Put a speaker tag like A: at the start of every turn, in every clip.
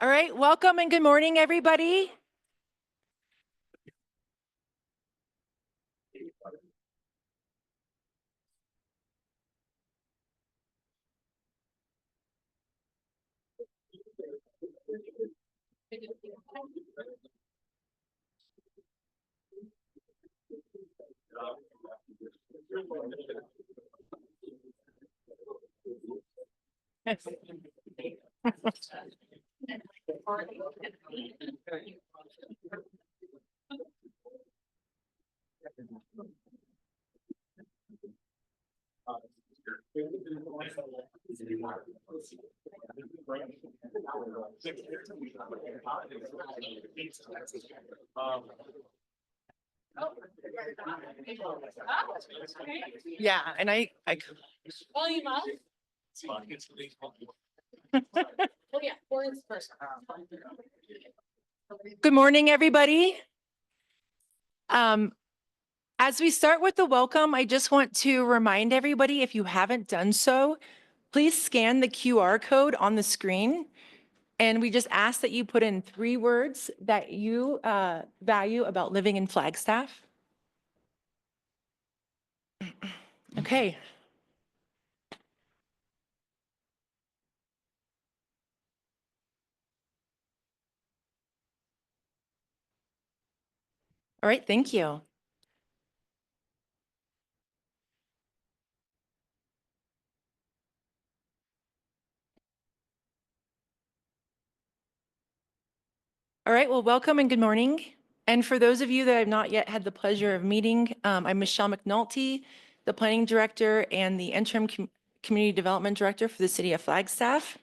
A: All right, welcome and good morning, everybody. Yeah, and I
B: Volume up. Oh yeah, words first.
A: Good morning, everybody. As we start with the welcome, I just want to remind everybody, if you haven't done so, please scan the QR code on the screen. And we just ask that you put in 3 words that you value about living in Flagstaff. Okay. All right, thank you. All right, well, welcome and good morning. And for those of you that I've not yet had the pleasure of meeting, I'm Michelle McNulty, the Planning Director and the Interim Community Development Director for the City of Flagstaff.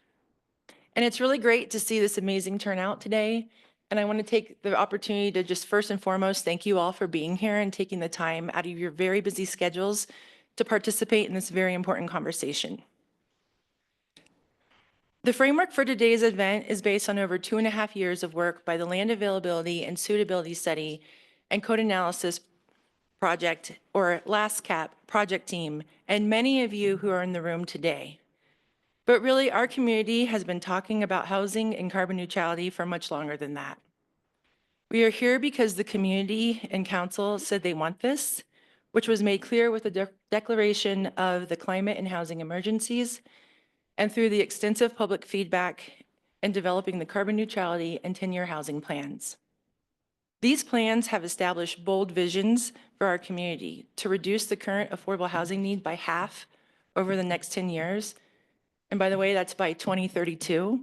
A: And it's really great to see this amazing turnout today. And I want to take the opportunity to just first and foremost, thank you all for being here and taking the time out of your very busy schedules to participate in this very important conversation. The framework for today's event is based on over 2.5 years of work by the Land Availability and Suitability Study and Code Analysis Project, or LASCAP project team, and many of you who are in the room today. But really, our community has been talking about housing and carbon neutrality for much longer than that. We are here because the community and council said they want this, which was made clear with the declaration of the climate and housing emergencies, and through the extensive public feedback in developing the carbon neutrality and 10-year housing plans. These plans have established bold visions for our community to reduce the current affordable housing need by half over the next 10 years. And by the way, that's by 2032,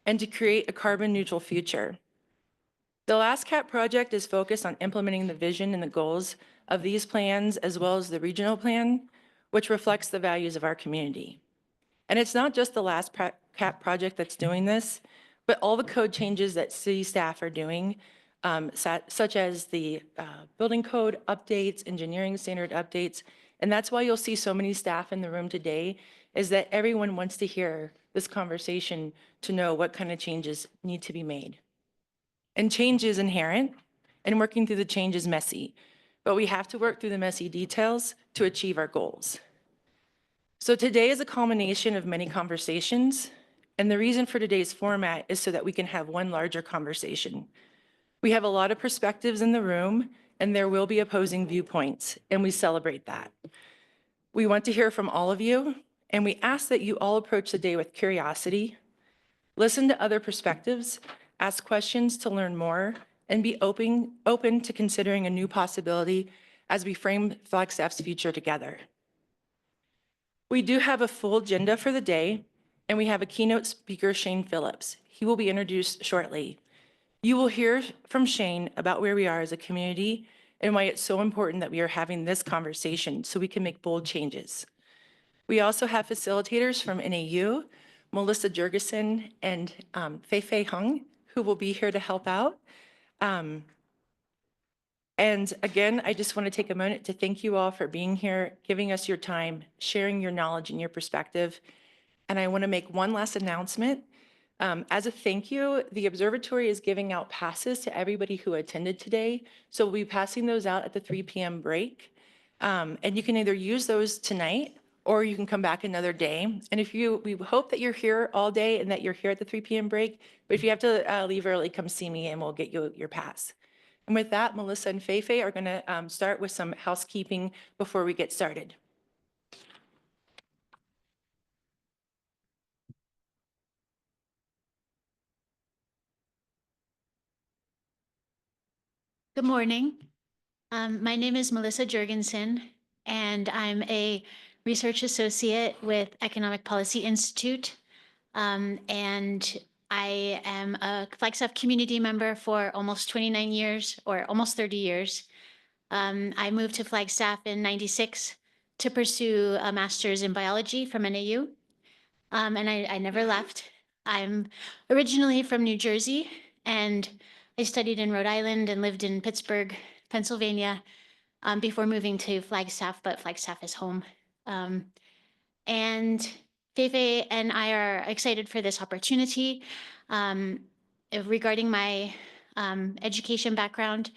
A: and to create a carbon neutral future. The LASCAP project is focused on implementing the vision and the goals of these plans, as well as the regional plan, which reflects the values of our community. And it's not just the LASCAP project that's doing this, but all the code changes that city staff are doing, such as the building code updates, engineering standard updates. And that's why you'll see so many staff in the room today, is that everyone wants to hear this conversation to know what kind of changes need to be made. And change is inherent, and working through the change is messy, but we have to work through the messy details to achieve our goals. So today is a culmination of many conversations, and the reason for today's format is so that we can have one larger conversation. We have a lot of perspectives in the room, and there will be opposing viewpoints, and we celebrate that. We want to hear from all of you, and we ask that you all approach the day with curiosity, listen to other perspectives, ask questions to learn more, and be open to considering a new possibility as we frame Flagstaff's future together. We do have a full agenda for the day, and we have a keynote speaker, Shane Phillips. He will be introduced shortly. You will hear from Shane about where we are as a community and why it's so important that we are having this conversation so we can make bold changes. We also have facilitators from NAU, Melissa Jurgensen and Fei Hung, who will be here to help out. And again, I just want to take a moment to thank you all for being here, giving us your time, sharing your knowledge and your perspective. And I want to make one last announcement. As a thank you, the observatory is giving out passes to everybody who attended today. So we'll be passing those out at the 3 p.m. break. And you can either use those tonight or you can come back another day. And we hope that you're here all day and that you're here at the 3 p.m. break. But if you have to leave early, come see me and we'll get you your pass. And with that, Melissa and Feifei are going to start with some housekeeping before we get started.
C: Good morning. My name is Melissa Jurgensen, and I'm a research associate with Economic Policy Institute. And I am a Flagstaff community member for almost 29 years, or almost 30 years. I moved to Flagstaff in '96 to pursue a master's in biology from NAU. And I never left. I'm originally from New Jersey, and I studied in Rhode Island and lived in Pittsburgh, Pennsylvania, before moving to Flagstaff, but Flagstaff is home. And Feifei and I are excited for this opportunity. Regarding my education background,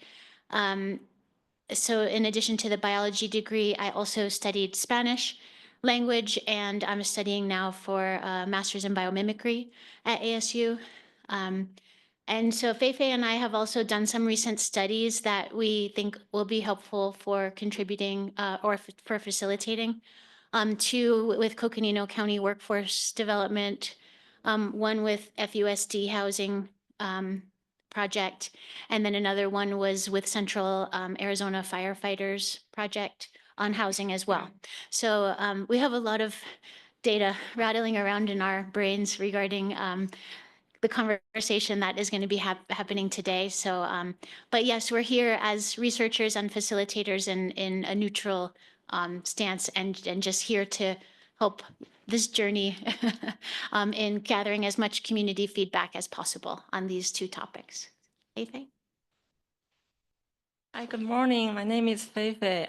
C: so in addition to the biology degree, I also studied Spanish language, and I'm studying now for a master's in biomimicry at ASU. And so Feifei and I have also done some recent studies that we think will be helpful for contributing or for facilitating. Two with Coconino County Workforce Development, one with FUSD Housing Project, and then another one was with Central Arizona Firefighters Project on housing as well. So we have a lot of data rattling around in our brains regarding the conversation that is going to be happening today. So, but yes, we're here as researchers and facilitators in a neutral stance, and just here to help this journey in gathering as much community feedback as possible on these two topics. Feifei?
D: Hi, good morning. My name is Feifei.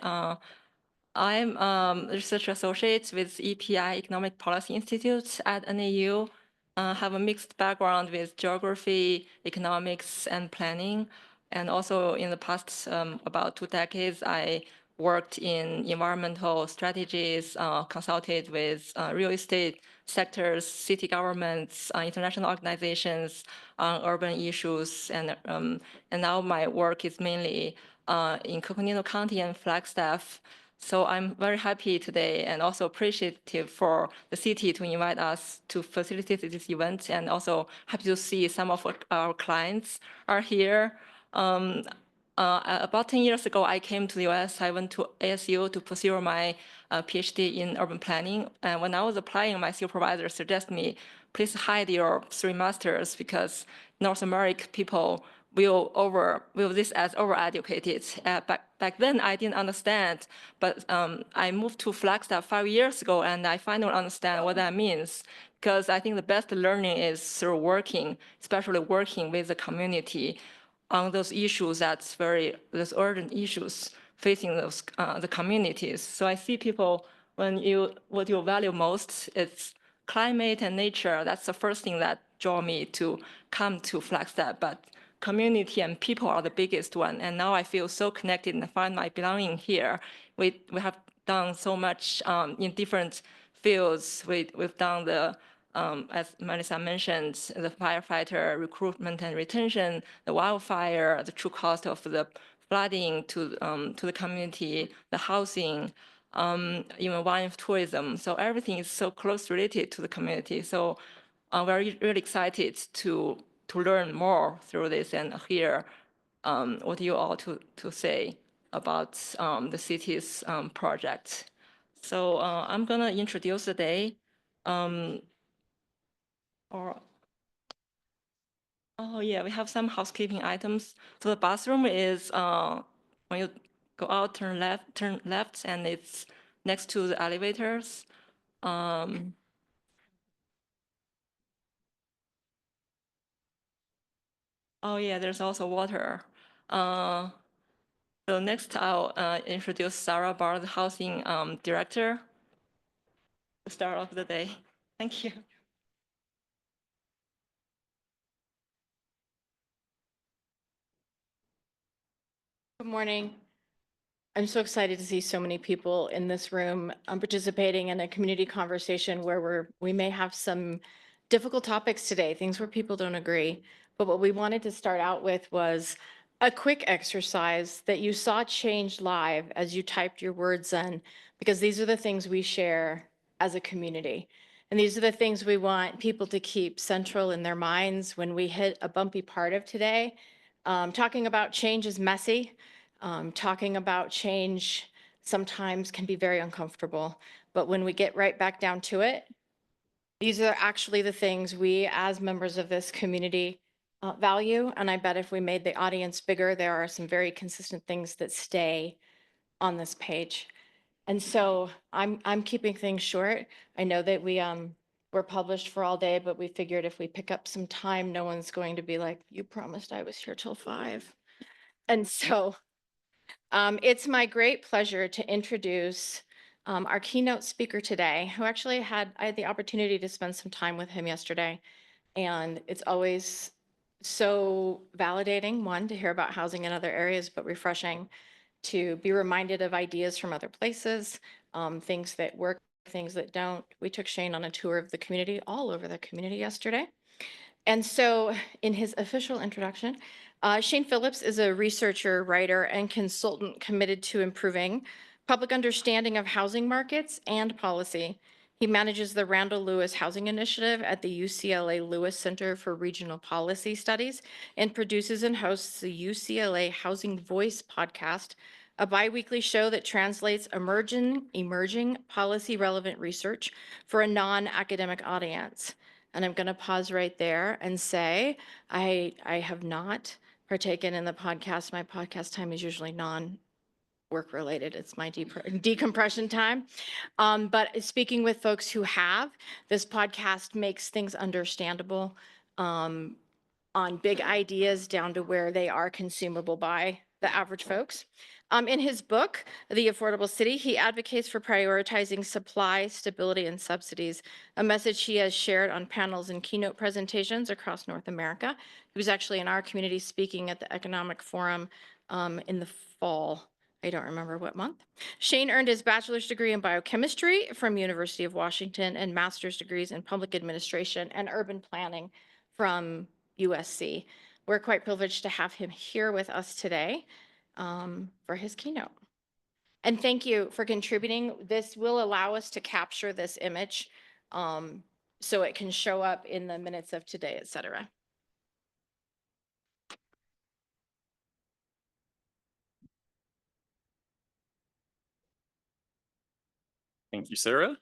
D: I'm a research associate with EPI Economic Policy Institute at NAU. Have a mixed background with geography, economics, and planning. And also in the past about 2 decades, I worked in environmental strategies, consulted with real estate sectors, city governments, international organizations on urban issues. And now my work is mainly in Coconino County and Flagstaff. So I'm very happy today and also appreciative for the city to invite us to facilitate this event, and also happy to see some of our clients are here. About 10 years ago, I came to the US. I went to ASU to pursue my PhD in urban planning. And when I was applying, my supervisor suggested me, please hide your 3 masters because North American people will this as overeducated. Back then, I didn't understand, but I moved to Flagstaff 5 years ago, and I finally understand what that means. Because I think the best learning is through working, especially working with the community on those issues those urgent issues facing the communities. So I see people what you value most is climate and nature. That's the first thing that draw me to come to Flagstaff. But community and people are the biggest one. And now I feel so connected and find my belonging here. We have done so much in different fields. We've done as Melissa mentioned, the firefighter recruitment and retention, the wildfire, the true cost of the flooding to the community, the housing, even wine tourism. So everything is so close related to the community. So we're really excited to learn more through this and hear what you all to say about the city's project. So I'm gonna introduce the day. Oh yeah, we have some housekeeping items. So the bathroom is when you go out, turn left, and it's next to the elevators. Oh yeah, there's also water. So next I'll introduce Sarah Barr, the housing director, to start off the day. Thank you.
B: Good morning.
E: I'm so excited to see so many people in this room participating in a community conversation where we may have some difficult topics today, things where people don't agree. But what we wanted to start out with was a quick exercise that you saw change live as you typed your words in, because these are the things we share as a community. And these are the things we want people to keep central in their minds when we hit a bumpy part of today. Talking about change is messy. Talking about change sometimes can be very uncomfortable, but when we get right back down to it, these are actually the things we as members of this community value. And I bet if we made the audience bigger, there are some very consistent things that stay on this page. And so I'm keeping things short. I know that we're published for all day, but we figured if we pick up some time, no one's going to be like, you promised I was here till 5. And so it's my great pleasure to introduce our keynote speaker today, who actually I had the opportunity to spend some time with him yesterday. And it's always so validating, one, to hear about housing in other areas, but refreshing to be reminded of ideas from other places, things that work, things that don't. We took Shane on a tour of the community, all over the community yesterday. And so in his official introduction, Shane Phillips is a researcher, writer, and consultant committed to improving public understanding of housing markets and policy. He manages the Randall Lewis Housing Initiative at the UCLA Lewis Center for Regional Policy Studies and produces and hosts the UCLA Housing Voice podcast, a biweekly show that translates emerging policy relevant research for a non-academic audience. And I'm going to pause right there and say, I have not partaken in the podcast. My podcast time is usually non-work related. It's my decompression time. But speaking with folks who have, this podcast makes things understandable on big ideas down to where they are consumable by the average folks. In his book, The Affordable City, he advocates for prioritizing supply, stability, and subsidies, a message he has shared on panels and keynote presentations across North America. He was actually in our community speaking at the Economic Forum in the fall. I don't remember what month. Shane earned his bachelor's degree in biochemistry from University of Washington and master's degrees in public administration and urban planning from USC. We're quite privileged to have him here with us today for his keynote. And thank you for contributing. This will allow us to capture this image so it can show up in the minutes of today, et cetera.
F: Thank you, Sarah.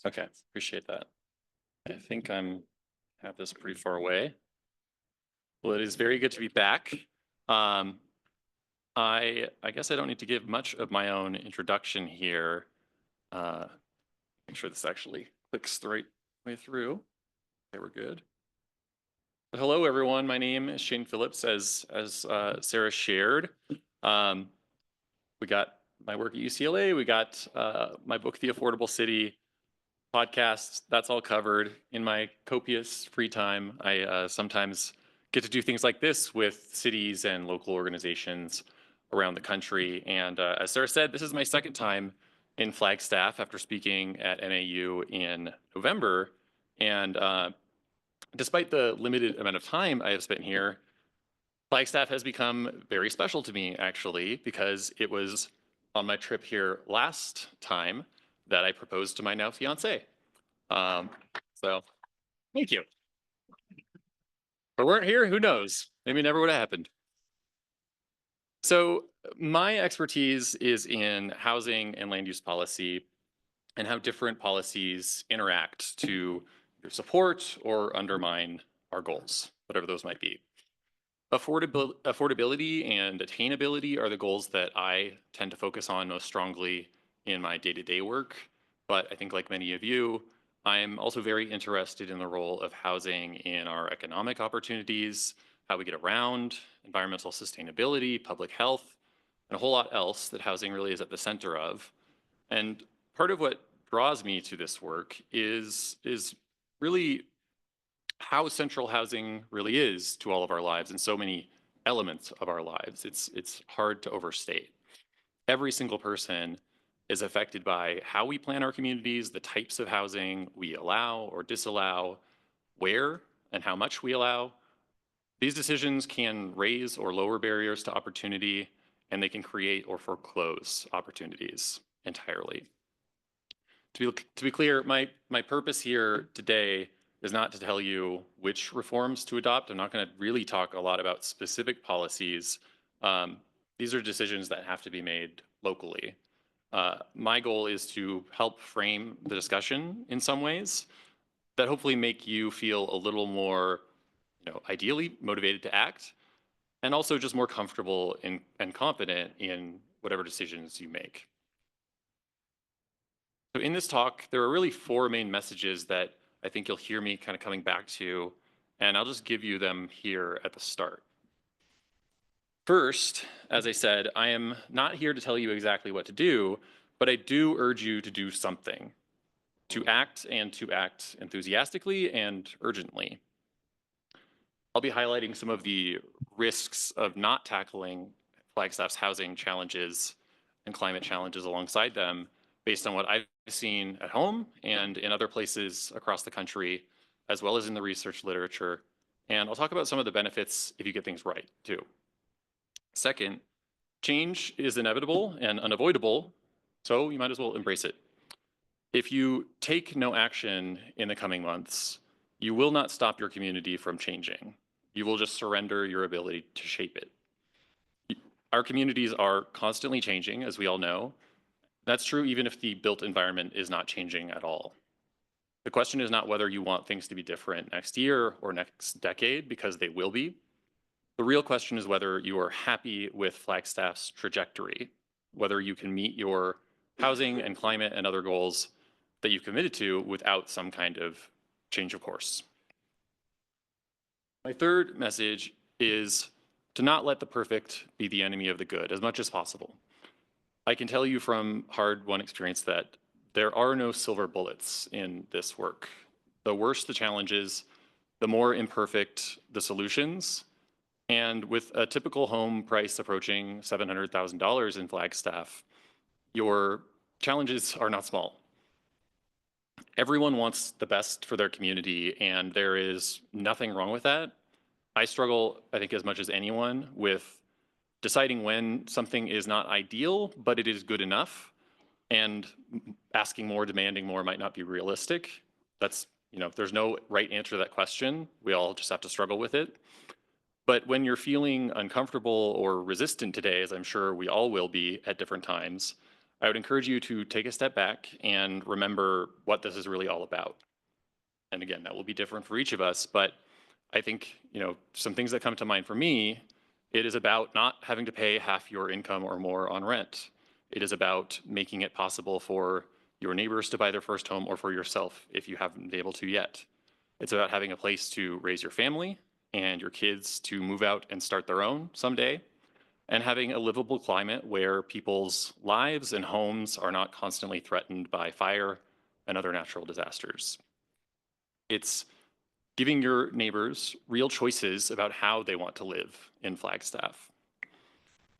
F: Okay, appreciate that. I think have this pretty far away. Well, it is very good to be back. I guess I don't need to give much of my own introduction here. Make sure this actually clicks the right way through. Okay, we're good. But hello, everyone. My name is Shane Phillips, as Sarah shared. We got my work at UCLA. We got my book, The Affordable City, podcasts. That's all covered. In my copious free time, I sometimes get to do things like this with cities and local organizations around the country. And as Sarah said, this is my second time in Flagstaff after speaking at NAU in November. And despite the limited amount of time I have spent here, Flagstaff has become very special to me, actually, because it was on my trip here last time that I proposed to my now fiance. So thank you. If I weren't here, who knows? Maybe it never would have happened. So my expertise is in housing and land use policy and how different policies interact to either support or undermine our goals, whatever those might be. Affordability and attainability are the goals that I tend to focus on most strongly in my day-to-day work. But I think like many of you, I'm also very interested in the role of housing in our economic opportunities, how we get around, environmental sustainability, public health, and a whole lot else that housing really is at the center of. And part of what draws me to this work is really how central housing really is to all of our lives in so many elements of our lives. It's hard to overstate. Every single person is affected by how we plan our communities, the types of housing we allow or disallow, where and how much we allow. These decisions can raise or lower barriers to opportunity, and they can create or foreclose opportunities entirely. To be clear, my purpose here today is not to tell you which reforms to adopt. I'm not going to really talk a lot about specific policies. These are decisions that have to be made locally. My goal is to help frame the discussion in some ways that hopefully make you feel a little more, ideally motivated to act, and also just more comfortable and confident in whatever decisions you make. So in this talk, there are really four main messages that I think you'll hear me kind of coming back to, and I'll just give you them here at the start. First, as I said, I am not here to tell you exactly what to do, but I do urge you to do something, to act enthusiastically and urgently. I'll be highlighting some of the risks of not tackling Flagstaff's housing challenges and climate challenges alongside them based on what I've seen at home and in other places across the country, as well as in the research literature. And I'll talk about some of the benefits if you get things right, too. Second, change is inevitable and unavoidable, so you might as well embrace it. If you take no action in the coming months, you will not stop your community from changing. You will just surrender your ability to shape it. Our communities are constantly changing, as we all know. That's true even if the built environment is not changing at all. The question is not whether you want things to be different next year or next decade, because they will be. The real question is whether you are happy with Flagstaff's trajectory, whether you can meet your housing and climate and other goals that you've committed to without some kind of change of course. My third message is to not let the perfect be the enemy of the good as much as possible. I can tell you from hard-won experience that there are no silver bullets in this work. The worse the challenges, the more imperfect the solutions. And with a typical home price approaching $700,000 in Flagstaff, your challenges are not small. Everyone wants the best for their community, and there is nothing wrong with that. I struggle, I think, as much as anyone with deciding when something is not ideal, but it is good enough, and asking more, demanding more might not be realistic. That's, there's no right answer to that question. We all just have to struggle with it. But when you're feeling uncomfortable or resistant today, as I'm sure we all will be at different times, I would encourage you to take a step back and remember what this is really all about. And again, that will be different for each of us, but I think, some things that come to mind for me, it is about not having to pay half your income or more on rent. It is about making it possible for your neighbors to buy their first home, or for yourself if you haven't been able to yet. It's about having a place to raise your family and your kids to move out and start their own someday, and having a livable climate where people's lives and homes are not constantly threatened by fire and other natural disasters. It's giving your neighbors real choices about how they want to live in Flagstaff.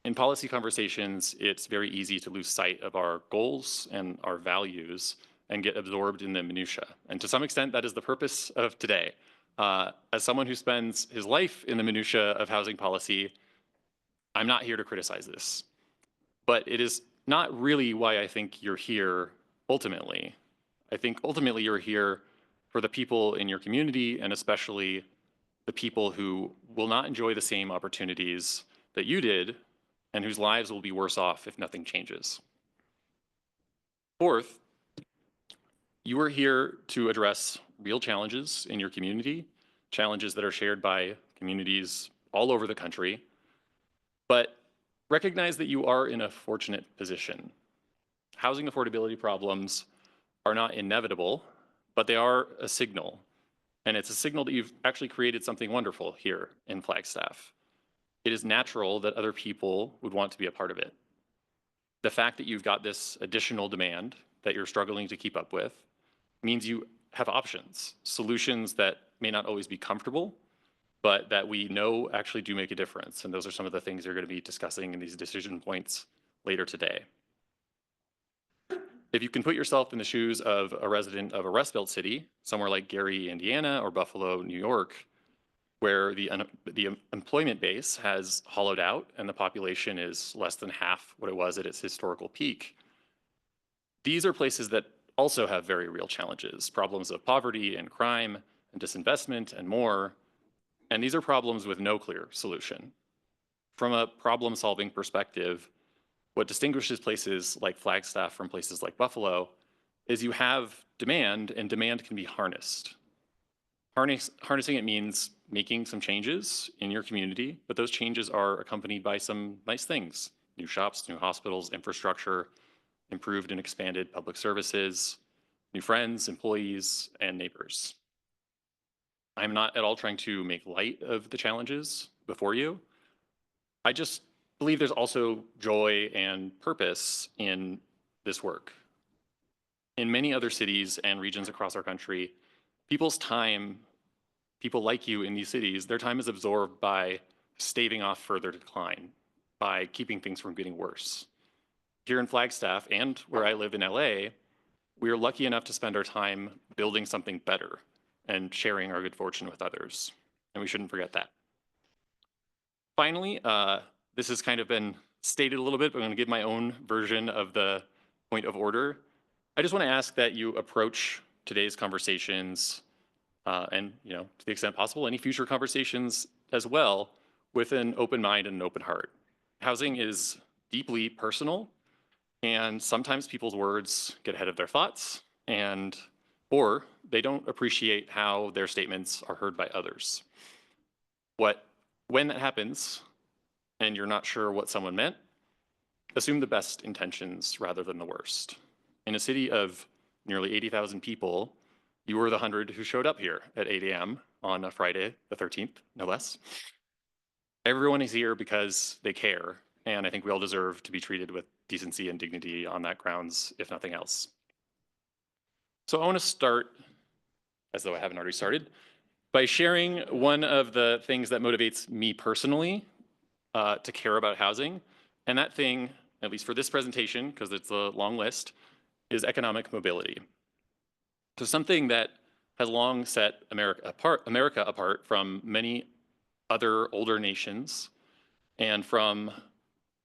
F: In policy conversations, it's very easy to lose sight of our goals and our values and get absorbed in the minutia. And to some extent, that is the purpose of today. As someone who spends his life in the minutia of housing policy, I'm not here to criticize this. But it is not really why I think you're here ultimately. I think ultimately you're here for the people in your community, and especially the people who will not enjoy the same opportunities that you did, and whose lives will be worse off if nothing changes. Fourth, you are here to address real challenges in your community, challenges that are shared by communities all over the country, but recognize that you are in a fortunate position. Housing affordability problems are not inevitable, but they are a signal. And it's a signal that you've actually created something wonderful here in Flagstaff. It is natural that other people would want to be a part of it. The fact that you've got this additional demand that you're struggling to keep up with means you have options, solutions that may not always be comfortable, but that we know actually do make a difference. And those are some of the things you're going to be discussing in these decision points later today. If you can put yourself in the shoes of a resident of a Rust Belt city, somewhere like Gary, Indiana, or Buffalo, New York, where the employment base has hollowed out and the population is less than half what it was at its historical peak, these are places that also have very real challenges, problems of poverty and crime and disinvestment and more. And these are problems with no clear solution. From a problem-solving perspective, what distinguishes places like Flagstaff from places like Buffalo is you have demand, and demand can be harnessed. Harnessing it means making some changes in your community, but those changes are accompanied by some nice things: new shops, new hospitals, infrastructure, improved and expanded public services, new friends, employees, and neighbors. I'm not at all trying to make light of the challenges before you. I just believe there's also joy and purpose in this work. In many other cities and regions across our country, people's time, people like you in these cities, their time is absorbed by staving off further decline, by keeping things from getting worse. Here in Flagstaff and where I live in LA, we are lucky enough to spend our time building something better and sharing our good fortune with others. And we shouldn't forget that. Finally, this has kind of been stated a little bit, but I'm going to give my own version of the point of order. I just want to ask that you approach today's conversations and, to the extent possible, any future conversations as well, with an open mind and an open heart. Housing is deeply personal, and sometimes people's words get ahead of their thoughts, or they don't appreciate how their statements are heard by others. When that happens, and you're not sure what someone meant, assume the best intentions rather than the worst. In a city of nearly 80,000 people, you were the 100 who showed up here at 8 a.m. on a Friday, the 13th, no less. Everyone is here because they care, and I think we all deserve to be treated with decency and dignity on that grounds, if nothing else. So I want to start, as though I haven't already started, by sharing one of the things that motivates me personally to care about housing. And that thing, at least for this presentation, because it's a long list, is economic mobility. So something that has long set America apart from many other older nations and from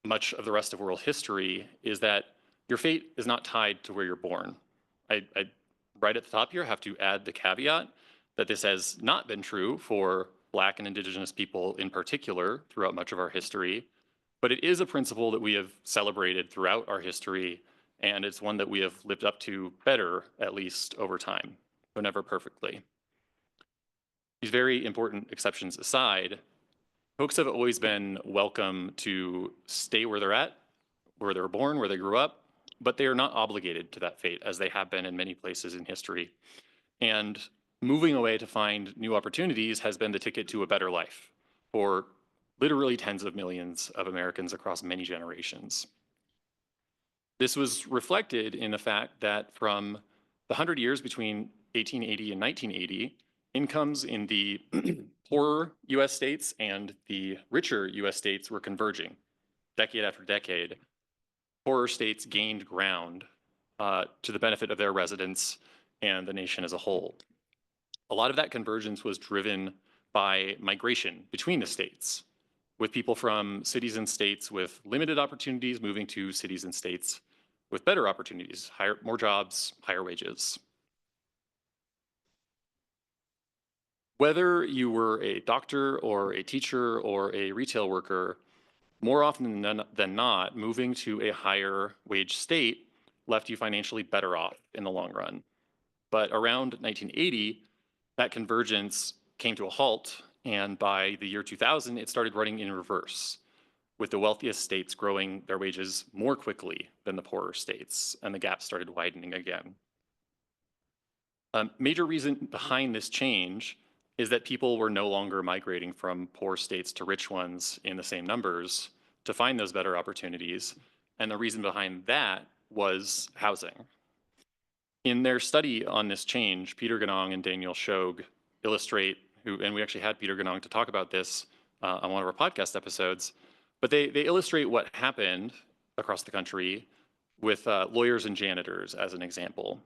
F: much of the rest of world history is that your fate is not tied to where you're born. I right at the top here have to add the caveat that this has not been true for Black and Indigenous people in particular throughout much of our history, but it is a principle that we have celebrated throughout our history, and it's one that we have lived up to better, at least over time, though never perfectly. These very important exceptions aside, folks have always been welcome to stay where they're at, where they were born, where they grew up, but they are not obligated to that fate as they have been in many places in history. And moving away to find new opportunities has been the ticket to a better life for literally tens of millions of Americans across many generations. This was reflected in the fact that from the 100 years between 1880 and 1980, incomes in the poorer US states and the richer US states were converging. Decade after decade, poorer states gained ground to the benefit of their residents and the nation as a whole. A lot of that convergence was driven by migration between the states, with people from cities and states with limited opportunities moving to cities and states with better opportunities, more jobs, higher wages. Whether you were a doctor or a teacher or a retail worker, more often than not, moving to a higher wage state left you financially better off in the long run. But around 1980, that convergence came to a halt, and by the year 2000, it started running in reverse, with the wealthiest states growing their wages more quickly than the poorer states, and the gap started widening again. A major reason behind this change is that people were no longer migrating from poor states to rich ones in the same numbers to find those better opportunities, and the reason behind that was housing. In their study on this change, Peter Ganong and Daniel Shog illustrate and we actually had Peter Ganong to talk about this on one of our podcast episodes, but they illustrate what happened across the country with lawyers and janitors as an example.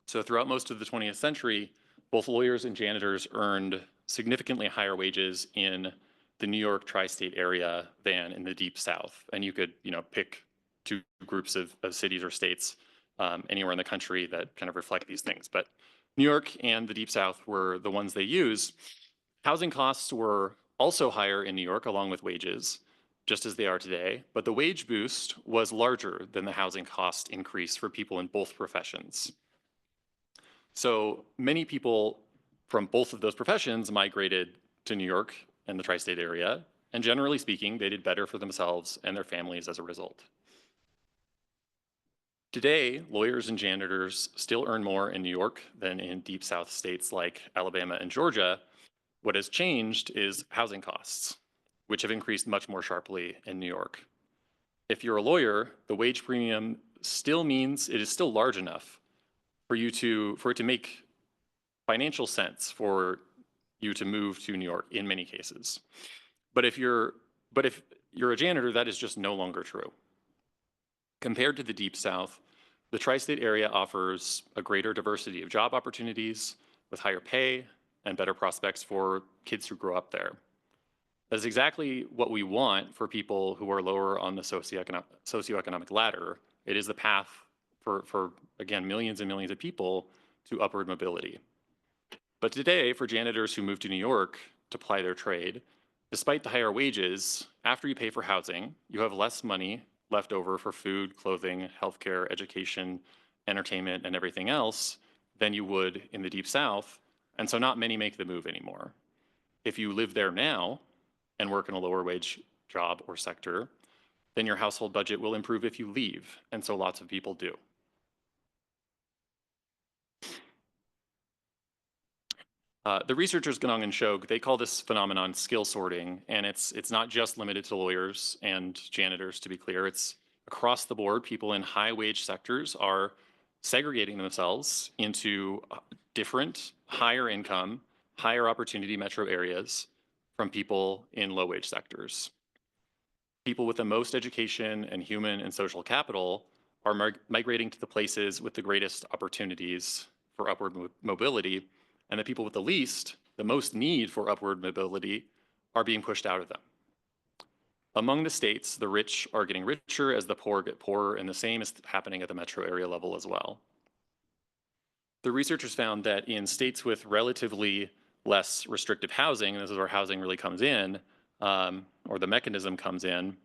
F: So throughout most of the 20th century, both lawyers and janitors earned significantly higher wages in the New York tri-state area than in the Deep South. And you could, pick two groups of cities or states anywhere in the country that kind of reflect these things. But New York and the Deep South were the ones they used. Housing costs were also higher in New York along with wages, just as they are today, but the wage boost was larger than the housing cost increase for people in both professions. So many people from both of those professions migrated to New York and the tri-state area, and generally speaking, they did better for themselves and their families as a result. Today, lawyers and janitors still earn more in New York than in Deep South states like Alabama and Georgia. What has changed is housing costs, which have increased much more sharply in New York. If you're a lawyer, the wage premium still means it is still large enough for it to make financial sense for you to move to New York in many cases. But if you're a janitor, that is just no longer true. Compared to the Deep South, the tri-state area offers a greater diversity of job opportunities with higher pay and better prospects for kids who grow up there. That is exactly what we want for people who are lower on the socioeconomic ladder. It is the path for again, millions and millions of people to upward mobility. But today, for janitors who move to New York to ply their trade, despite the higher wages, after you pay for housing, you have less money left over for food, clothing, healthcare, education, entertainment, and everything else than you would in the Deep South. And so not many make the move anymore. If you live there now and work in a lower wage job or sector, then your household budget will improve if you leave. And so lots of people do. The researchers Ganong and Shog, they call this phenomenon skill sorting, and it's not just limited to lawyers and janitors, to be clear. It's across the board. People in high wage sectors are segregating themselves into different, higher income, higher opportunity metro areas from people in low wage sectors. People with the most education and human and social capital are migrating to the places with the greatest opportunities for upward mobility, and the people with the most need for upward mobility, are being pushed out of them. Among the states, the rich are getting richer as the poor get poorer, and the same is happening at the metro area level as well. The researchers found that in states with relatively less restrictive housing, and this is where housing really comes in, or the mechanism comes in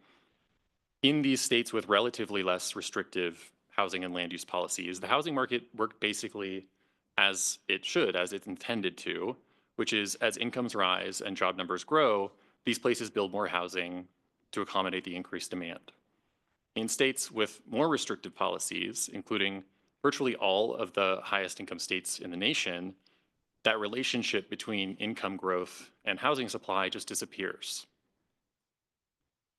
F: these states with relatively less restrictive housing and land use policies, the housing market worked basically as it should, as it's intended to, which is as incomes rise and job numbers grow, these places build more housing to accommodate the increased demand. In states with more restrictive policies, including virtually all of the highest income states in the nation, that relationship between income growth and housing supply just disappears.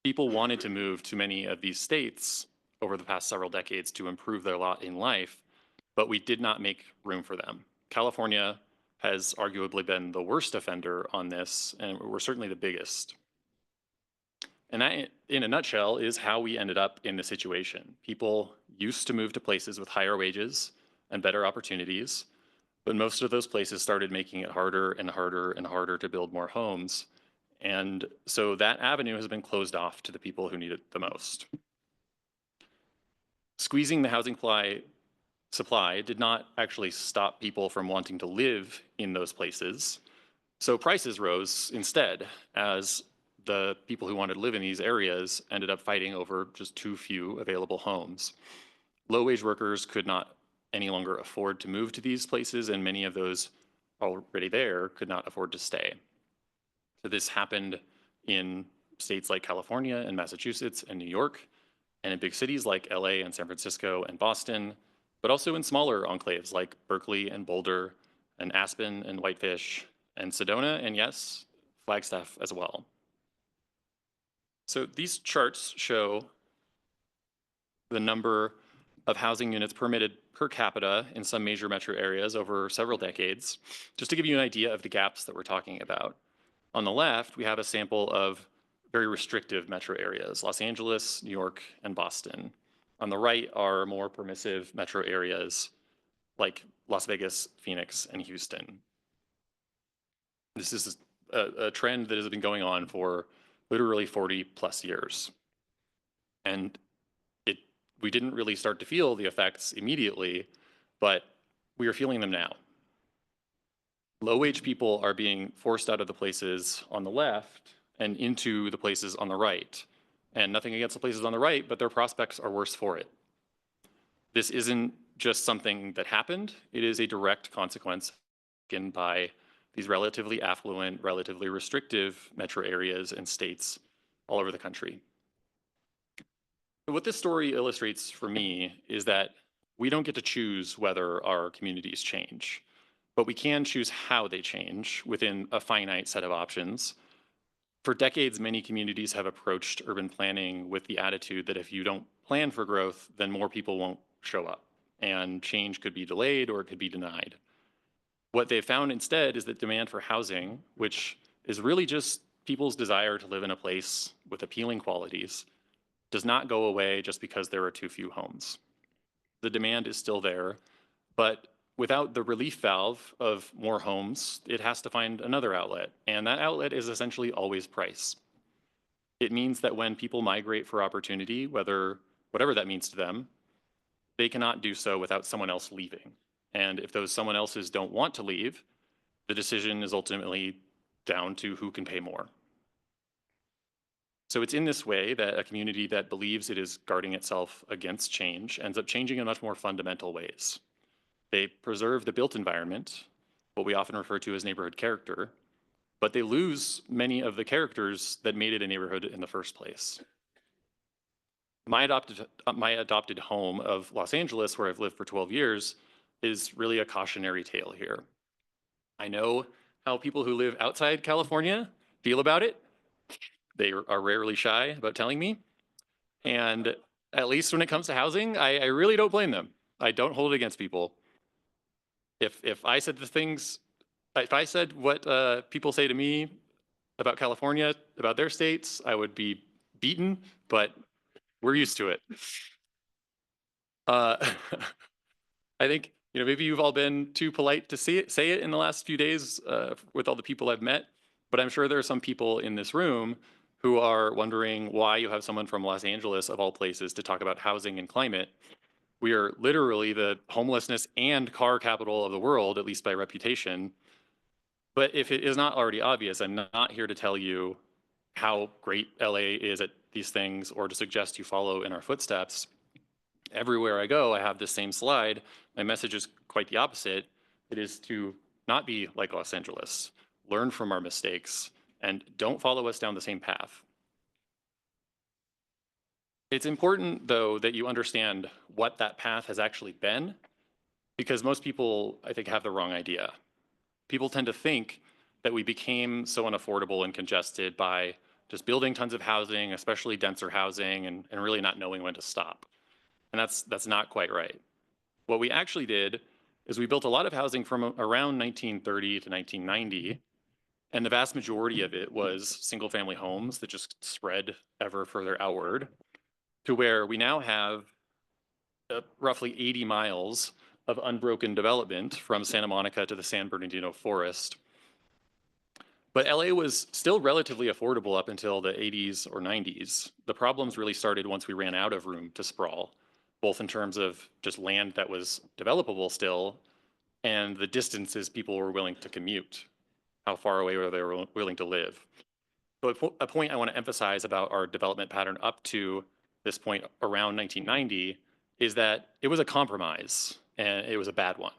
F: People wanted to move to many of these states over the past several decades to improve their lot in life, but we did not make room for them. California has arguably been the worst offender on this, and we're certainly the biggest. And that, in a nutshell, is how we ended up in this situation. People used to move to places with higher wages and better opportunities, but most of those places started making it harder and harder and harder to build more homes. And so that avenue has been closed off to the people who need it the most. Squeezing the housing supply did not actually stop people from wanting to live in those places. So prices rose instead, as the people who wanted to live in these areas ended up fighting over just too few available homes. Low-wage workers could not any longer afford to move to these places, and many of those already there could not afford to stay. So this happened in states like California and Massachusetts and New York, and in big cities like LA and San Francisco and Boston, but also in smaller enclaves like Berkeley and Boulder and Aspen and Whitefish and Sedona, and yes, Flagstaff as well. So these charts show the number of housing units permitted per capita in some major metro areas over several decades, just to give you an idea of the gaps that we're talking about. On the left, we have a sample of very restrictive metro areas, Los Angeles, New York, and Boston. On the right are more permissive metro areas like Las Vegas, Phoenix, and Houston. This is a trend that has been going on for literally 40 plus years. And we didn't really start to feel the effects immediately, but we are feeling them now. Low-wage people are being forced out of the places on the left and into the places on the right. And nothing against the places on the right, but their prospects are worse for it. This isn't just something that happened, it is a direct consequence taken by these relatively affluent, relatively restrictive metro areas and states all over the country. What this story illustrates for me is that we don't get to choose whether our communities change, but we can choose how they change within a finite set of options. For decades, many communities have approached urban planning with the attitude that if you don't plan for growth, then more people won't show up, and change could be delayed or it could be denied. What they've found instead is that demand for housing, which is really just people's desire to live in a place with appealing qualities, does not go away just because there are too few homes. The demand is still there, but without the relief valve of more homes, it has to find another outlet, and that outlet is essentially always price. It means that when people migrate for opportunity, whatever that means to them, they cannot do so without someone else leaving. And if those someone else's don't want to leave, the decision is ultimately down to who can pay more. So it's in this way that a community that believes it is guarding itself against change ends up changing in much more fundamental ways. They preserve the built environment, what we often refer to as neighborhood character, but they lose many of the characters that made it a neighborhood in the first place. My adopted home of Los Angeles, where I've lived for 12 years, is really a cautionary tale here. I know how people who live outside California feel about it. They are rarely shy about telling me. And at least when it comes to housing, I really don't blame them. I don't hold it against people. If I said what people say to me about California, about their states, I would be beaten, but we're used to it. I think maybe you've all been too polite to say it in the last few days with all the people I've met, but I'm sure there are some people in this room who are wondering why you have someone from Los Angeles, of all places, to talk about housing and climate. We are literally the homelessness and car capital of the world, at least by reputation. But if it is not already obvious, I'm not here to tell you how great LA is at these things or to suggest you follow in our footsteps. Everywhere I go, I have this same slide. My message is quite the opposite. It is to not be like Los Angeles, learn from our mistakes, and don't follow us down the same path. It's important, though, that you understand what that path has actually been, because most people, I think, have the wrong idea. People tend to think that we became so unaffordable and congested by just building tons of housing, especially denser housing, and really not knowing when to stop. And that's not quite right. What we actually did is we built a lot of housing from around 1930 to 1990, and the vast majority of it was single-family homes that just spread ever further outward to where we now have roughly 80 miles of unbroken development from Santa Monica to the San Bernardino forest. But LA was still relatively affordable up until the 80s or 90s. The problems really started once we ran out of room to sprawl, both in terms of just land that was developable still and the distances people were willing to commute, how far away were they willing to live. So a point I want to emphasize about our development pattern up to this point around 1990 is that it was a compromise, and it was a bad one.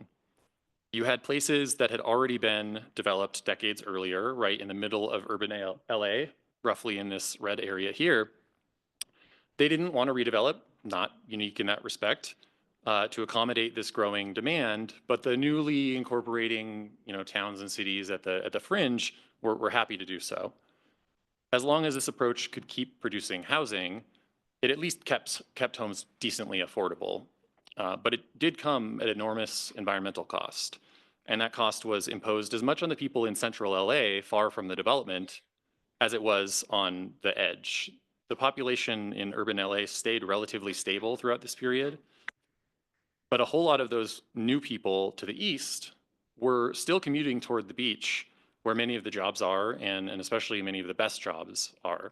F: You had places that had already been developed decades earlier, right in the middle of urban LA, roughly in this red area here. They didn't want to redevelop, not unique in that respect, to accommodate this growing demand, but the newly incorporating towns and cities at the fringe were happy to do so. As long as this approach could keep producing housing, it at least kept homes decently affordable. But it did come at enormous environmental cost. And that cost was imposed as much on the people in central LA, far from the development, as it was on the edge. The population in urban LA stayed relatively stable throughout this period, but a whole lot of those new people to the east were still commuting toward the beach, where many of the jobs are, and especially many of the best jobs are.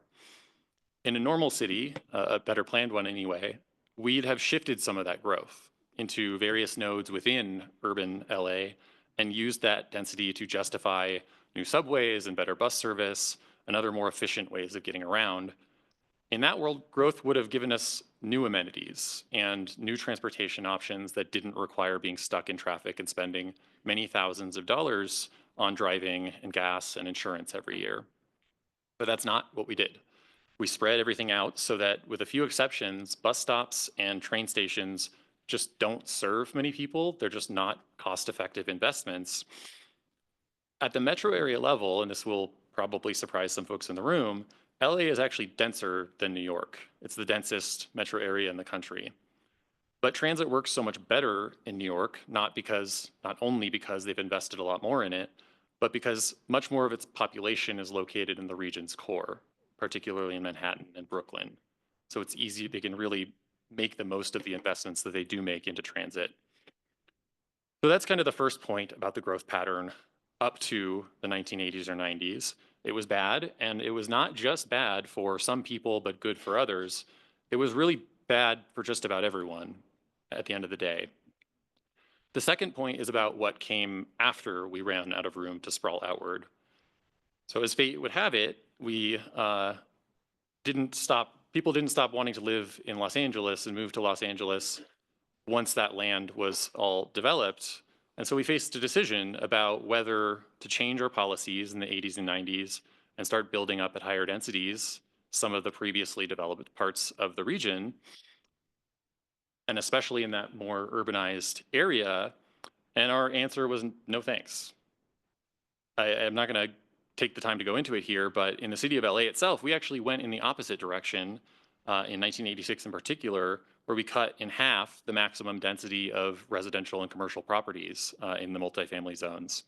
F: In a normal city, a better planned one anyway, we'd have shifted some of that growth into various nodes within urban LA and used that density to justify new subways and better bus service and other more efficient ways of getting around. In that world, growth would have given us new amenities and new transportation options that didn't require being stuck in traffic and spending many thousands of dollars on driving and gas and insurance every year. But that's not what we did. We spread everything out so that, with a few exceptions, bus stops and train stations just don't serve many people. They're just not cost-effective investments. At the metro area level, and this will probably surprise some folks in the room, LA is actually denser than New York. It's the densest metro area in the country. But transit works so much better in New York, not only because they've invested a lot more in it, but because much more of its population is located in the region's core, particularly in Manhattan and Brooklyn. So it's easy, they can really make the most of the investments that they do make into transit. So that's kind of the first point about the growth pattern up to the 1980s or 90s. It was bad, and it was not just bad for some people, but good for others. It was really bad for just about everyone at the end of the day. The second point is about what came after we ran out of room to sprawl outward. So as fate would have it, people didn't stop wanting to live in Los Angeles and move to Los Angeles once that land was all developed. And so we faced a decision about whether to change our policies in the 80s and 90s and start building up at higher densities some of the previously developed parts of the region, and especially in that more urbanized area. And our answer was no thanks. I'm not going to take the time to go into it here, but in the city of LA itself, we actually went in the opposite direction in 1986 in particular, where we cut in half the maximum density of residential and commercial properties in the multifamily zones.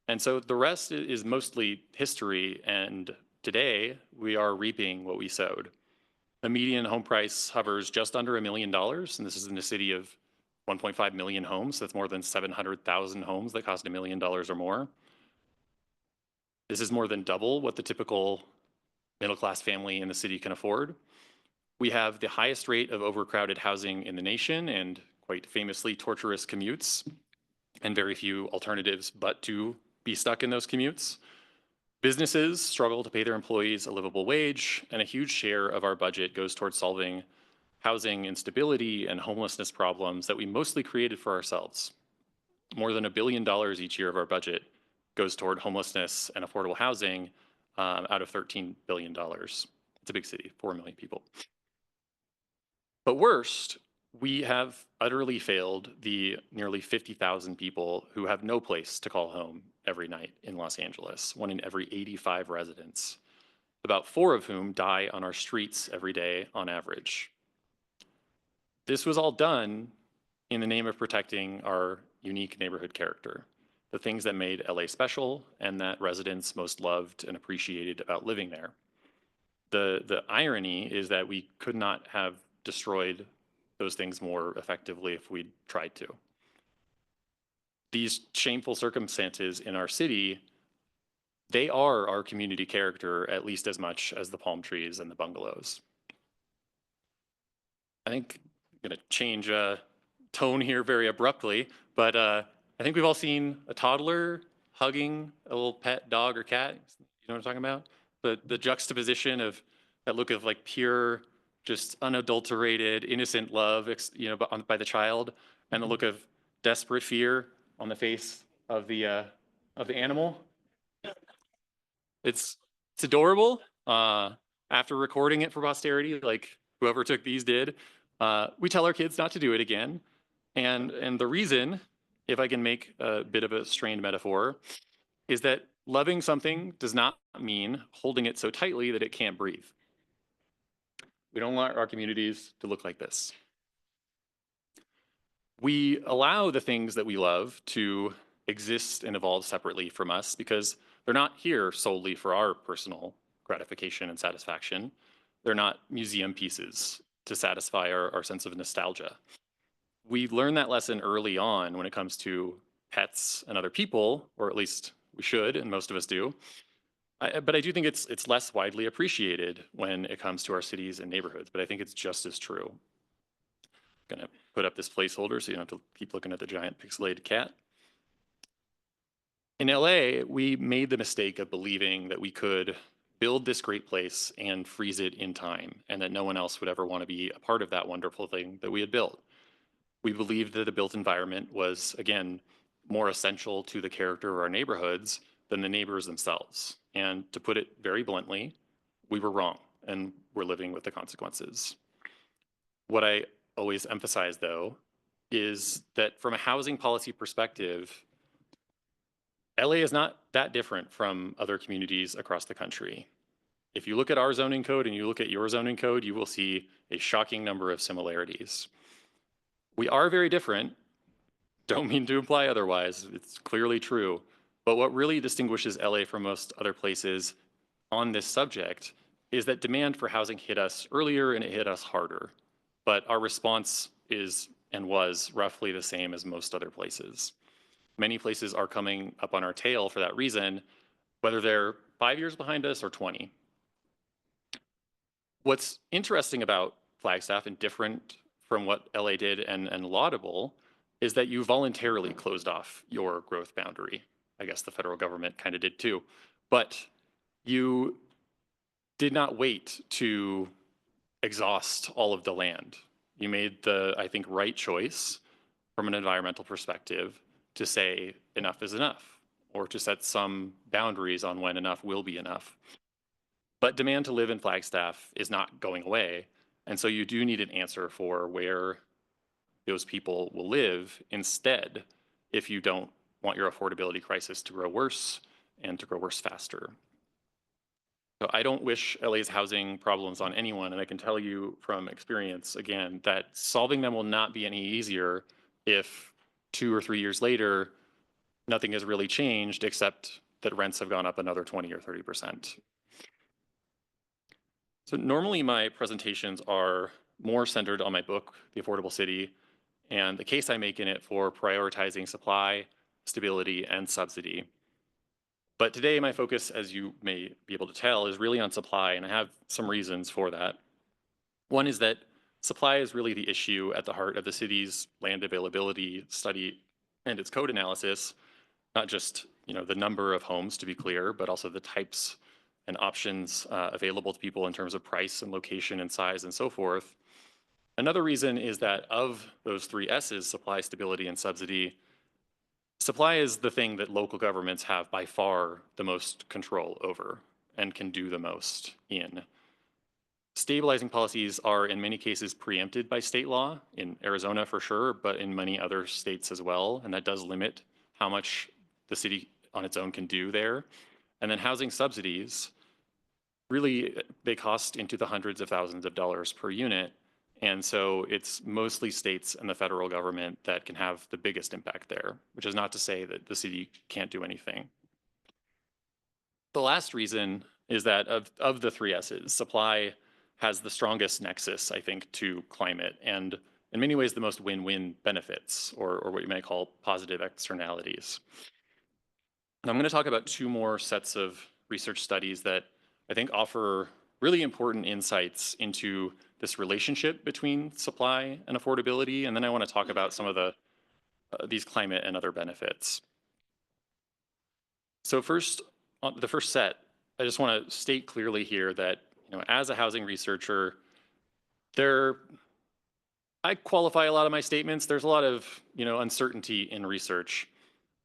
F: And so the rest is mostly history, and today we are reaping what we sowed. The median home price hovers just under $1 million, and this is in a city of 1.5 million homes. So that's more than 700,000 homes that cost $1 million or more. This is more than double what the typical middle-class family in the city can afford. We have the highest rate of overcrowded housing in the nation, and quite famously torturous commutes, and very few alternatives but to be stuck in those commutes. Businesses struggle to pay their employees a livable wage, and a huge share of our budget goes towards solving housing instability and homelessness problems that we mostly created for ourselves. More than $1 billion each year of our budget goes toward homelessness and affordable housing out of $13 billion. It's a big city, 4 million people. But worst, we have utterly failed the nearly 50,000 people who have no place to call home every night in Los Angeles, 1 in every 85 residents, about 4 of whom die on our streets every day on average. This was all done in the name of protecting our unique neighborhood character, the things that made LA special and that residents most loved and appreciated about living there. The irony is that we could not have destroyed those things more effectively if we'd tried to. These shameful circumstances in our city, they are our community character at least as much as the palm trees and the bungalows. I think I'm going to change tone here very abruptly, but I think we've all seen a toddler hugging a little pet dog or cat. You know what I'm talking about? The juxtaposition of that look of like pure, just unadulterated, innocent love, by the child, and the look of desperate fear on the face of the animal. It's adorable. After recording it for posterity, like whoever took these did, we tell our kids not to do it again. And the reason, if I can make a bit of a strained metaphor, is that loving something does not mean holding it so tightly that it can't breathe. We don't want our communities to look like this. We allow the things that we love to exist and evolve separately from us because they're not here solely for our personal gratification and satisfaction. They're not museum pieces to satisfy our sense of nostalgia. We learn that lesson early on when it comes to pets and other people, or at least we should, and most of us do. But I do think it's less widely appreciated when it comes to our cities and neighborhoods, but I think it's just as true. I'm gonna put up this placeholder so you don't have to keep looking at the giant pixelated cat. In LA, we made the mistake of believing that we could build this great place and freeze it in time, and that no one else would ever want to be a part of that wonderful thing that we had built. We believed that the built environment was, again, more essential to the character of our neighborhoods than the neighbors themselves. And to put it very bluntly, we were wrong, and we're living with the consequences. What I always emphasize, though, is that from a housing policy perspective, LA is not that different from other communities across the country. If you look at our zoning code and you look at your zoning code, you will see a shocking number of similarities. We are very different. Don't mean to imply otherwise. It's clearly true. But what really distinguishes LA from most other places on this subject is that demand for housing hit us earlier and it hit us harder. But our response is and was roughly the same as most other places. Many places are coming up on our tail for that reason, whether they're 5 years behind us or 20. What's interesting about Flagstaff and different from what LA did and laudable is that you voluntarily closed off your growth boundary. I guess the federal government kind of did too. But you did not wait to exhaust all of the land. You made the, I think, right choice from an environmental perspective to say enough is enough, or to set some boundaries on when enough will be enough. But demand to live in Flagstaff is not going away. And so you do need an answer for where those people will live instead if you don't want your affordability crisis to grow worse and to grow worse faster. So I don't wish LA's housing problems on anyone, and I can tell you from experience, again, that solving them will not be any easier if 2 or 3 years later, nothing has really changed except that rents have gone up another 20 or 30%. So normally my presentations are more centered on my book, The Affordable City, and the case I make in it for prioritizing supply, stability, and subsidy. But today my focus, as you may be able to tell, is really on supply, and I have some reasons for that. One is that supply is really the issue at the heart of the city's land availability study and its code analysis, not just the number of homes, to be clear, but also the types and options available to people in terms of price and location and size and so forth. Another reason is that of those 3 S's, supply, stability, and subsidy, supply is the thing that local governments have by far the most control over and can do the most in. Stabilizing policies are in many cases preempted by state law, in Arizona for sure, but in many other states as well, and that does limit how much the city on its own can do there. And then housing subsidies, really, they cost into the hundreds of thousands of dollars per unit. And so it's mostly states and the federal government that can have the biggest impact there, which is not to say that the city can't do anything. The last reason is that of the 3 S's, supply has the strongest nexus, I think, to climate, and in many ways the most win-win benefits, or what you may call positive externalities. And I'm going to talk about 2 more sets of research studies that I think offer really important insights into this relationship between supply and affordability, and then I want to talk about some of these climate and other benefits. So first, on the first set, I just want to state clearly here that as a housing researcher, I qualify a lot of my statements. There's a lot of uncertainty in research,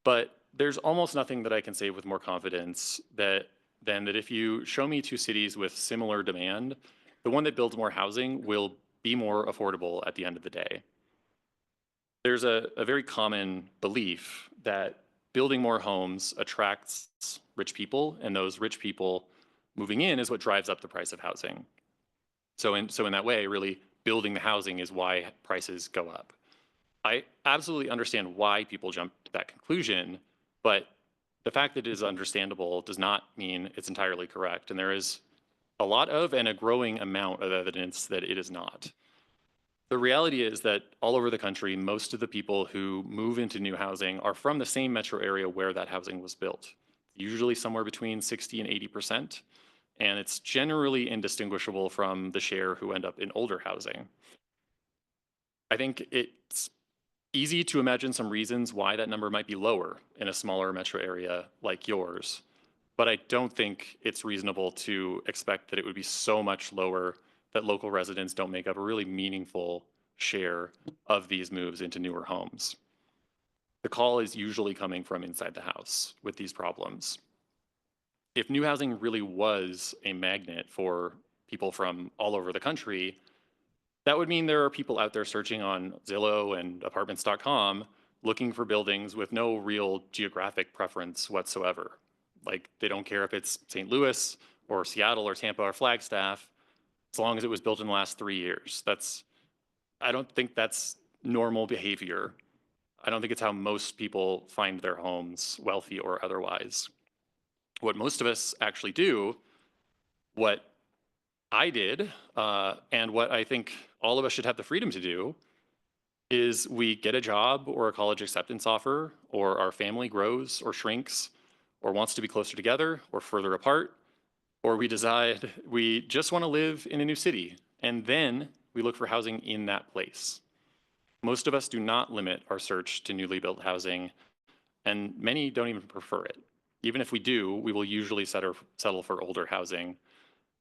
F: but there's almost nothing that I can say with more confidence than that if you show me 2 cities with similar demand, the one that builds more housing will be more affordable at the end of the day. There's a very common belief that building more homes attracts rich people, and those rich people moving in is what drives up the price of housing. So in that way, really, building the housing is why prices go up. I absolutely understand why people jump to that conclusion, but the fact that it is understandable does not mean it's entirely correct. And there is a lot of and a growing amount of evidence that it is not. The reality is that all over the country, most of the people who move into new housing are from the same metro area where that housing was built, usually somewhere between 60 and 80%. And it's generally indistinguishable from the share who end up in older housing. I think it's easy to imagine some reasons why that number might be lower in a smaller metro area like yours, but I don't think it's reasonable to expect that it would be so much lower that local residents don't make up a really meaningful share of these moves into newer homes. The call is usually coming from inside the house with these problems. If new housing really was a magnet for people from all over the country, that would mean there are people out there searching on Zillow and apartments.com looking for buildings with no real geographic preference whatsoever. Like they don't care if it's St. Louis or Seattle or Tampa or Flagstaff, as long as it was built in the last 3 years. I don't think that's normal behavior. I don't think it's how most people find their homes, wealthy or otherwise. What most of us actually do, what I did, and what I think all of us should have the freedom to do, is we get a job or a college acceptance offer, or our family grows or shrinks, or wants to be closer together or further apart, or we decide we just want to live in a new city, and then we look for housing in that place. Most of us do not limit our search to newly built housing, and many don't even prefer it. Even if we do, we will usually settle for older housing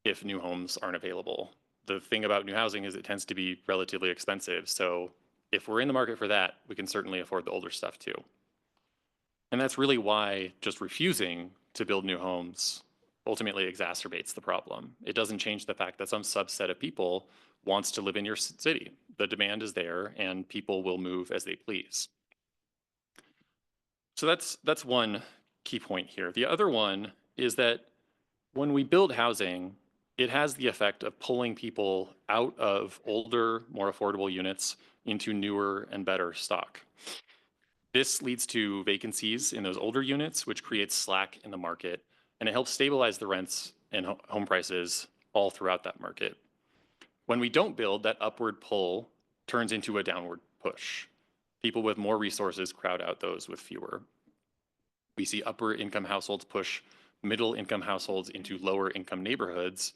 F: if new homes aren't available. The thing about new housing is it tends to be relatively expensive. So if we're in the market for that, we can certainly afford the older stuff too. And that's really why just refusing to build new homes ultimately exacerbates the problem. It doesn't change the fact that some subset of people wants to live in your city. The demand is there and people will move as they please. So that's one key point here. The other one is that when we build housing, it has the effect of pulling people out of older, more affordable units into newer and better stock. This leads to vacancies in those older units, which creates slack in the market, and it helps stabilize the rents and home prices all throughout that market. When we don't build, that upward pull turns into a downward push. People with more resources crowd out those with fewer. We see upper income households push middle income households into lower income neighborhoods,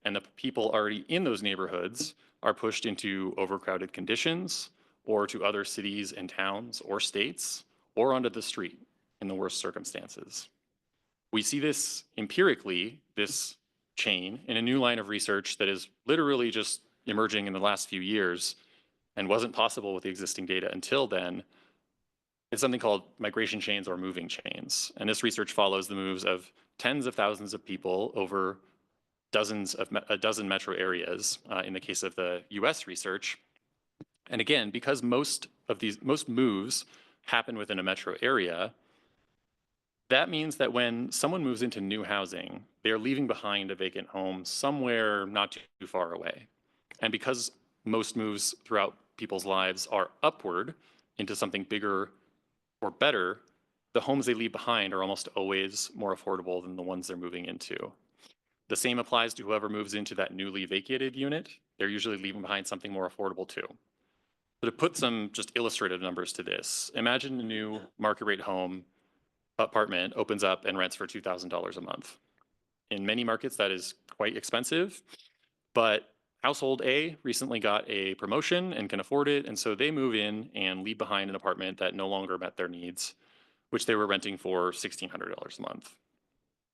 F: and the people already in those neighborhoods are pushed into overcrowded conditions or to other cities and towns or states or onto the street in the worst circumstances. We see this empirically, this chain, in a new line of research that is literally just emerging in the last few years and wasn't possible with the existing data until then. It's something called migration chains or moving chains. And this research follows the moves of tens of thousands of people over a dozen metro areas in the case of the US research. And again, because most moves happen within a metro area, that means that when someone moves into new housing, they are leaving behind a vacant home somewhere not too far away. And because most moves throughout people's lives are upward into something bigger or better, the homes they leave behind are almost always more affordable than the ones they're moving into. The same applies to whoever moves into that newly vacated unit. They're usually leaving behind something more affordable too. But to put some just illustrative numbers to this, imagine a new market rate apartment opens up and rents for $2,000 a month. In many markets, that is quite expensive, but household A recently got a promotion and can afford it, and so they move in and leave behind an apartment that no longer met their needs, which they were renting for $1,600 a month.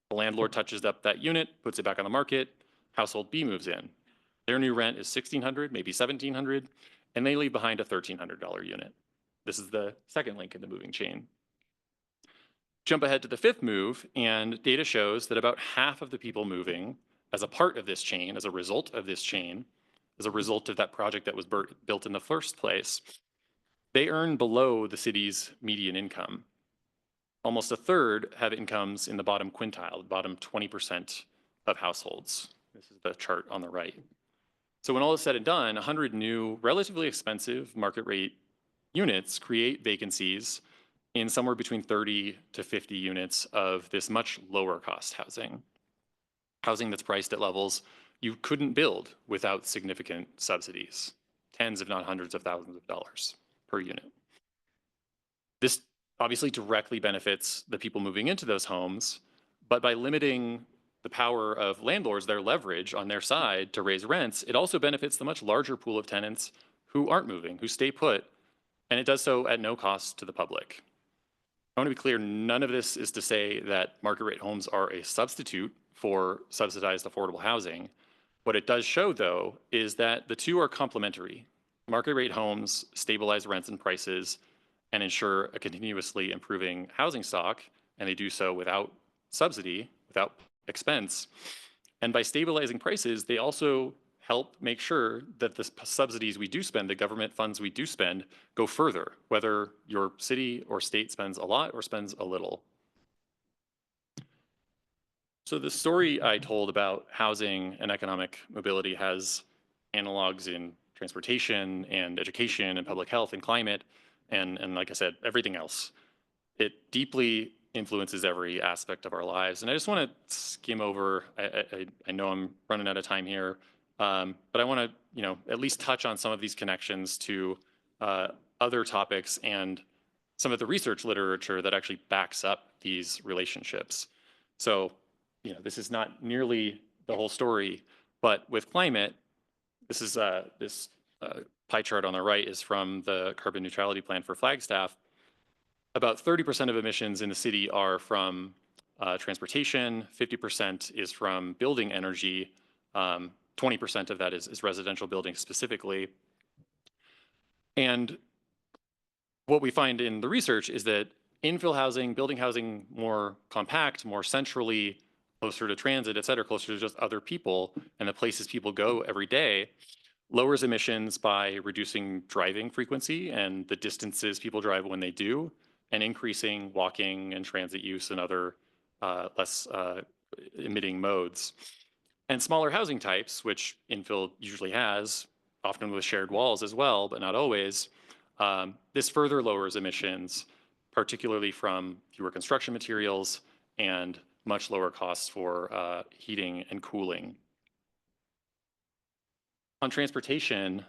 F: The landlord touches up that unit, puts it back on the market, household B moves in. Their new rent is $1,600, maybe $1,700, and they leave behind a $1,300 unit. This is the second link in the moving chain. Jump ahead to the fifth move, and data shows that about half of the people moving as a part of this chain, as a result of this chain, as a result of that project that was built in the first place, they earn below the city's median income. Almost a third have incomes in the bottom quintile, the bottom 20% of households. This is the chart on the right. So when all is said and done, 100 new, relatively expensive market rate units create vacancies in somewhere between 30 to 50 units of this much lower cost housing. Housing that's priced at levels you couldn't build without significant subsidies, tens if not hundreds of thousands of dollars per unit. This obviously directly benefits the people moving into those homes, but by limiting the power of landlords, their leverage on their side to raise rents, it also benefits the much larger pool of tenants who aren't moving, who stay put, and it does so at no cost to the public. I want to be clear, none of this is to say that market rate homes are a substitute for subsidized affordable housing. What it does show, though, is that the two are complementary. Market rate homes stabilize rents and prices and ensure a continuously improving housing stock, and they do so without subsidy, without expense. And by stabilizing prices, they also help make sure that the subsidies we do spend, the government funds we do spend, go further, whether your city or state spends a lot or spends a little. So the story I told about housing and economic mobility has analogs in transportation and education and public health and climate and like I said, everything else. It deeply influences every aspect of our lives. And I just want to skim over, I know I'm running out of time here, but I want to, at least touch on some of these connections to other topics and some of the research literature that actually backs up these relationships. So, this is not nearly the whole story, but with climate, this is this pie chart on the right is from the carbon neutrality plan for Flagstaff. About 30% of emissions in the city are from transportation, 50% is from building energy, 20% of that is residential buildings specifically. And what we find in the research is that infill housing, building housing more compact, more centrally, closer to transit, et cetera, closer to just other people and the places people go every day, lowers emissions by reducing driving frequency and the distances people drive when they do, and increasing walking and transit use and other less emitting modes. And smaller housing types, which infill usually has, often with shared walls as well, but not always, this further lowers emissions, particularly from fewer construction materials and much lower costs for heating and cooling. On transportation,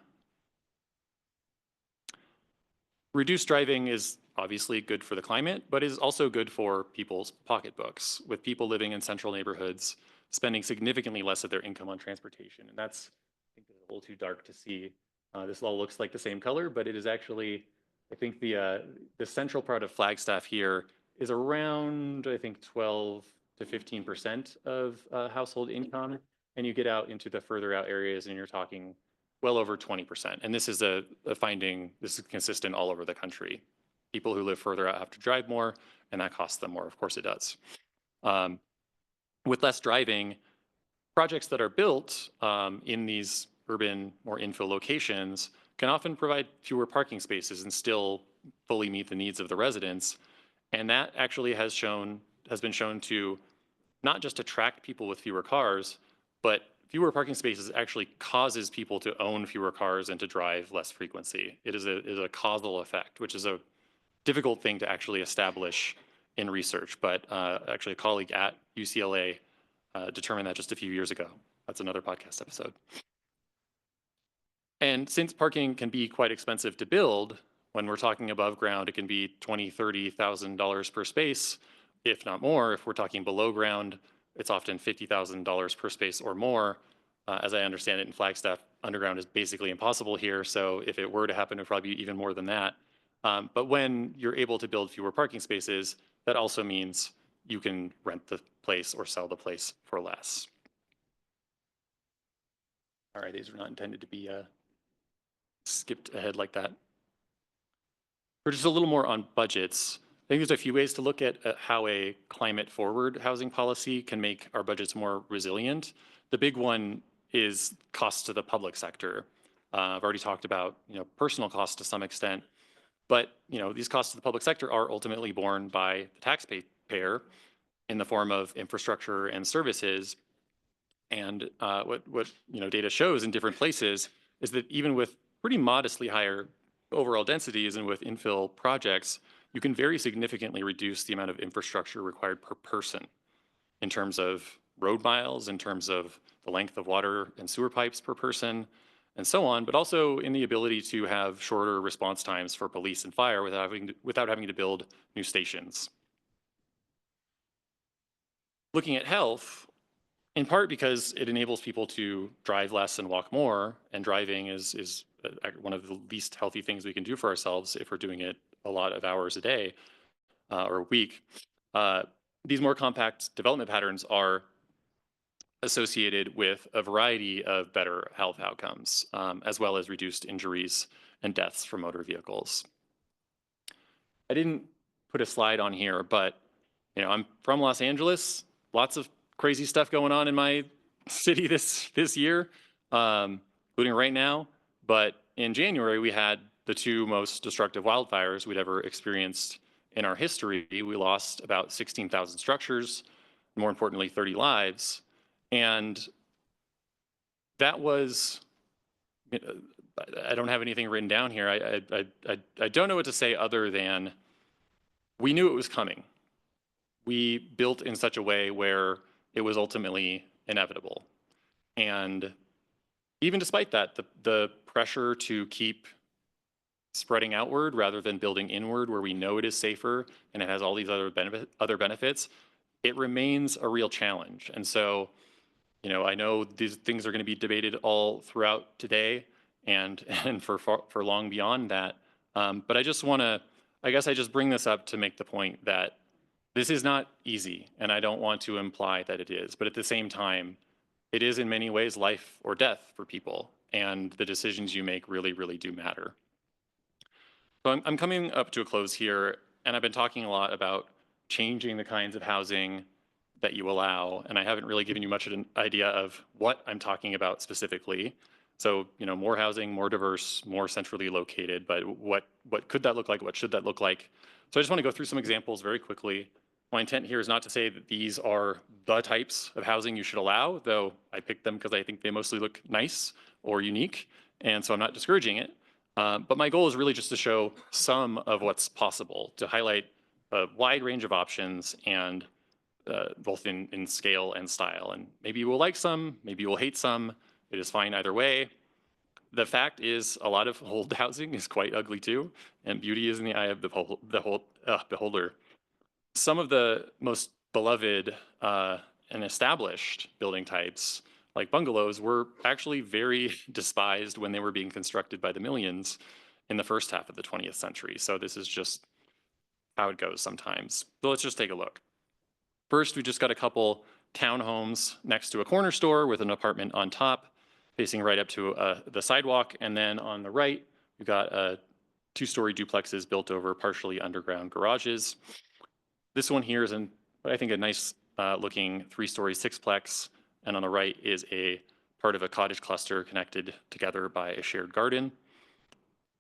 F: reduced driving is obviously good for the climate, but is also good for people's pocketbooks, with people living in central neighborhoods spending significantly less of their income on transportation. And that's, I think, a little too dark to see. This all looks like the same color, but it is actually, I think the central part of Flagstaff here is around, I think, 12 to 15% of household income. And you get out into the further out areas and you're talking well over 20%. And this is a finding, this is consistent all over the country. People who live further out have to drive more, and that costs them more. Of course it does. With less driving, projects that are built in these urban or infill locations can often provide fewer parking spaces and still fully meet the needs of the residents. And that actually has been shown to not just attract people with fewer cars, but fewer parking spaces actually causes people to own fewer cars and to drive less frequency. It is a causal effect, which is a difficult thing to actually establish in research. But actually a colleague at UCLA determined that just a few years ago. That's another podcast episode. And since parking can be quite expensive to build, when we're talking above ground, it can be $20,000, $30,000 per space, if not more. If we're talking below ground, it's often $50,000 per space or more. As I understand it, in Flagstaff, underground is basically impossible here. So if it were to happen, it would probably be even more than that. But when you're able to build fewer parking spaces, that also means you can rent the place or sell the place for less. All right, these are not intended to be skipped ahead like that. For just a little more on budgets, I think there's a few ways to look at how a climate forward housing policy can make our budgets more resilient. The big one is costs to the public sector. I've already talked about personal costs to some extent, but these costs to the public sector are ultimately borne by the taxpayer in the form of infrastructure and services. And what data shows in different places is that even with pretty modestly higher overall densities and with infill projects, you can very significantly reduce the amount of infrastructure required per person in terms of road miles, in terms of the length of water and sewer pipes per person, and so on, but also in the ability to have shorter response times for police and fire without having to build new stations. Looking at health, in part because it enables people to drive less and walk more, and driving is one of the least healthy things we can do for ourselves if we're doing it a lot of hours a day or a week. These more compact development patterns are associated with a variety of better health outcomes, as well as reduced injuries and deaths from motor vehicles. I didn't put a slide on here, but I'm from Los Angeles. Lots of crazy stuff going on in my city this year, including right now. But in January, we had the two most destructive wildfires we'd ever experienced in our history. We lost about 16,000 structures, more importantly, 30 lives. And that was, I don't have anything written down here. I don't know what to say other than we knew it was coming. We built in such a way where it was ultimately inevitable. And even despite that, the pressure to keep spreading outward rather than building inward where we know it is safer and it has all these other benefits, it remains a real challenge. And so, I know these things are going to be debated all throughout today and for long beyond that. But I just want to, I guess I just bring this up to make the point that this is not easy, and I don't want to imply that it is, but at the same time, it is in many ways life or death for people, and the decisions you make really, really do matter. So I'm coming up to a close here, and I've been talking a lot about changing the kinds of housing that you allow, and I haven't really given you much of an idea of what I'm talking about specifically. So, more housing, more diverse, more centrally located, but what could that look like? What should that look like? So I just want to go through some examples very quickly. My intent here is not to say that these are the types of housing you should allow, though I picked them because I think they mostly look nice or unique, and so I'm not discouraging it. But my goal is really just to show some of what's possible, to highlight a wide range of options and both in scale and style. And maybe you will like some, maybe you will hate some. It is fine either way. The fact is a lot of old housing is quite ugly too, and beauty is in the eye of the beholder. Some of the most beloved and established building types, like bungalows, were actually very despised when they were being constructed by the millions in the first half of the 20th century. So this is just how it goes sometimes. So let's just take a look. First, we just got a couple townhomes next to a corner store with an apartment on top, facing right up to the sidewalk. And then on the right, we've got two-story duplexes built over partially underground garages. This one here is I think a nice looking three-story sixplex. And on the right is a part of a cottage cluster connected together by a shared garden.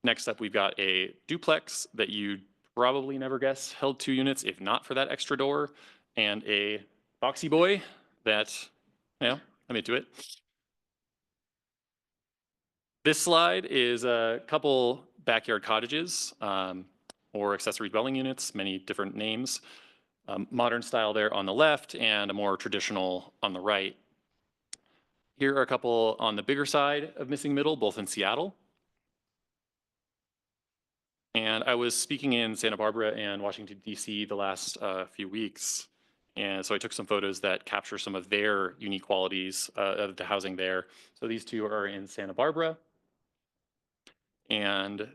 F: Next up, we've got a duplex that you'd probably never guess held 2 units if not for that extra door, and a boxy boy that, I'm into it. This slide is a couple backyard cottages or accessory dwelling units, many different names. Modern style there on the left and a more traditional on the right. Here are a couple on the bigger side of missing middle, both in Seattle. And I was speaking in Santa Barbara and Washington, D.C. the last few weeks. And so I took some photos that capture some of their unique qualities of the housing there. So these two are in Santa Barbara. And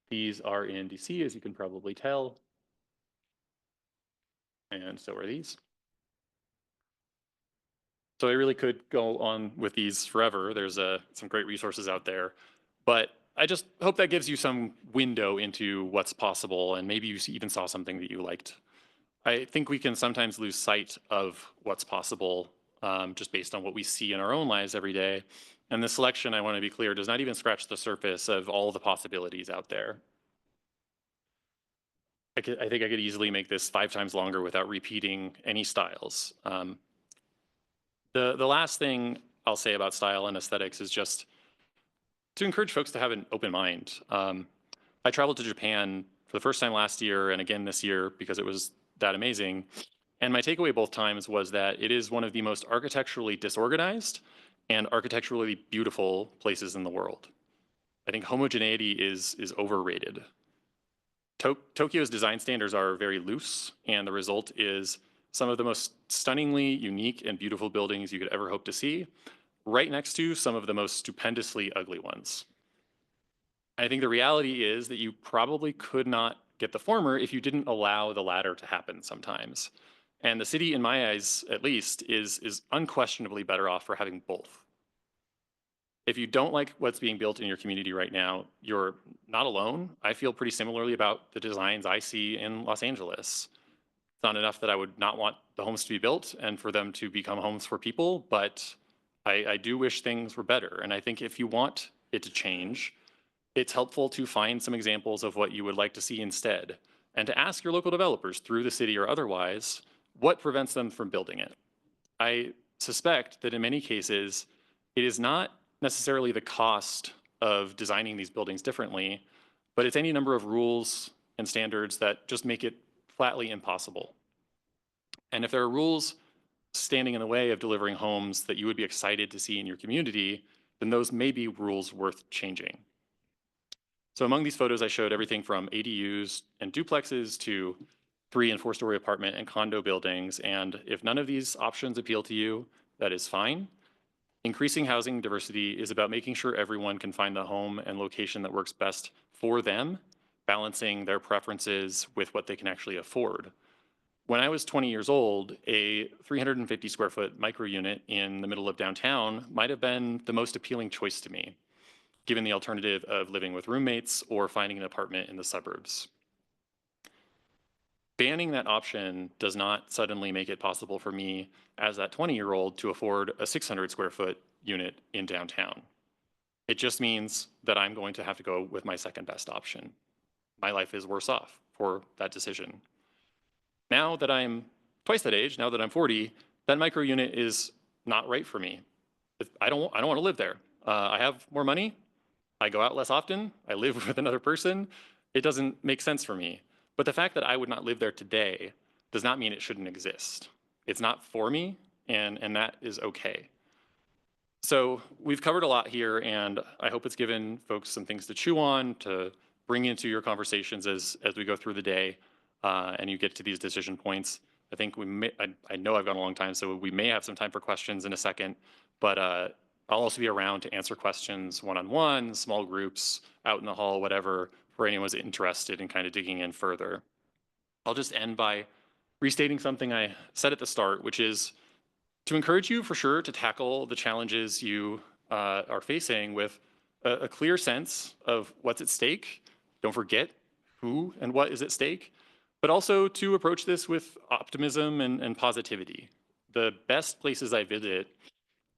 F: these are in DC, as you can probably tell. And so are these. So I really could go on with these forever. There's some great resources out there. But I just hope that gives you some window into what's possible, and maybe you even saw something that you liked. I think we can sometimes lose sight of what's possible just based on what we see in our own lives every day. And the selection, I want to be clear, does not even scratch the surface of all the possibilities out there. I think I could easily make this 5 times longer without repeating any styles. The last thing I'll say about style and aesthetics is just to encourage folks to have an open mind. I traveled to Japan for the first time last year and again this year because it was that amazing. And my takeaway both times was that it is one of the most architecturally disorganized and architecturally beautiful places in the world. I think homogeneity is overrated. Tokyo's design standards are very loose, and the result is some of the most stunningly unique and beautiful buildings you could ever hope to see, right next to some of the most stupendously ugly ones. I think the reality is that you probably could not get the former if you didn't allow the latter to happen sometimes. And the city, in my eyes at least, is unquestionably better off for having both. If you don't like what's being built in your community right now, you're not alone. I feel pretty similarly about the designs I see in Los Angeles. It's not enough that I would not want the homes to be built and for them to become homes for people, but I do wish things were better. And I think if you want it to change, it's helpful to find some examples of what you would like to see instead, and to ask your local developers through the city or otherwise, what prevents them from building it. I suspect that in many cases, it is not necessarily the cost of designing these buildings differently, but it's any number of rules and standards that just make it flatly impossible. And if there are rules standing in the way of delivering homes that you would be excited to see in your community, then those may be rules worth changing. So among these photos, I showed everything from ADUs and duplexes to 3- and 4-story apartment and condo buildings. And if none of these options appeal to you, that is fine. Increasing housing diversity is about making sure everyone can find the home and location that works best for them, balancing their preferences with what they can actually afford. When I was 20 years old, a 350 square foot micro unit in the middle of downtown might have been the most appealing choice to me, given the alternative of living with roommates or finding an apartment in the suburbs. Banning that option does not suddenly make it possible for me as that 20-year-old to afford a 600 square foot unit in downtown. It just means that I'm going to have to go with my second best option. My life is worse off for that decision. Now that I'm twice that age, now that I'm 40, that micro unit is not right for me. I don't want to live there. I have more money. I go out less often. I live with another person. It doesn't make sense for me. But the fact that I would not live there today does not mean it shouldn't exist. It's not for me, and that is okay. So we've covered a lot here, and I hope it's given folks some things to chew on, to bring into your conversations as we go through the day, and you get to these decision points. I think we may, I know I've gone a long time, so we may have some time for questions in a second, but I'll also be around to answer questions one-on-one, small groups, out in the hall, whatever, for anyone who's interested in kind of digging in further. I'll just end by restating something I said at the start, which is to encourage you for sure to tackle the challenges you are facing with a clear sense of what's at stake. Don't forget who and what is at stake, but also to approach this with optimism and positivity. The best places I visit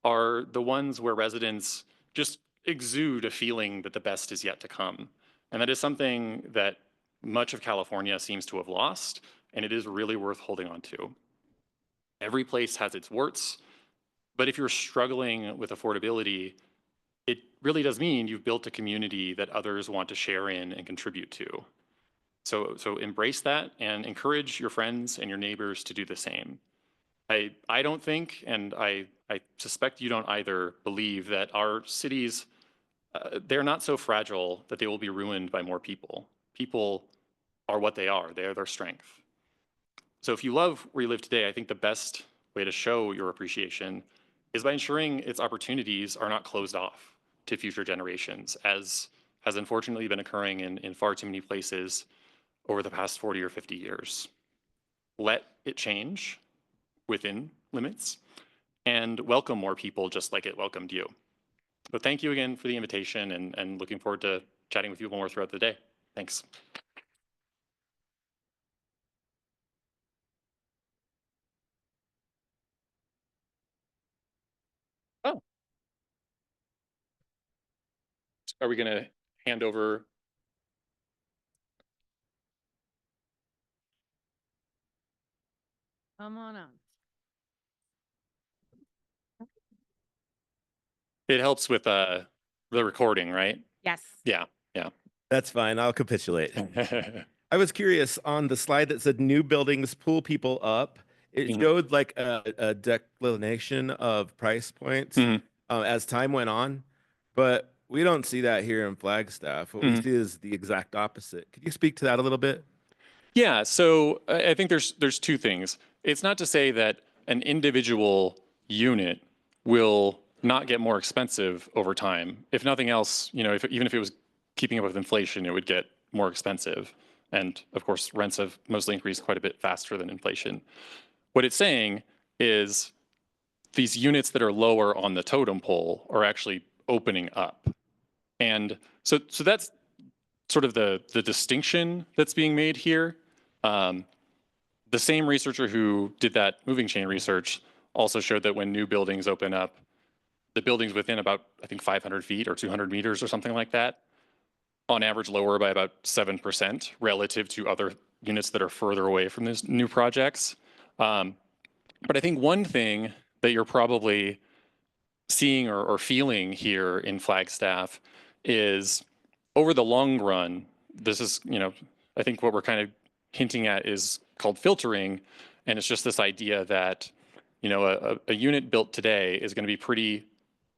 F: are the ones where residents just exude a feeling that the best is yet to come. And that is something that much of California seems to have lost, and it is really worth holding on to. Every place has its warts, but if you're struggling with affordability, it really does mean you've built a community that others want to share in and contribute to. So embrace that and encourage your friends and your neighbors to do the same. I don't think, and I suspect you don't either, believe that our cities, they're not so fragile that they will be ruined by more people. People are what they are. They are their strength. So if you love where you live today, I think the best way to show your appreciation is by ensuring its opportunities are not closed off to future generations, as has unfortunately been occurring in far too many places over the past 40 or 50 years. Let it change within limits and welcome more people just like it welcomed you. But thank you again for the invitation, and looking forward to chatting with you more throughout the day. Thanks. Oh. Are we going to hand over?
B: Come on up.
F: It helps with the recording, right?
B: Yes.
F: Yeah, yeah.
G: That's fine. I'll capitulate. I was curious on the slide that said new buildings pull people up. It
F: Mhm.
G: showed like a declination of price points
F: Mhm.
G: as time went on, but we don't see that here in Flagstaff. What we
F: Mhm.
G: see is the exact opposite. Could you speak to that a little bit?
F: Yeah, so I think there's two things. It's not to say that an individual unit will not get more expensive over time. If nothing else, even if it was keeping up with inflation, it would get more expensive. And of course, rents have mostly increased quite a bit faster than inflation. What it's saying is these units that are lower on the totem pole are actually opening up. And so that's sort of the distinction that's being made here. Um, the same researcher who did that moving chain research also showed that when new buildings open up, the buildings within about, I think, 500 feet or 200 meters or something like that, on average lower by about 7% relative to other units that are further away from these new projects. But I think one thing that you're probably seeing or feeling here in Flagstaff is over the long run, this is, I think what we're kind of hinting at is called filtering. And it's just this idea that, a unit built today is going to be pretty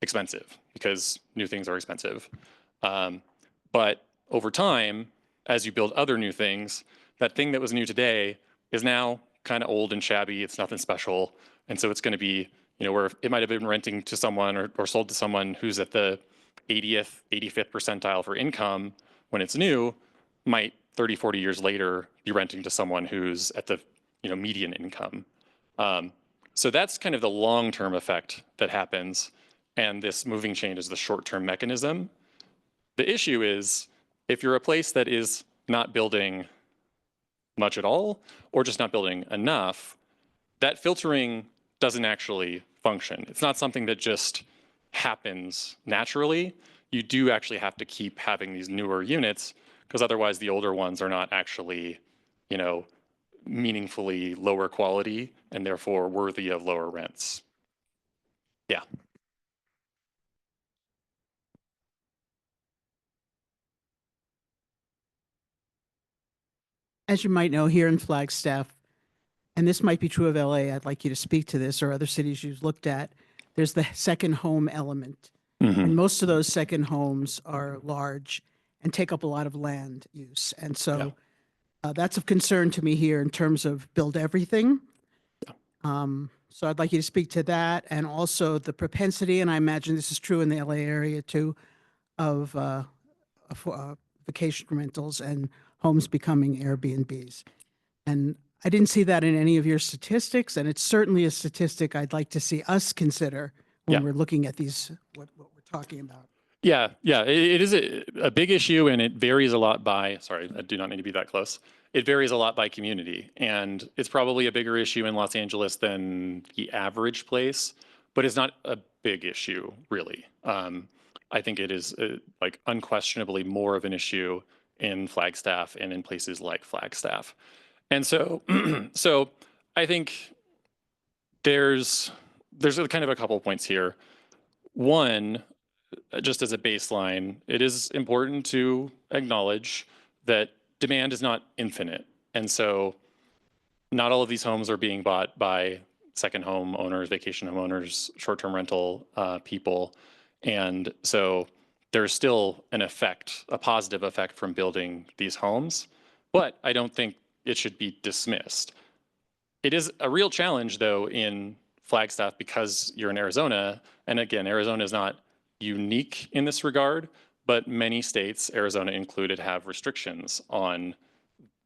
F: expensive because new things are expensive. But over time, as you build other new things, that thing that was new today is now kind of old and shabby. It's nothing special. And so it's going to be, where it might have been renting to someone or sold to someone who's at the 80th, 85th percentile for income when it's new, might 30, 40 years later be renting to someone who's at the median income. So that's kind of the long-term effect that happens. And this moving chain is the short-term mechanism. The issue is if you're a place that is not building much at all or just not building enough, that filtering doesn't actually function. It's not something that just happens naturally. You do actually have to keep having these newer units because otherwise the older ones are not actually, meaningfully lower quality and therefore worthy of lower rents. Yeah.
H: As you might know, here in Flagstaff, and this might be true of LA, I'd like you to speak to this, or other cities you've looked at, there's the second home element. And most of those second homes are large and take up a lot of land use. And so that's of concern to me here in terms of build everything. So I'd like you to speak to that and also the propensity, and I imagine this is true in the LA area too, of vacation rentals and homes becoming Airbnbs. And I didn't see that in any of your statistics, and it's certainly a statistic I'd like to see us consider when we're looking at these, what we're talking about.
F: Yeah, it is a big issue and it varies a lot by, sorry, I do not need to be that close. It varies a lot by community and it's probably a bigger issue in Los Angeles than the average place, but it's not a big issue really. I think it is like unquestionably more of an issue in Flagstaff and in places like Flagstaff. And so, so I think there's kind of a couple points here. One, just as a baseline, it is important to acknowledge that demand is not infinite. And so not all of these homes are being bought by second home owners, vacation home owners, short-term rental people. And so there's still an effect, a positive effect from building these homes, but I don't think it should be dismissed. It is a real challenge though in Flagstaff because you're in Arizona. And again, Arizona is not unique in this regard, but many states, Arizona included, have restrictions on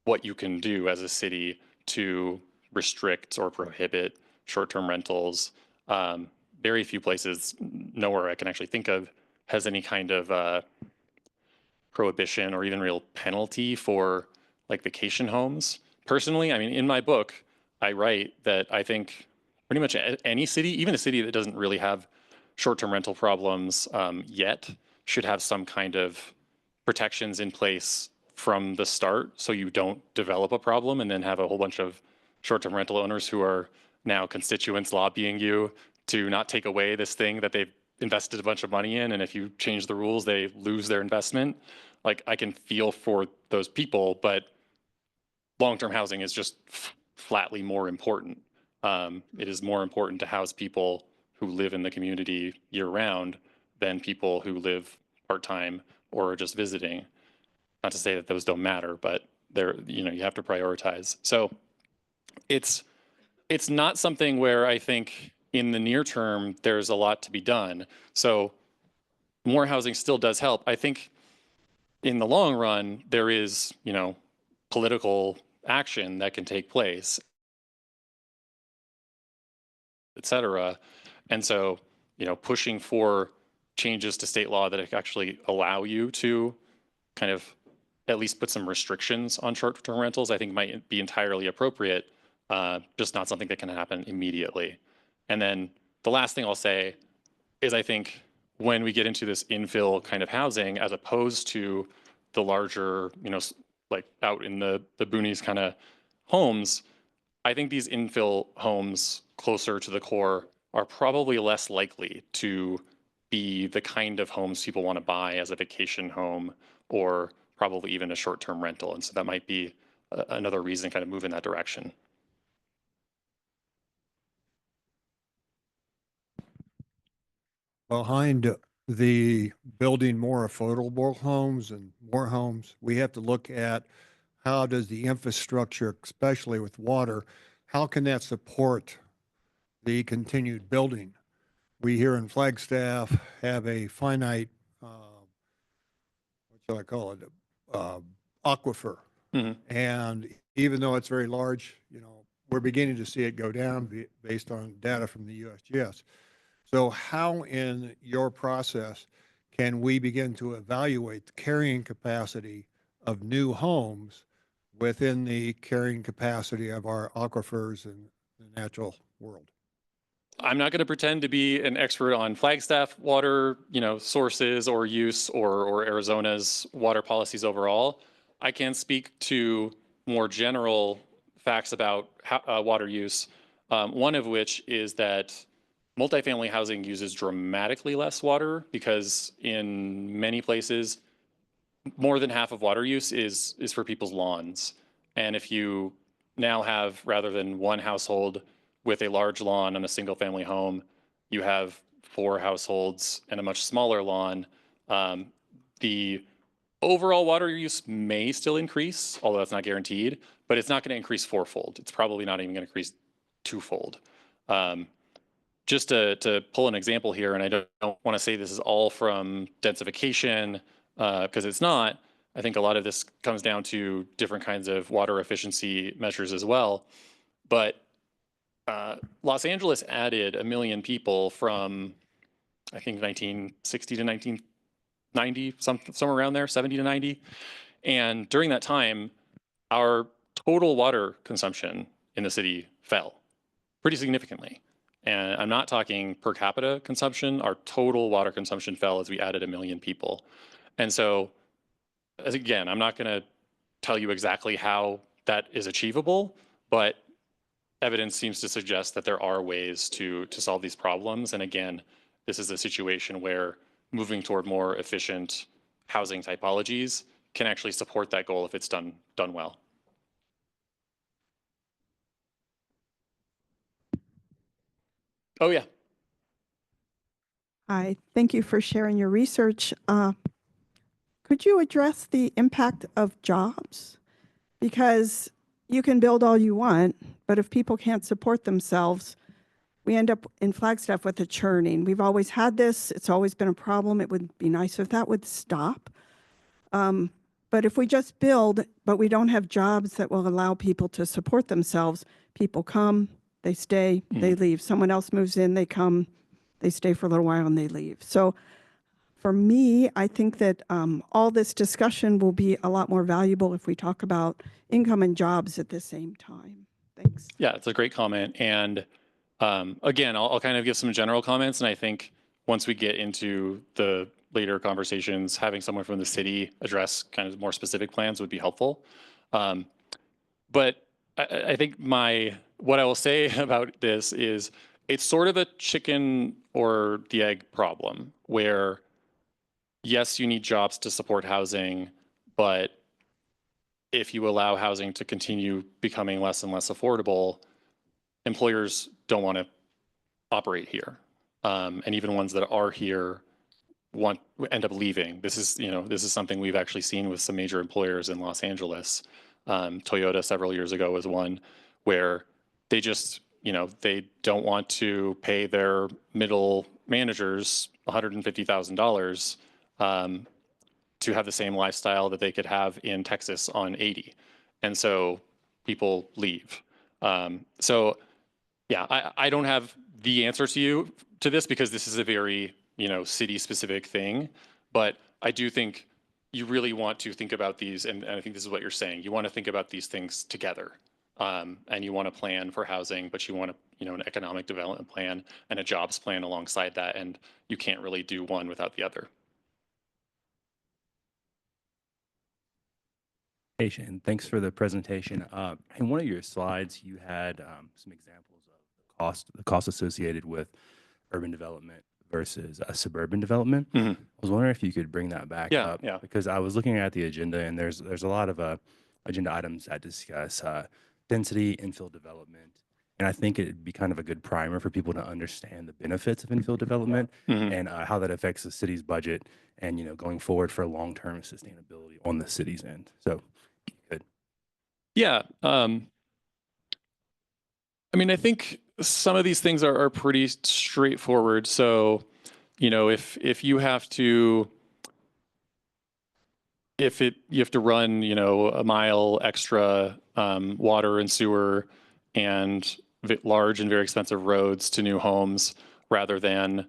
F: what you can do as a city to restrict or prohibit short-term rentals. Very few places, nowhere I can actually think of, has any kind of prohibition or even real penalty for like vacation homes. Personally, I mean, in my book, I write that I think pretty much any city, even a city that doesn't really have short-term rental problems yet, should have some kind of protections in place from the start so you don't develop a problem and then have a whole bunch of short-term rental owners who are now constituents lobbying you to not take away this thing that they've invested a bunch of money in. And if you change the rules, they lose their investment. like I can feel for those people, but long-term housing is just flatly more important. It is more important to house people who live in the community year-round than people who live part-time or are just visiting. Not to say that those don't matter, but they're, you have to prioritize. So it's not something where I think in the near term there's a lot to be done. So more housing still does help. I think in the long run there is, political action that can take place, et cetera. And so, pushing for changes to state law that actually allow you to kind of at least put some restrictions on short-term rentals, I think might be entirely appropriate, just not something that can happen immediately. And then the last thing I'll say is I think when we get into this infill kind of housing, as opposed to the larger, like out in the boonies kind of homes, I think these infill homes closer to the core are probably less likely to be the kind of homes people want to buy as a vacation home or probably even a short-term rental. And so that might be another reason to kind of move in that direction.
I: Behind the building more affordable homes and more homes, we have to look at how does the infrastructure, especially with water, how can that support the continued building? We here in Flagstaff have a finite, what shall I call it, aquifer. And even though it's very large, we're beginning to see it go down based on data from the USGS. So how in your process can we begin to evaluate the carrying capacity of new homes within the carrying capacity of our aquifers and the natural world?
F: I'm not going to pretend to be an expert on Flagstaff water, sources or use or Arizona's water policies overall. I can speak to more general facts about water use, one of which is that multifamily housing uses dramatically less water because in many places, more than half of water use is for people's lawns. And if you now have, rather than one household with a large lawn on a single family home, you have 4 households and a much smaller lawn, the overall water use may still increase, although that's not guaranteed, but it's not going to increase 4-fold. It's probably not even going to increase 2-fold. Just to pull an example here, and I don't want to say this is all from densification, because it's not. I think a lot of this comes down to different kinds of water efficiency measures as well. But Los Angeles added 1 million people from, I think, 1960 to 1990, somewhere around there, 70 to 90. And during that time, our total water consumption in the city fell pretty significantly. And I'm not talking per capita consumption. Our total water consumption fell as we added 1 million people. And so, again, I'm not going to tell you exactly how that is achievable, but evidence seems to suggest that there are ways to solve these problems. And again, this is a situation where moving toward more efficient housing typologies can actually support that goal if it's done well. Oh, yeah.
J: Hi, thank you for sharing your research. Could you address the impact of jobs? Because you can build all you want, but if people can't support themselves, we end up in Flagstaff with a churning. We've always had this. It's always been a problem. It would be nice if that would stop. But if we just build, but we don't have jobs that will allow people to support themselves, people come, they stay, they leave. Someone else moves in, they come, they stay for a little while and they leave. So for me, I think that all this discussion will be a lot more valuable if we talk about income and jobs at the same time. Thanks.
F: Yeah, it's a great comment. And again, I'll kind of give some general comments. And I think once we get into the later conversations, having someone from the city address kind of more specific plans would be helpful. But I think what I will say about this is it's sort of a chicken or the egg problem where yes, you need jobs to support housing, but if you allow housing to continue becoming less and less affordable, employers don't want to operate here. And even ones that are here end up leaving. This is something we've actually seen with some major employers in Los Angeles. Toyota several years ago was one where they just, they don't want to pay their middle managers $150,000 to have the same lifestyle that they could have in Texas on 80. And so people leave. So yeah, I don't have the answer to this because this is a very, city specific thing. But I do think you really want to think about these, and I think this is what you're saying. You want to think about these things together. And you want to plan for housing, but you want an economic development plan and a jobs plan alongside that. And you can't really do one without the other.
K: Hey, Shane, thanks for the presentation. In one of your slides, you had some examples of the cost associated with urban development versus suburban development.
F: Mm-hmm.
K: I was wondering if you could bring that back up, because I was looking at the agenda and there's a lot of agenda items that discuss density, infill development, and I think it'd be kind of a good primer for people to understand the benefits of infill development and how that affects the city's budget and going forward for long-term sustainability on the city's end. So.
F: Yeah. I mean, I think some of these things are pretty straightforward. So, if you have to, you have to run, a mile extra water and sewer and large and very expensive roads to new homes rather than,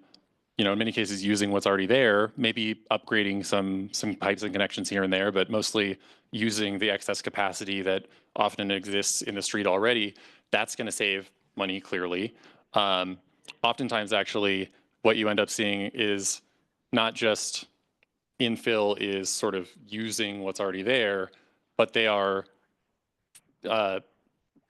F: in many cases using what's already there, maybe upgrading some pipes and connections here and there, but mostly using the excess capacity that often exists in the street already, that's going to save money clearly. Oftentimes, actually, what you end up seeing is not just infill is sort of using what's already there, but they are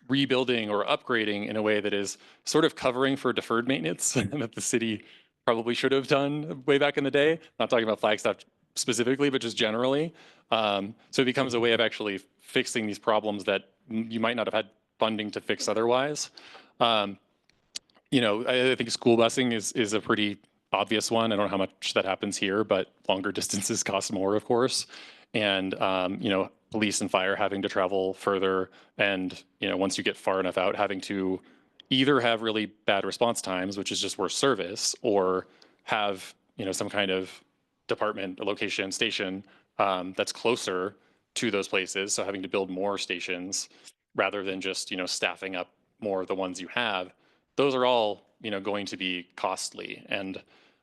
F: rebuilding or upgrading in a way that is sort of covering for deferred maintenance that the city probably should have done way back in the day. Not talking about Flagstaff specifically, but just generally. So it becomes a way of actually fixing these problems that you might not have had funding to fix otherwise. I think school busing is a pretty obvious one. I don't know how much that happens here, but longer distances cost more, of course. And, police and fire having to travel further. And, once you get far enough out, having to either have really bad response times, which is just worse service, or have, some kind of department, a location, station that's closer to those places. So having to build more stations rather than just, staffing up more of the ones you have. Those are all, going to be costly. And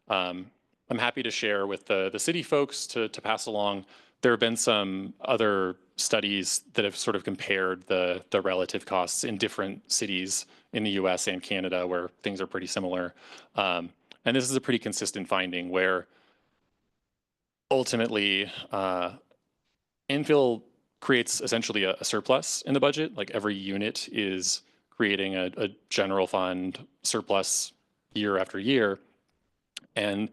F: I'm happy to share with the city folks to pass along. There have been some other studies that have sort of compared the relative costs in different cities in the US and Canada where things are pretty similar. And this is a pretty consistent finding where ultimately infill creates essentially a surplus in the budget. Like every unit is creating a general fund surplus year after year. And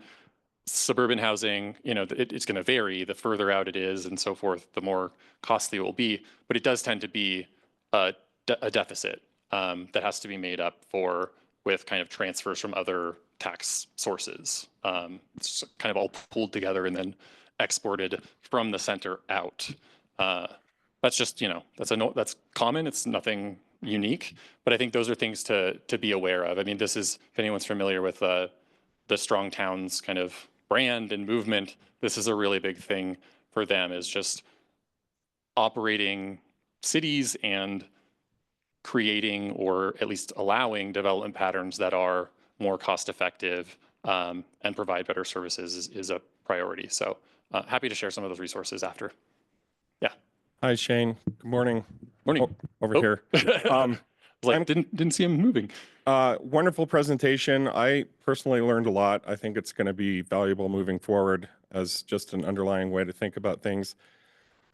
F: suburban housing, it's going to vary the further out it is and so forth, the more costly it will be. But it does tend to be a deficit that has to be made up for with kind of transfers from other tax sources. It's kind of all pulled together and then exported from the center out. That's just, that's common. It's nothing unique, but I think those are things to be aware of. I mean, this is, if anyone's familiar with the Strong Towns kind of brand and movement, this is a really big thing for them, is just operating cities and creating or at least allowing development patterns that are more cost effective and provide better services is a priority. So happy to share some of those resources after. Yeah.
L: Hi, Shane. Good morning.
F: Morning.
L: Over here.
F: Didn't see him moving.
L: Wonderful presentation. I personally learned a lot. I think it's going to be valuable moving forward as just an underlying way to think about things.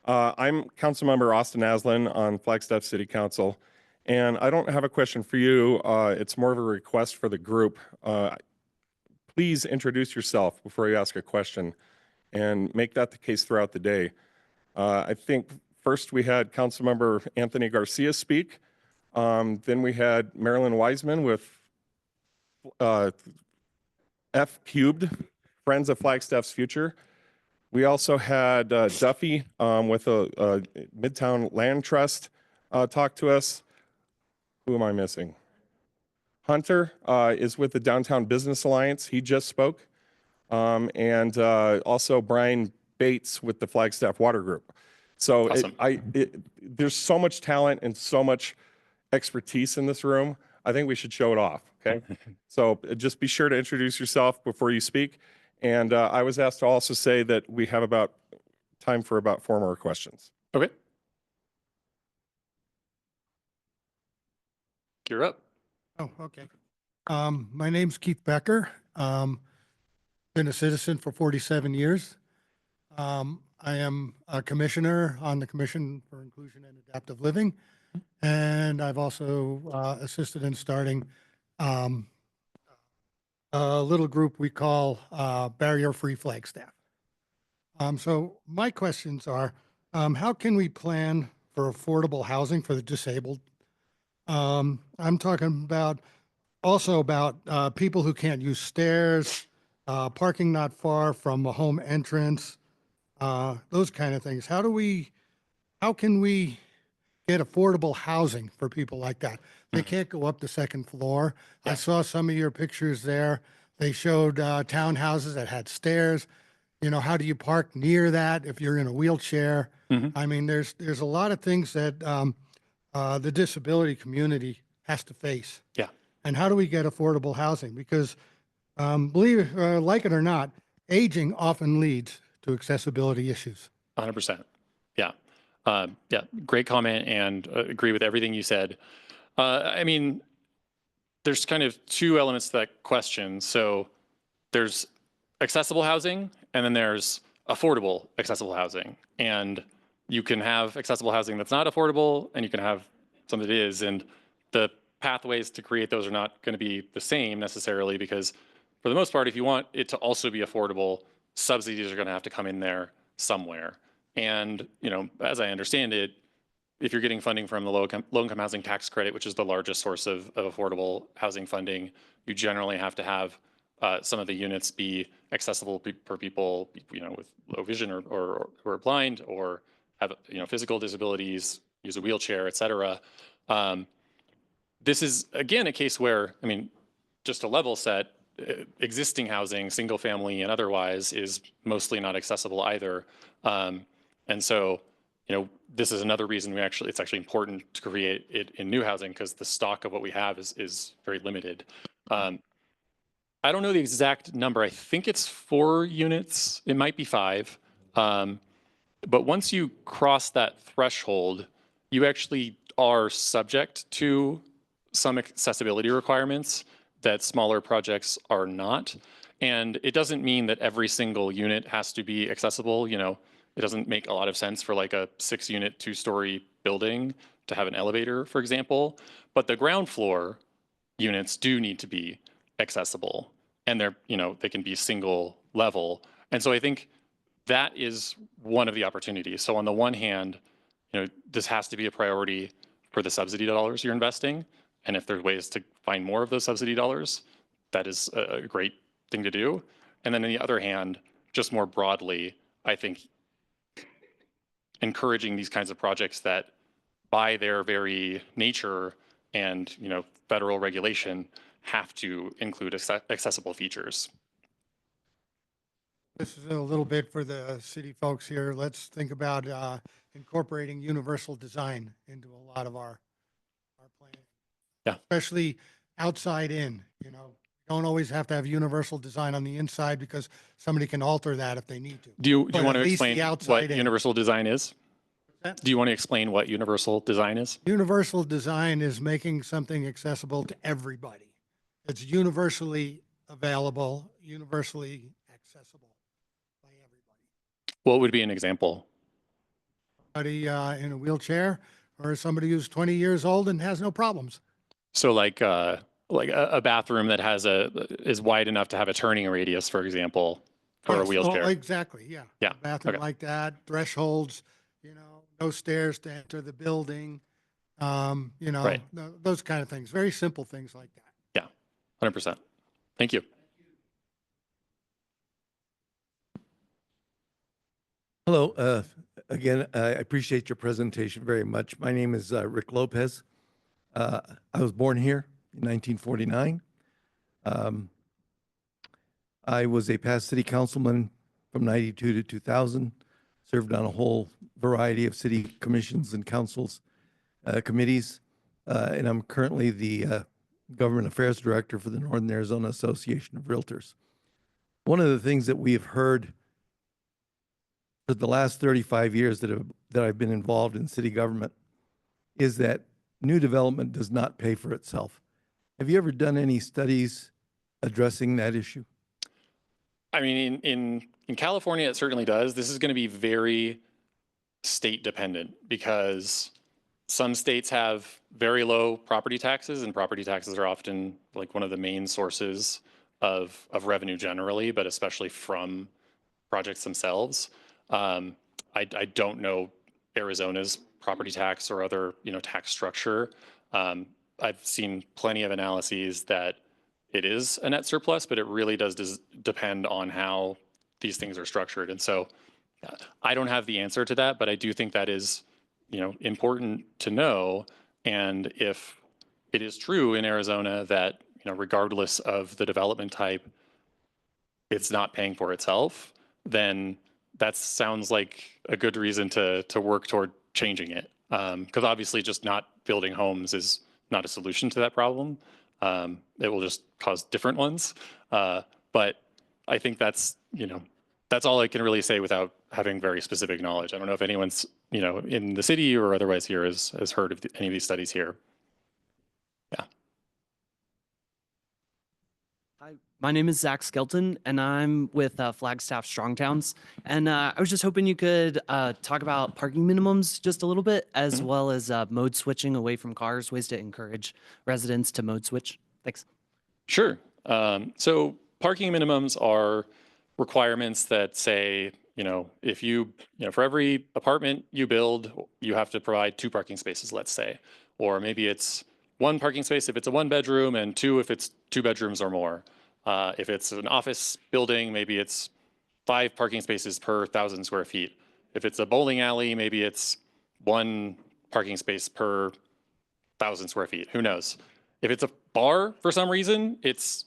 L: I'm Councilmember Austin Aslan on Flagstaff City Council, and I don't have a question for you. It's more of a request for the group. Please introduce yourself before you ask a question. and make that the case throughout the day. I think first we had Councilmember Anthony Garcia speak. Then we had Marilyn Wiseman with F Cubed, Friends of Flagstaff's Future. We also had Duffy with a Midtown Land Trust talk to us. Who am I missing? Hunter is with the Downtown Business Alliance. He just spoke. And also Brian Bates with the Flagstaff Water Group. So
F: Awesome.
L: there's so much talent and so much expertise in this room. I think we should show it off. Okay. So just be sure to introduce yourself before you speak. And I was asked to also say that we have about time for about 4 more questions.
F: Okay. You're up.
I: Oh, okay. My name's Keith Becker. Been a citizen for 47 years. I am a commissioner on the Commission for Inclusion and Adaptive Living. And I've also assisted in starting a little group we call Barrier Free Flagstaff. So my questions are, how can we plan for affordable housing for the disabled? I'm talking about also about people who can't use stairs, parking not far from a home entrance, those kind of things. How can we get affordable housing for people like that? They can't go up the second floor. I saw some of your pictures there. They showed townhouses that had stairs. You know, how do you park near that if you're in a wheelchair? I mean, there's a lot of things that the disability community has to face.
F: Yeah.
I: And how do we get affordable housing? Because believe it, like it or not, aging often leads to accessibility issues.
F: 100%. Yeah. Yeah. Great comment and agree with everything you said. I mean, there's kind of 2 elements to that question. So there's accessible housing and then there's affordable accessible housing. And you can have accessible housing that's not affordable and you can have some that is. And the pathways to create those are not going to be the same necessarily, because for the most part, if you want it to also be affordable, subsidies are going to have to come in there somewhere. And, you know, as I understand it, if you're getting funding from the low-income housing tax credit, which is the largest source of affordable housing funding, you generally have to have some of the units be accessible for people, you know, with low vision or who are blind or have, you know, physical disabilities, use a wheelchair, et cetera. This is, again, a case where, I mean, just a level set, existing housing, single family and otherwise, is mostly not accessible either. And so, you know, this is another reason it's actually important to create it in new housing, because the stock of what we have is very limited. I don't know the exact number. I think it's 4 units. It might be 5. But once you cross that threshold, you actually are subject to some accessibility requirements that smaller projects are not. And it doesn't mean that every single unit has to be accessible. You know, it doesn't make a lot of sense for like a 6-unit, 2-story building to have an elevator, for example. But the ground floor units do need to be accessible, and they're, you know, they can be single level. And so I think that is one of the opportunities. So on the one hand, you know, this has to be a priority for the subsidy dollars you're investing. And if there's ways to find more of those subsidy dollars, that is a great thing to do. And then on the other hand, just more broadly, I think encouraging these kinds of projects that by their very nature and, you know, federal regulation have to include accessible features.
I: This is a little bit for the city folks here. Let's think about incorporating universal design into a lot of our planning.
F: Yeah.
I: Especially outside in, you know, don't always have to have universal design on the inside because somebody can alter that if they need to.
F: Do you
I: But
F: want
I: at
F: to
I: least
F: explain
I: the
F: what
I: outside in.
F: universal design is?
I: that?
F: Do you want to explain what universal design is?
I: Universal design is making something accessible to everybody. It's universally available, universally accessible by everybody.
F: What would be an example?
I: Somebody in a wheelchair or somebody who's 20 years old and has no problems.
F: So like a bathroom that is wide enough to have a turning radius, for example, for a
I: Yes, oh,
F: wheelchair.
I: exactly, yeah.
F: Yeah,
I: A bathroom
F: okay.
I: like that, thresholds, no stairs to enter the building,
F: Right.
I: those kind of things, very simple things like that.
F: Yeah, 100%. Thank you.
M: Hello. Again, I appreciate your presentation very much. My name is Rick Lopez. I was born here in 1949. I was a past city councilman from 92 to 2000, served on a whole variety of city commissions and councils, committees, and I'm currently the government affairs director for the Northern Arizona Association of Realtors. One of the things that we have heard for the last 35 years that I've been involved in city government is that new development does not pay for itself. Have you ever done any studies addressing that issue?
F: I mean, in California, it certainly does. This is going to be very state dependent because some states have very low property taxes, and property taxes are often like one of the main sources of revenue generally, but especially from projects themselves. I don't know Arizona's property tax or other, tax structure. I've seen plenty of analyses that it is a net surplus, but it really does depend on how these things are structured. And so I don't have the answer to that, but I do think that is, important to know. And if it is true in Arizona that, regardless of the development type, it's not paying for itself, then that sounds like a good reason to work toward changing it. Because obviously just not building homes is not a solution to that problem. It will just cause different ones. But I think that's all I can really say without having very specific knowledge. I don't know if anyone's, in the city or otherwise here has heard of any of these studies here. Yeah.
N: Hi, my name is Zach Skelton, and I'm with Flagstaff Strong Towns. And I was just hoping you could talk about parking minimums just a little bit, as well as mode switching away from cars, ways to encourage residents to mode switch. Thanks.
F: Sure. So parking minimums are requirements that say, if for every apartment you build, you have to provide 2 parking spaces, let's say. Or maybe it's 1 parking space if it's a 1-bedroom and 2 if it's 2 bedrooms or more. If it's an office building, maybe it's 5 parking spaces per 1,000 square feet. If it's a bowling alley, maybe it's 1 parking space per 1,000 square feet. Who knows? If it's a bar, for some reason, it's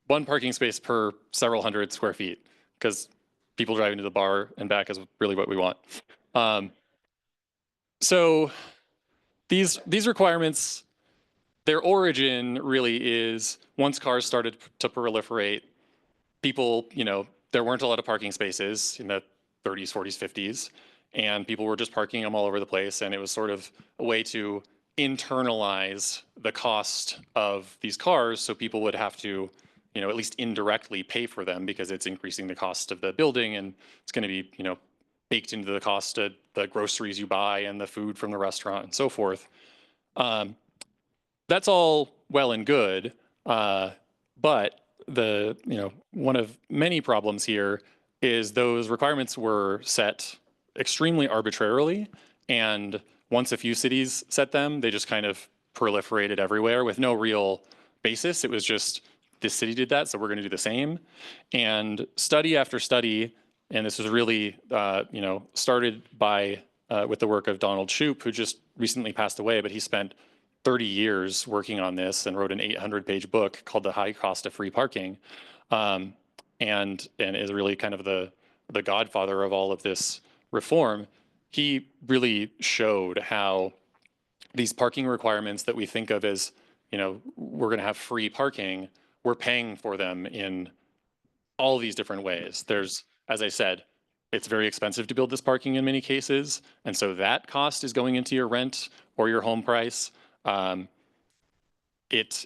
F: 1 parking space per several hundred square feet, because people driving to the bar and back is really what we want. So these requirements, their origin really is once cars started to proliferate, people, there weren't a lot of parking spaces in the 30s, 40s, 50s, and people were just parking them all over the place. And it was sort of a way to internalize the cost of these cars, so people would have to, at least indirectly pay for them, because it's increasing the cost of the building, and it's going to be, baked into the cost of the groceries you buy and the food from the restaurant and so forth. That's all well and good, but one of many problems here is those requirements were set extremely arbitrarily, and once a few cities set them, they just kind of proliferated everywhere with no real basis. It was just, this city did that, so we're going to do the same. And study after study, and this was really, started by with the work of Donald Shoup, who just recently passed away, but he spent 30 years working on this and wrote an 800-page book called The High Cost of Free Parking, and is really kind of the godfather of all of this reform. He really showed how these parking requirements that we think of as, we're going to have free parking, we're paying for them in all these different ways. There's, as I said, it's very expensive to build this parking in many cases, and so that cost is going into your rent or your home price. It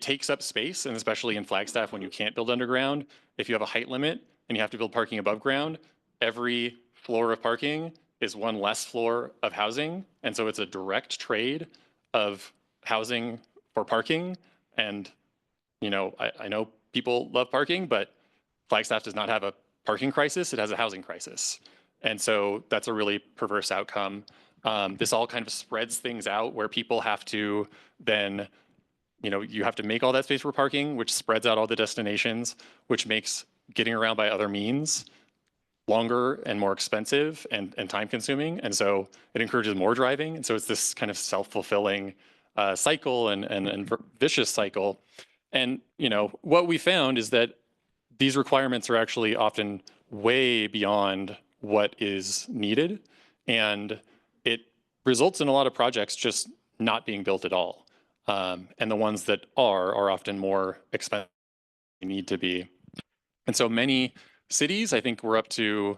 F: takes up space, and especially in Flagstaff when you can't build underground, if you have a height limit and you have to build parking above ground, every floor of parking is 1 less floor of housing. And so it's a direct trade of housing for parking. And, I know people love parking, but Flagstaff does not have a parking crisis, it has a housing crisis. And so that's a really perverse outcome. This all kind of spreads things out where people have to then, you have to make all that space for parking, which spreads out all the destinations, which makes getting around by other means longer and more expensive and time consuming. And so it encourages more driving. And so it's this kind of self-fulfilling cycle and vicious cycle. And, what we found is that these requirements are actually often way beyond what is needed. And it results in a lot of projects just not being built at all. And the ones that are often more expensive than they need to be. And so many cities, I think we're up to,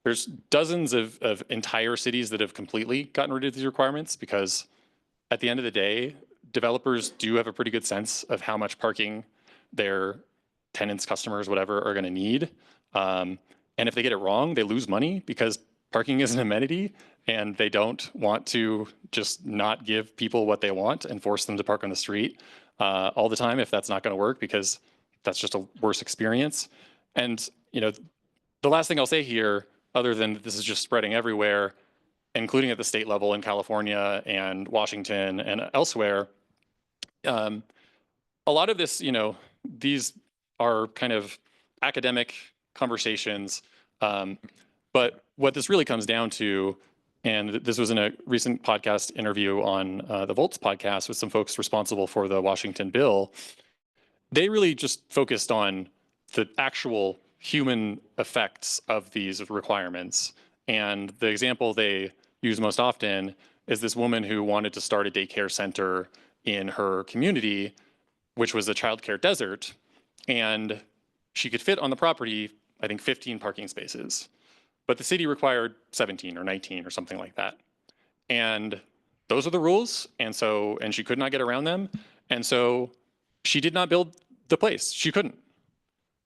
F: there's dozens of entire cities that have completely gotten rid of these requirements because at the end of the day, developers do have a pretty good sense of how much parking their tenants, customers, whatever, are going to need. And if they get it wrong, they lose money because parking is an amenity and they don't want to just not give people what they want and force them to park on the street all the time if that's not going to work because that's just a worse experience. And, the last thing I'll say here, other than this is just spreading everywhere, including at the state level in California and Washington and elsewhere, a lot of this, these are kind of academic conversations. But what this really comes down to, and this was in a recent podcast interview on the Volts podcast with some folks responsible for the Washington bill, they really just focused on the actual human effects of these requirements. And the example they use most often is this woman who wanted to start a daycare center in her community, which was a childcare desert. And she could fit on the property, I think, 15 parking spaces. But the city required 17 or 19 or something like that. And those are the rules. And she could not get around them. And so she did not build the place. She couldn't.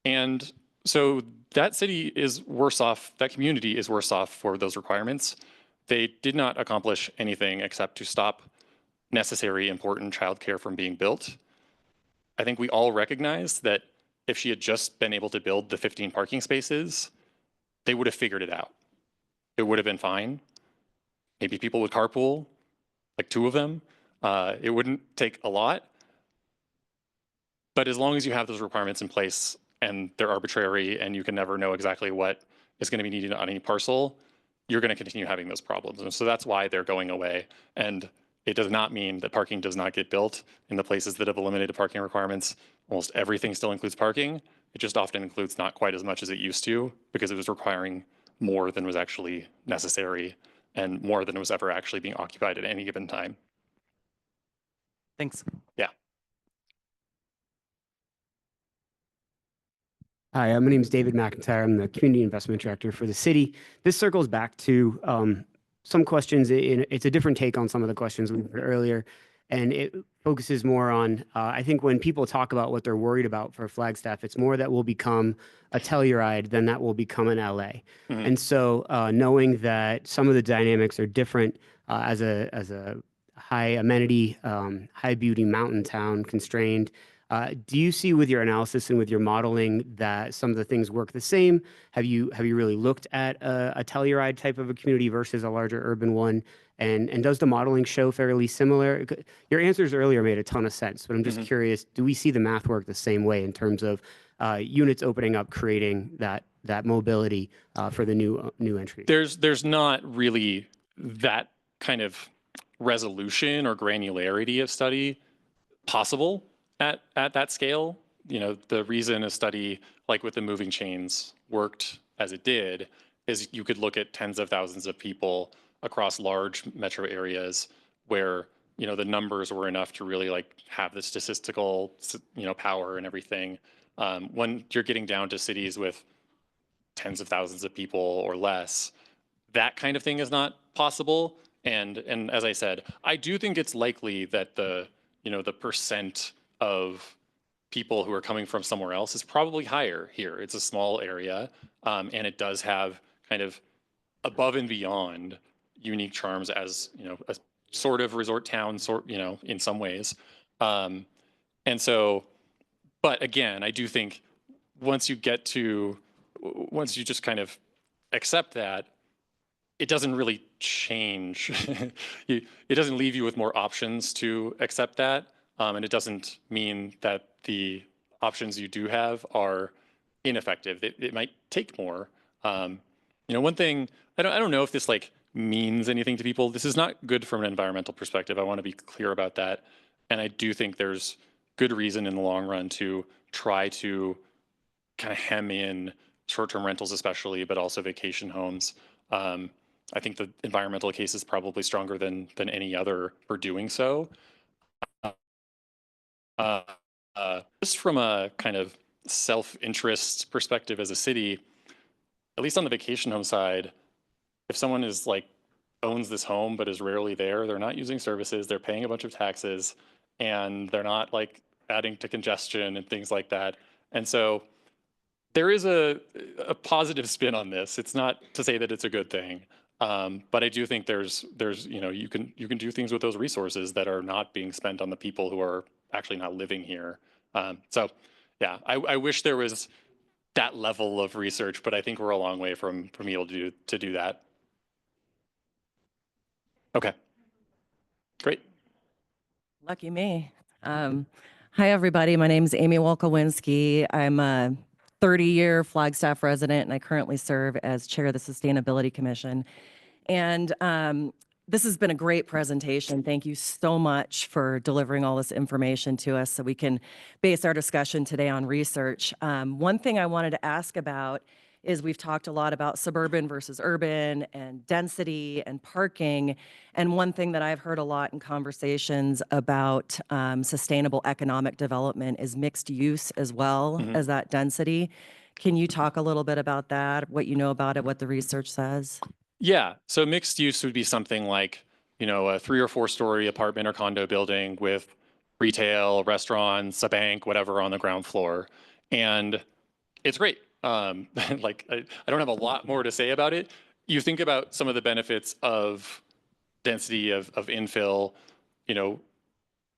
F: And so that city is worse off, that community is worse off for those requirements. They did not accomplish anything except to stop necessary, important childcare from being built. I think we all recognize that if she had just been able to build the 15 parking spaces, they would have figured it out. It would have been fine. Maybe people would carpool, like 2 of them. It wouldn't take a lot. But as long as you have those requirements in place and they're arbitrary and you can never know exactly what is going to be needed on any parcel, you're going to continue having those problems. And so that's why they're going away. And it does not mean that parking does not get built in the places that have eliminated parking requirements. Almost everything still includes parking. It just often includes not quite as much as it used to because it was requiring more than was actually necessary and more than was ever actually being occupied at any given time.
N: Thanks.
F: Yeah.
O: Hi, my name is David McIntyre. I'm the Community Investment Director for the city. This circles back to some questions. It's a different take on some of the questions we heard earlier, and it focuses more on, I think when people talk about what they're worried about for Flagstaff, it's more that will become a Telluride than that will become an LA.
F: Mm-hmm.
O: And so knowing that some of the dynamics are different as a high amenity, high beauty mountain town constrained, do you see with your analysis and with your modeling that some of the things work the same? Have you really looked at a Telluride type of a community versus a larger urban one? And does the modeling show fairly similar? Your answers earlier made a ton of sense, but I'm just curious, do we see the math work the same way in terms of units opening up, creating that mobility for the new entry?
F: There's not really that kind of resolution or granularity of study possible at that scale. The reason a study like with the moving chains worked as it did is you could look at tens of thousands of people across large metro areas where the numbers were enough to really have the statistical power and everything. When you're getting down to cities with tens of thousands of people or less, that kind of thing is not possible. And as I said, I do think it's likely that the percent of people who are coming from somewhere else is probably higher here. It's a small area, and it does have kind of above and beyond unique charms as a sort of resort town, in some ways. And so, but again, I do think once you just kind of accept that, it doesn't really change. It doesn't leave you with more options to accept that. And it doesn't mean that the options you do have are ineffective. It might take more. One thing, I don't know if this like means anything to people. This is not good from an environmental perspective. I want to be clear about that. And I do think there's good reason in the long run to try to kind of hem in short-term rentals especially, but also vacation homes. I think the environmental case is probably stronger than any other for doing so. Just from a kind of self-interest perspective as a city, at least on the vacation home side, if someone is like owns this home but is rarely there, they're not using services, they're paying a bunch of taxes, and they're not like adding to congestion and things like that. And so there is a positive spin on this. It's not to say that it's a good thing. But I do think there's you can do things with those resources that are not being spent on the people who are actually not living here. So yeah, I wish there was that level of research, but I think we're a long way from being able to do that. Okay, great.
P: Lucky me. Hi, everybody. My name is Amy Wolkowinski. I'm a 30-year Flagstaff resident, and I currently serve as chair of the Sustainability Commission. And this has been a great presentation. Thank you so much for delivering all this information to us so we can base our discussion today on research. One thing I wanted to ask about is we've talked a lot about suburban versus urban and density and parking. And one thing that I've heard a lot in conversations about sustainable economic development is mixed use as well as that density. Can you talk a little bit about that, what you know about it, what the research says?
F: Yeah, so mixed use would be something like, a 3 or 4 story apartment or condo building with retail, restaurants, a bank, whatever on the ground floor. And it's great. Like I don't have a lot more to say about it. You think about some of the benefits of density of infill,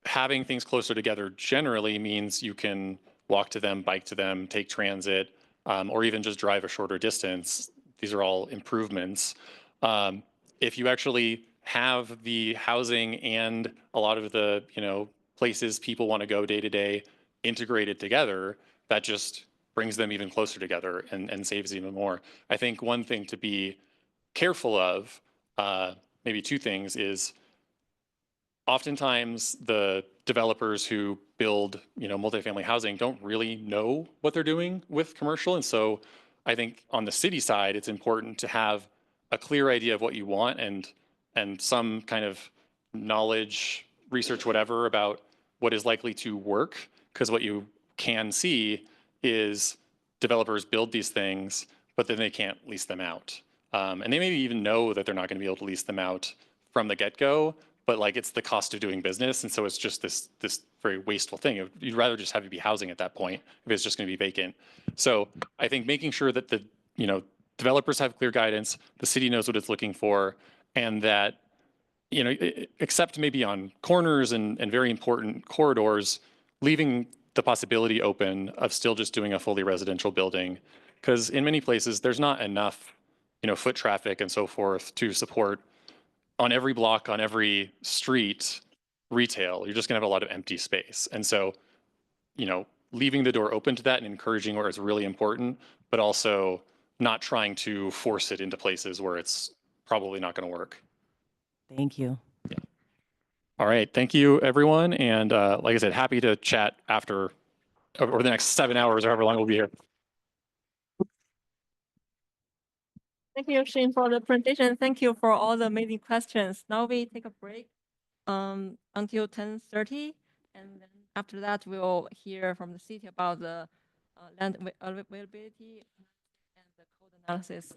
F: having things closer together generally means you can walk to them, bike to them, take transit, or even just drive a shorter distance. These are all improvements. If you actually have the housing and a lot of the, places people want to go day to day integrated together, that just brings them even closer together and saves even more. I think one thing to be careful of, maybe 2 things, is oftentimes the developers who build, multifamily housing don't really know what they're doing with commercial. And so I think on the city side, it's important to have a clear idea of what you want and some kind of knowledge, research, whatever, about what is likely to work. Because what you can see is developers build these things, but then they can't lease them out. And they maybe even know that they're not going to be able to lease them out from the get-go, but like it's the cost of doing business. And so it's just this very wasteful thing. You'd rather just have it be housing at that point if it's just going to be vacant. So I think making sure that the developers have clear guidance, the city knows what it's looking for, and that except maybe on corners and very important corridors, leaving the possibility open of still just doing a fully residential building. Because in many places, there's not enough foot traffic and so forth to support on every block, on every street, retail. You're just gonna have a lot of empty space. And so, leaving the door open to that and encouraging where it's really important, but also not trying to force it into places where it's probably not gonna work.
P: Thank you.
F: Yeah. All right, thank you, everyone. And like I said, happy to chat after over the next 7 hours or however long we'll be here.
D: Thank you, Shane, for the presentation. Thank you for all the amazing questions. Now we take a break until 10:30, and then after that we'll hear from the city about the land availability and the code analysis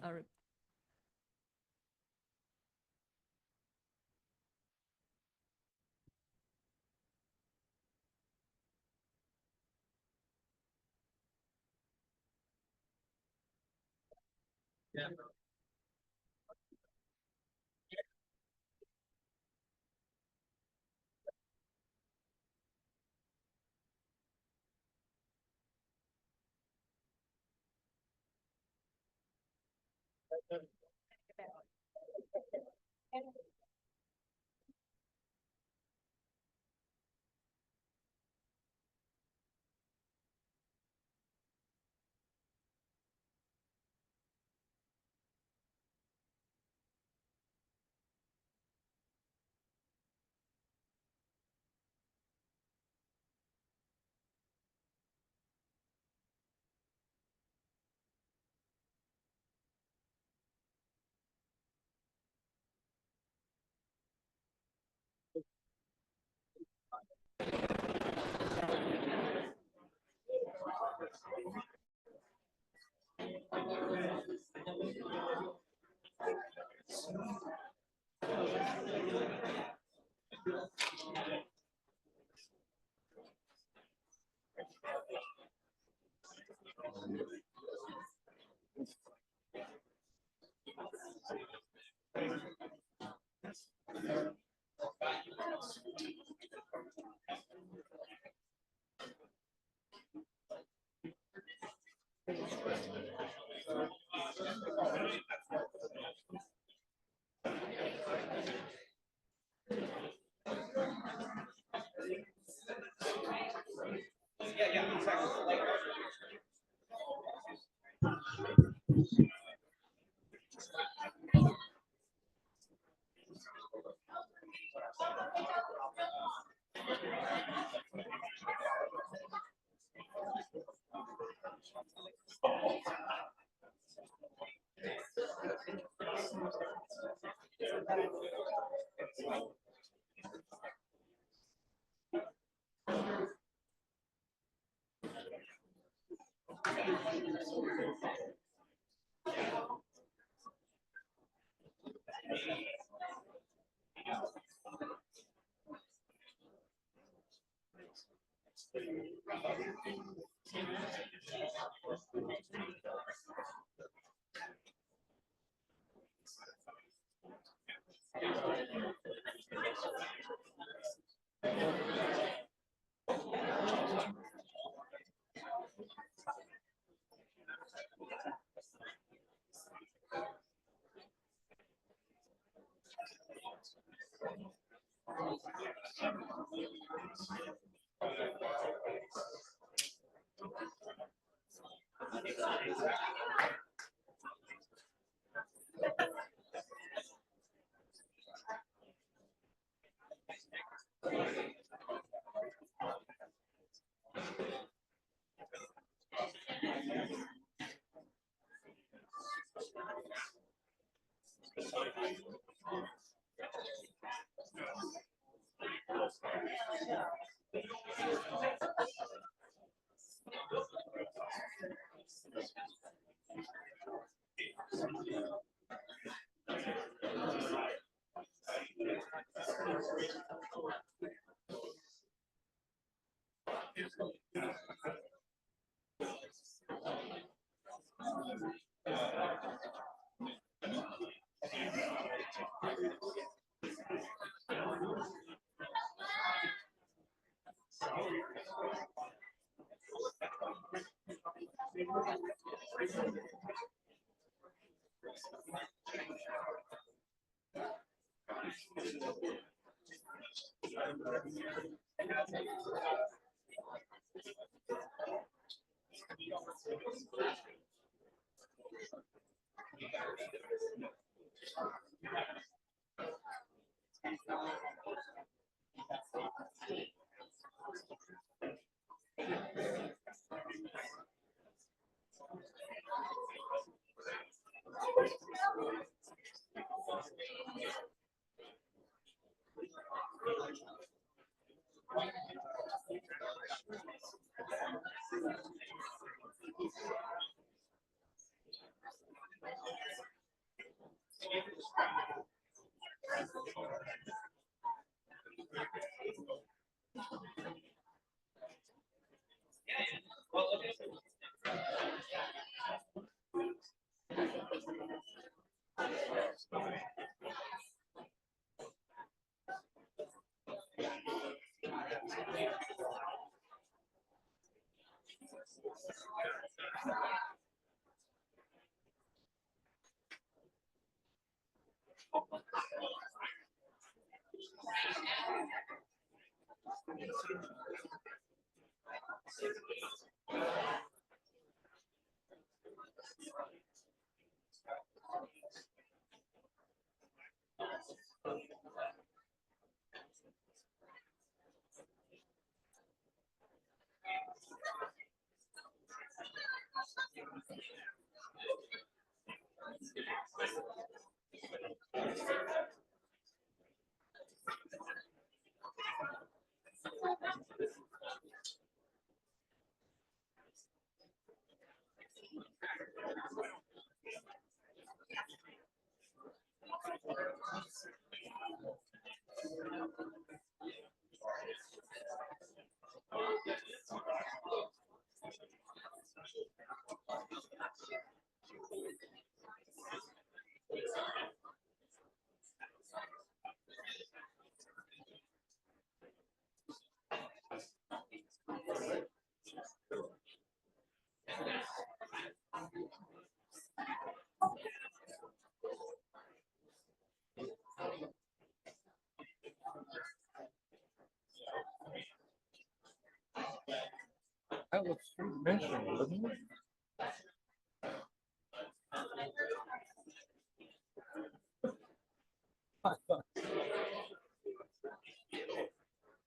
F: That was mentioned, wasn't it?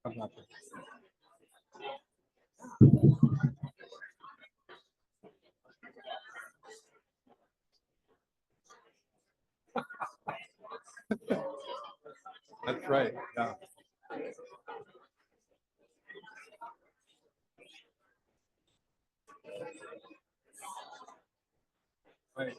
F: I'm not sure. That's right, yeah. Right.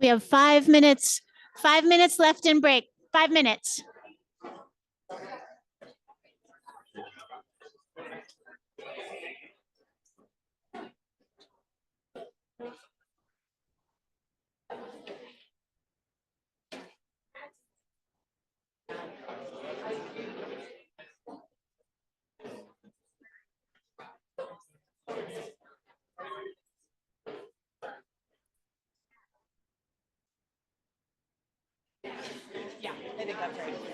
C: We have 5 minutes left in break. 5 minutes.
A: Yeah, I think that's right.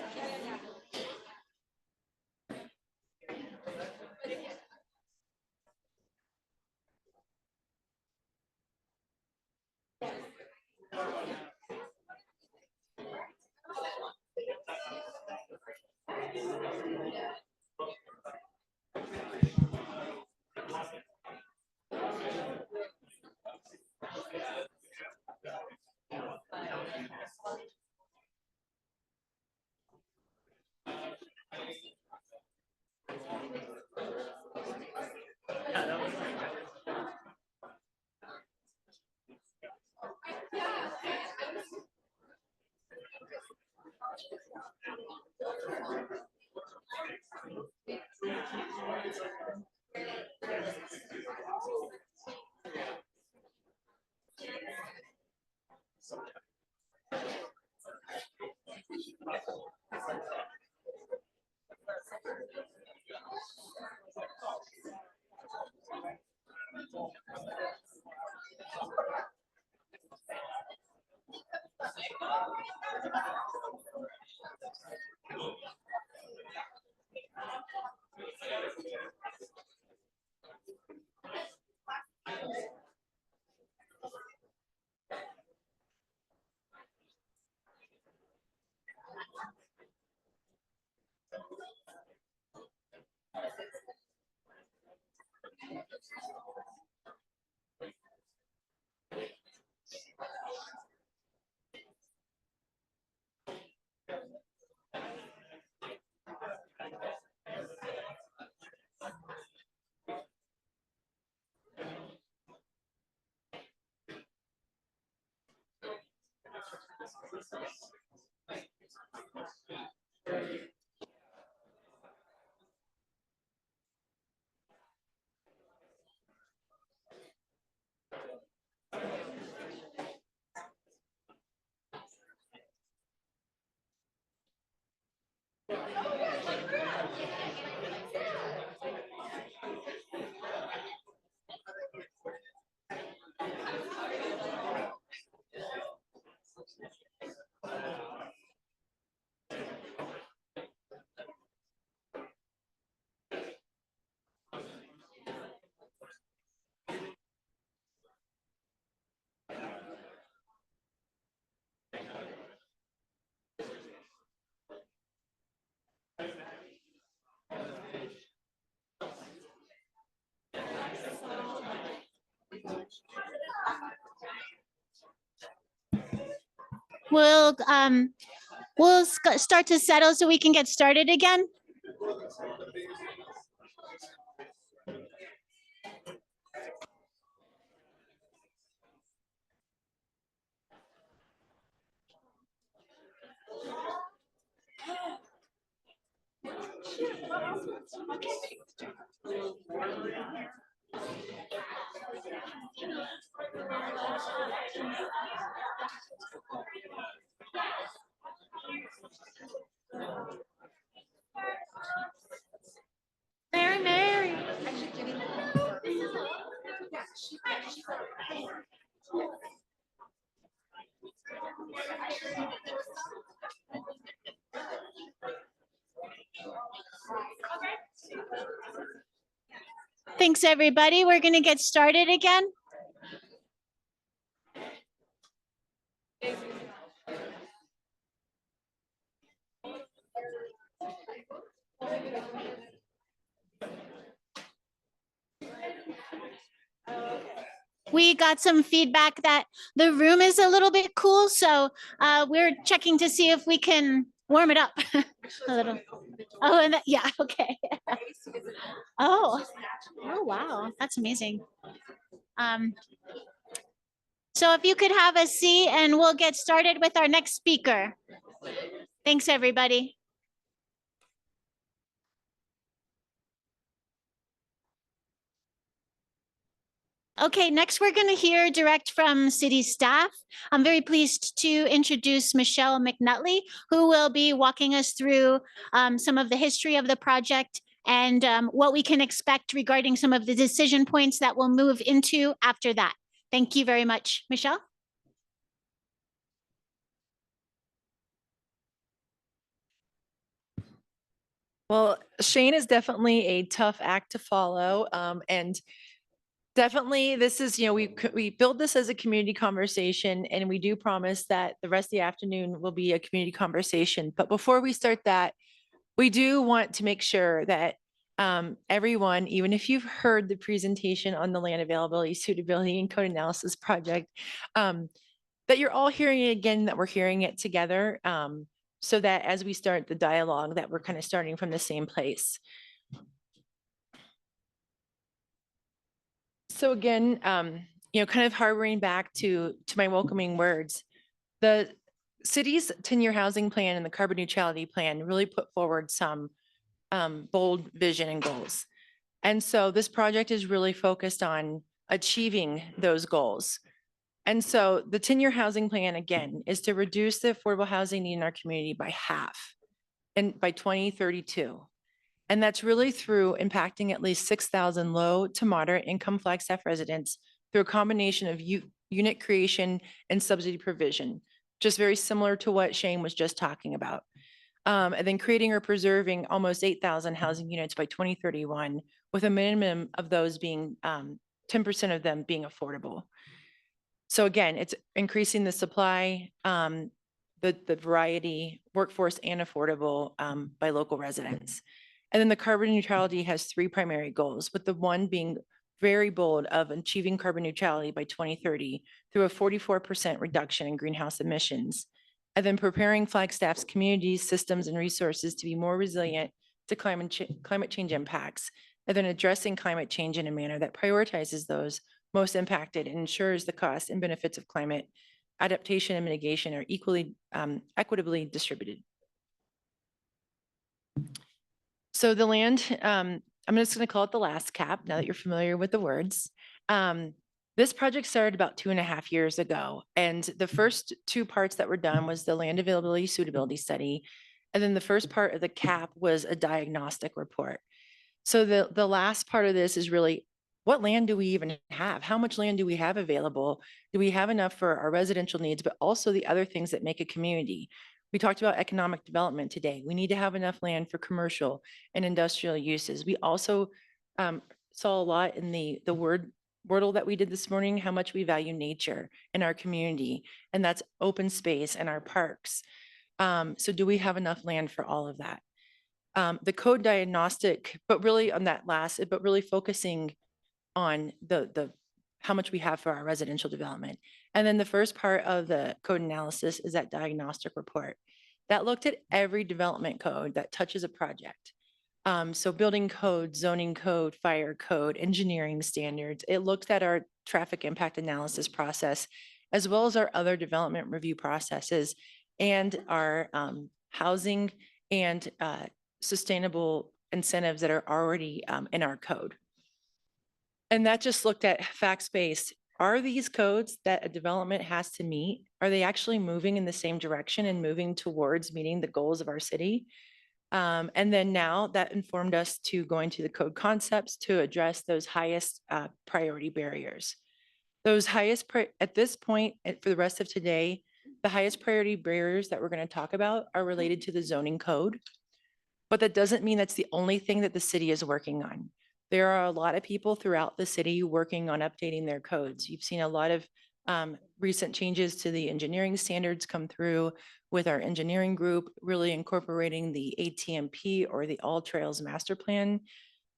C: We'll start to settle so we can get started again. Mary. Thanks, everybody. We're going to get started again. We got some feedback that the room is a little bit cool, so we're checking to see if we can warm it up a little. Oh, and yeah, okay. Oh, wow, that's amazing. So if you could have a seat and we'll get started with our next speaker. Thanks, everybody. Okay, next we're going to hear direct from city staff. I'm very pleased to introduce Michelle McNutley, who will be walking us through some of the history of the project and what we can expect regarding some of the decision points that we'll move into after that. Thank you very much, Michelle.
A: Well, Shane is definitely a tough act to follow. And definitely this is, we built this as a community conversation, and we do promise that the rest of the afternoon will be a community conversation. But before we start that, we do want to make sure that everyone, even if you've heard the presentation on the land availability, suitability, and code analysis project, that you're all hearing it again, that we're hearing it together, so that as we start the dialogue, that we're kind of starting from the same place. So again, kind of harboring back to my welcoming words, the city's 10-year housing plan and the carbon neutrality plan really put forward some bold vision and goals. And so this project is really focused on achieving those goals. And so the 10-year housing plan, again, is to reduce the affordable housing need in our community by half and by 2032. And that's really through impacting at least 6,000 low to moderate income Flagstaff residents through a combination of unit creation and subsidy provision, just very similar to what Shane was just talking about. And then creating or preserving almost 8,000 housing units by 2031, with a minimum of those being 10% of them being affordable. So again, it's increasing the supply, the variety, workforce, and affordable by local residents. And then the carbon neutrality has three primary goals, with the one being very bold of achieving carbon neutrality by 2030 through a 44% reduction in greenhouse emissions. And then preparing Flagstaff's communities, systems, and resources to be more resilient to climate change impacts, and then addressing climate change in a manner that prioritizes those most impacted and ensures the costs and benefits of climate adaptation and mitigation are equally equitably distributed. So the land, I'm just going to call it the last cap now that you're familiar with the words. This project started about 2.5 years ago, and the first two parts that were done was the land availability suitability study, and then the first part of the cap was a diagnostic report. So the last part of this is really, what land do we even have? How much land do we have available? Do we have enough for our residential needs, but also the other things that make a community? We talked about economic development today. We need to have enough land for commercial and industrial uses. We also saw a lot in the wordle that we did this morning, how much we value nature in our community, and that's open space and our parks. So do we have enough land for all of that? The code diagnostic, but really on that last, but really focusing on the how much we have for our residential development. And then the first part of the code analysis is that diagnostic report that looked at every development code that touches a project. So building code, zoning code, fire code, engineering standards. It looked at our traffic impact analysis process, as well as our other development review processes and our housing and sustainable incentives that are already in our code. And that just looked at facts-based. Are these codes that a development has to meet, are they actually moving in the same direction and moving towards meeting the goals of our city? And then now that informed us to going to the code concepts to address those highest priority barriers. Those at this point, and for the rest of today, the highest priority barriers that we're going to talk about are related to the zoning code. But that doesn't mean that's the only thing that the city is working on. There are a lot of people throughout the city working on updating their codes. You've seen a lot of recent changes to the engineering standards come through with our engineering group, really incorporating the ATMP or the All Trails Master Plan.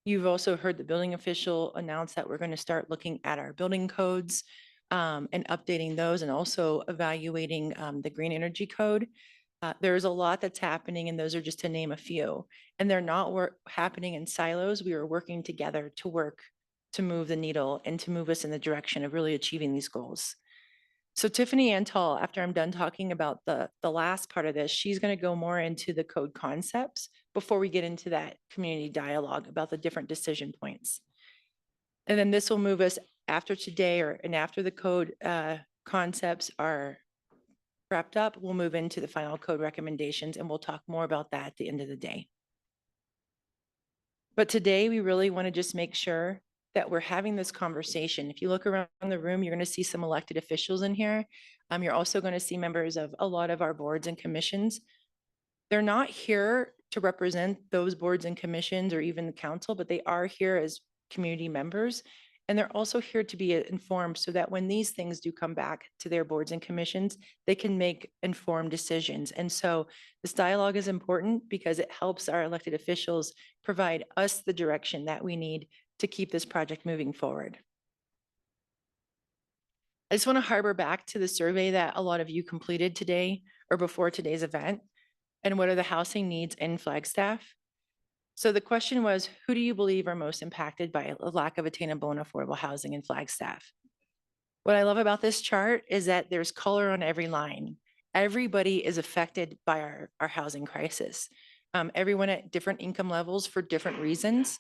A: You've also heard the building official announce that we're going to start looking at our building codes and updating those, and also evaluating the green energy code. There's a lot that's happening, and those are just to name a few. And they're not happening in silos. We are working together to work to move the needle and to move us in the direction of really achieving these goals. So Tiffany Antal, after I'm done talking about the last part of this, she's going to go more into the code concepts before we get into that community dialogue about the different decision points. And then this will move us after today, and after the code concepts are wrapped up, we'll move into the final code recommendations, and we'll talk more about that at the end of the day. But today we really want to just make sure that we're having this conversation. If you look around the room, you're going to see some elected officials in here. You're also going to see members of a lot of our boards and commissions. They're not here to represent those boards and commissions or even the council, but they are here as community members. And they're also here to be informed so that when these things do come back to their boards and commissions, they can make informed decisions. And so this dialogue is important because it helps our elected officials provide us the direction that we need to keep this project moving forward. I just want to harbor back to the survey that a lot of you completed today or before today's event. And what are the housing needs in Flagstaff? So the question was, who do you believe are most impacted by a lack of attainable and affordable housing in Flagstaff? What I love about this chart is that there's color on every line. Everybody is affected by our housing crisis. Everyone at different income levels for different reasons.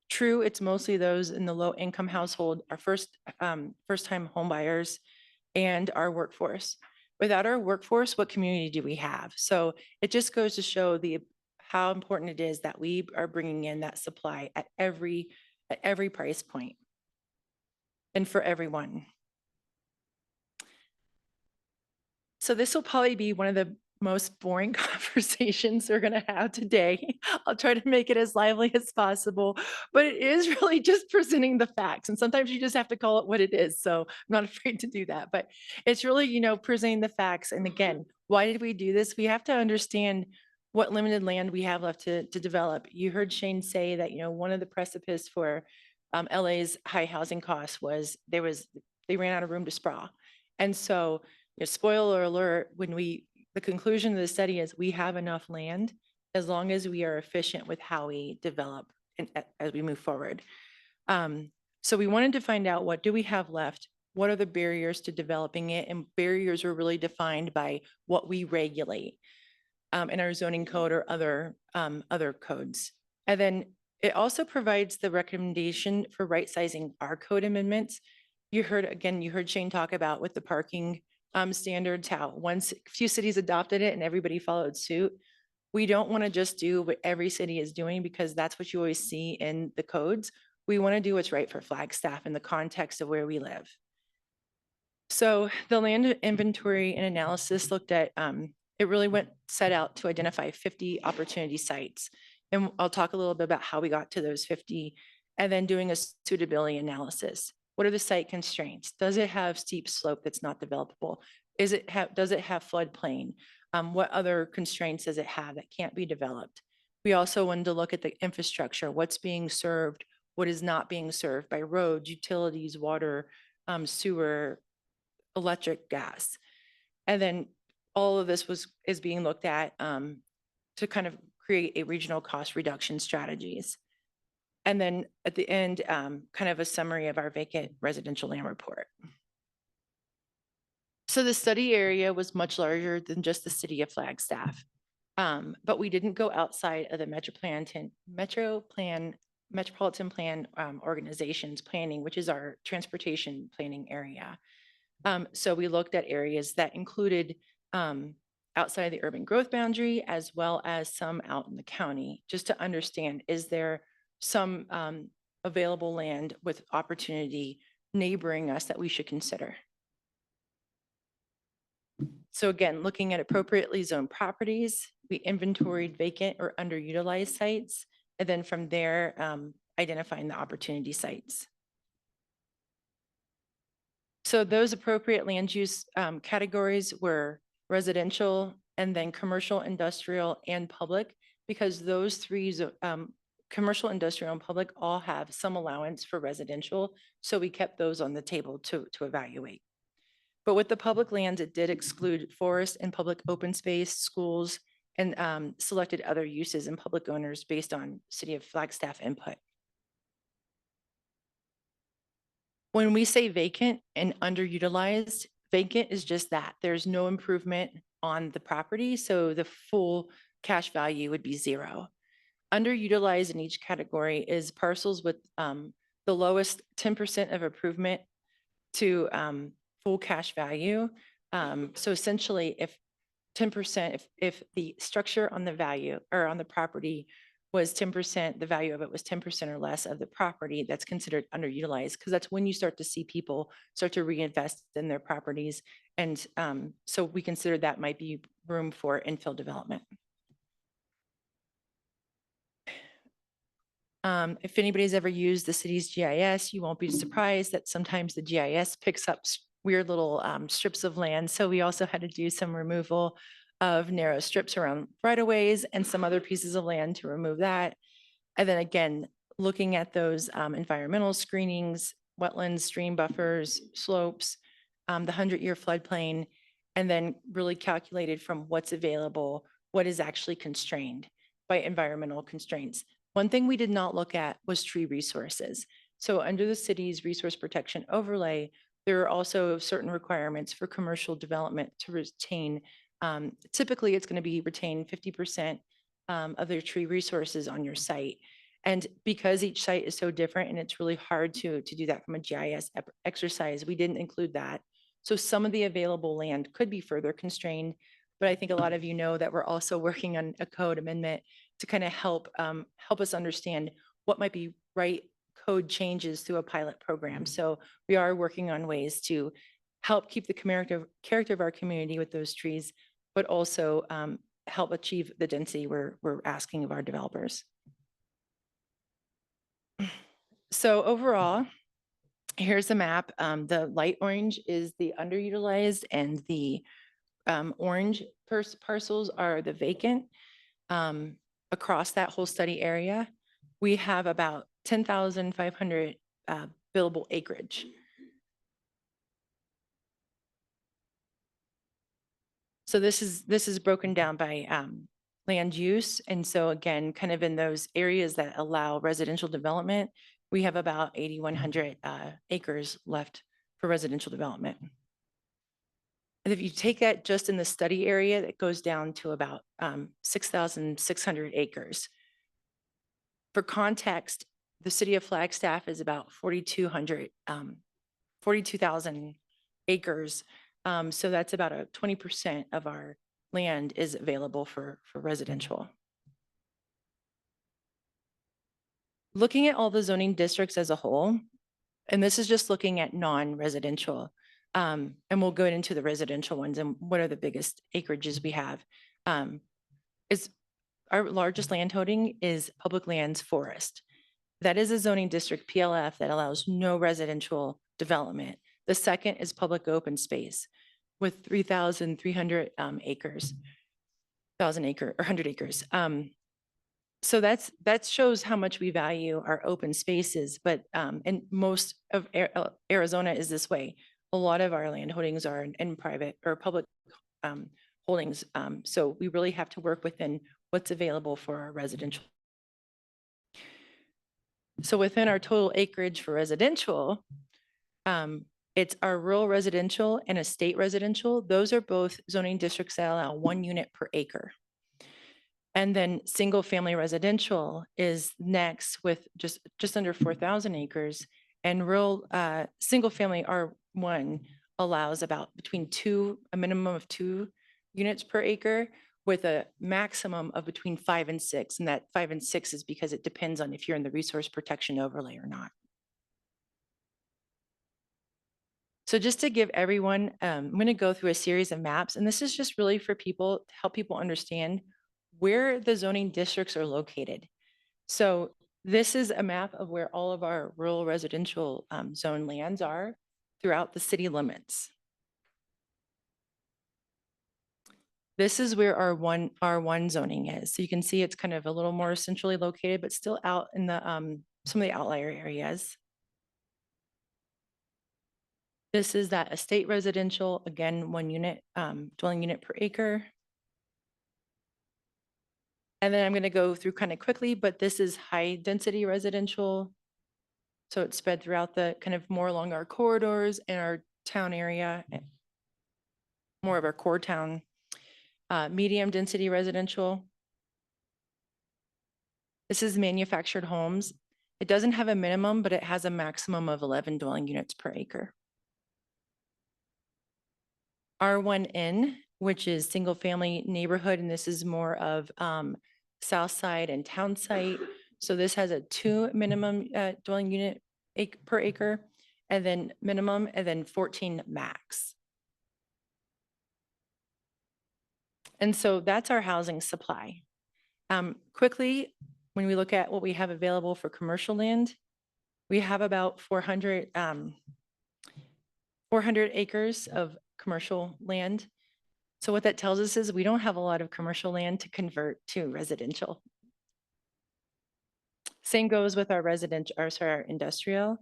A: True, it's mostly those in the low income household, our first-time home buyers, and our workforce. Without our workforce, what community do we have? So it just goes to show how important it is that we are bringing in that supply at every price point and for everyone. So this will probably be one of the most boring conversations we're going to have today. I'll try to make it as lively as possible, but it is really just presenting the facts. And sometimes you just have to call it what it is. So I'm not afraid to do that, but it's really, presenting the facts. And again, why did we do this? We have to understand what limited land we have left to develop. You heard Shane say that, one of the precipice for LA's high housing costs was they ran out of room to sprawl. And so, spoiler alert, the conclusion of the study is we have enough land as long as we are efficient with how we develop as we move forward. So we wanted to find out, what do we have left? What are the barriers to developing it? And barriers are really defined by what we regulate in our zoning code or other codes. And then it also provides the recommendation for right sizing our code amendments. You heard Shane talk about with the parking standards, how once a few cities adopted it and everybody followed suit. We don't want to just do what every city is doing because that's what you always see in the codes. We want to do what's right for Flagstaff in the context of where we live. So the land inventory and analysis looked at, it really set out to identify 50 opportunity sites. And I'll talk a little bit about how we got to those 50 and then doing a suitability analysis. What are the site constraints? Does it have steep slope that's not developable? Does it have floodplain? What other constraints does it have that can't be developed? We also wanted to look at the infrastructure, what's being served, what is not being served by roads, utilities, water, sewer, electric, gas. And then all of this is being looked at to kind of create a regional cost reduction strategies. And then at the end, kind of a summary of our vacant residential land report. So the study area was much larger than just the city of Flagstaff. But we didn't go outside of the metropolitan plan organizations planning, which is our transportation planning area. So we looked at areas that included outside of the urban growth boundary, as well as some out in the county, just to understand, is there some available land with opportunity neighboring us that we should consider? So again, looking at appropriately zoned properties, we inventoried vacant or underutilized sites, and then from there, identifying the opportunity sites. So those appropriate land use categories were residential and then commercial, industrial, and public, because those three, commercial, industrial, and public all have some allowance for residential. So we kept those on the table to evaluate. But with the public lands, it did exclude forest and public open space, schools, and selected other uses and public owners based on City of Flagstaff input. When we say vacant and underutilized, vacant is just that. There's no improvement on the property, so the full cash value would be zero. Underutilized in each category is parcels with the lowest 10% of improvement to full cash value. So essentially, if 10%, if the structure on the value or on the property was 10%, the value of it was 10% or less of the property, that's considered underutilized, because that's when you start to see people start to reinvest in their properties. And so we consider that might be room for infill development. If anybody's ever used the city's GIS, you won't be surprised that sometimes the GIS picks up weird little strips of land. So we also had to do some removal of narrow strips around right-of-ways and some other pieces of land to remove that. And then again, looking at those environmental screenings, wetlands, stream buffers, slopes, the 100-year floodplain, and then really calculated from what's available, what is actually constrained by environmental constraints. One thing we did not look at was tree resources. So under the city's resource protection overlay, there are also certain requirements for commercial development to retain. Typically, it's going to be retain 50% of their tree resources on your site. And because each site is so different and it's really hard to do that from a GIS exercise, we didn't include that. So some of the available land could be further constrained, but I think a lot of you know that we're also working on a code amendment to kind of help us understand what might be right code changes through a pilot program. So we are working on ways to help keep the character of our community with those trees, but also help achieve the density we're asking of our developers. So overall, here's the map. The light orange is the underutilized, and the orange parcels are the vacant. Across that whole study area, we have about 10,500 billable acreage. So this is broken down by land use. And so again, kind of in those areas that allow residential development, we have about 8,100 acres left for residential development. And if you take that just in the study area, that goes down to about 6,600 acres. For context, the city of Flagstaff is about 42,000 acres. So that's about a 20% of our land is available for residential. Looking at all the zoning districts as a whole, and this is just looking at non-residential, and we'll go into the residential ones and what are the biggest acreages we have. Is our largest landholding is public lands forest. That is a zoning district PLF that allows no residential development. The second is public open space with 3,300 acres, 1,000 acre or 100 acres. So that shows how much we value our open spaces, but and most of Arizona is this way. A lot of our land holdings are in private or public holdings. So we really have to work within what's available for our residential. So within our total acreage for residential, it's our rural residential and estate residential. Those are both zoning districts that allow 1 unit per acre. And then single family residential is next with just under 4,000 acres. And rural single family R1 allows about a minimum of 2 units per acre with a maximum of between 5 and 6. And that 5 and 6 is because it depends on if you're in the resource protection overlay or not. So just to give everyone, I'm going to go through a series of maps, and this is just really for people to help people understand where the zoning districts are located. So this is a map of where all of our rural residential zone lands are throughout the city limits. This is where our R1 zoning is. So you can see it's kind of a little more centrally located, but still out in the some of the outlier areas. This is that estate residential, again, 1 unit, dwelling unit per acre. And then I'm going to go through kind of quickly, but this is high density residential. So it's spread throughout the kind of more along our corridors and our town area, more of our core town. Medium density residential. This is manufactured homes. It doesn't have a minimum, but it has a maximum of 11 dwelling units per acre. R1N, which is single family neighborhood, and this is more of South Side and Town Site. So this has a 2 minimum dwelling unit per acre, and then minimum, and then 14 max. And so that's our housing supply. Quickly, when we look at what we have available for commercial land, we have about 400 acres of commercial land. So what that tells us is we don't have a lot of commercial land to convert to residential. Same goes with our our industrial.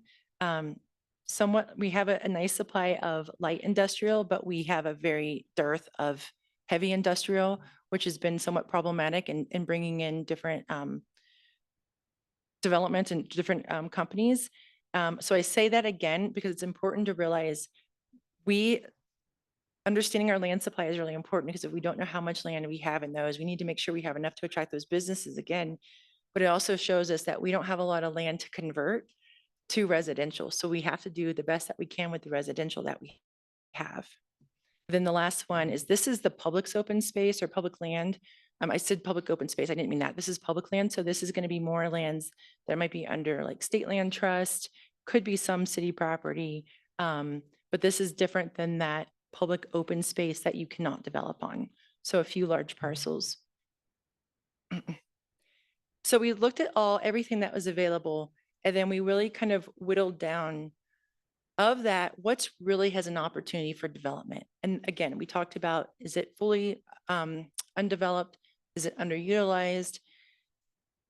A: Somewhat, we have a nice supply of light industrial, but we have a very dearth of heavy industrial, which has been somewhat problematic in bringing in different development and different companies. So I say that again, because it's important to realize understanding our land supply is really important, because if we don't know how much land we have in those, we need to make sure we have enough to attract those businesses again. But it also shows us that we don't have a lot of land to convert to residential. So we have to do the best that we can with the residential that we have. Then the last one is, this is the public's open space or public land. I said public open space, I didn't mean that. This is public land. So this is going to be more lands that might be under like state land trust, could be some city property. But this is different than that public open space that you cannot develop on. So a few large parcels. So we looked at everything that was available, and then we really kind of whittled down of that, what's really has an opportunity for development. And again, we talked about, is it fully undeveloped? Is it underutilized?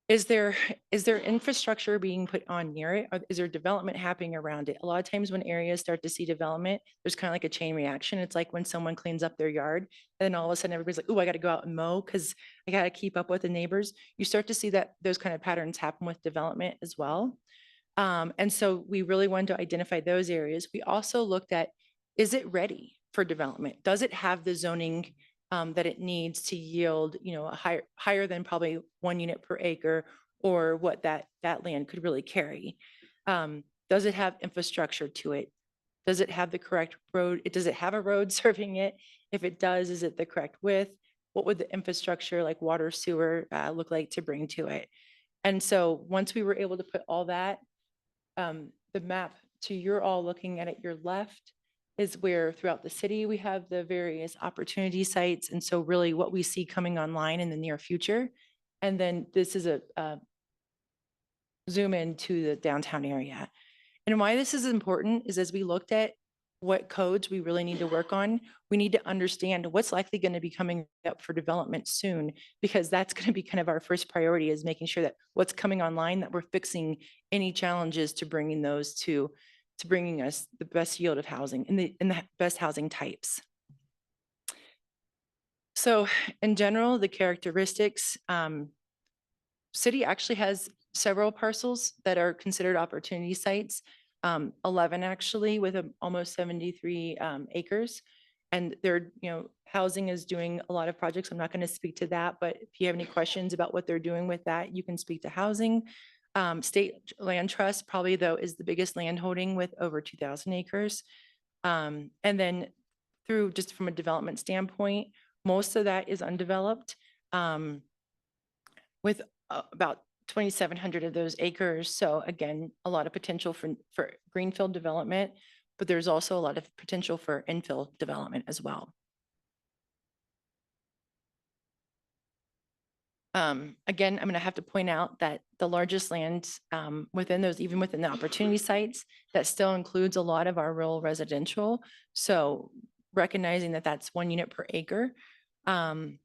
A: Is there infrastructure being put on near it? Or is there development happening around it? A lot of times when areas start to see development, there's kind of like a chain reaction. It's like when someone cleans up their yard, and then all of a sudden everybody's like, oh, I got to go out and mow because I got to keep up with the neighbors. You start to see that those kind of patterns happen with development as well. And so we really wanted to identify those areas. We also looked at, is it ready for development? Does it have the zoning that it needs to yield, a higher than probably 1 unit per acre, or what that land could really carry? Does it have infrastructure to it? Does it have the correct road? Does it have a road serving it? If it does, is it the correct width? What would the infrastructure like water, sewer look like to bring to it? And so once we were able to put all that, the map to you're all looking at your left is where throughout the city we have the various opportunity sites. And so really what we see coming online in the near future. And then this is a zoom into the downtown area. And why this is important is, as we looked at what codes we really need to work on. We need to understand what's likely going to be coming up for development soon, because that's going to be kind of our first priority, is making sure that what's coming online, that we're fixing any challenges to bringing those to bringing us the best yield of housing and the best housing types. So in general, the characteristics, city actually has several parcels that are considered opportunity sites, 11 actually, with almost 73 acres. And they're, housing is doing a lot of projects. I'm not going to speak to that, but if you have any questions about what they're doing with that, you can speak to housing. State Land Trust probably though is the biggest land holding with over 2,000 acres. And then through just from a development standpoint, most of that is undeveloped, with about 2,700 of those acres. So again, a lot of potential for greenfield development, but there's also a lot of potential for infill development as well. Again, I'm going to have to point out that the largest land within those, even within the opportunity sites, that still includes a lot of our rural residential. So recognizing that that's 1 unit per acre. And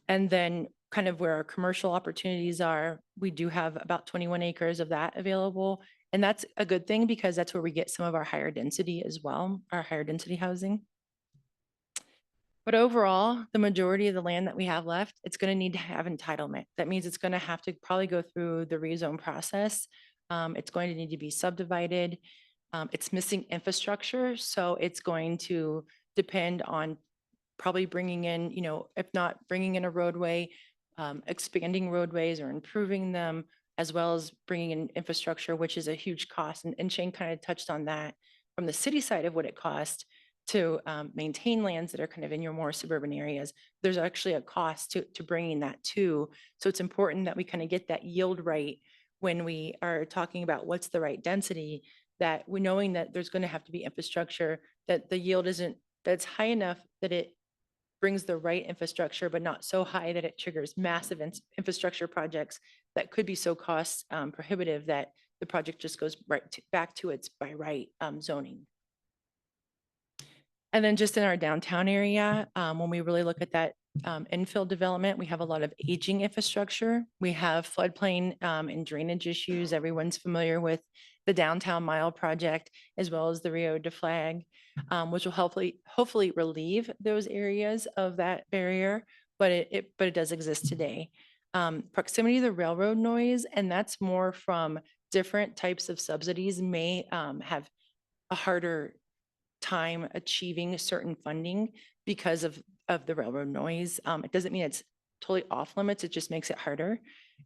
A: then kind of where our commercial opportunities are, we do have about 21 acres of that available. And that's a good thing because that's where we get some of our higher density as well, our higher density housing. But overall, the majority of the land that we have left, it's going to need to have entitlement. That means it's going to have to probably go through the rezone process. It's going to need to be subdivided. It's missing infrastructure, so it's going to depend on probably bringing in, if not bringing in a roadway, expanding roadways or improving them, as well as bringing in infrastructure, which is a huge cost. And Shane kind of touched on that from the city side of what it costs to maintain lands that are kind of in your more suburban areas. There's actually a cost to bringing that too. So it's important that we kind of get that yield right when we are talking about what's the right density, that we knowing that there's going to have to be infrastructure, that the yield isn't, that's high enough that it brings the right infrastructure, but not so high that it triggers massive infrastructure projects that could be so cost prohibitive that the project just goes back to its by right zoning. And then just in our downtown area, when we really look at that infill development, we have a lot of aging infrastructure. We have floodplain and drainage issues. Everyone's familiar with the Downtown Mile project, as well as the Rio de Flag, which will hopefully relieve those areas of that barrier, but it does exist today. Proximity to the railroad noise, and that's more from different types of subsidies may have a harder time achieving certain funding because of the railroad noise. It doesn't mean it's totally off limits, it just makes it harder.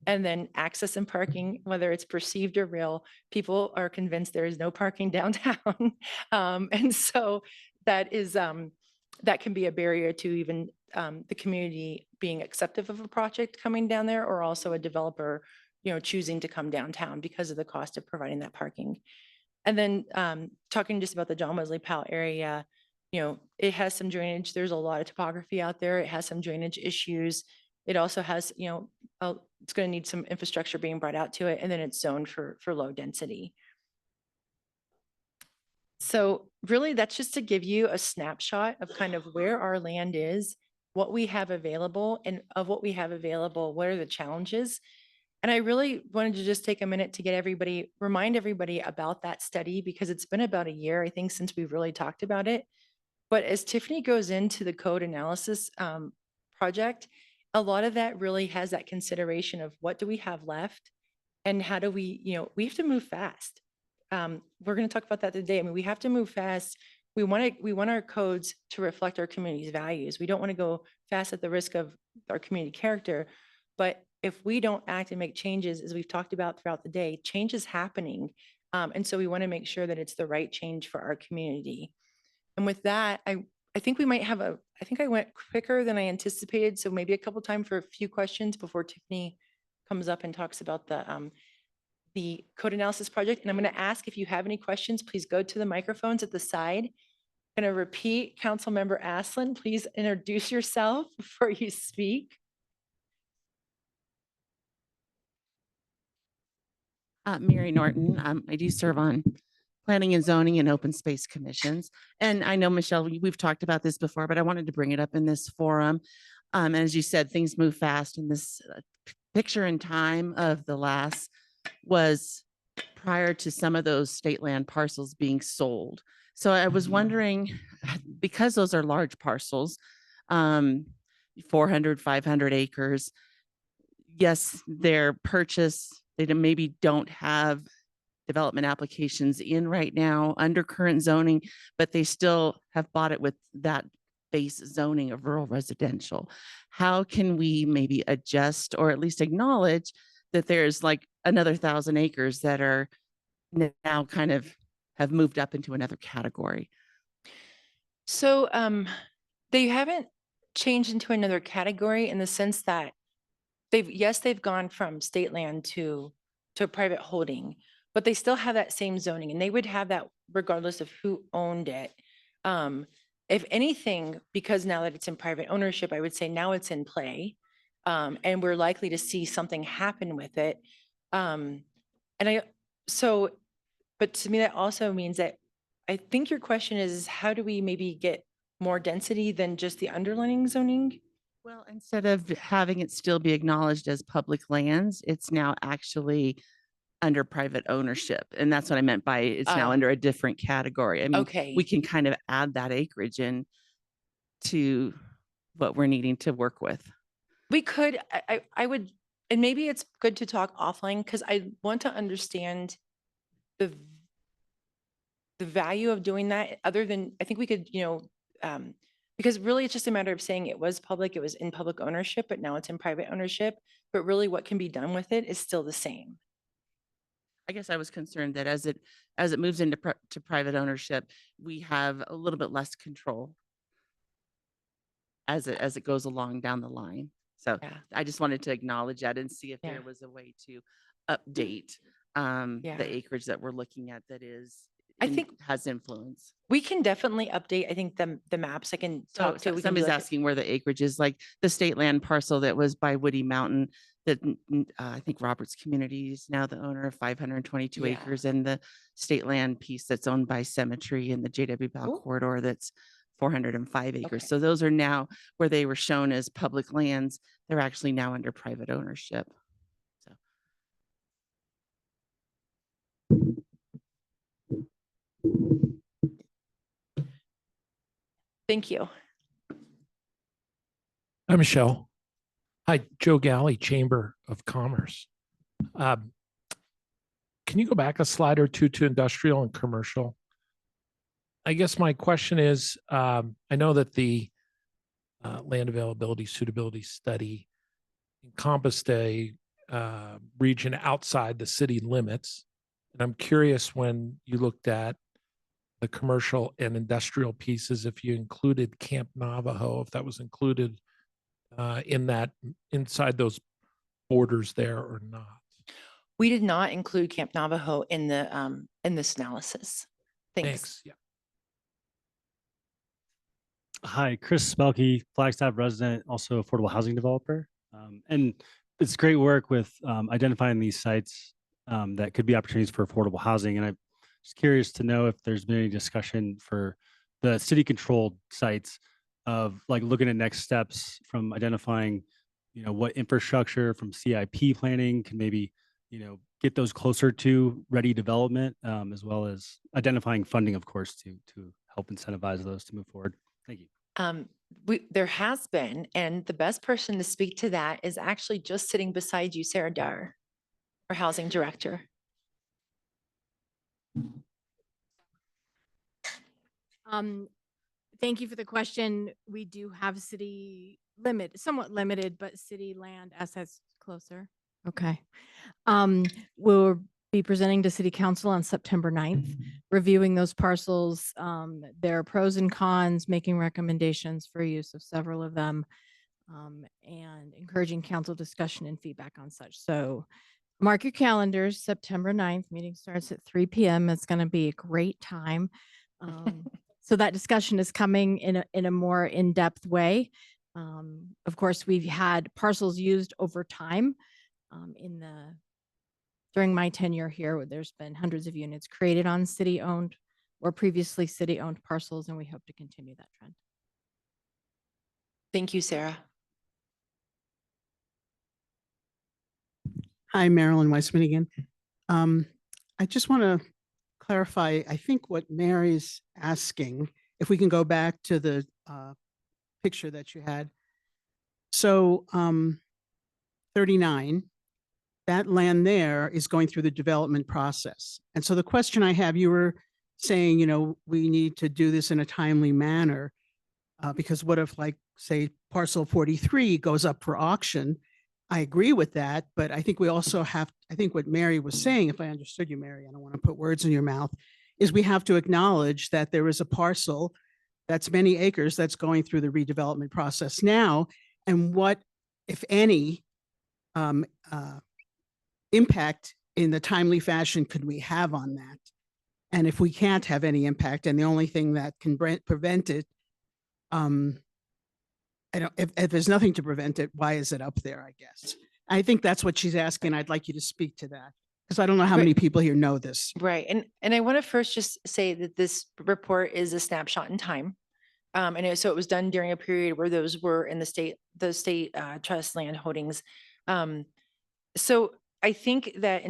A: And then access and parking, whether it's perceived or real, people are convinced there is no parking downtown. And so that is, that can be a barrier to even the community being acceptive of a project coming down there, or also a developer, choosing to come downtown because of the cost of providing that parking. And then talking just about the John Wesley Powell area, it has some drainage. There's a lot of topography out there. It has some drainage issues. It also has, it's going to need some infrastructure being brought out to it. And then it's zoned for low density. So really that's just to give you a snapshot of kind of where our land is, what we have available, and of what we have available, what are the challenges. And I really wanted to just take a minute to remind everybody about that study, because it's been about a year, I think, since we've really talked about it. But as Tiffany goes into the code analysis project, a lot of that really has that consideration of what do we have left and how do we, we have to move fast. We're going to talk about that today. I mean, we have to move fast. We want our codes to reflect our community's values. We don't want to go fast at the risk of our community character, but if we don't act and make changes, as we've talked about throughout the day, change is happening. And so we want to make sure that it's the right change for our community. And with that, I think we might have I think I went quicker than I anticipated. So maybe a couple time for a few questions before Tiffany comes up and talks about the code analysis project. And I'm going to ask if you have any questions, please go to the microphones at the side. I'm going to repeat, Councilmember Aslan, please introduce yourself before you speak.
Q: Mary Norton. I do serve on Planning and Zoning and Open Space Commissions. And I know, Michelle, we've talked about this before, but I wanted to bring it up in this forum. And as you said, things move fast, and this picture in time of the last was prior to some of those state land parcels being sold. So I was wondering, because those are large parcels, 400, 500 acres, yes, their purchase, they maybe don't have development applications in right now under current zoning, but they still have bought it with that base zoning of rural residential. How can we maybe adjust or at least acknowledge that there's like another 1,000 acres that are now kind of have moved up into another category?
A: So they haven't changed into another category in the sense that they've gone from state land to a private holding, but they still have that same zoning, and they would have that regardless of who owned it. If anything, because now that it's in private ownership, I would say now it's in play, and we're likely to see something happen with it. But to me, that also means that I think your question is how do we maybe get more density than just the underlying zoning?
Q: Well, instead of having it still be acknowledged as public lands, it's now actually under private ownership. And that's what I meant by it's now under a different category. I mean,
A: Okay.
Q: we can kind of add that acreage in to what we're needing to work with.
A: We could, I would, and maybe it's good to talk offline because I want to understand the value of doing that other than, I think we could, because really it's just a matter of saying it was public, it was in public ownership, but now it's in private ownership. But really what can be done with it is still the same.
Q: I guess I was concerned that as it moves into to private ownership, we have a little bit less control as it goes along down the line. So
A: Yeah.
Q: I just wanted to acknowledge that and see if
A: Yeah.
Q: there was a way to update the acreage that we're looking at that
A: I think
Q: has influence.
A: we can definitely update, I think the maps I can talk to. We can do
Q: Somebody's
A: like
Q: asking where the acreage is, like the state land parcel that was by Woody Mountain that I think Roberts Community is now the owner of 522
A: Yeah.
Q: acres, and the state land piece that's owned by Cemetery and the JW Bell corridor that's 405 acres.
A: Okay.
Q: So those are now where they were shown as public lands. They're actually now under private ownership. So.
A: Thank you.
R: Hi, Michelle. Hi, Joe Galley, Chamber of Commerce. Can you go back a slide or two to industrial and commercial? I guess my question is, I know that the land availability suitability study encompassed a region outside the city limits. And I'm curious, when you looked at the commercial and industrial pieces, if you included Camp Navajo, if that was included inside those borders there or not.
A: We did not include Camp Navajo in this analysis. Thanks.
R: Yeah.
S: Hi, Chris Spelke, Flagstaff resident, also affordable housing developer. And it's great work with identifying these sites that could be opportunities for affordable housing. And I'm just curious to know if there's been any discussion for the city controlled sites of like looking at next steps from identifying, what infrastructure from CIP planning can maybe, get those closer to ready development, as well as identifying funding, of course, to help incentivize those to move forward. Thank you.
A: There has been, and the best person to speak to that is actually just sitting beside you, Sarah Dar, our housing director.
E: Thank you for the question. We do have somewhat limited, but city land assets closer. Okay. We'll be presenting to City Council on September 9th, reviewing those parcels, their pros and cons, making recommendations for use of several of them, and encouraging council discussion and feedback on such. So mark your calendars, September 9th, meeting starts at 3 p.m. It's going to be a great time. So that discussion is coming in a more in-depth way. Of course, we've had parcels used over time in the during my tenure here, there's been hundreds of units created on city-owned or previously city-owned parcels, and we hope to continue that trend.
A: Thank you, Sarah.
H: Hi, Marilyn Weissman again. I just want to clarify, I think what Mary's asking, if we can go back to the picture that you had. So 39, that land there is going through the development process. And so the question I have, you were saying, you know, we need to do this in a timely manner because what if, like, say, parcel 43 goes up for auction? I agree with that, but I think we also have, I think what Mary was saying, if I understood you, Mary, I don't want to put words in your mouth, is we have to acknowledge that there is a parcel that's many acres that's going through the redevelopment process now. And what, if any, impact in the timely fashion could we have on that? And if we can't have any impact and the only thing that can prevent it, if there's nothing to prevent it, why is it up there, I guess? I think that's what she's asking. I'd like you to speak to that because I don't know how many people here know this.
A: Right. And I want to first just say that this report is a snapshot in time. So it was done during a period where those were in the state trust land holdings. So I think that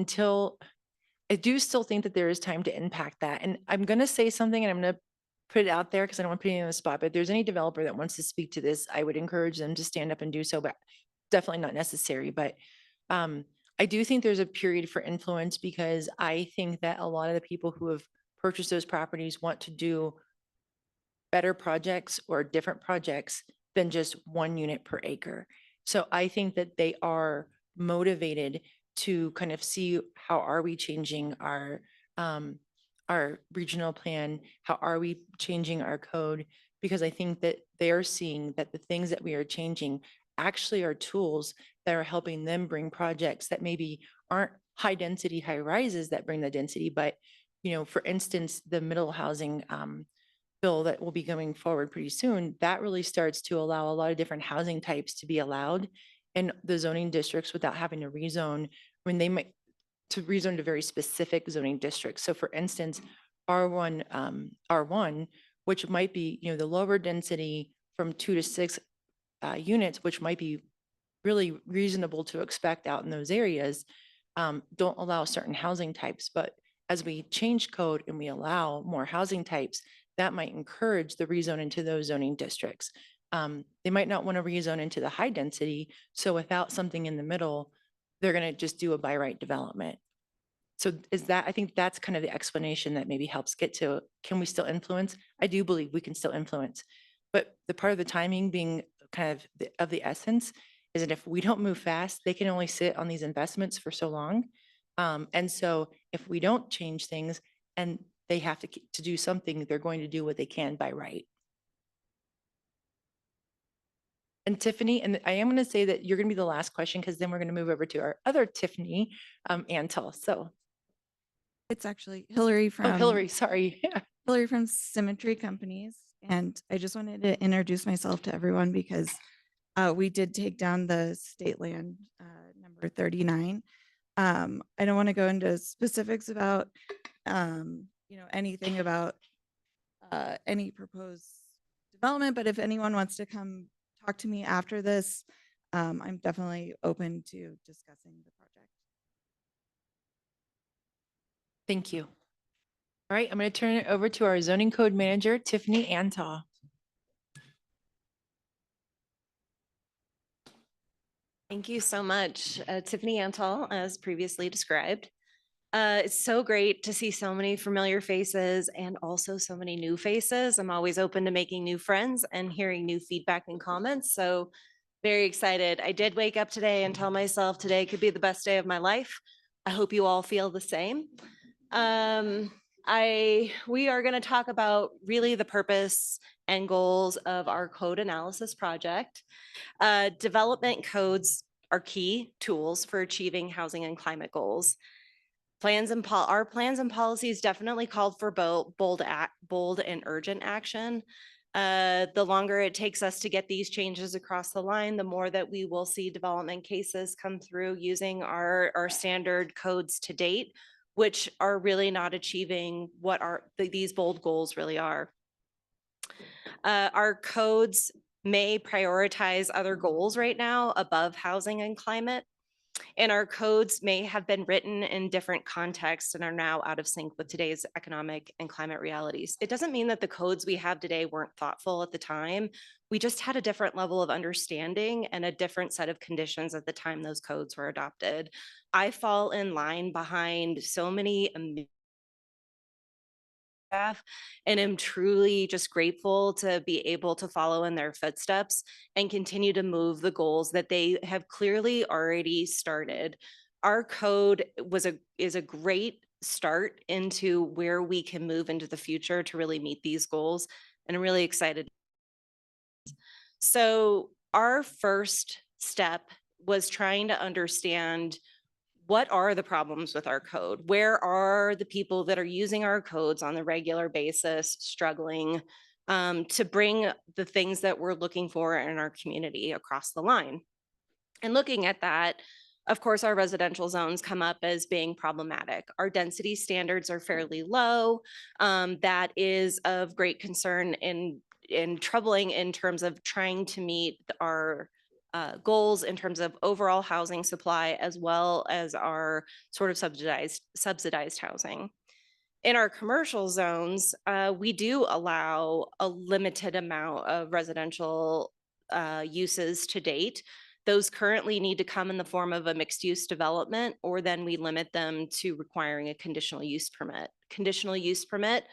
A: I do still think that there is time to impact that. And I'm going to say something and I'm going to put it out there because I don't want to put you on the spot, but if there's any developer that wants to speak to this, I would encourage them to stand up and do so, but definitely not necessary. But I do think there's a period for influence because I think that a lot of the people who have purchased those properties want to do better projects or different projects than just 1 unit per acre. So I think that they are motivated to kind of see how are we changing our regional plan, how are we changing our code? Because I think that they're seeing that the things that we are changing actually are tools that are helping them bring projects that maybe aren't high density, high rises that bring the density, but for instance, the middle housing bill that will be going forward pretty soon, that really starts to allow a lot of different housing types to be allowed in the zoning districts without having to rezone when they might to rezone to very specific zoning districts. So for instance, R1, which might be, the lower density from 2 to 6 units, which might be really reasonable to expect out in those areas, don't allow certain housing types. But as we change code and we allow more housing types, that might encourage the rezone into those zoning districts. They might not want to rezone into the high density. So without something in the middle, they're going to just do a by right development. So I think that's kind of the explanation that maybe helps get to, can we still influence? I do believe we can still influence, but the part of the timing being kind of the essence is that if we don't move fast, they can only sit on these investments for so long. And so if we don't change things and they have to do something, they're going to do what they can by right. And Tiffany, and I am going to say that you're going to be the last question because then we're going to move over to our other Tiffany Antal. So
T: it's actually Hillary from
A: Hillary, sorry.
T: Hillary from Symmetry Companies. And I just wanted to introduce myself to everyone because we did take down the state land number 39. I don't want to go into specifics about anything about any proposed development, but if anyone wants to come talk to me after this, I'm definitely open to discussing the project.
A: Thank you. All right, I'm going to turn it over to our zoning code manager, Tiffany Antal.
U: Thank you so much, Tiffany Antal, as previously described. It's so great to see so many familiar faces and also so many new faces. I'm always open to making new friends and hearing new feedback and comments. So very excited. I did wake up today and tell myself today could be the best day of my life. I hope you all feel the same. We are going to talk about really the purpose and goals of our code analysis project. Development codes are key tools for achieving housing and climate goals. Our plans and policies definitely called for bold and urgent action. The longer it takes us to get these changes across the line, the more that we will see development cases come through using our standard codes to date, which are really not achieving what these bold goals really are. Our codes may prioritize other goals right now above housing and climate. And our codes may have been written in different contexts and are now out of sync with today's economic and climate realities. It doesn't mean that the codes we have today weren't thoughtful at the time. We just had a different level of understanding and a different set of conditions at the time those codes were adopted. I fall in line behind so many staff and am truly just grateful to be able to follow in their footsteps and continue to move the goals that they have clearly already started. Our code is a great start into where we can move into the future to really meet these goals, and I'm really excited. So our first step was trying to understand what are the problems with our code? Where are the people that are using our codes on a regular basis struggling to bring the things that we're looking for in our community across the line? And looking at that, of course, our residential zones come up as being problematic. Our density standards are fairly low. That is of great concern and troubling in terms of trying to meet our goals in terms of overall housing supply, as well as our sort of subsidized housing. In our commercial zones, we do allow a limited amount of residential uses to date. Those currently need to come in the form of a mixed use development, or then we limit them to requiring a conditional use permit. Conditional use permit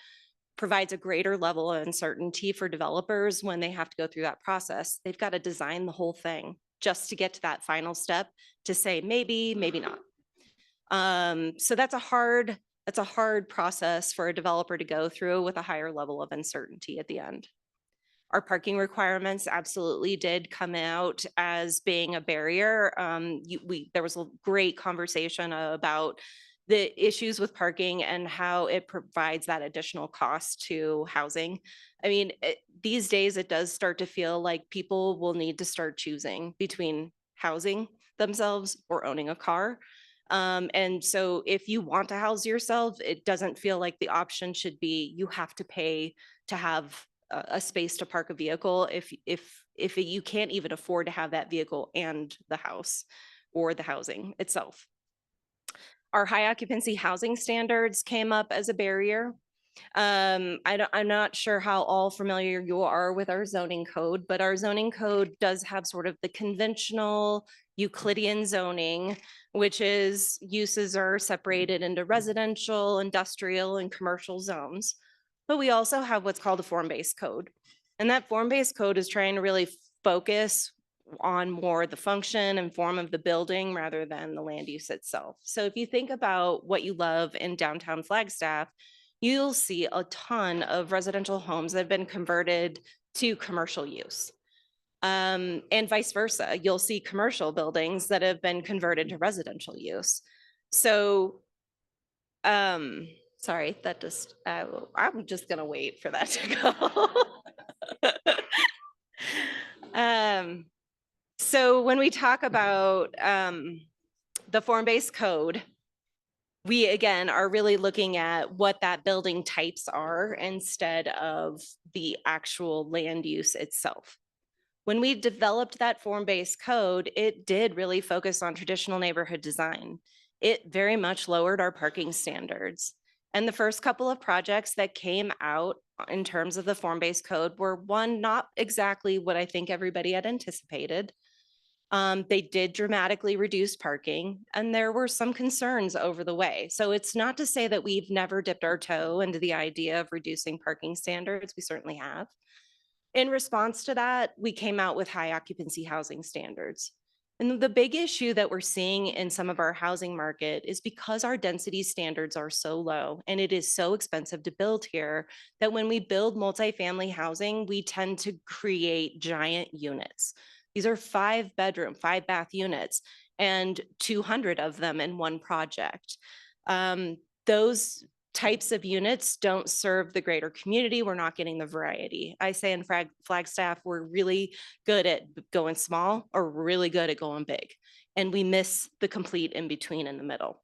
U: provides a greater level of uncertainty for developers when they have to go through that process. They've got to design the whole thing just to get to that final step to say maybe, maybe not. So that's a hard process for a developer to go through with a higher level of uncertainty at the end. Our parking requirements absolutely did come out as being a barrier. There was a great conversation about the issues with parking and how it provides that additional cost to housing. I mean, these days it does start to feel like people will need to start choosing between housing themselves or owning a car. And so if you want to house yourself, it doesn't feel like the option should be you have to pay to have a space to park a vehicle if you can't even afford to have that vehicle and the house or the housing itself. Our high occupancy housing standards came up as a barrier. I'm not sure how all familiar you are with our zoning code, but our zoning code does have sort of the conventional Euclidean zoning, which is uses are separated into residential, industrial, and commercial zones. But we also have what's called a form-based code. And that form-based code is trying to really focus on more the function and form of the building rather than the land use itself. So if you think about what you love in downtown Flagstaff, you'll see a ton of residential homes that have been converted to commercial use. And vice versa, you'll see commercial buildings that have been converted to residential use. So, sorry, that just, I'm just gonna wait for that to go. So when we talk about the form-based code, we again are really looking at what that building types are instead of the actual land use itself. When we developed that form-based code, it did really focus on traditional neighborhood design. It very much lowered our parking standards. And the first couple of projects that came out in terms of the form-based code were, one, not exactly what I think everybody had anticipated. They did dramatically reduce parking, and there were some concerns over the way. So it's not to say that we've never dipped our toe into the idea of reducing parking standards. We certainly have. In response to that, we came out with high occupancy housing standards. And the big issue that we're seeing in some of our housing market is because our density standards are so low and it is so expensive to build here, that when we build multifamily housing, we tend to create giant units. These are 5-bedroom, 5-bath units, and 200 of them in one project. Those types of units don't serve the greater community. We're not getting the variety. I say in Flagstaff, we're really good at going small or really good at going big. And we miss the complete in between in the middle.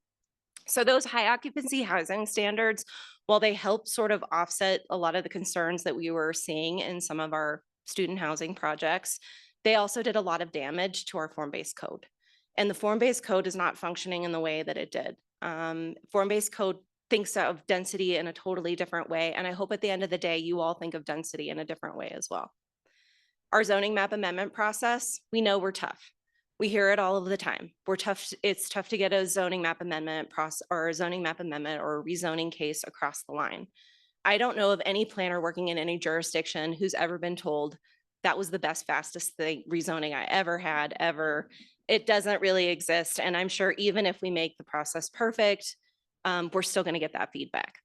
U: So those high occupancy housing standards, while they help sort of offset a lot of the concerns that we were seeing in some of our student housing projects, they also did a lot of damage to our form-based code. And the form-based code is not functioning in the way that it did. Form-based code thinks of density in a totally different way. And I hope at the end of the day, you all think of density in a different way as well. Our zoning map amendment process, we know we're tough. We hear it all of the time. We're tough. It's tough to get a zoning map amendment process or a zoning map amendment or a rezoning case across the line. I don't know of any planner working in any jurisdiction who's ever been told that was the best, fastest thing rezoning I ever had, ever. It doesn't really exist. And I'm sure even if we make the process perfect, we're still going to get that feedback.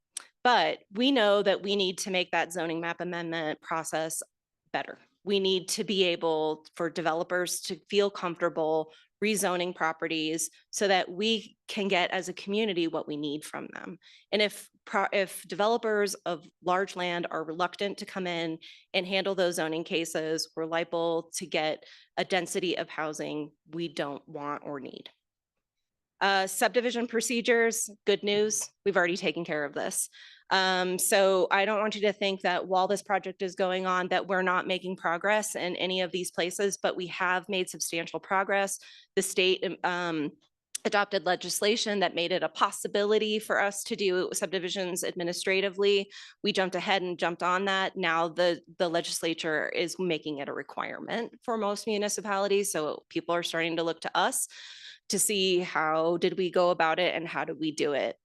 U: But we know that we need to make that zoning map amendment process better. We need to be able for developers to feel comfortable rezoning properties so that we can get as a community what we need from them. And if developers of large land are reluctant to come in and handle those zoning cases, we're liable to get a density of housing we don't want or need. Subdivision procedures, good news, we've already taken care of this. So I don't want you to think that while this project is going on that we're not making progress in any of these places, but we have made substantial progress. The state adopted legislation that made it a possibility for us to do subdivisions administratively. We jumped ahead and jumped on that. Now the legislature is making it a requirement for most municipalities. So people are starting to look to us to see how did we go about it and how did we do it.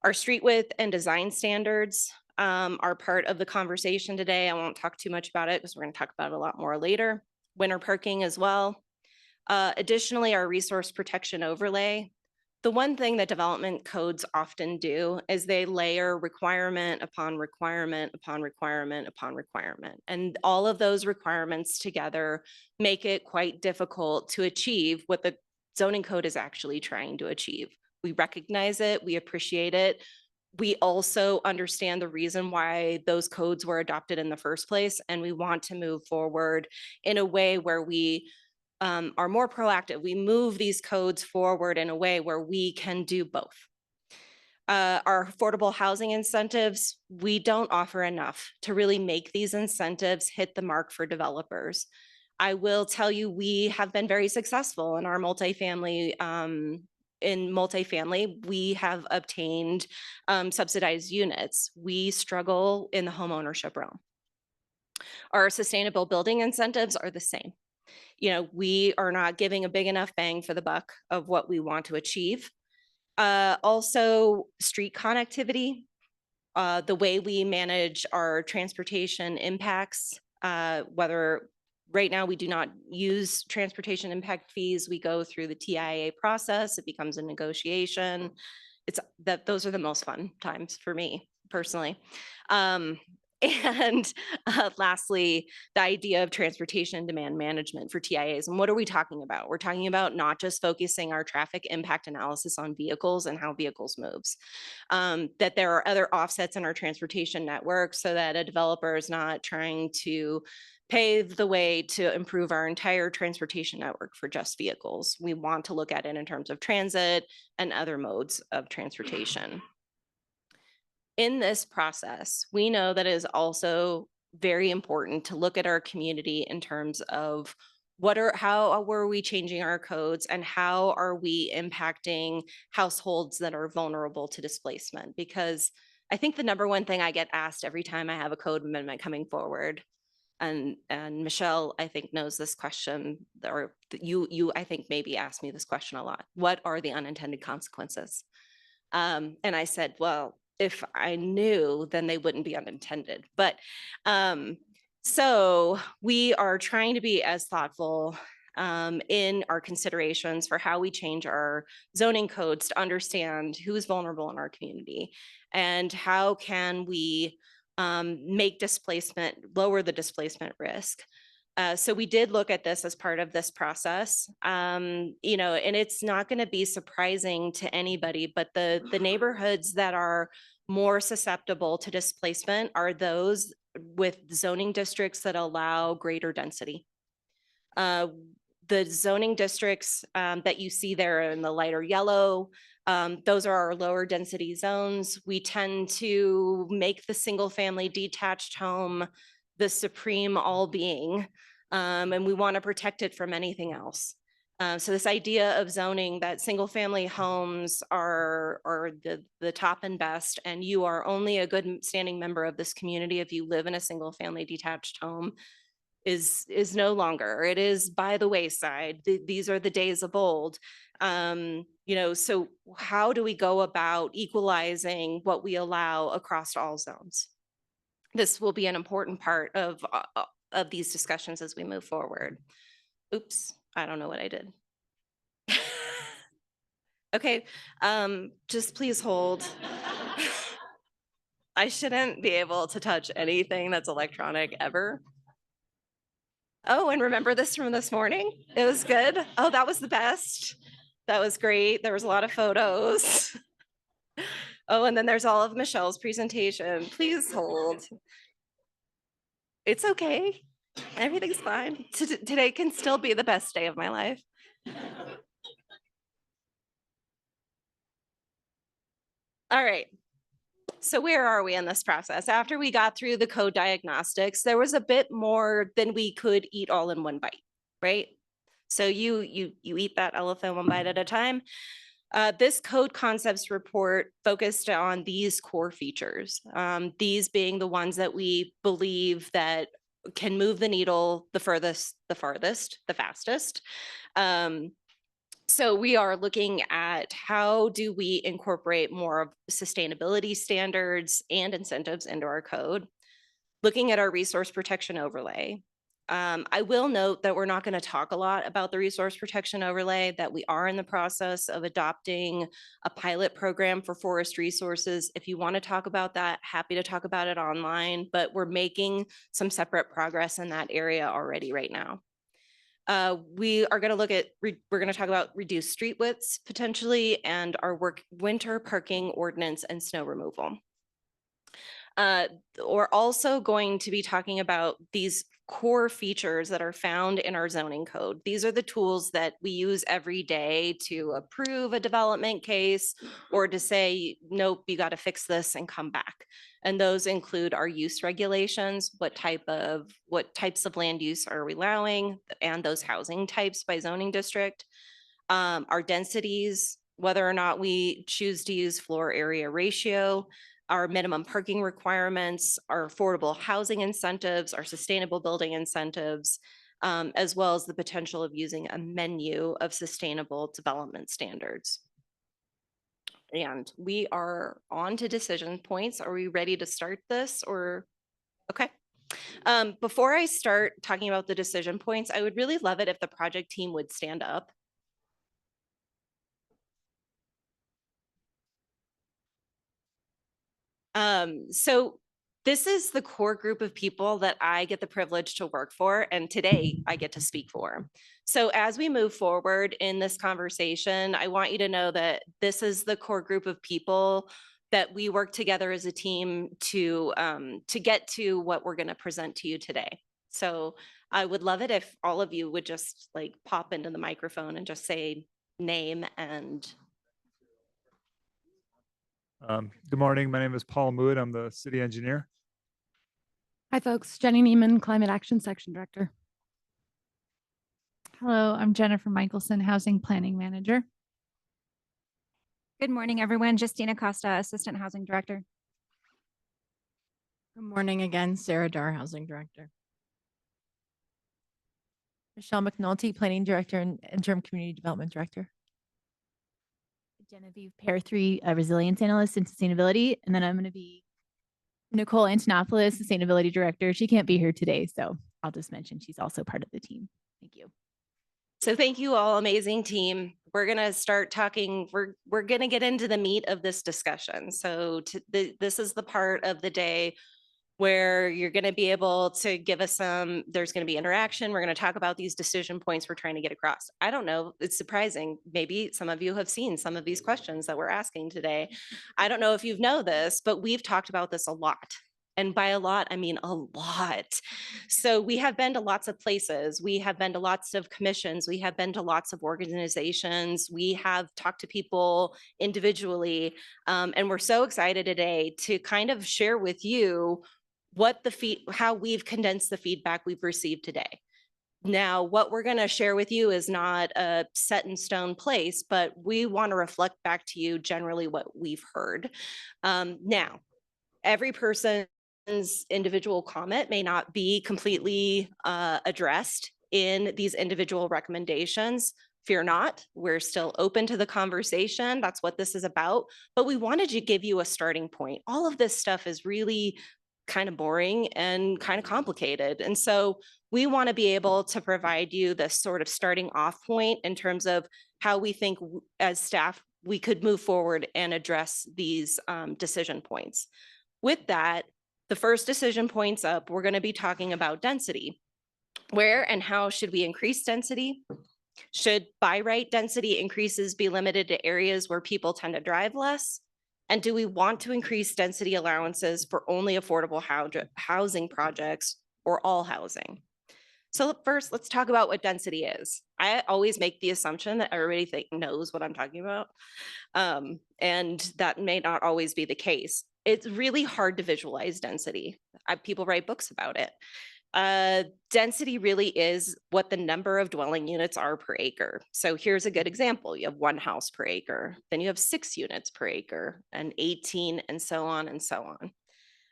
U: Our street width and design standards are part of the conversation today. I won't talk too much about it because we're going to talk about it a lot more later. Winter parking as well. Additionally, our resource protection overlay. The one thing that development codes often do is they layer requirement upon requirement upon requirement upon requirement. And all of those requirements together make it quite difficult to achieve what the zoning code is actually trying to achieve. We recognize it, we appreciate it. We also understand the reason why those codes were adopted in the first place, and we want to move forward in a way where we are more proactive. We move these codes forward in a way where we can do both. Our affordable housing incentives, we don't offer enough to really make these incentives hit the mark for developers. I will tell you, we have been very successful in our multifamily. In multifamily, we have obtained subsidized units. We struggle in the home ownership realm. Our sustainable building incentives are the same. You know, we are not giving a big enough bang for the buck of what we want to achieve. Also, street connectivity, the way we manage our transportation impacts, whether right now we do not use transportation impact fees, we go through the TIA process, it becomes a negotiation. It's that those are the most fun times for me personally. And lastly, the idea of transportation demand management for TIAs. And what are we talking about? We're talking about not just focusing our traffic impact analysis on vehicles and how vehicles moves, that there are other offsets in our transportation network so that a developer is not trying to pave the way to improve our entire transportation network for just vehicles. We want to look at it in terms of transit and other modes of transportation. In this process, we know that it is also very important to look at our community in terms of how were we changing our codes and how are we impacting households that are vulnerable to displacement? Because I think the number one thing I get asked every time I have a code amendment coming forward, and Michelle, I think, knows this question, or you I think maybe asked me this question a lot. What are the unintended consequences? And I said, well, if I knew, then they wouldn't be unintended. But so we are trying to be as thoughtful in our considerations for how we change our zoning codes to understand who is vulnerable in our community and how can we make displacement, lower the displacement risk. So we did look at this as part of this process, you know, and it's not going to be surprising to anybody, but the neighborhoods that are more susceptible to displacement are those with zoning districts that allow greater density. The zoning districts that you see there in the lighter yellow, those are our lower density zones. We tend to make the single family detached home the supreme all being, and we want to protect it from anything else. So this idea of zoning that single family homes are the top and best, and you are only a good standing member of this community if you live in a single family detached home is no longer. It is by the wayside. These are the days of old. You know, so how do we go about equalizing what we allow across all zones? This will be an important part of these discussions as we move forward. Oops, I don't know what I did. Okay, just please hold. I shouldn't be able to touch anything that's electronic ever. Oh, and remember this from this morning? It was good. Oh, that was the best. That was great. There was a lot of photos. Oh, and then there's all of Michelle's presentation. Please hold. It's okay. Everything's fine. Today can still be the best day of my life. All right. So where are we in this process? After we got through the code diagnostics, there was a bit more than we could eat all in one bite, right? So you eat that elephant one bite at a time. This code concepts report focused on these core features, these being the ones that we believe that can move the needle the furthest, the farthest, the fastest. So we are looking at how do we incorporate more of sustainability standards and incentives into our code, looking at our resource protection overlay. I will note that we're not going to talk a lot about the resource protection overlay, that we are in the process of adopting a pilot program for forest resources. If you want to talk about that, happy to talk about it online, but we're making some separate progress in that area already right now. We are going to look at, we're going to talk about reduced street widths potentially, and our winter parking ordinance and snow removal. We're also going to be talking about these core features that are found in our zoning code. These are the tools that we use every day to approve a development case or to say, nope, you got to fix this and come back. And those include our use regulations, what types of land use are we allowing, and those housing types by zoning district, our densities, whether or not we choose to use floor area ratio, our minimum parking requirements, our affordable housing incentives, our sustainable building incentives, as well as the potential of using a menu of sustainable development standards. And we are on to decision points. Are we ready to start this or? Okay. Before I start talking about the decision points, I would really love it if the project team would stand up. So this is the core group of people that I get the privilege to work for, and today I get to speak for. So as we move forward in this conversation, I want you to know that this is the core group of people that we work together as a team to get to what we're going to present to you today. So I would love it if all of you would just like pop into the microphone and just say name and.
B: Good morning. My name is Paul Mood. I'm the city engineer.
V: Hi, folks. Jenny Neiman, Climate Action Section Director.
W: Hello, I'm Jennifer Michelson, Housing Planning Manager.
X: Good morning, everyone. Justina Costa, Assistant Housing Director.
E: Good morning again, Sarah Dar, Housing Director.
A: Michelle McNulty, Planning Director and Interim Community Development Director.
W: Genevieve Pair 3, Resilience Analyst in Sustainability. And then I'm going to be Nicole Antonopoulos, Sustainability Director. She can't be here today, so I'll just mention she's also part of the team. Thank you.
U: So thank you all, amazing team. We're going to start talking. We're going to get into the meat of this discussion. So this is the part of the day where you're going to be able to give us there's going to be interaction. We're going to talk about these decision points we're trying to get across. I don't know. It's surprising. Maybe some of you have seen some of these questions that we're asking today. I don't know if you know this, but we've talked about this a lot. And by a lot, I mean a lot. So we have been to lots of places. We have been to lots of commissions. We have been to lots of organizations. We have talked to people individually. And we're so excited today to kind of share with you how we've condensed the feedback we've received today. Now, what we're going to share with you is not a set in stone place, but we want to reflect back to you generally what we've heard. Now, every person's individual comment may not be completely addressed in these individual recommendations. Fear not, we're still open to the conversation. That's what this is about. But we wanted to give you a starting point. All of this stuff is really kind of boring and kind of complicated. And so we want to be able to provide you this sort of starting off point in terms of how we think as staff we could move forward and address these decision points. With that, the first decision points up, we're going to be talking about density. Where and how should we increase density? Should by right density increases be limited to areas where people tend to drive less? And do we want to increase density allowances for only affordable housing projects or all housing? So first, let's talk about what density is. I always make the assumption that everybody knows what I'm talking about. And that may not always be the case. It's really hard to visualize density. People write books about it. Density really is what the number of dwelling units are per acre. So here's a good example. You have 1 house per acre, then you have 6 units per acre, and 18, and so on and so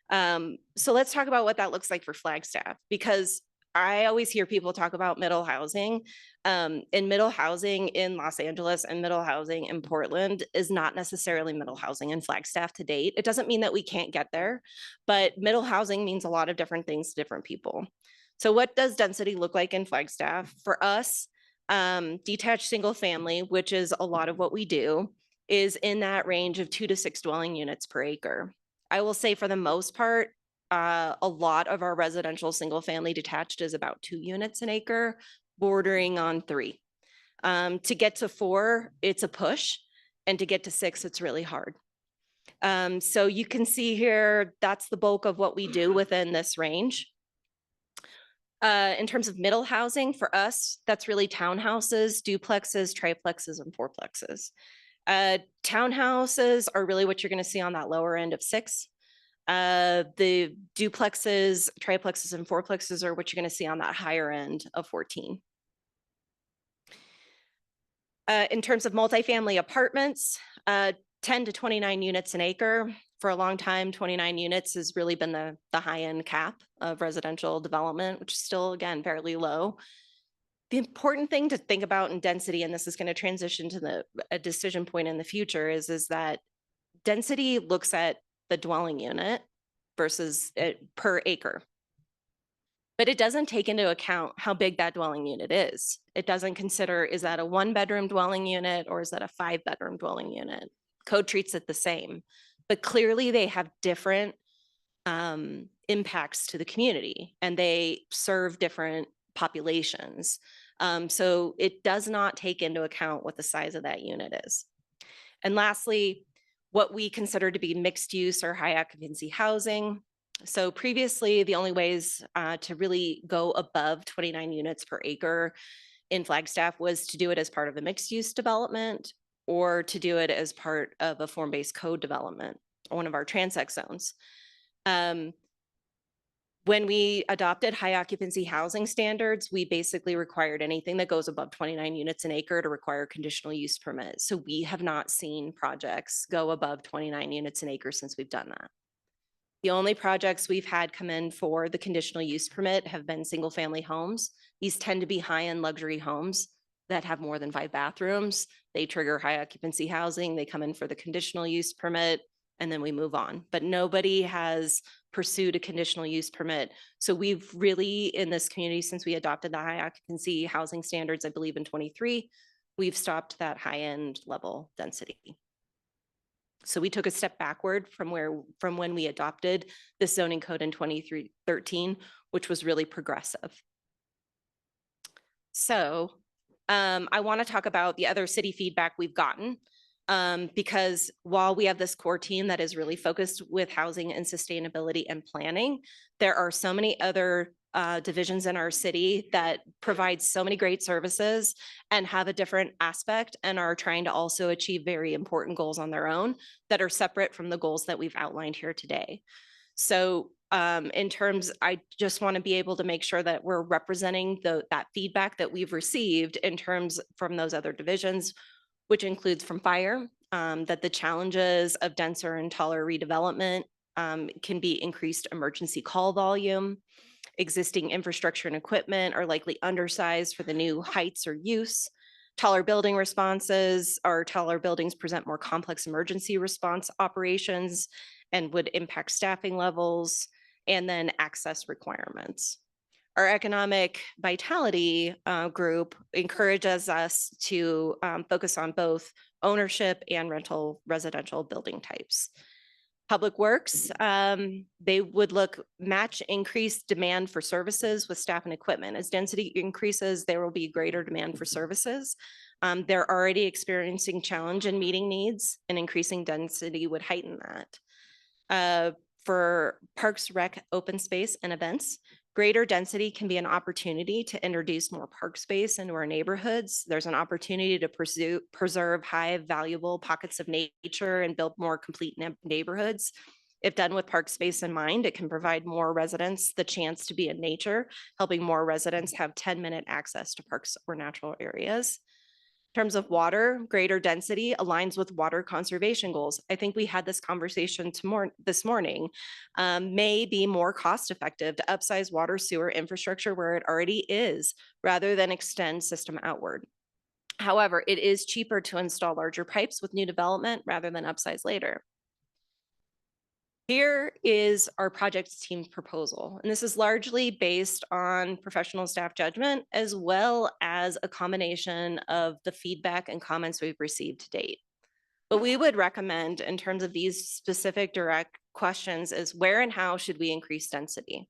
U: on. So let's talk about what that looks like for Flagstaff, because I always hear people talk about middle housing. In middle housing in Los Angeles and middle housing in Portland is not necessarily middle housing in Flagstaff to date. It doesn't mean that we can't get there, but middle housing means a lot of different things to different people. So what does density look like in Flagstaff? For us, detached single family, which is a lot of what we do, is in that range of 2 to 6 dwelling units per acre. I will say for the most part, a lot of our residential single family detached is about 2 units an acre, bordering on 3. To get to 4, it's a push, and to get to 6, it's really hard. So you can see here, that's the bulk of what we do within this range. In terms of middle housing, for us, that's really townhouses, duplexes, triplexes, and fourplexes. Townhouses are really what you're going to see on that lower end of 6. The duplexes, triplexes, and fourplexes are what you're going to see on that higher end of 14. In terms of multifamily apartments, 10 to 29 units an acre. For a long time, 29 units has really been the high-end cap of residential development, which is still, again, fairly low. The important thing to think about in density, and this is going to transition to a decision point in the future, is that density looks at the dwelling unit versus per acre. But it doesn't take into account how big that dwelling unit is. It doesn't consider, is that a 1-bedroom dwelling unit or is that a 5-bedroom dwelling unit? Code treats it the same, but clearly they have different impacts to the community and they serve different populations. So it does not take into account what the size of that unit is. And lastly, what we consider to be mixed use or high occupancy housing. So previously, the only ways to really go above 29 units per acre in Flagstaff was to do it as part of a mixed use development or to do it as part of a form-based code development or one of our transect zones. When we adopted high occupancy housing standards, we basically required anything that goes above 29 units an acre to require conditional use permit. So we have not seen projects go above 29 units an acre since we've done that. The only projects we've had come in for the conditional use permit have been single family homes. These tend to be high-end luxury homes that have more than 5 bathrooms. They trigger high occupancy housing. They come in for the conditional use permit and then we move on. But nobody has pursued a conditional use permit. So we've really, in this community, since we adopted the high occupancy housing standards, I believe in 23, we've stopped that high-end level density. So we took a step backward from when we adopted this zoning code in 2013, which was really progressive. So I want to talk about the other city feedback we've gotten, because while we have this core team that is really focused with housing and sustainability and planning, there are so many other divisions in our city that provide so many great services and have a different aspect and are trying to also achieve very important goals on their own that are separate from the goals that we've outlined here today. So in terms, I just want to be able to make sure that we're representing that feedback that we've received in terms from those other divisions, which includes from fire, that the challenges of denser and taller redevelopment can be increased emergency call volume. Existing infrastructure and equipment are likely undersized for the new heights or use. Taller building responses or taller buildings present more complex emergency response operations and would impact staffing levels, and then access requirements. Our economic vitality group encourages us to focus on both ownership and rental residential building types. Public Works, they would match increased demand for services with staff and equipment. As density increases, there will be greater demand for services. They're already experiencing challenge in meeting needs, and increasing density would heighten that. For Parks, Rec, open space, and events, greater density can be an opportunity to introduce more park space into our neighborhoods. There's an opportunity to preserve high valuable pockets of nature and build more complete neighborhoods. If done with park space in mind, it can provide more residents the chance to be in nature, helping more residents have 10-minute access to parks or natural areas. In terms of water, greater density aligns with water conservation goals. I think we had this conversation this morning. May be more cost effective to upsize water sewer infrastructure where it already is, rather than extend system outward. However, it is cheaper to install larger pipes with new development rather than upsize later. Here is our project team proposal, and this is largely based on professional staff judgment, as well as a combination of the feedback and comments we've received to date. What we would recommend in terms of these specific direct questions is where and how should we increase density?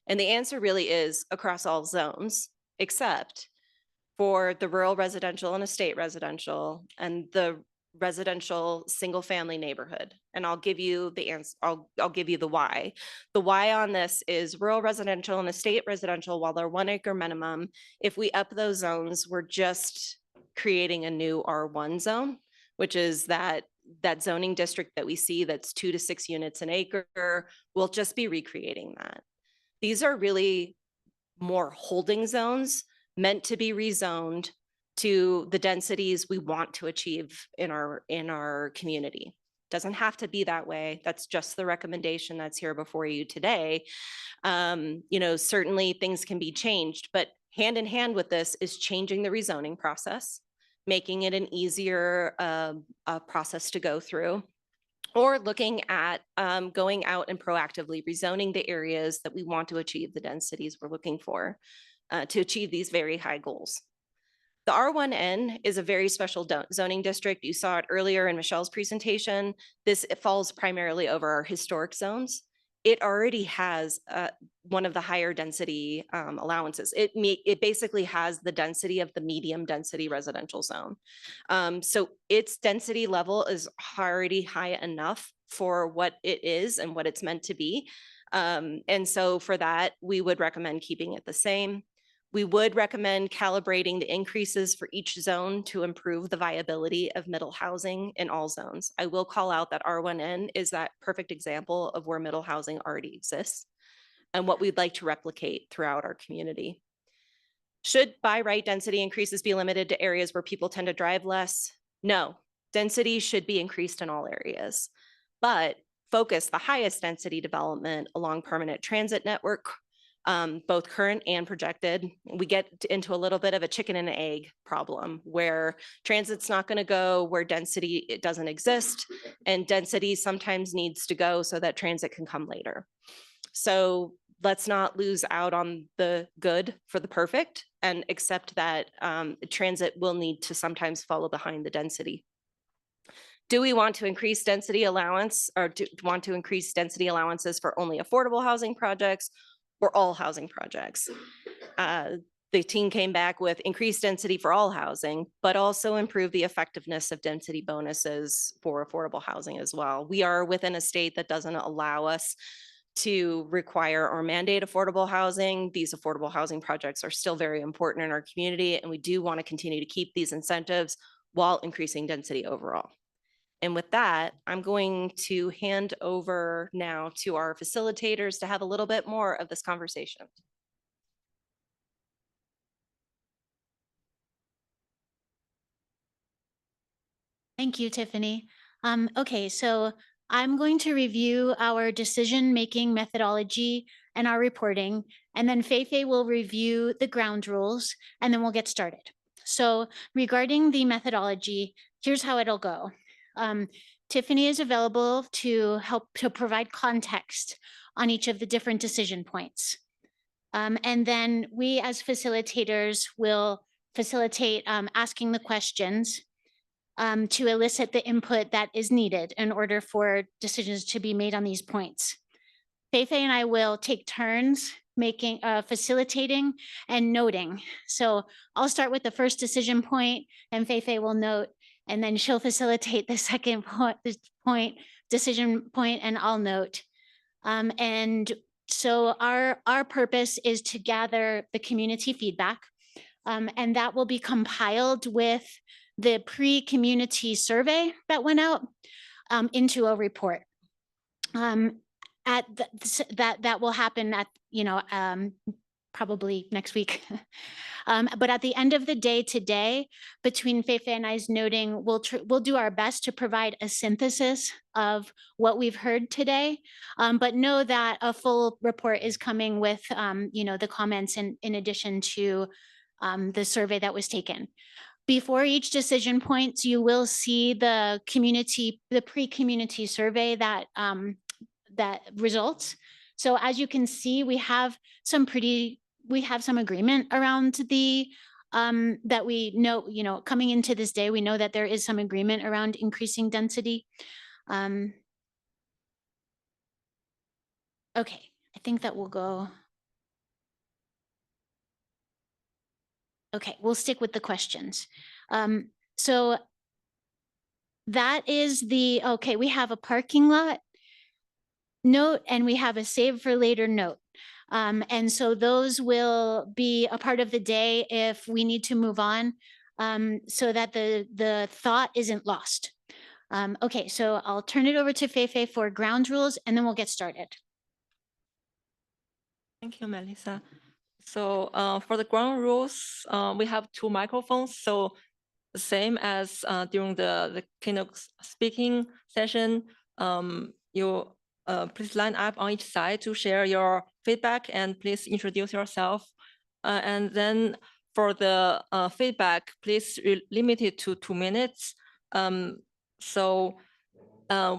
U: And the answer really is across all zones, except for the rural residential and estate residential and the residential single family neighborhood. And I'll give you the answer. I'll give you the why. The why on this is rural residential and estate residential, while they're 1 acre minimum, if we up those zones, we're just creating a new R1 zone, which is that zoning district that we see that's 2 to 6 units an acre. We'll just be recreating that. These are really more holding zones meant to be rezoned to the densities we want to achieve in our community. Doesn't have to be that way. That's just the recommendation that's here before you today. Certainly things can be changed, but hand in hand with this is changing the rezoning process, making it an easier process to go through, or looking at going out and proactively rezoning the areas that we want to achieve the densities we're looking for to achieve these very high goals. The R1N is a very special zoning district. You saw it earlier in Michelle's presentation. It falls primarily over our historic zones. It already has one of the higher density allowances. It basically has the density of the medium density residential zone. So its density level is already high enough for what it is and what it's meant to be. And so for that, we would recommend keeping it the same. We would recommend calibrating the increases for each zone to improve the viability of middle housing in all zones. I will call out that R1N is that perfect example of where middle housing already exists and what we'd like to replicate throughout our community. Should by right density increases be limited to areas where people tend to drive less? No, density should be increased in all areas, but focus the highest density development along permanent transit network, both current and projected. We get into a little bit of a chicken and egg problem where transit's not going to go where density it doesn't exist, and density sometimes needs to go so that transit can come later. So let's not lose out on the good for the perfect and accept that transit will need to sometimes follow behind the density. Do we want to increase density allowance or do want to increase density allowances for only affordable housing projects or all housing projects? The team came back with increased density for all housing, but also improve the effectiveness of density bonuses for affordable housing as well. We are within a state that doesn't allow us to require or mandate affordable housing. These affordable housing projects are still very important in our community, and we do want to continue to keep these incentives while increasing density overall. And with that, I'm going to hand over now to our facilitators to have a little bit more of this conversation.
C: Thank you, Tiffany. Okay, so I'm going to review our decision-making methodology and our reporting, and then Feifei will review the ground rules, and then we'll get started. So regarding the methodology, here's how it'll go. Tiffany is available to help to provide context on each of the different decision points. And then we as facilitators will facilitate asking the questions to elicit the input that is needed in order for decisions to be made on these points. Feifei and I will take turns making, facilitating and noting. So I'll start with the first decision point and Feifei will note, and then she'll facilitate the second decision point, and I'll note. And so our purpose is to gather the community feedback, and that will be compiled with the pre-community survey that went out into a report. That will happen at, probably next week. But at the end of the day today, between Feifei and I's noting, we'll do our best to provide a synthesis of what we've heard today. But know that a full report is coming with, the comments in addition to the survey that was taken. Before each decision points, you will see the pre-community survey that results. So as you can see, we have some agreement around the that we know, coming into this day, we know that there is some agreement around increasing density. Okay, I think that will go. Okay, we'll stick with the questions. So that is okay, we have a parking lot note and we have a save for later note. And so those will be a part of the day if we need to move on, so that the thought isn't lost. Okay, so I'll turn it over to Feifei for ground rules and then we'll get started.
D: Thank you, Melissa. So for the ground rules, we have 2 microphones. So the same as during the keynote speaking session, you please line up on each side to share your feedback and please introduce yourself. And then for the feedback, please limit it to 2 minutes. So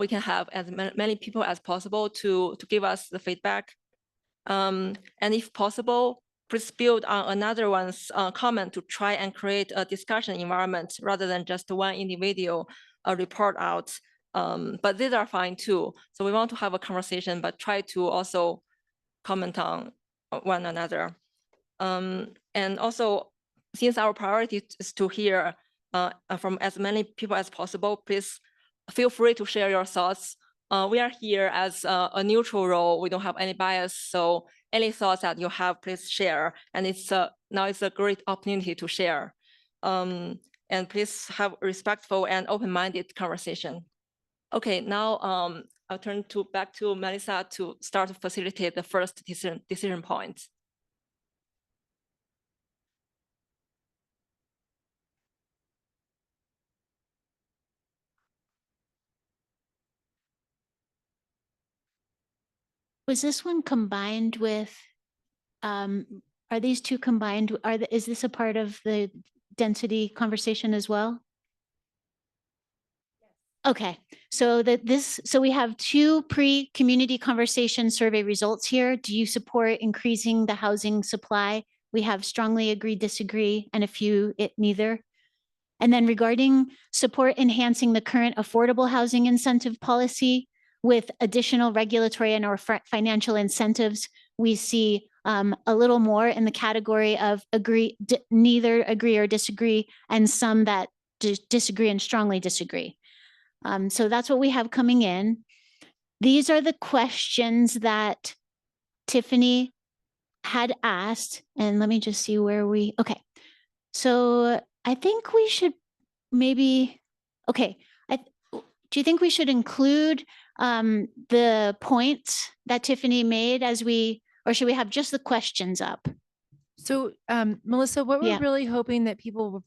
D: we can have as many people as possible to give us the feedback. And if possible, please build on another one's comment to try and create a discussion environment rather than just one individual report out. But these are fine too. So we want to have a conversation, but try to also comment on one another. And also, since our priority is to hear from as many people as possible, please feel free to share your thoughts. We are here as a neutral role. We don't have any bias. So any thoughts that you have, please share. And now it's a great opportunity to share. And please have respectful and open-minded conversation. Okay, now I'll turn back to Melissa to start to facilitate the first decision point.
C: Was this one combined with, are these 2 combined? Is this a part of the density conversation as well? Okay, so so we have 2 pre-community conversation survey results here. Do you support increasing the housing supply? We have strongly agree, disagree, and a few neither. And then regarding support enhancing the current affordable housing incentive policy with additional regulatory and or financial incentives, we see a little more in the category of neither agree or disagree, and some that disagree and strongly disagree. So that's what we have coming in. These are the questions that Tiffany had asked, and let me just see where okay. So I think we should maybe, okay. Do you think we should include the points that Tiffany made or should we have just the questions up?
A: So, Melissa, what we're
C: Yeah.
A: really hoping that people will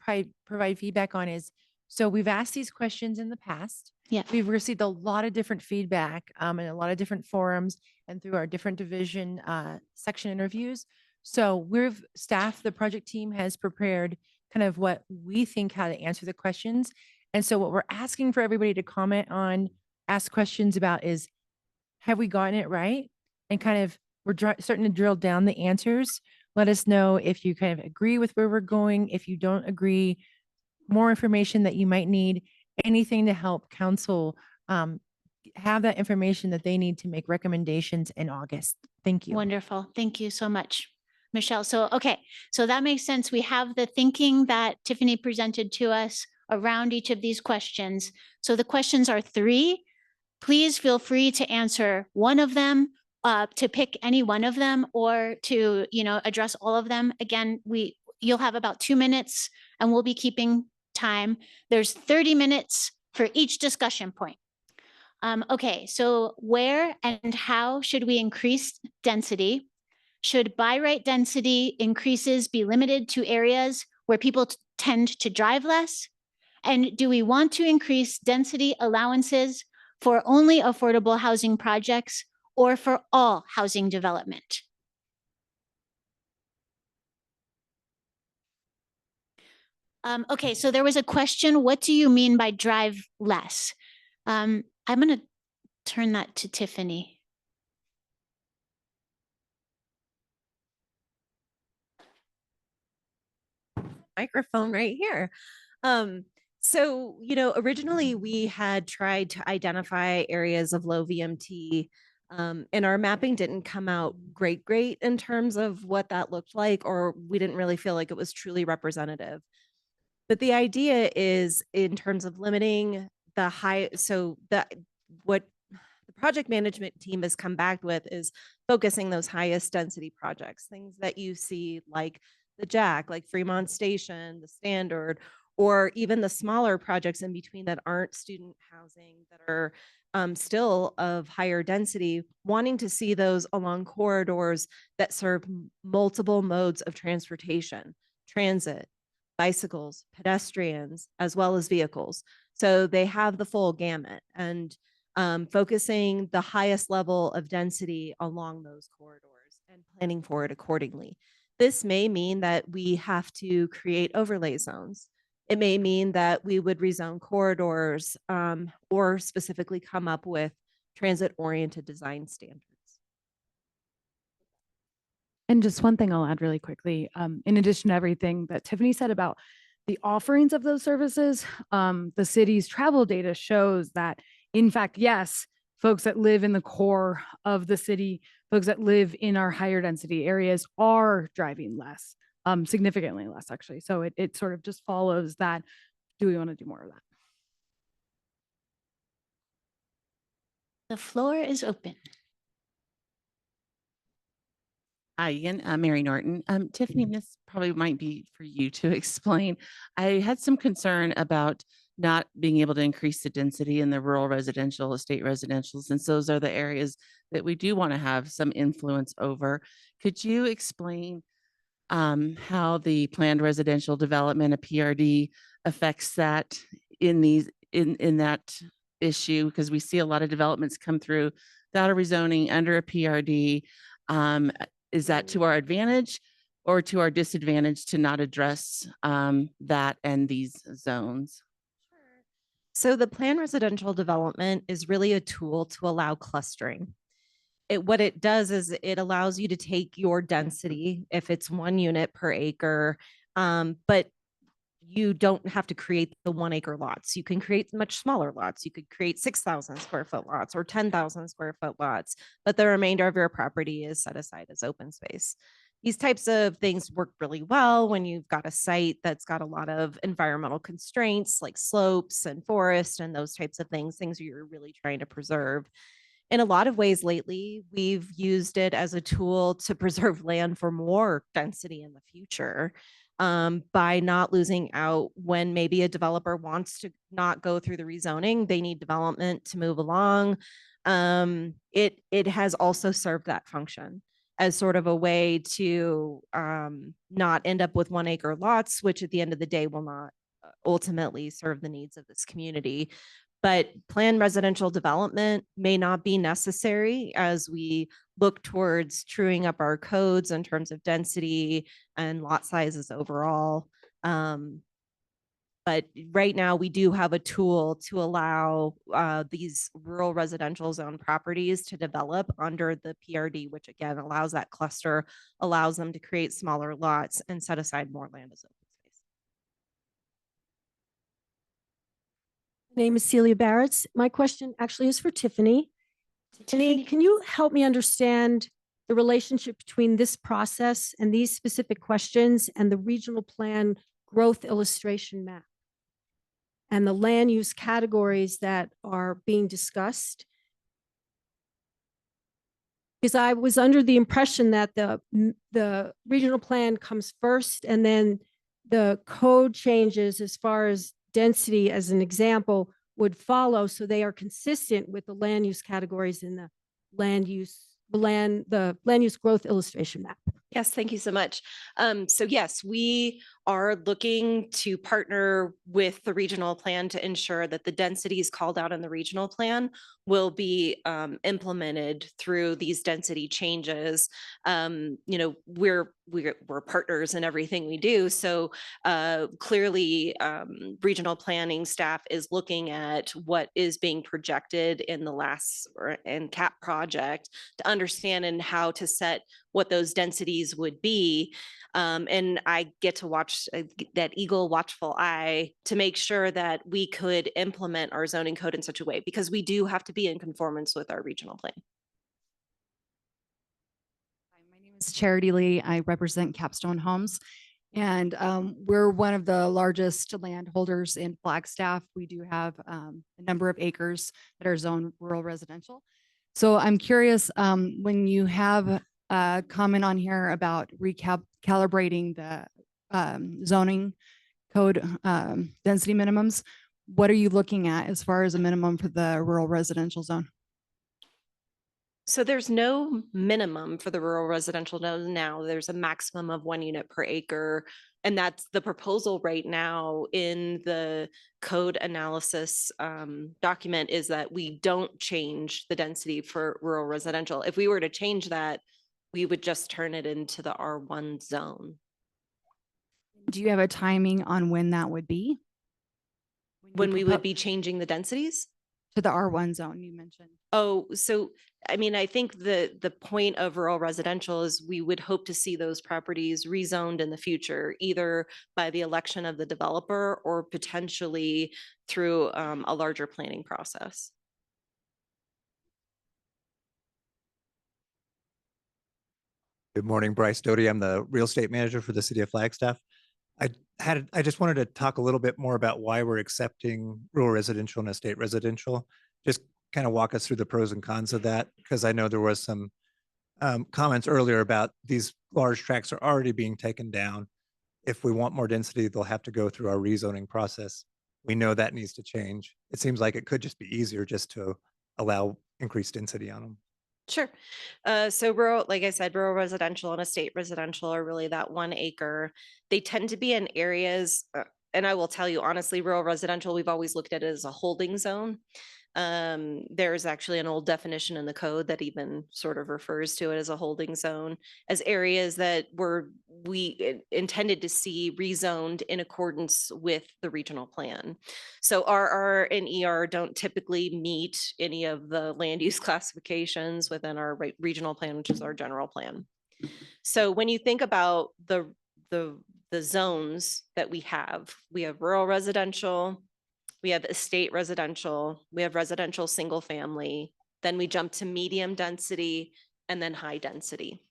A: provide feedback on is, so we've asked these questions in the past.
C: Yeah.
A: We've received a lot of different feedback in a lot of different forums and through our different division section interviews. So the project team has prepared kind of what we think how to answer the questions. And so what we're asking for everybody to comment on, ask questions about is, have we gotten it right? And kind of, we're starting to drill down the answers. Let us know if you kind of agree with where we're going. If you don't agree, more information that you might need, anything to help council have that information that they need to make recommendations in August. Thank you.
C: Wonderful. Thank you so much, Michelle. So, okay. So that makes sense. We have the thinking that Tiffany presented to us around each of these questions. So the questions are 3. Please feel free to answer one of them, to pick any one of them, or to, address all of them. Again, you'll have about 2 minutes and we'll be keeping time. There's 30 minutes for each discussion point. Okay, so where and how should we increase density? Should by right density increases be limited to areas where people tend to drive less? And do we want to increase density allowances for only affordable housing projects or for all housing development? Okay, so there was a question, what do you mean by drive less? I'm going to turn that to Tiffany.
G: Microphone right here. So, originally we had tried to identify areas of low VMT, and our mapping didn't come out great in terms of what that looked like, or we didn't really feel like it was truly representative. But the idea is in terms of limiting what the project management team has come back with is focusing those highest density projects, things that you see like the Jack, like Fremont Station, the Standard, or even the smaller projects in between that aren't student housing that are still of higher density, wanting to see those along corridors that serve multiple modes of transportation, transit, bicycles, pedestrians, as well as vehicles. So they have the full gamut, and focusing the highest level of density along those corridors and planning for it accordingly. This may mean that we have to create overlay zones. It may mean that we would rezone corridors or specifically come up with transit-oriented design standards.
V: And just one thing I'll add really quickly, in addition to everything that Tiffany said about the offerings of those services, the city's travel data shows that, in fact, yes, folks that live in the core of the city, folks that live in our higher density areas are driving less, significantly less, actually. So it sort of just follows that. Do we want to do more of that?
C: The floor is open.
Q: Hi, again, Mary Norton. Tiffany, this probably might be for you to explain. I had some concern about not being able to increase the density in the rural residential, estate residential, since those are the areas that we do want to have some influence over. Could you explain how the planned residential development, a PRD, affects that in that issue? Because we see a lot of developments come through without a rezoning under a PRD. Is that to our advantage or to our disadvantage to not address that and these zones?
G: So the planned residential development is really a tool to allow clustering. What it does is it allows you to take your density, if it's 1 unit per acre, but you don't have to create the 1 acre lots. You can create much smaller lots. You could create 6,000 square foot lots or 10,000 square foot lots, but the remainder of your property is set aside as open space. These types of things work really well when you've got a site that's got a lot of environmental constraints like slopes and forest and those types of things you're really trying to preserve. In a lot of ways lately, we've used it as a tool to preserve land for more density in the future, by not losing out when maybe a developer wants to not go through the rezoning, they need development to move along. It has also served that function as sort of a way to not end up with 1 acre lots, which at the end of the day will not ultimately serve the needs of this community. But planned residential development may not be necessary as we look towards truing up our codes in terms of density and lot sizes overall. But right now we do have a tool to allow these rural residential zone properties to develop under the PRD, which again allows that cluster, allows them to create smaller lots and set aside more land as open space.
I: Name is Celia Barretts. My question actually is for Tiffany. Tiffany, can you help me understand the relationship between this process and these specific questions and the regional plan growth illustration map and the land use categories that are being discussed? Because I was under the impression that the regional plan comes first and then the code changes as far as density, as an example, would follow, so they are consistent with the land use categories in the land use growth illustration map.
U: Yes, thank you so much. So yes, we are looking to partner with the regional plan to ensure that the densities called out in the regional plan will be implemented through these density changes. We're partners in everything we do. So clearly, regional planning staff is looking at what is being projected in the last and CAP project to understand and how to set what those densities would be. And I get to watch that eagle watchful eye to make sure that we could implement our zoning code in such a way, because we do have to be in conformance with our regional plan.
J: It's Charity Lee. I represent Capstone Homes, and we're one of the largest landholders in Flagstaff. We do have a number of acres that are zoned rural residential. So I'm curious, when you have a comment on here about recalibrating the zoning code density minimums, what are you looking at as far as a minimum for the rural residential zone?
U: So there's no minimum for the rural residential zone now. There's a maximum of 1 unit per acre. And that's the proposal right now in the code analysis document, is that we don't change the density for rural residential. If we were to change that, we would just turn it into the R1 zone.
J: Do you have a timing on when that would be?
U: When we would be changing the densities?
J: To the R1 zone you mentioned.
U: Oh, so I mean, I think the point of rural residential is we would hope to see those properties rezoned in the future, either by the election of the developer or potentially through a larger planning process.
K: Good morning, Bryce Doty. I'm the real estate manager for the City of Flagstaff. I just wanted to talk a little bit more about why we're accepting rural residential and estate residential. Just kind of walk us through the pros and cons of that, because I know there was some comments earlier about these large tracts are already being taken down. If we want more density, they'll have to go through our rezoning process. We know that needs to change. It seems like it could just be easier just to allow increased density on them.
U: Sure. So rural, like I said, rural residential and estate residential are really that 1 acre. They tend to be in areas, and I will tell you honestly, rural residential, we've always looked at it as a holding zone. There's actually an old definition in the code that even sort of refers to it as a holding zone, as areas that we intended to see rezoned in accordance with the regional plan. So RR and ER don't typically meet any of the land use classifications within our regional plan, which is our general plan. So when you think about the the zones that we have. We have rural residential, we have estate residential, we have residential single family, then we jump to medium density and then high density.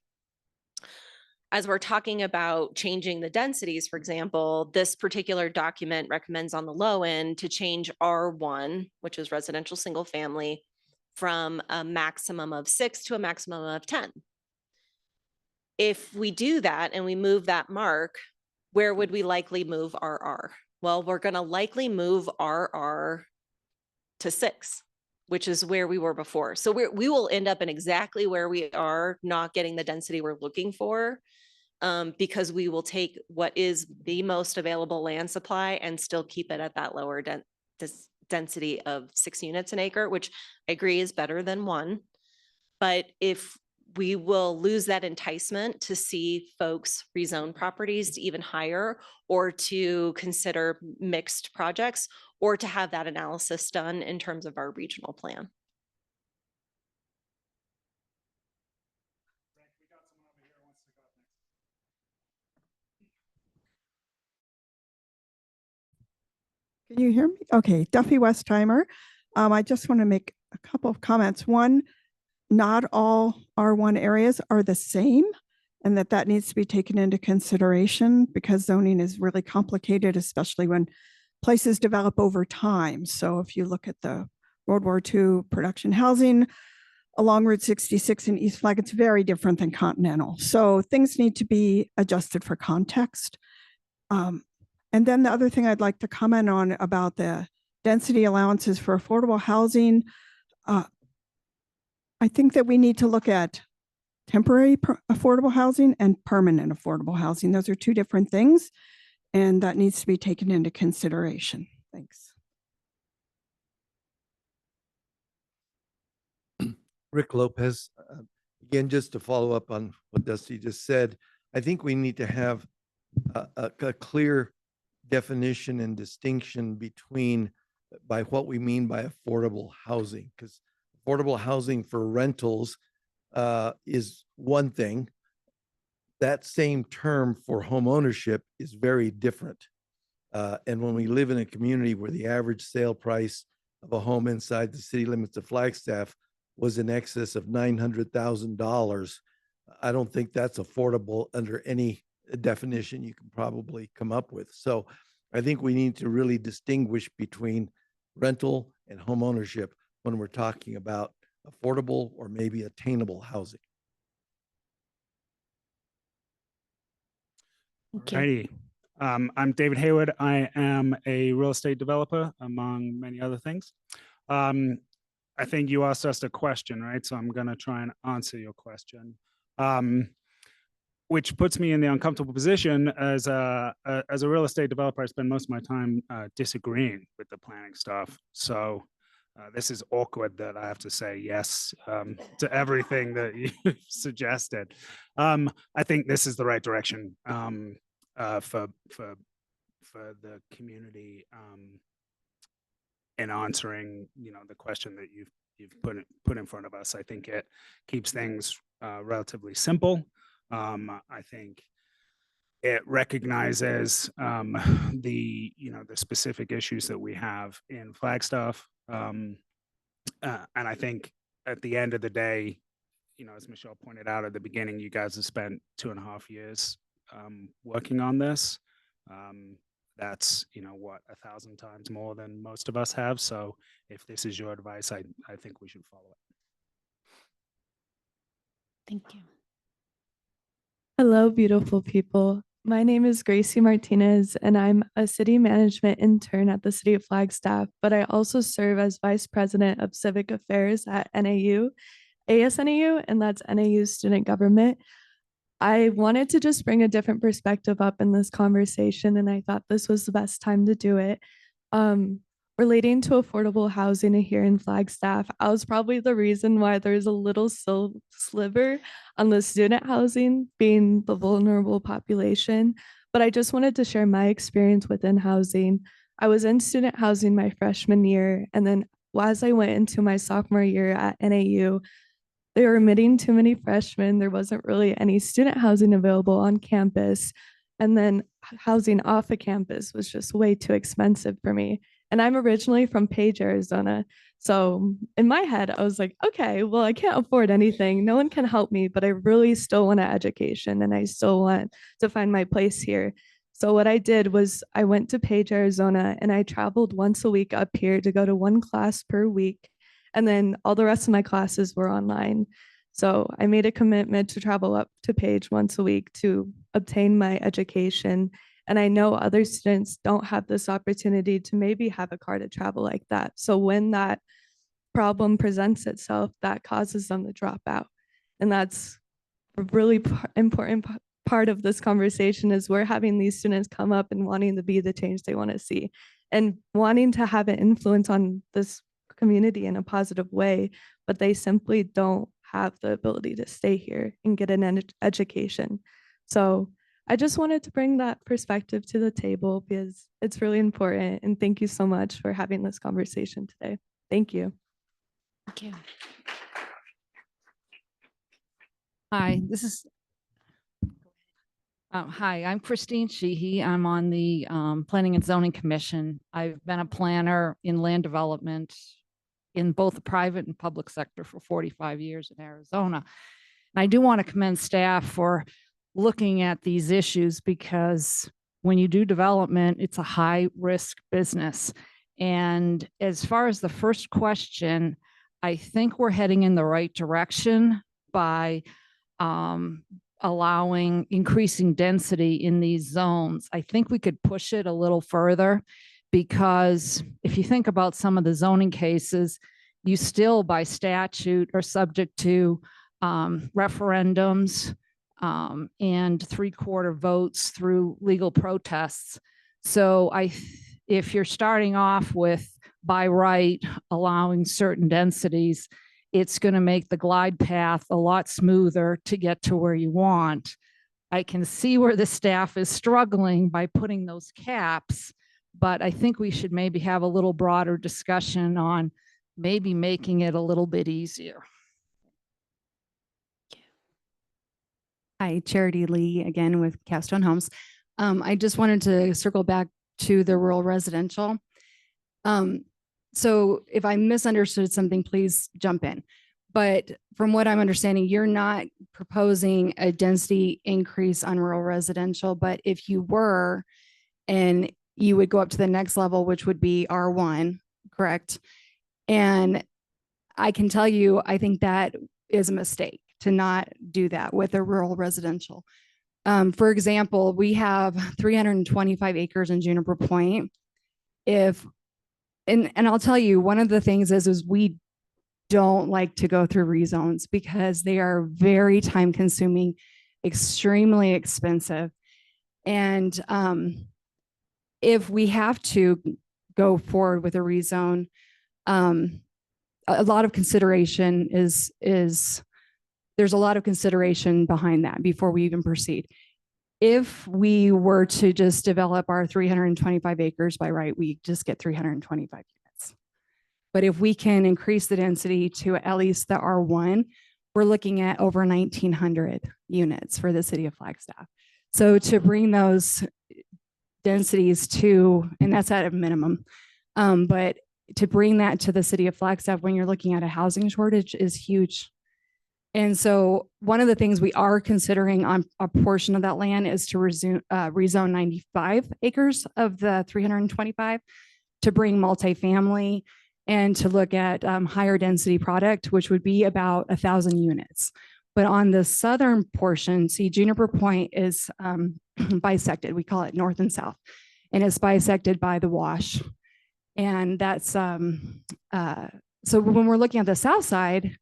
U: As we're talking about changing the densities, for example, this particular document recommends on the low end to change R1, which is residential single family, from a maximum of 6 to a maximum of 10. If we do that and we move that mark, where would we likely move RR? Well, we're going to likely move RR to 6, which is where we were before. So we will end up in exactly where we are, not getting the density we're looking for, because we will take what is the most available land supply and still keep it at that lower density of 6 units an acre, which I agree is better than 1. But if we will lose that enticement to see folks rezone properties to even higher, or to consider mixed projects, or to have that analysis done in terms of our regional plan.
L: Can you hear me? Okay, Duffy Westheimer. I just want to make a couple of comments. One, not all R1 areas are the same, and that needs to be taken into consideration because zoning is really complicated, especially when places develop over time. So if you look at the World War II production housing along Route 66 in East Flag, it's very different than Continental. So things need to be adjusted for context. And then the other thing I'd like to comment on about the density allowances for affordable housing, I think that we need to look at temporary affordable housing and permanent affordable housing. Those are two different things, and that needs to be taken into consideration. Thanks.
M: Rick Lopez, again, just to follow up on what Dusty just said, I think we need to have a clear definition and distinction between by what we mean by affordable housing, because affordable housing for rentals is one thing. That same term for home ownership is very different. And when we live in a community where the average sale price of a home inside the city limits of Flagstaff was in excess of $900,000, I don't think that's affordable under any definition you can probably come up with. So I think we need to really distinguish between rental and home ownership when we're talking about affordable or maybe attainable housing.
N: Alrighty. I'm David Haywood. I am a real estate developer, among many other things. I think you asked us a question, right? So I'm going to try and answer your question, which puts me in the uncomfortable position as a real estate developer. I spend most of my time disagreeing with the planning staff. So this is awkward that I have to say yes to everything that you suggested. I think this is the right direction for the community in answering, the question that you've put in front of us. I think it keeps things relatively simple. I think it recognizes the specific issues that we have in Flagstaff. And I think at the end of the day, as Michelle pointed out at the beginning, you guys have spent 2.5 years working on this. That's, 1,000 times more than most of us have. So if this is your advice, I think we should follow it.
W: Thank you.
O: Hello, beautiful people. My name is Gracie Martinez, and I'm a city management intern at the City of Flagstaff, but I also serve as Vice President of Civic Affairs at NAU, ASNAU, and that's NAU Student Government. I wanted to just bring a different perspective up in this conversation, and I thought this was the best time to do it. Relating to affordable housing here in Flagstaff, I was probably the reason why there's a little sliver on the student housing being the vulnerable population. But I just wanted to share my experience within housing. I was in student housing my freshman year, and then as I went into my sophomore year at NAU, they were admitting too many freshmen. There wasn't really any student housing available on campus. And then housing off a campus was just way too expensive for me. And I'm originally from Page, Arizona. So in my head, I was like, okay, well, I can't afford anything. No one can help me, but I really still want an education and I still want to find my place here. So what I did was I went to Page, Arizona, and I traveled once a week up here to go to one class per week. And then all the rest of my classes were online. So I made a commitment to travel up to Page once a week to obtain my education. And I know other students don't have this opportunity to maybe have a car to travel like that. So when that problem presents itself, that causes them to drop out. And that's a really important part of this conversation is we're having these students come up and wanting to be the change they want to see and wanting to have an influence on this community in a positive way, but they simply don't have the ability to stay here and get an education. So I just wanted to bring that perspective to the table because it's really important. And thank you so much for having this conversation today. Thank you.
C: Thank you.
F: Hi, hi, I'm Christine Sheehy. I'm on the Planning and Zoning Commission. I've been a planner in land development in both the private and public sector for 45 years in Arizona. And I do want to commend staff for looking at these issues because when you do development, it's a high risk business. And as far as the first question, I think we're heading in the right direction by allowing increasing density in these zones. I think we could push it a little further because if you think about some of the zoning cases, you still by statute are subject to referendums and 3/4 votes through legal protests. So if you're starting off with by right allowing certain densities, it's going to make the glide path a lot smoother to get to where you want. I can see where the staff is struggling by putting those caps, but I think we should maybe have a little broader discussion on maybe making it a little bit easier.
J: Hi, Charity Lee again with Capstone Homes. I just wanted to circle back to the rural residential. So if I misunderstood something, please jump in. But from what I'm understanding, you're not proposing a density increase on rural residential, but if you were, and you would go up to the next level, which would be R1, correct? And I can tell you, I think that is a mistake to not do that with a rural residential. For example, we have 325 acres in Juniper Point. And I'll tell you, one of the things is we don't like to go through rezones because they are very time consuming, extremely expensive. And if we have to go forward with a rezone, a lot of consideration there's a lot of consideration behind that before we even proceed. If we were to just develop our 325 acres by right, we just get 325 units. But if we can increase the density to at least the R1, we're looking at over 1,900 units for the city of Flagstaff. So to bring those densities to, and that's at a minimum, but to bring that to the city of Flagstaff when you're looking at a housing shortage is huge. And so one of the things we are considering on a portion of that land is to rezone 95 acres of the 325 to bring multifamily and to look at higher density product, which would be about 1,000 units. But on the southern portion, see, Juniper Point is bisected. We call it north and south, and it's bisected by the wash. And that's, so when we're looking at the south side,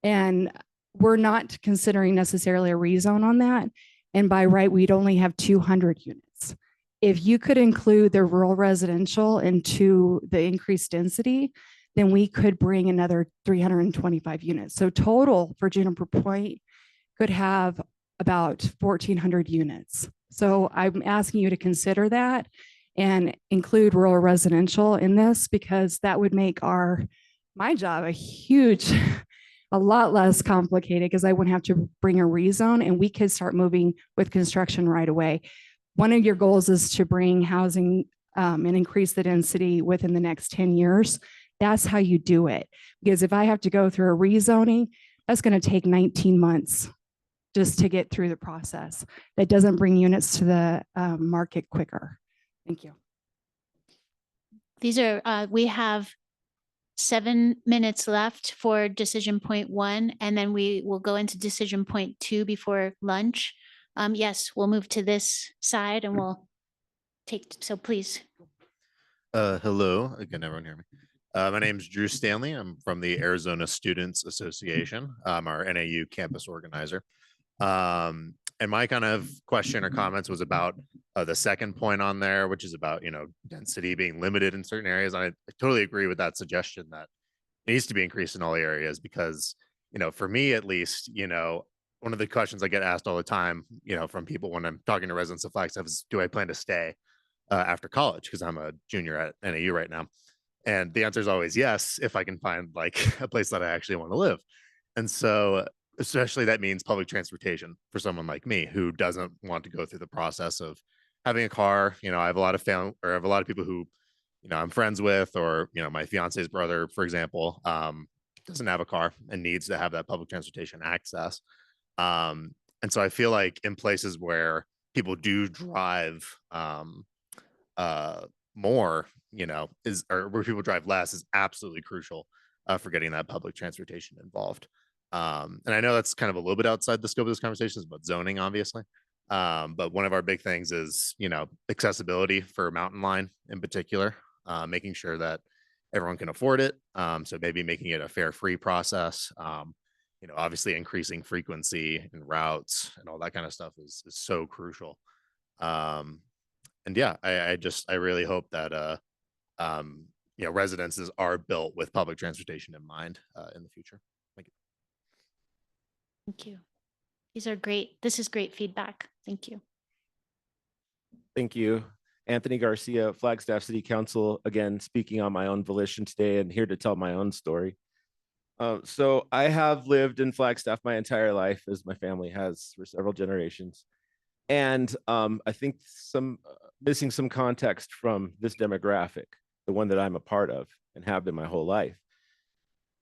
J: and we're not considering necessarily a rezone on that. And by right, we'd only have 200 units. If you could include the rural residential into the increased density, then we could bring another 325 units. So total for Juniper Point could have about 1,400 units. So I'm asking you to consider that and include rural residential in this, because that would make my job a lot less complicated, because I wouldn't have to bring a rezone and we could start moving with construction right away. one of your goals is to bring housing and increase the density within the next 10 years. That's how you do it. Because if I have to go through a rezoning, that's going to take 19 months just to get through the process. That doesn't bring units to the market quicker. Thank you.
C: These are, we have 7 minutes left for decision point 1, and then we will go into decision point 2 before lunch. Yes, we'll move to this side and we'll take, so please.
H: Hello, can everyone hear me? My name is Drew Stanley. I'm from the Arizona Students Association. I'm our NAU campus organizer. And my kind of question or comments was about the second point on there, which is about, density being limited in certain areas. And I totally agree with that suggestion that it needs to be increased in all areas because, for me at least, one of the questions I get asked all the time, from people when I'm talking to residents of Flagstaff is, do I plan to stay after college? Because I'm a junior at NAU right now. And the answer is always yes, if I can find like a place that I actually want to live. And so especially that means public transportation for someone like me who doesn't want to go through the process of having a car. I have a lot of family, or I have a lot of people who, I'm friends with, or, my fiance's brother, for example, doesn't have a car and needs to have that public transportation access. And so I feel like in places where people do drive more, or where people drive less is absolutely crucial for getting that public transportation involved. And I know that's kind of a little bit outside the scope of this conversation, about zoning, obviously. But one of our big things is, accessibility for Mountain Line in particular, making sure that everyone can afford it. So maybe making it a fare free process. Obviously increasing frequency and routes and all that kind of stuff is so crucial. And yeah, I really hope that, residences are built with public transportation in mind in the future. Thank you.
C: Thank you. These are great. This is great feedback. Thank you.
P: Thank you. Anthony Garcia, Flagstaff City Council, again, speaking on my own volition today and here to tell my own story. So I have lived in Flagstaff my entire life, as my family has for several generations. And I think missing some context from this demographic, the one that I'm a part of and have been my whole life.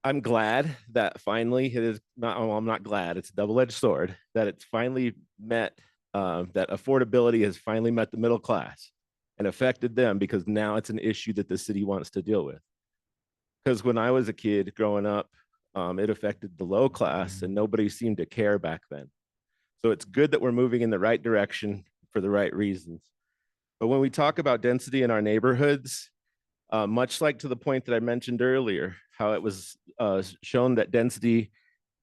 P: I'm glad that finally it is not, well, I'm not glad, it's a double-edged sword, that it's finally met, that affordability has finally met the middle class and affected them, because now it's an issue that the city wants to deal with. Because when I was a kid growing up, it affected the low class and nobody seemed to care back then. So it's good that we're moving in the right direction for the right reasons. But when we talk about density in our neighborhoods, much like to the point that I mentioned earlier, how it was shown that density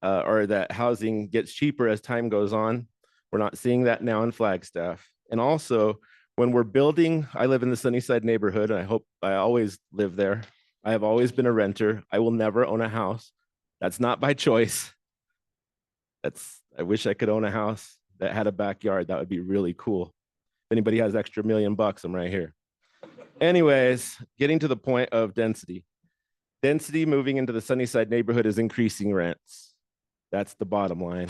P: or that housing gets cheaper as time goes on, we're not seeing that now in Flagstaff. And also, when we're building, I live in the Sunnyside neighborhood, and I hope I always live there. I have always been a renter. I will never own a house. That's not by choice. I wish I could own a house that had a backyard. That would be really cool. If anybody has extra $1 million, I'm right here. Anyways, getting to the point of density. Density moving into the Sunnyside neighborhood is increasing rents. That's the bottom line.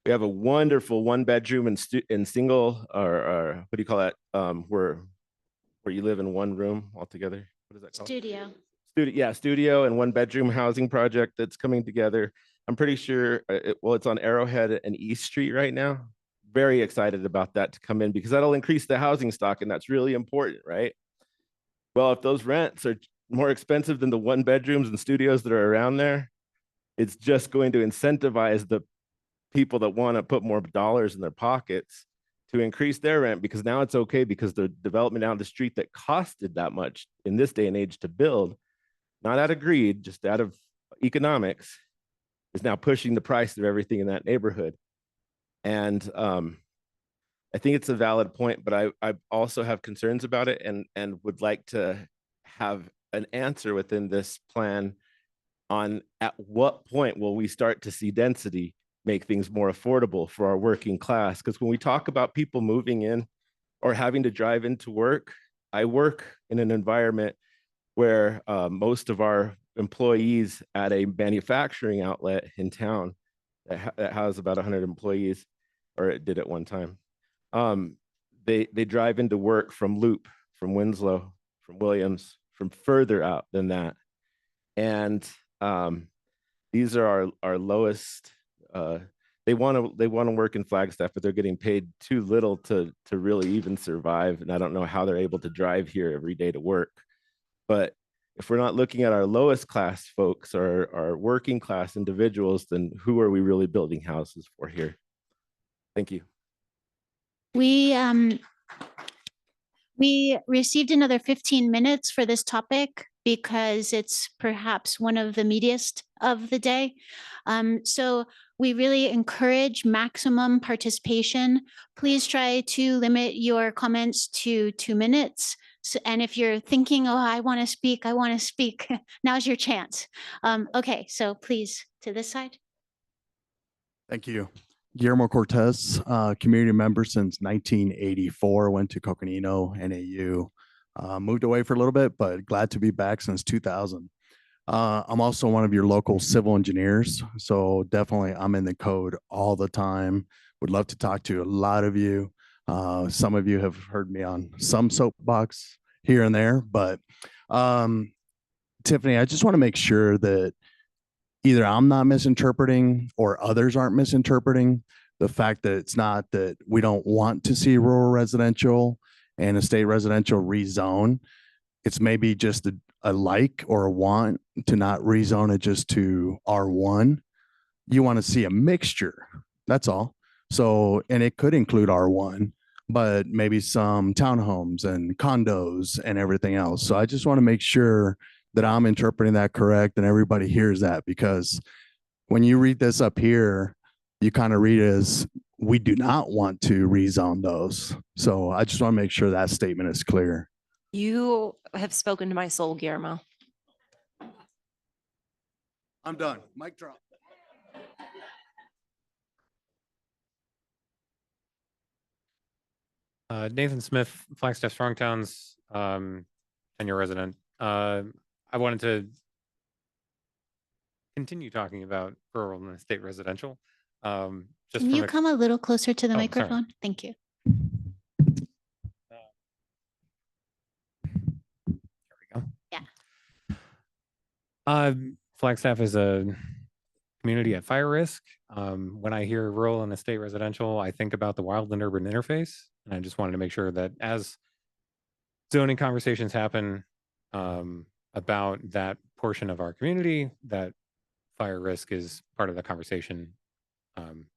P: We have a wonderful 1-bedroom and single, or what do you call that? Where you live in one room altogether. What is that called?
C: Studio.
P: Studio and 1-bedroom housing project that's coming together. I'm pretty sure, it's on Arrowhead and East Street right now. Very excited about that to come in, because that'll increase the housing stock, and that's really important, right? Well, if those rents are more expensive than the 1-bedrooms and studios that are around there, it's just going to incentivize the people that want to put more dollars in their pockets to increase their rent, because now it's okay, because the development down the street that costed that much in this day and age to build, not out of greed, just out of economics, is now pushing the price of everything in that neighborhood. And I think it's a valid point, but I also have concerns about it, and would like to have an answer within this plan on at what point will we start to see density make things more affordable for our working class. Because when we talk about people moving in or having to drive into work, I work in an environment where most of our employees at a manufacturing outlet in town that has about 100 employees, or it did at one time, they drive into work from Loop, from Winslow, from Williams, from further out than that. And these are our lowest. They want to work in Flagstaff, but they're getting paid too little to really even survive. And I don't know how they're able to drive here every day to work. But if we're not looking at our lowest class folks or our working class individuals, then who are we really building houses for here? Thank you.
C: We received another 15 minutes for this topic because it's perhaps one of the meatiest of the day. So we really encourage maximum participation. Please try to limit your comments to 2 minutes. And if you're thinking, oh, I want to speak, now's your chance. Okay, so please, to this side.
B: Thank you. Guillermo Cortez, community member since 1984, went to Coconino, NAU, moved away for a little bit, but glad to be back since 2000. I'm also one of your local civil engineers, so definitely I'm in the code all the time. Would love to talk to a lot of you. Some of you have heard me on some soapbox here and there, but Tiffany, I just want to make sure that either I'm not misinterpreting or others aren't misinterpreting the fact that it's not that we don't want to see rural residential and estate residential rezone. It's maybe just a like or a want to not rezone it just to R1. You want to see a mixture. That's all. So, and it could include R1, but maybe some townhomes and condos and everything else. So I just want to make sure that I'm interpreting that correct and everybody hears that, because when you read this up here, you kind of read it as we do not want to rezone those. So I just want to make sure that statement is clear.
U: You have spoken to my soul, Guillermo.
B: I'm done. Mic drop.
R: Nathan Smith, Flagstaff Strong Towns, 10-year resident. I wanted to continue talking about rural and estate residential.
C: Can you come a little closer to the microphone? Thank you. Yeah.
R: Flagstaff is a community at fire risk. When I hear rural and estate residential, I think about the wildland urban interface. And I just wanted to make sure that as zoning conversations happen about that portion of our community, that fire risk is part of the conversation,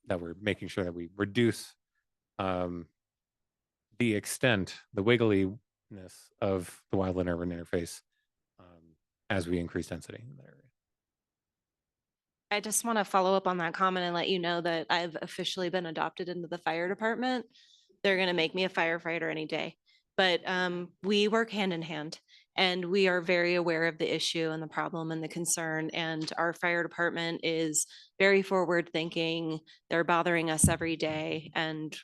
R: that we're making sure that we reduce the extent, the wiggliness of the wildland urban interface as we increase density in that area.
U: I just want to follow up on that comment and let you know that I've officially been adopted into the fire department. They're going to make me a firefighter any day, but we work hand in hand. And we are very aware of the issue and the problem and the concern. And our fire department is very forward thinking. They're bothering us every day. And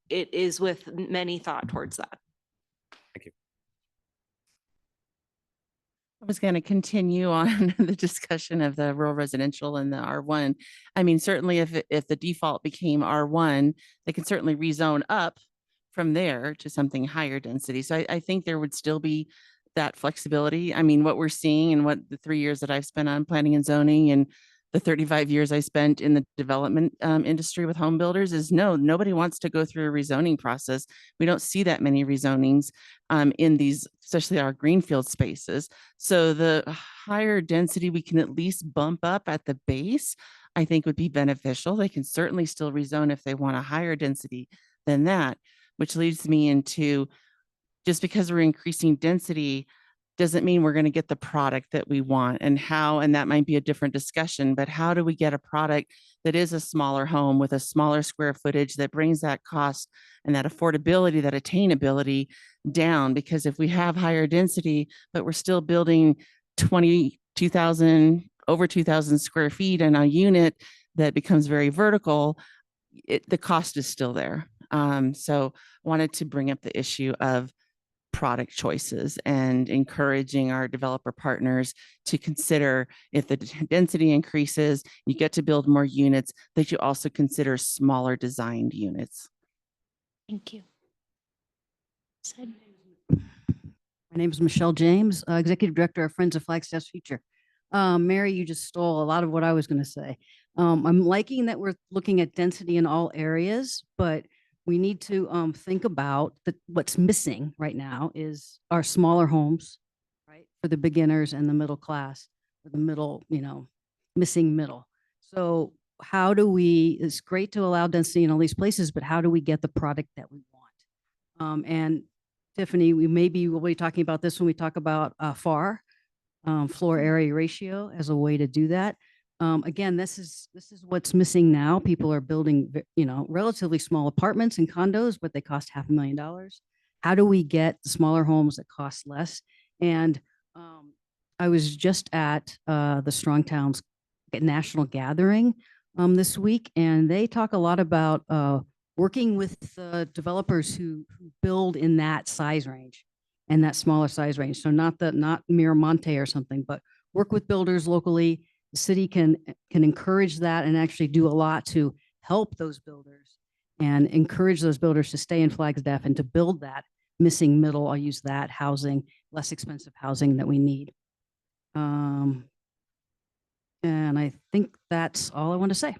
U: it is with many thought towards that.
R: Thank you.
Q: I was going to continue on the discussion of the rural residential and the R1. I mean, certainly if the default became R1, they can certainly rezone up from there to something higher density. So I think there would still be that flexibility. I mean, what we're seeing and what the 3 years that I've spent on planning and zoning and the 35 years I spent in the development industry with home builders is nobody wants to go through a rezoning process. We don't see that many rezonings in these, especially our greenfield spaces. So the higher density we can at least bump up at the base, I think would be beneficial. They can certainly still rezone if they want a higher density than that, which leads me into just because we're increasing density doesn't mean we're going to get the product that we want, and how, and that might be a different discussion, but how do we get a product that is a smaller home with a smaller square footage that brings that cost and that affordability, that attainability down? Because if we have higher density, but we're still building 22,000, over 2,000 square feet in a unit that becomes very vertical, the cost is still there. So wanted to bring up the issue of product choices and encouraging our developer partners to consider, if the density increases, you get to build more units, that you also consider smaller designed units.
C: Thank you. Said.
E: My name is Michelle James, Executive Director of Friends of Flagstaff's Future. Mary, you just stole a lot of what I was going to say. I'm liking that we're looking at density in all areas, but we need to think about what's missing right now is our smaller homes, right, for the beginners and the middle class, or the middle, missing middle. So how do we, it's great to allow density in all these places, but how do we get the product that we want? And Tiffany, we'll be talking about this when we talk about FAR, floor area ratio, as a way to do that. Again, this is what's missing now. People are building, relatively small apartments and condos, but they cost $500,000. How do we get the smaller homes that cost less? And I was just at the Strong Towns National Gathering this week, and they talk a lot about working with developers who build in that size range and that smaller size range. So not Miramonte or something, but work with builders locally. The city can encourage that and actually do a lot to help those builders and encourage those builders to stay in Flagstaff and to build that missing middle. I'll use that housing, less expensive housing that we need. And I think that's all I want to say.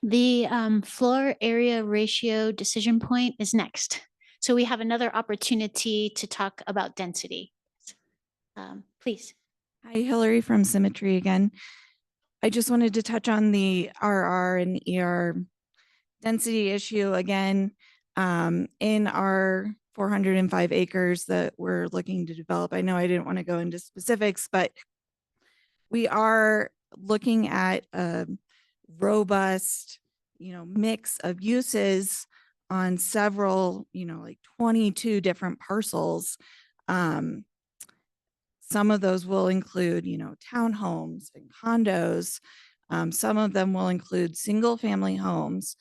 C: The floor area ratio decision point is next. So we have another opportunity to talk about density. Please.
O: Hi, Hillary from Symmetry again. I just wanted to touch on the RR and ER density issue again. In our 405 acres that we're looking to develop, I know I didn't want to go into specifics, but we are looking at a robust, mix of uses on several, like 22 different parcels. Some of those will include, townhomes and condos. Some of them will include single family homes.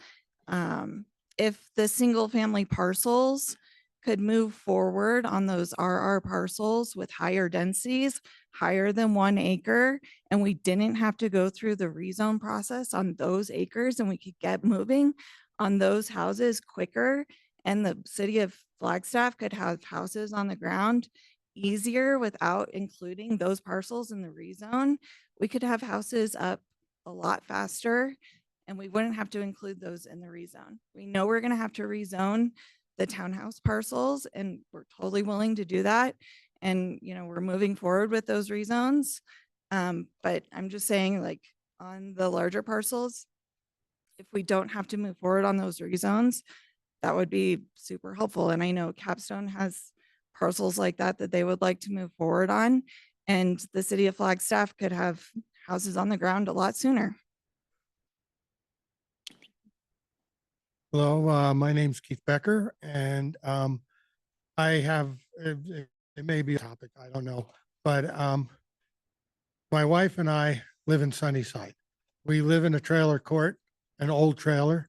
O: If the single family parcels could move forward on those RR parcels with higher densities, higher than 1 acre, and we didn't have to go through the rezone process on those acres, and we could get moving on those houses quicker, and the city of Flagstaff could have houses on the ground easier without including those parcels in the rezone, we could have houses up a lot faster, and we wouldn't have to include those in the rezone. We know we're going to have to rezone the townhouse parcels, and we're totally willing to do that. And, we're moving forward with those rezones. But I'm just saying, like, on the larger parcels, if we don't have to move forward on those rezones, that would be super helpful. And I know Capstone has parcels like that they would like to move forward on. And the city of Flagstaff could have houses on the ground a lot sooner.
S: Hello, my name's Keith Becker, and I have, it may be a topic, I don't know, but my wife and I live in Sunnyside. We live in a trailer court, an old trailer,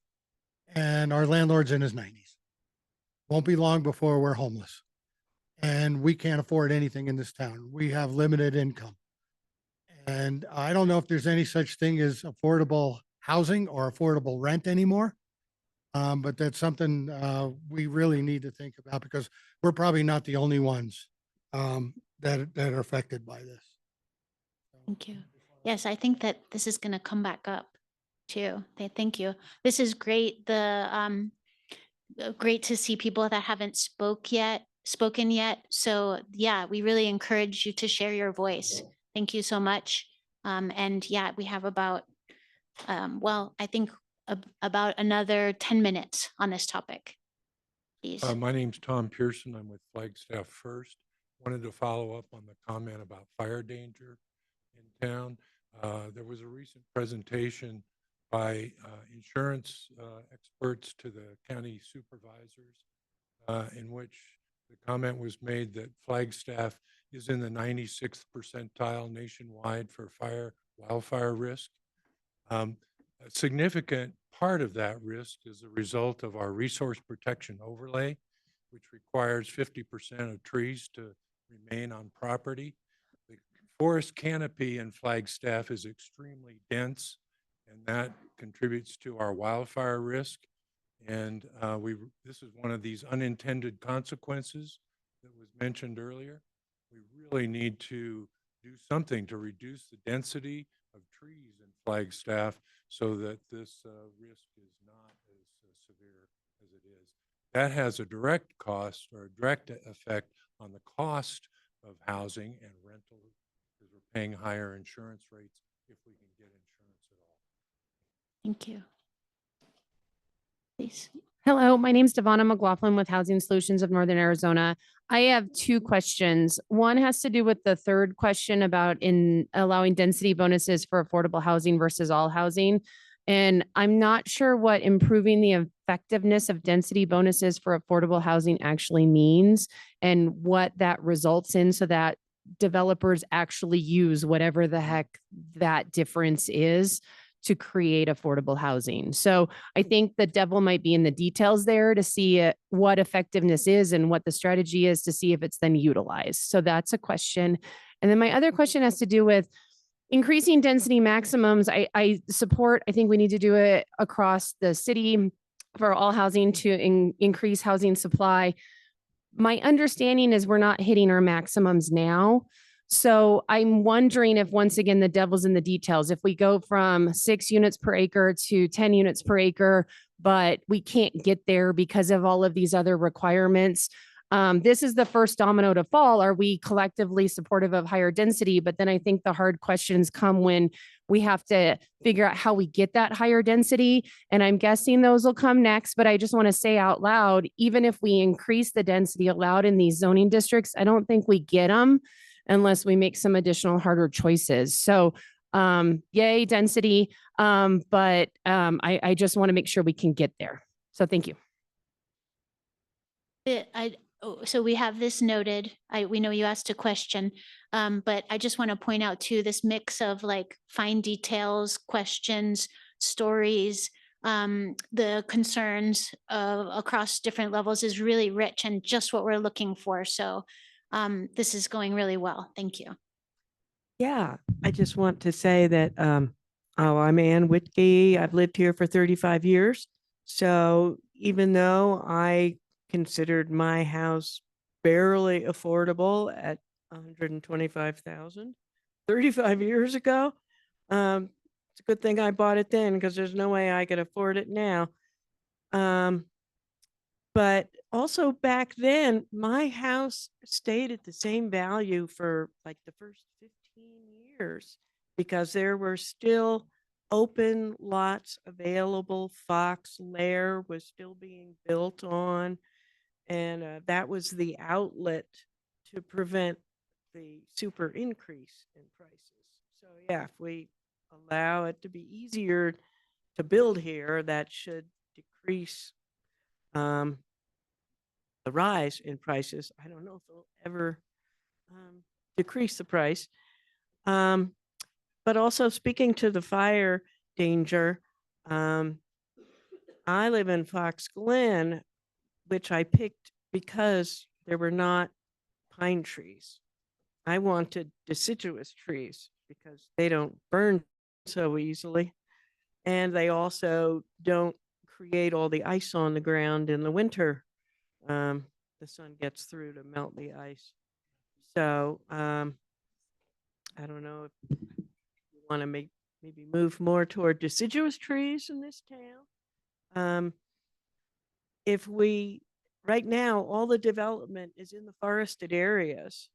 S: and our landlord's in his 90s. Won't be long before we're homeless, and we can't afford anything in this town. We have limited income. And I don't know if there's any such thing as affordable housing or affordable rent anymore. But that's something we really need to think about, because we're probably not the only ones that are affected by this.
C: Thank you. Yes, I think that this is going to come back up too. Thank you. This is great. Great to see people that haven't spoken yet. So yeah, we really encourage you to share your voice. Thank you so much. And yeah, we have about, I think about another 10 minutes on this topic. Please.
T: My name's Tom Pearson. I'm with Flagstaff First. Wanted to follow up on the comment about fire danger in town. There was a recent presentation by insurance experts to the county supervisors in which the comment was made that Flagstaff is in the 96th percentile nationwide for wildfire risk. A significant part of that risk is a result of our resource protection overlay, which requires 50% of trees to remain on property. The forest canopy in Flagstaff is extremely dense, and that contributes to our wildfire risk. And this is one of these unintended consequences that was mentioned earlier. We really need to do something to reduce the density of trees in Flagstaff so that this risk is not as severe as it is. That has a direct cost or a direct effect on the cost of housing and rental, because we're paying higher insurance rates if we can get insurance at all.
C: Thank you. Please.
A: Hello, my name is Devonna McLaughlin with Housing Solutions of Northern Arizona. I have two questions. One has to do with the third question about in allowing density bonuses for affordable housing versus all housing. And I'm not sure what improving the effectiveness of density bonuses for affordable housing actually means and what that results in so that developers actually use whatever the heck that difference is to create affordable housing. So I think the devil might be in the details there to see what effectiveness is and what the strategy is to see if it's then utilized. So that's a question. And then my other question has to do with increasing density maximums. I support, I think we need to do it across the city for all housing to increase housing supply. My understanding is we're not hitting our maximums now. So I'm wondering if, once again, the devil's in the details. If we go from 6 units per acre to 10 units per acre, but we can't get there because of all of these other requirements, this is the first domino to fall. Are we collectively supportive of higher density? But then I think the hard questions come when we have to figure out how we get that higher density. And I'm guessing those will come next, but I just want to say out loud, even if we increase the density allowed in these zoning districts, I don't think we get them unless we make some additional harder choices. So yay, density, but I just want to make sure we can get there. So thank you.
C: So we have this noted. We know you asked a question, but I just want to point out too, this mix of like fine details, questions, stories, the concerns across different levels is really rich and just what we're looking for. So this is going really well. Thank you.
D: Yeah, I just want to say that I'm Ann Whitkey. I've lived here for 35 years. So even though I considered my house barely affordable at $125,000 35 years ago, it's a good thing I bought it then because there's no way I could afford it now. But also back then, my house stayed at the same value for like the first 15 years because there were still open lots available. Fox Lair was still being built on, and that was the outlet to prevent the super increase in prices. So yeah, if we allow it to be easier to build here, that should decrease the rise in prices. I don't know if it'll ever decrease the price. But also speaking to the fire danger, I live in Fox Glen, which I picked because there were not pine trees. I wanted deciduous trees because they don't burn so easily. And they also don't create all the ice on the ground in the winter. The sun gets through to melt the ice. So I don't know if you want to maybe move more toward deciduous trees in this town. If we, right now, all the development is in the forested areas.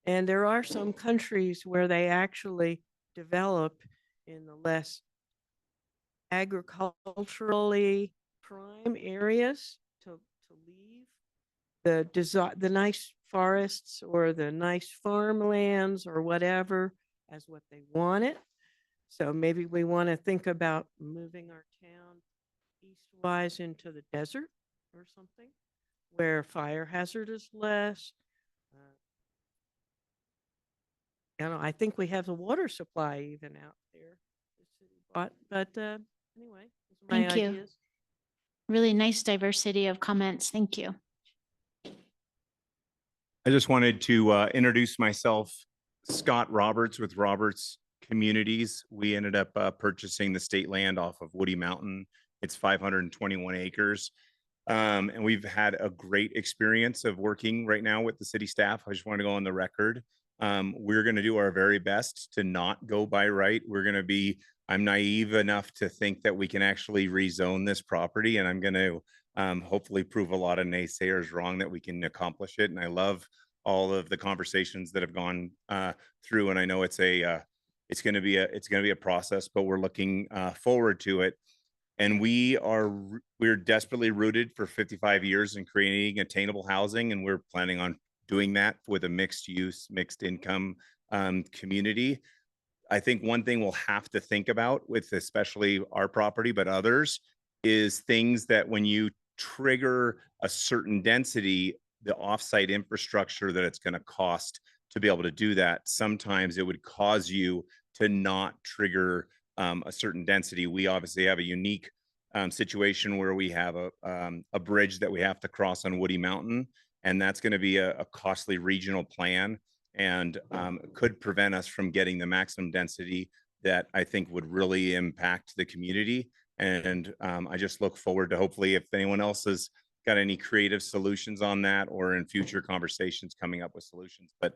D: And there are some countries where they actually develop in the less agriculturally prime areas to leave the nice forests or the nice farmlands or whatever as what they want it. So maybe we want to think about moving our town eastwise into the desert or something where fire hazard is less. I think we have the water supply even out there. But anyway, those are my
C: Thank you.
D: ideas.
C: Really nice diversity of comments. Thank you.
V: I just wanted to introduce myself, Scott Roberts with Roberts Communities. We ended up purchasing the state land off of Woody Mountain It's 521 acres. And we've had a great experience of working right now with the city staff. I just want to go on the record. We're going to do our very best to not go by right. I'm naive enough to think that we can actually rezone this property, and I'm going to hopefully prove a lot of naysayers wrong that we can accomplish it. And I love all of the conversations that have gone through, and I know it's going to be a process, but we're looking forward to it. And we're desperately rooted for 55 years in creating attainable housing, and we're planning on doing that with a mixed use, mixed income community. I think one thing we'll have to think about with especially our property, but others, is things that when you trigger a certain density, the offsite infrastructure that it's going to cost to be able to do that, sometimes it would cause you to not trigger a certain density. We obviously have a unique situation where we have a bridge that we have to cross on Woody Mountain, and that's going to be a costly regional plan, and could prevent us from getting the maximum density that I think would really impact the community. And I just look forward to, hopefully, if anyone else has got any creative solutions on that, or in future conversations coming up with solutions. But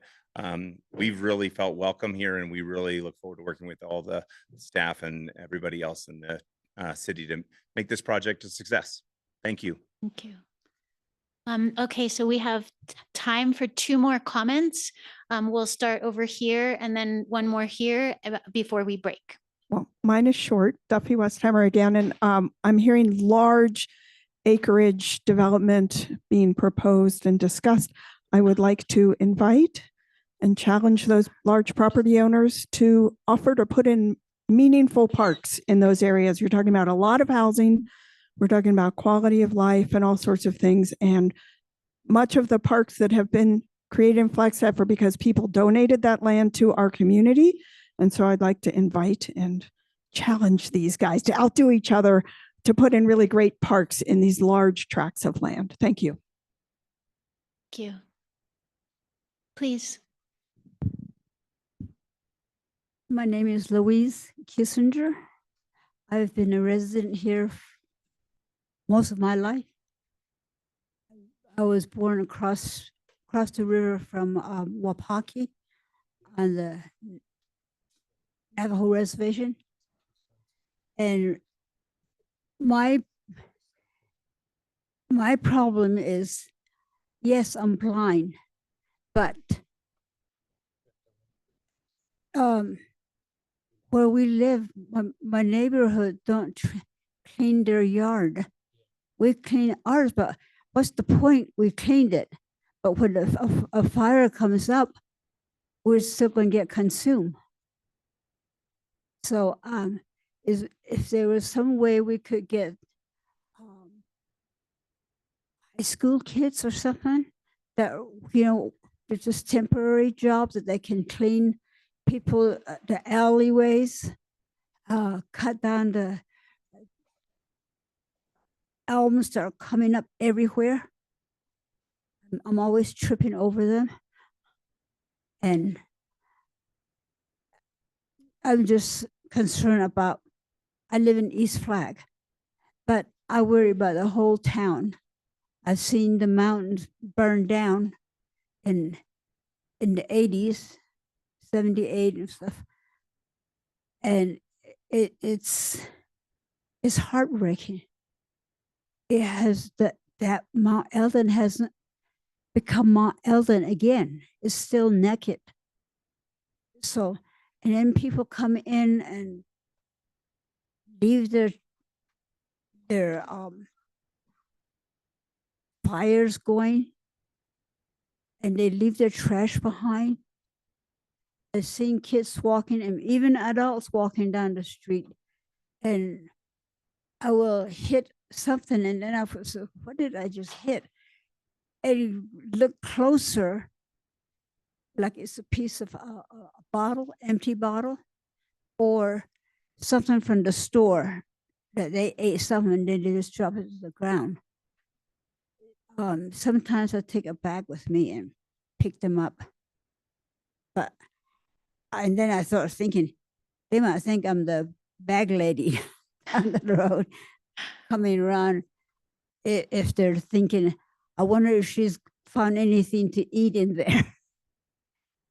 V: we've really felt welcome here, and we really look forward to working with all the staff and everybody else in the city to make this project a success. Thank you.
C: Thank you. Okay, so we have time for 2 more comments. We'll start over here and then one more here before we break.
L: Well, mine is short. Duffy Westheimer again, and I'm hearing large acreage development being proposed and discussed. I would like to invite and challenge those large property owners to offer to put in meaningful parks in those areas. You're talking about a lot of housing. We're talking about quality of life and all sorts of things. And much of the parks that have been created in Flagstaff are because people donated that land to our community. And so I'd like to invite and challenge these guys to outdo each other to put in really great parks in these large tracts of land. Thank you.
C: Thank you. Please.
G: My name is Louise Kissinger. I've been a resident here most of my life. I was born across the river from Wapaki on the Navajo Reservation. And my problem is, yes, I'm blind, but where we live, my neighborhood don't clean their yard. We clean ours, but what's the point? We cleaned it, but when a fire comes up, we're still going to get consumed. So if there was some way we could get high school kids or something that, it's just temporary jobs that they can clean people, the alleyways, cut down the elms that are coming up everywhere. I'm always tripping over them. And I'm just concerned about, I live in East Flag, but I worry about the whole town. I've seen the mountains burn down in the 80s, 78 and stuff. And it's heartbreaking. It has that Mount Eldon hasn't become Mount Eldon again. It's still naked. So, and then people come in and leave their fires going, and they leave their trash behind. I've seen kids walking and even adults walking down the street, and I will hit something, and then I was, what did I just hit? And you look closer, like it's a piece of a bottle, empty bottle, or something from the store that they ate something and then they just drop it to the ground. Sometimes I take a bag with me and pick them up. And then I started thinking, they might think I'm the bag lady down the road. coming around, if they're thinking, I wonder if she's found anything to eat in there.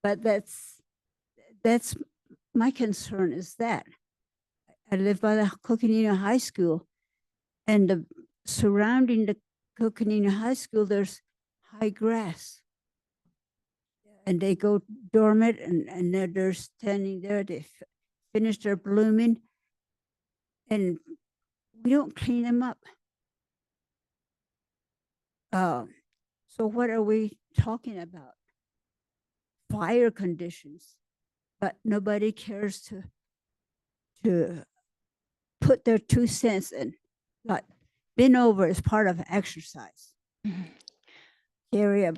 G: But that's my concern is that. I live by the Coconino High School, and surrounding the Coconino High School, there's high grass. And they go dormant, and they're standing there. They finish their blooming, and we don't clean them up. So what are we talking about? Fire conditions, but nobody cares to put their 2 cents in. Like, bend over is part of exercise. Carry a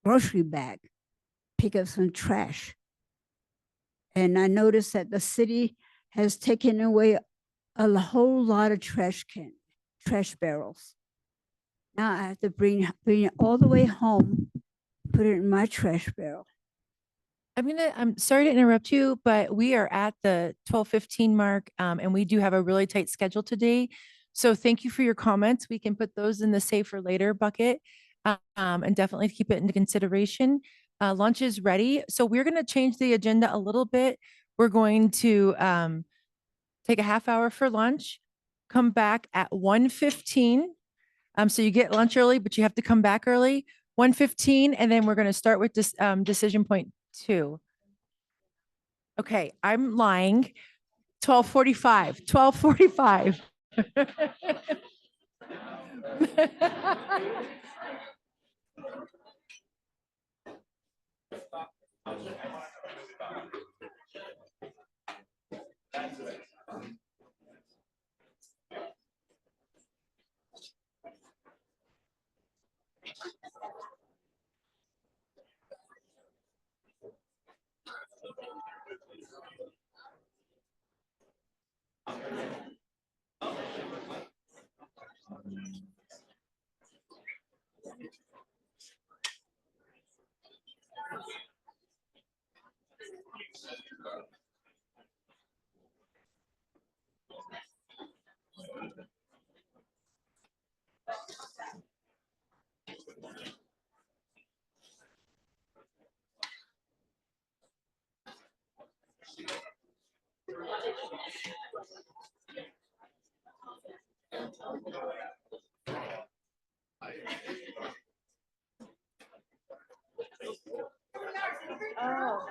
G: grocery bag, pick up some trash. And I noticed that the city has taken away a whole lot of trash barrels. Now I have to bring it all the way home, put it in my trash barrel.
A: I'm sorry to interrupt you, but we are at the 12:15 mark, and we do have a really tight schedule today. So thank you for your comments. We can put those in the save for later bucket, and definitely keep it into consideration. Lunch is ready. So we're going to change the agenda a little bit. We're going to take a half hour for lunch, come back at 1:15. So you get lunch early, but you have to come back early, 1:15, and then we're going to start with this decision point 2. Okay, I'm lying. 12:45. 12:45. Oh.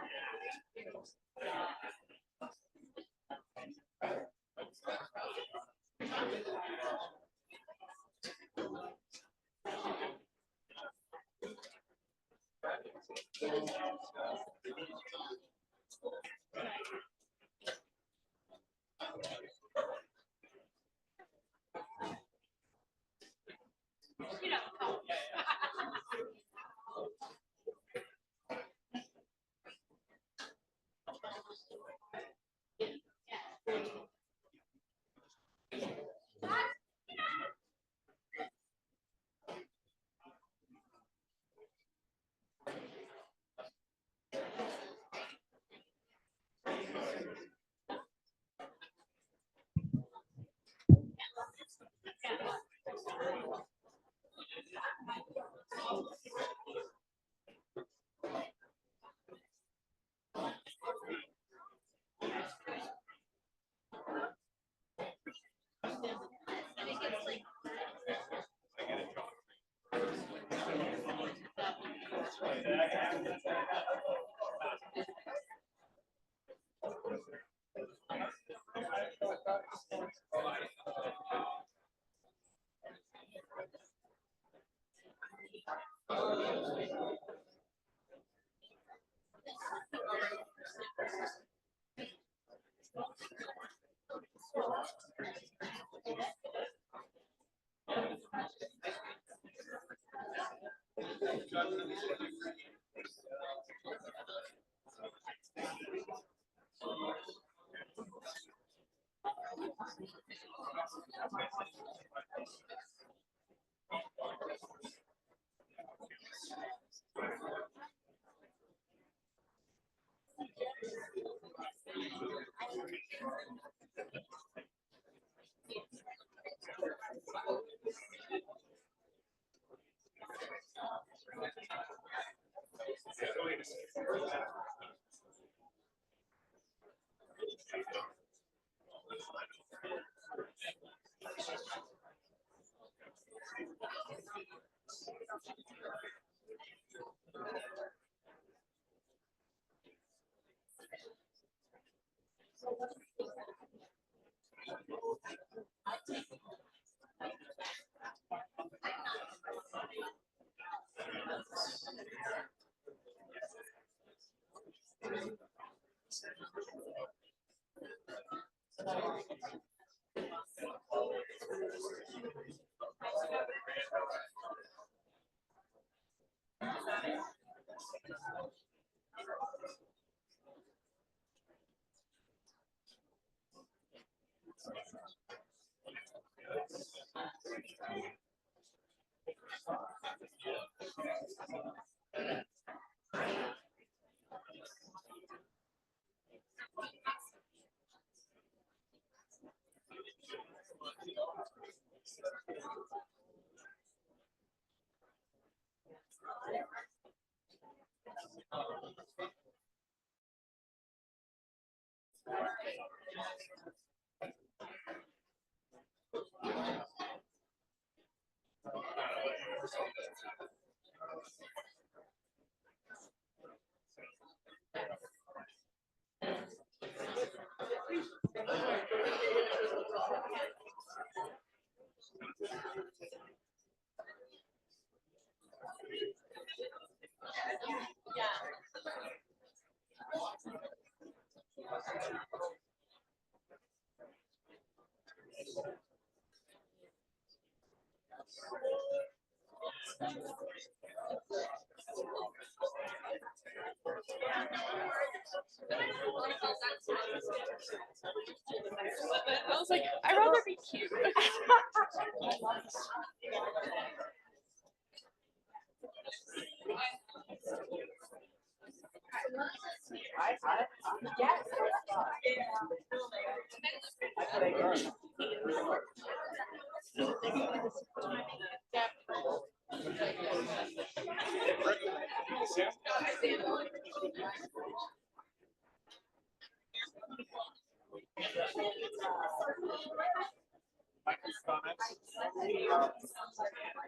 I: I was like, I'd rather be cute.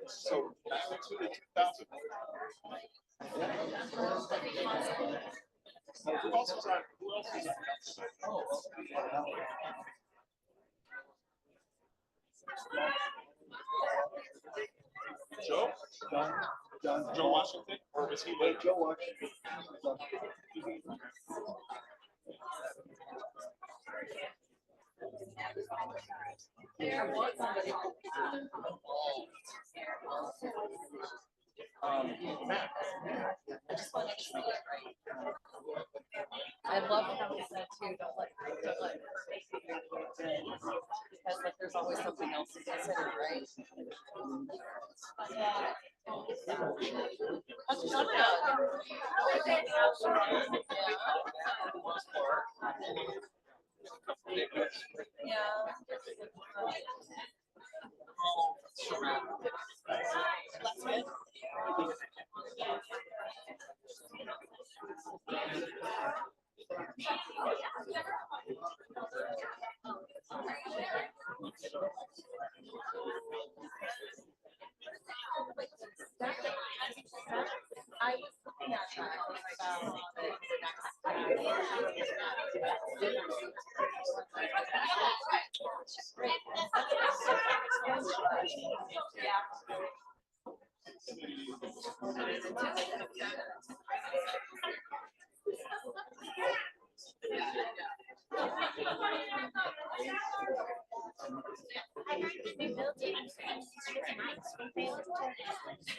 K: So, 92 to 2000. Who else was on? Who else was on? Joe? Joe Washington? Or was he late? Joe Washington.
I: I love how he said too, don't let her because like there's always something else to consider, right? Yeah. That's not I was looking at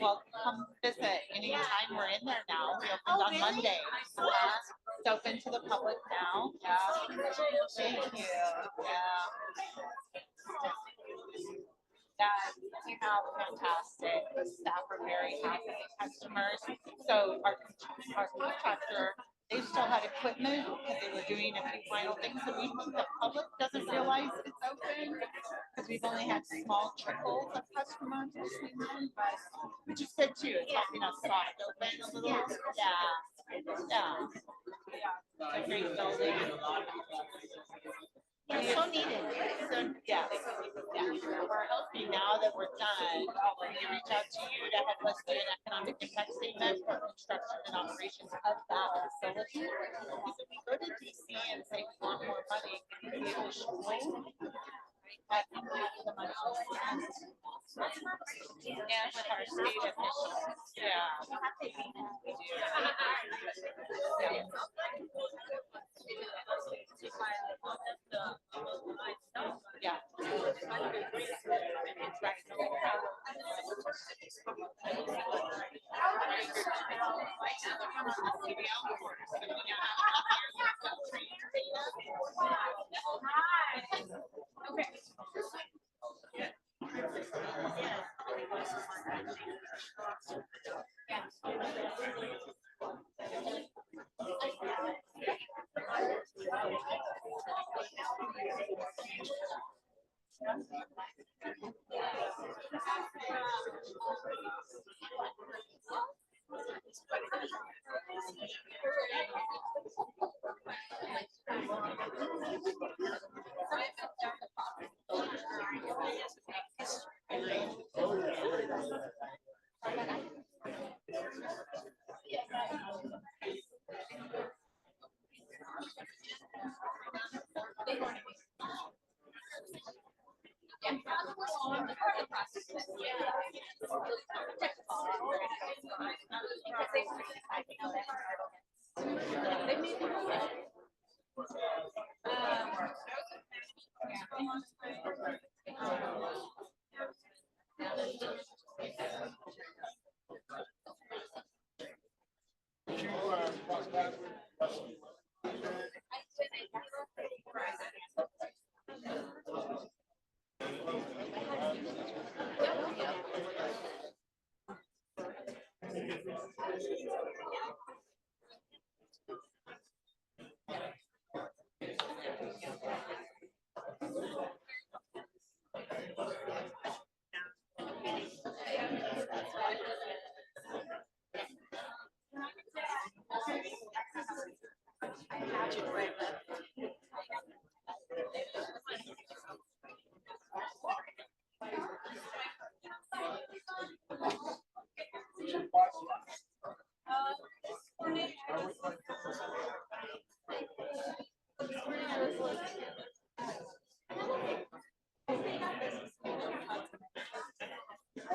I: well, come visit anytime. We're in there now. We opened on Monday. It's open to the public now. Yeah. Thank you. Yeah. That you have fantastic. The staff are very happy. Customers. So our contractor, they still had equipment because they were doing a few final things. So we think the public doesn't realize it's open because we've only had small trickles of customers between them, but which is good too. It's helping us soft open a little. Yeah. Yeah. Yeah. A great building. It's so needed. So, yeah. We're hoping now that we're done, we're going to reach out to you to help us do an economic impact statement for construction and operations of that facility. Because if we go to DC and say we want more money, we will show that impact the money. And with our state officials. Yeah. Yeah.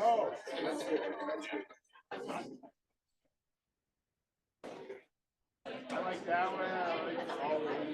K: Oh. I like that one. I like all of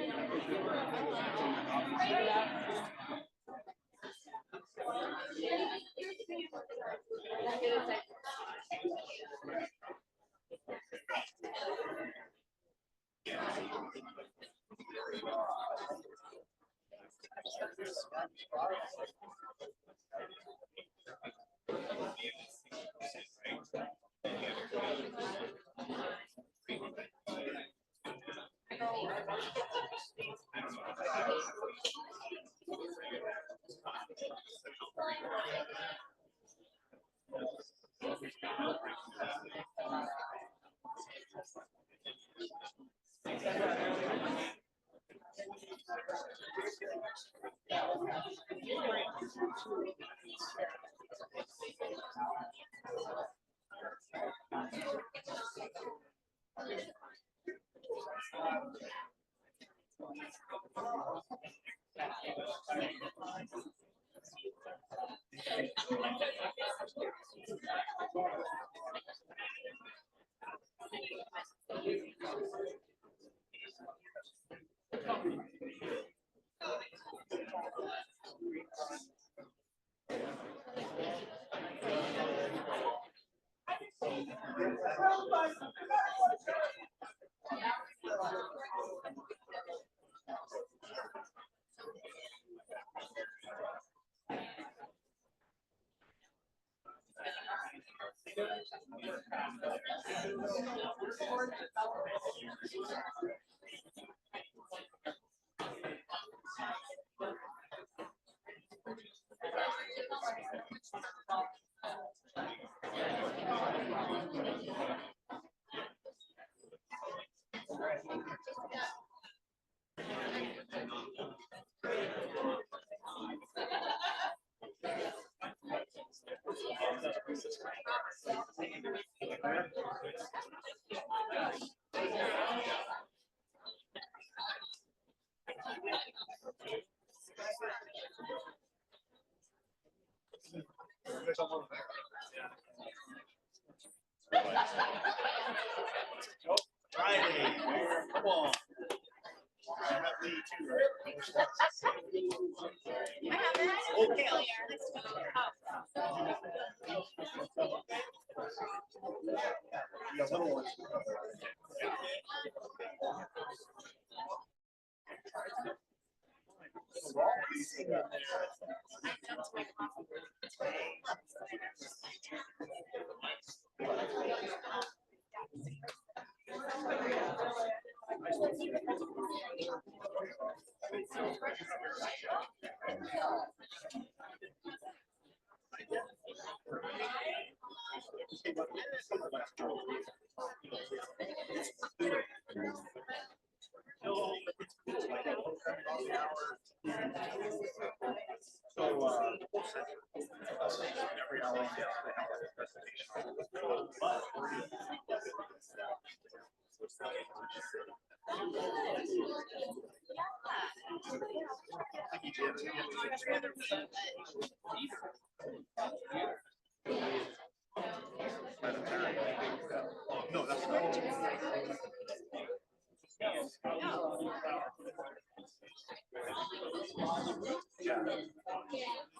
K: No, that's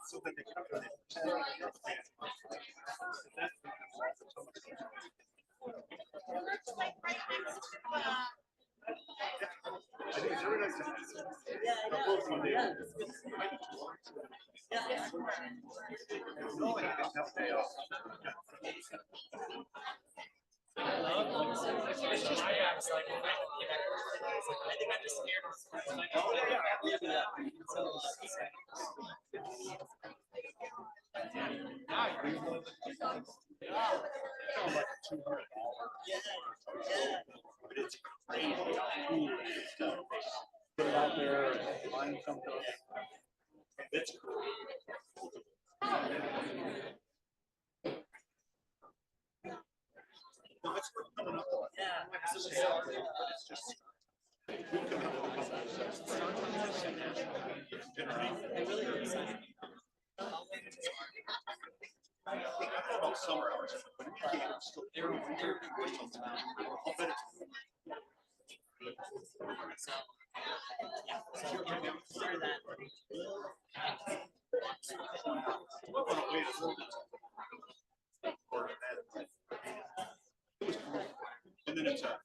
K: so that they put it out there and find something. It's cool. No, it's coming up. It's just. Summer hours, but it's still there in winter. I'll bet it's. And then it's a.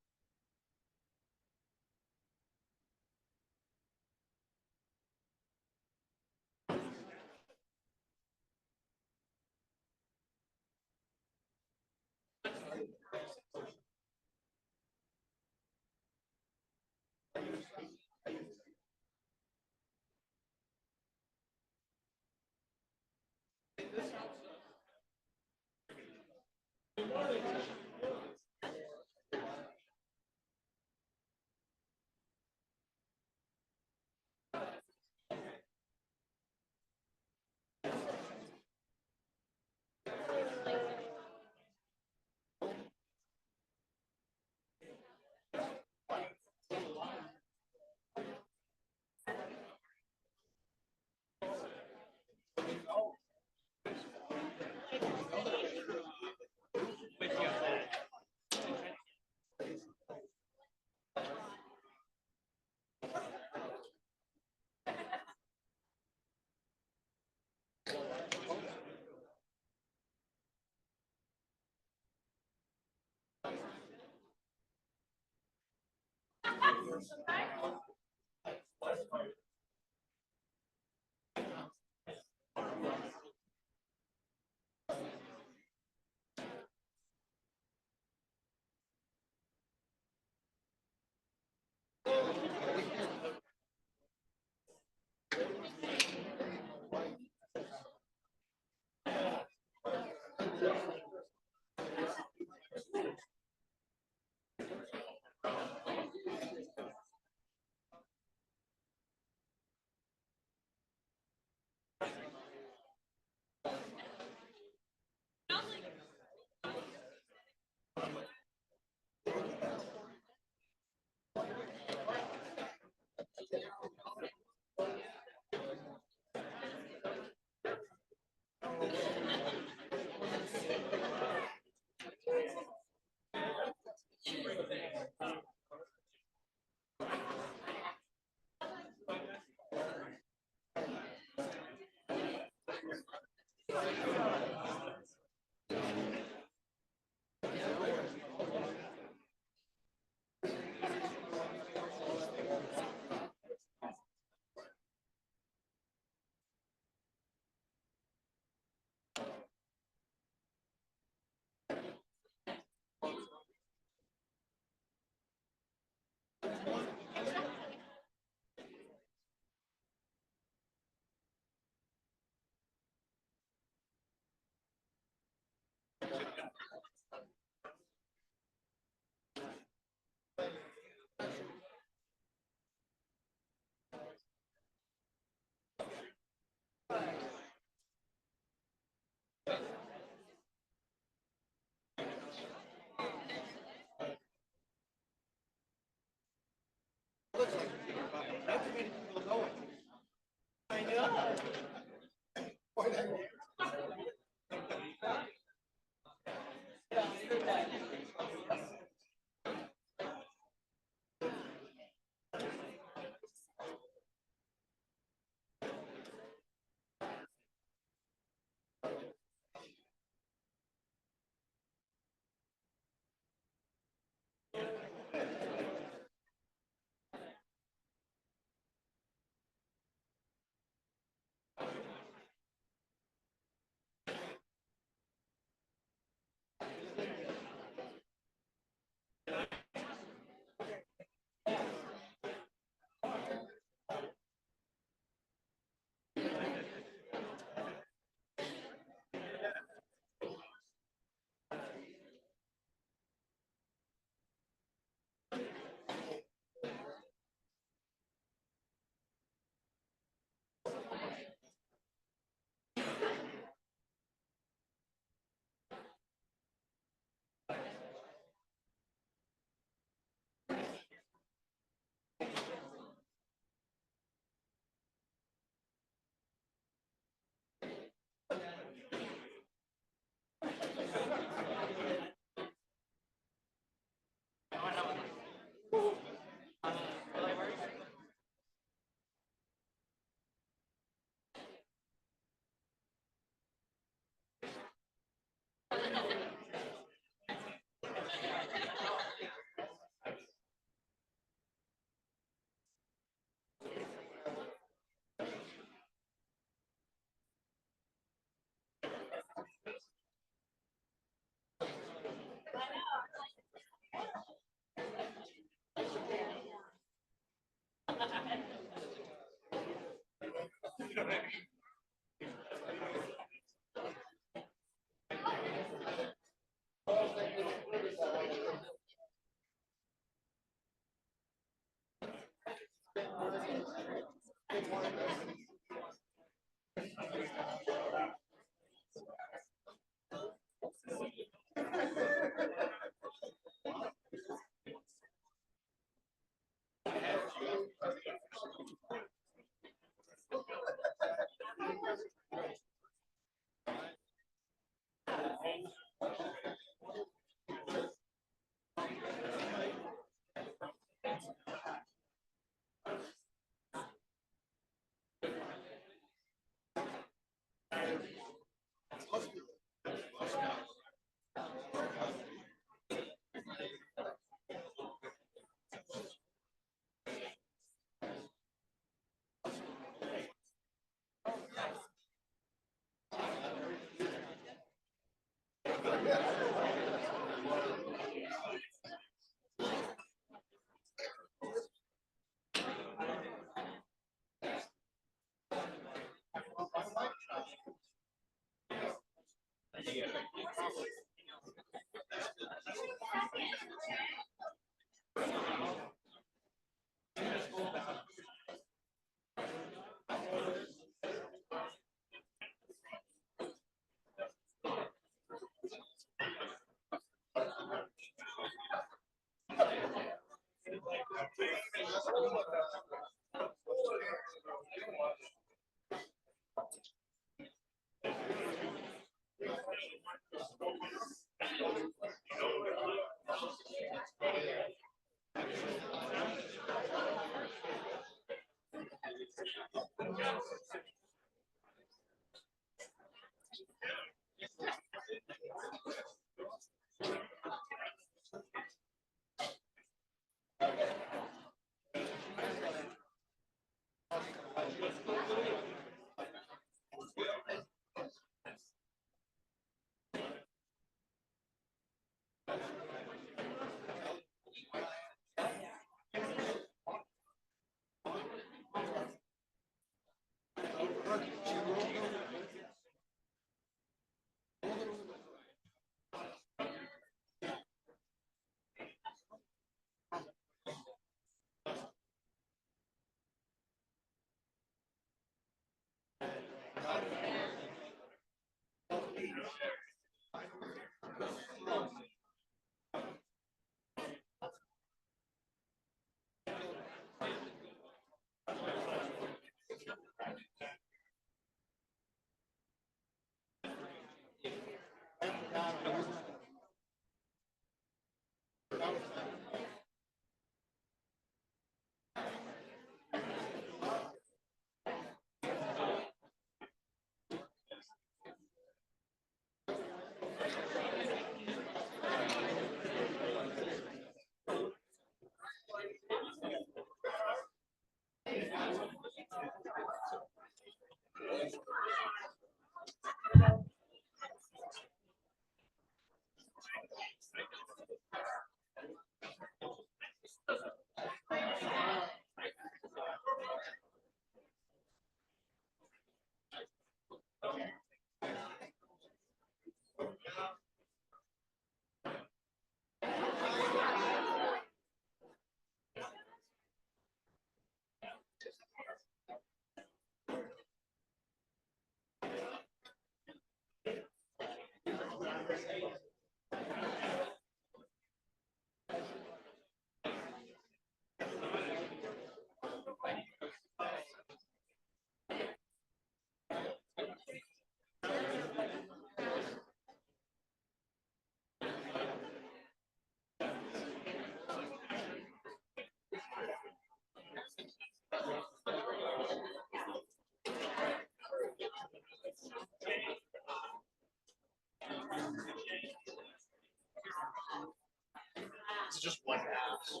K: It's just one house.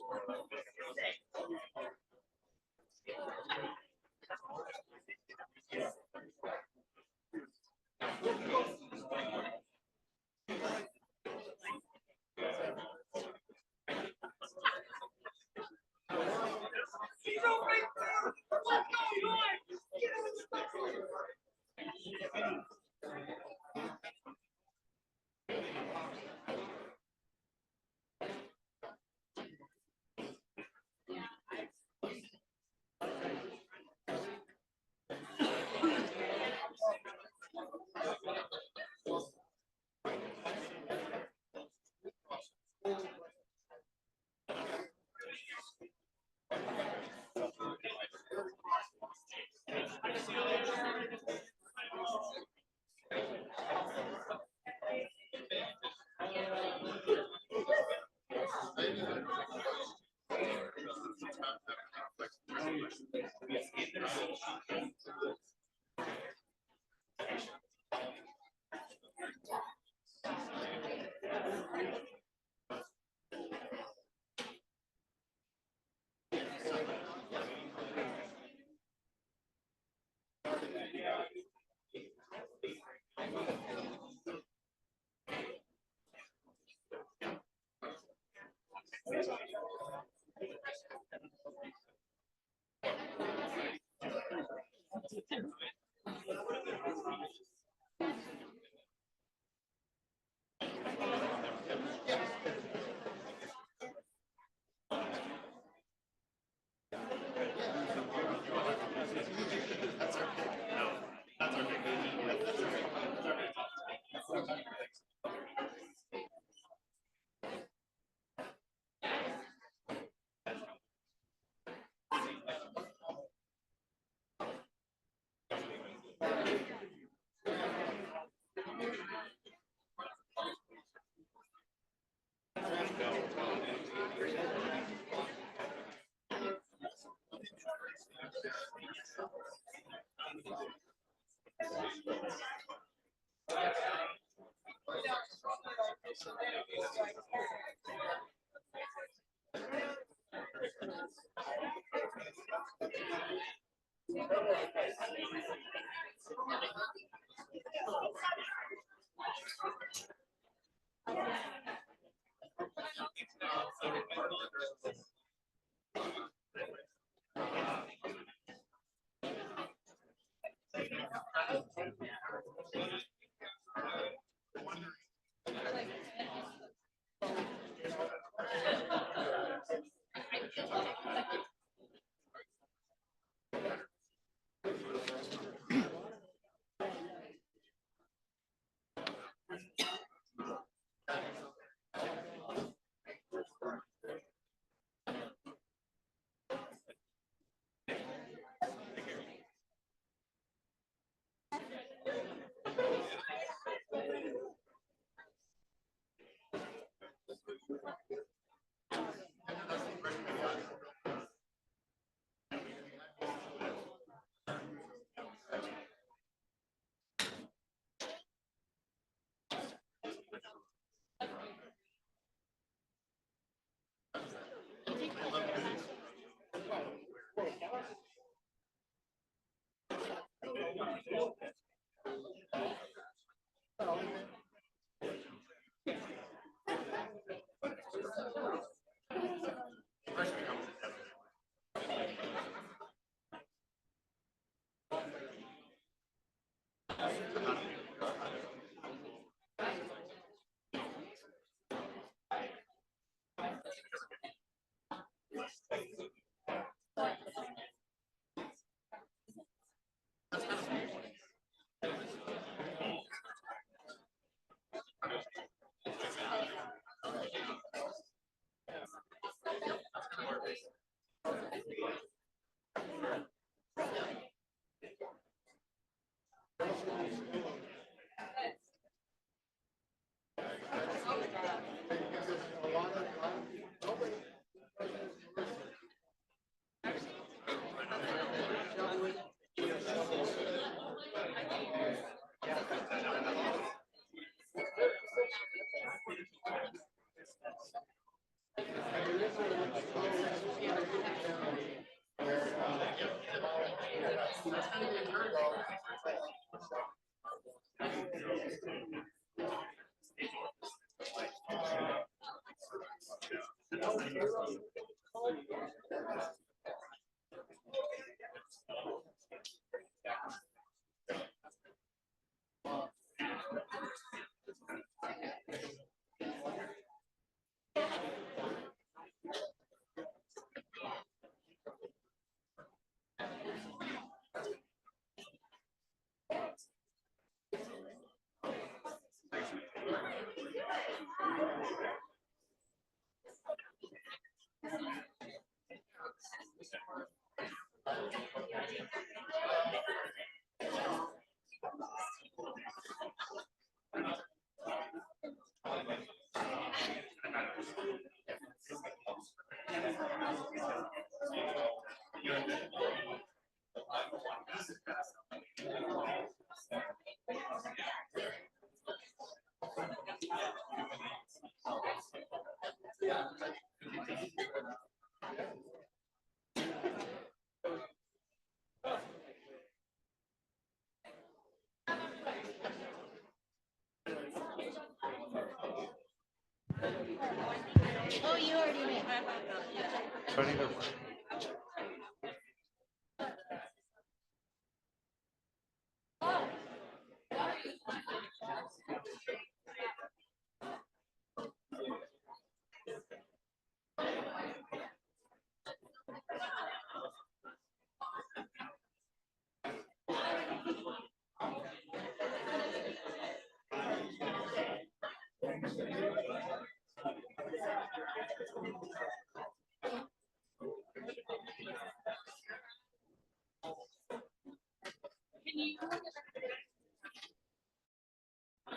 K: She's over right there. What's going on? Get
C: Oh, you already did.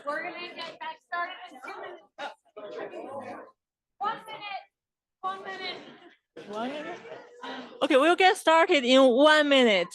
M: We're gonna get back started in 2 minutes. 1 minute. 1 minute.
N: 1 minute? Okay, we'll get started in 1 minute.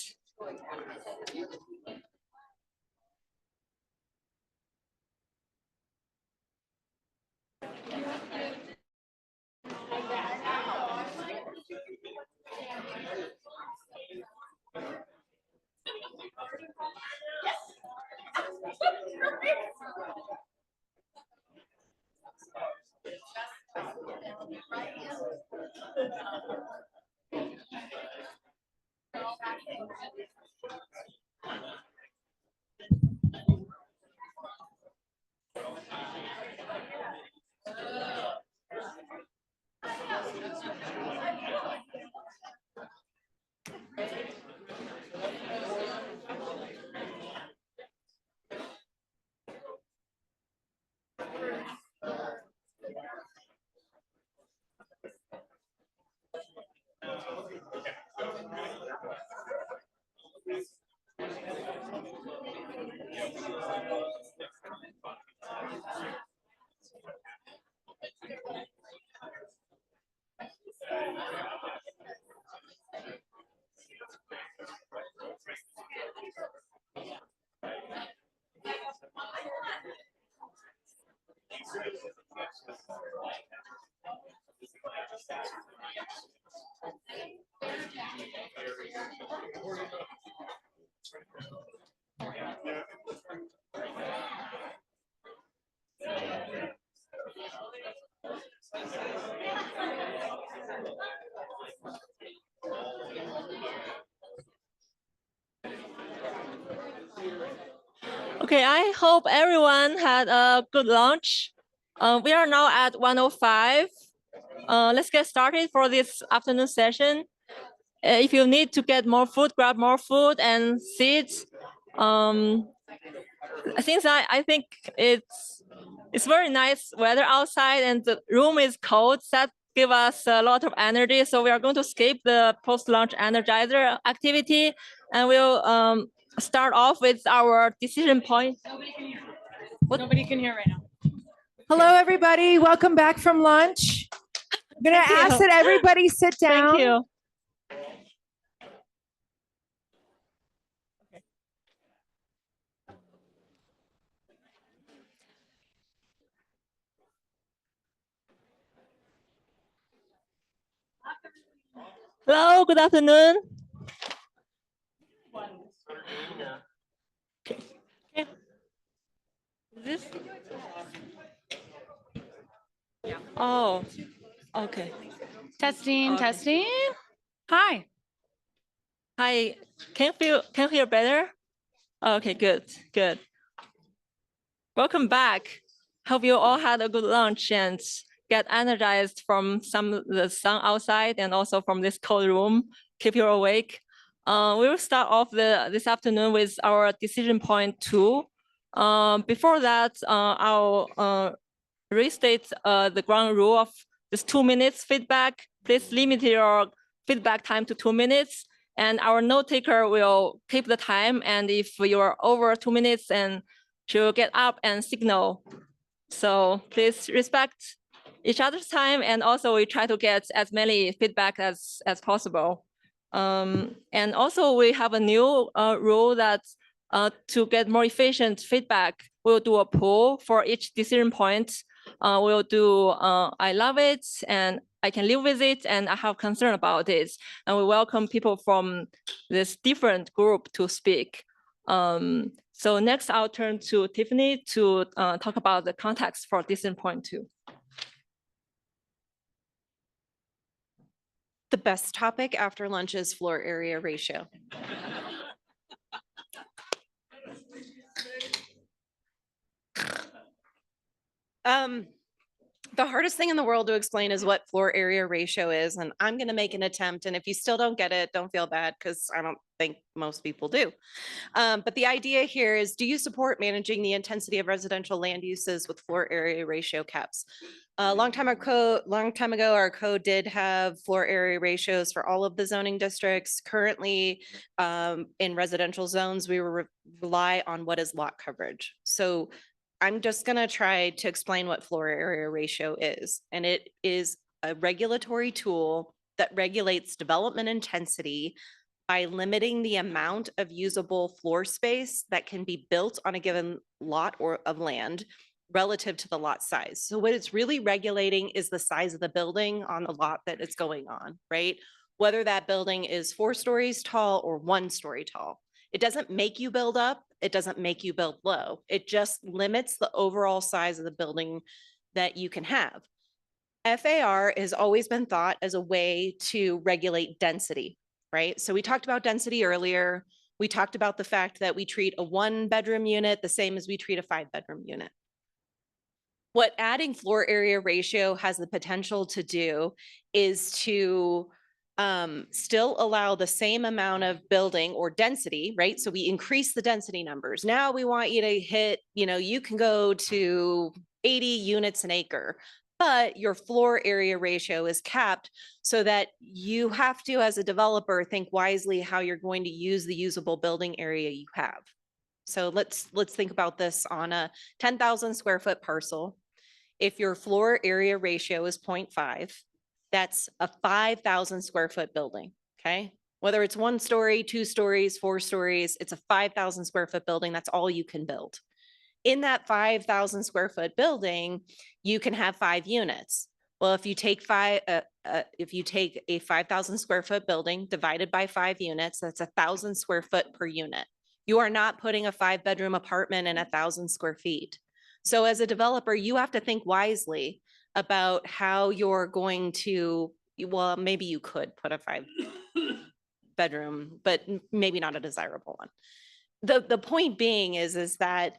N: Okay, I hope everyone had a good lunch. We are now at 1:05. Let's get started for this afternoon session. If you need to get more food, grab more food and seats. I think it's very nice weather outside and the room is cold. That give us a lot of energy. So we are going to skip the post-lunch energizer activity and we'll start off with our decision point.
M: Nobody can hear right now.
W: Hello, everybody. Welcome back from lunch. I'm going to ask that everybody sit down.
N: Thank you. Hello, good afternoon. Okay. This? Oh, okay.
M: Testing, testing. Hi.
N: Hi, can you hear better? Okay, good, good. Welcome back. Hope you all had a good lunch and get energized from the sun outside and also from this cold room. Keep you awake. We will start off this afternoon with our decision point 2. Before that, I'll restate the ground rule of this 2 minutes feedback. Please limit your feedback time to 2 minutes. And our note taker will keep the time. And if you're over 2 minutes, and she'll get up and signal. So please respect each other's time. And also we try to get as many feedback as possible. And also we have a new rule that to get more efficient feedback, we'll do a poll for each decision point. We'll do I love it and I can live with it and I have concern about it. And we welcome people from this different group to speak. So next I'll turn to Tiffany to talk about the context for decision point 2.
U: The best topic after lunch is floor area ratio. The hardest thing in the world to explain is what floor area ratio is, and I'm going to make an attempt. And if you still don't get it, don't feel bad because I don't think most people do. But the idea here is, do you support managing the intensity of residential land uses with floor area ratio caps? A long time ago, our code did have floor area ratios for all of the zoning districts. Currently, in residential zones, we rely on what is lot coverage. So I'm just going to try to explain what floor area ratio is. And it is a regulatory tool that regulates development intensity by limiting the amount of usable floor space that can be built on a given lot or of land relative to the lot size. So what it's really regulating is the size of the building on the lot that it's going on, right? Whether that building is 4 stories tall or 1 story tall. It doesn't make you build up. It doesn't make you build low. It just limits the overall size of the building that you can have. FAR has always been thought as a way to regulate density, right? So we talked about density earlier. We talked about the fact that we treat a 1-bedroom unit the same as we treat a 5-bedroom unit. What adding floor area ratio has the potential to do is to still allow the same amount of building or density, right? So we increase the density numbers. Now we want you to hit, you can go to 80 units an acre, but your floor area ratio is capped so that you have to, as a developer, think wisely how you're going to use the usable building area you have. So let's think about this on a 10,000 square foot parcel. If your floor area ratio is 0.5, that's a 5,000 square foot building, okay? Whether it's 1 story, 2 stories, 4 stories, it's a 5,000 square foot building. That's all you can build. In that 5,000 square foot building, you can have 5 units. Well, if you take a 5,000 square foot building divided by 5 units, that's 1,000 square foot per unit. You are not putting a 5-bedroom apartment in 1,000 square feet. So as a developer, you have to think wisely about how you're going to, well, maybe you could put a 5-bedroom, but maybe not a desirable one. The point being is that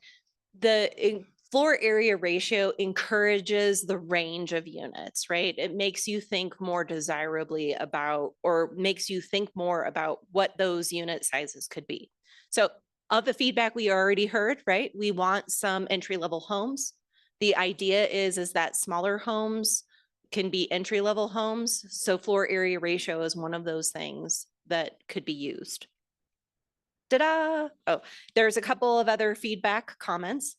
U: the floor area ratio encourages the range of units, right? It makes you think more desirably about, or makes you think more about what those unit sizes could be. So of the feedback we already heard, right? We want some entry-level homes. The idea is that smaller homes can be entry-level homes. So floor area ratio is one of those things that could be used. Ta-da! Oh, there's a couple of other feedback comments.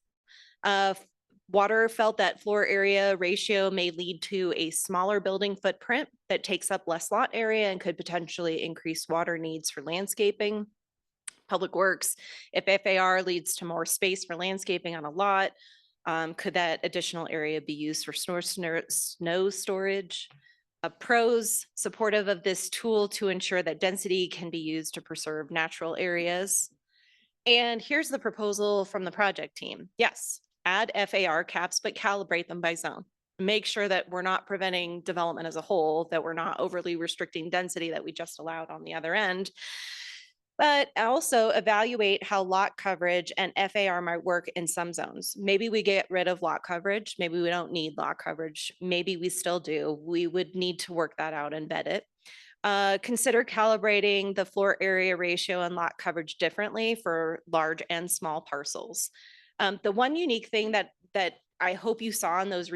U: Water felt that floor area ratio may lead to a smaller building footprint that takes up less lot area and could potentially increase water needs for landscaping. Public Works, if FAR leads to more space for landscaping on a lot, could that additional area be used for snow storage? Pros, supportive of this tool to ensure that density can be used to preserve natural areas. And here's the proposal from the project team. Yes, add FAR caps, but calibrate them by zone. Make sure that we're not preventing development as a whole, that we're not overly restricting density that we just allowed on the other end. But also evaluate how lot coverage and FAR might work in some zones. Maybe we get rid of lot coverage. Maybe we don't need lot coverage. Maybe we still do. We would need to work that out and vet it. Consider calibrating the floor area ratio and lot coverage differently for large and small parcels. The one unique thing that I hope you saw in those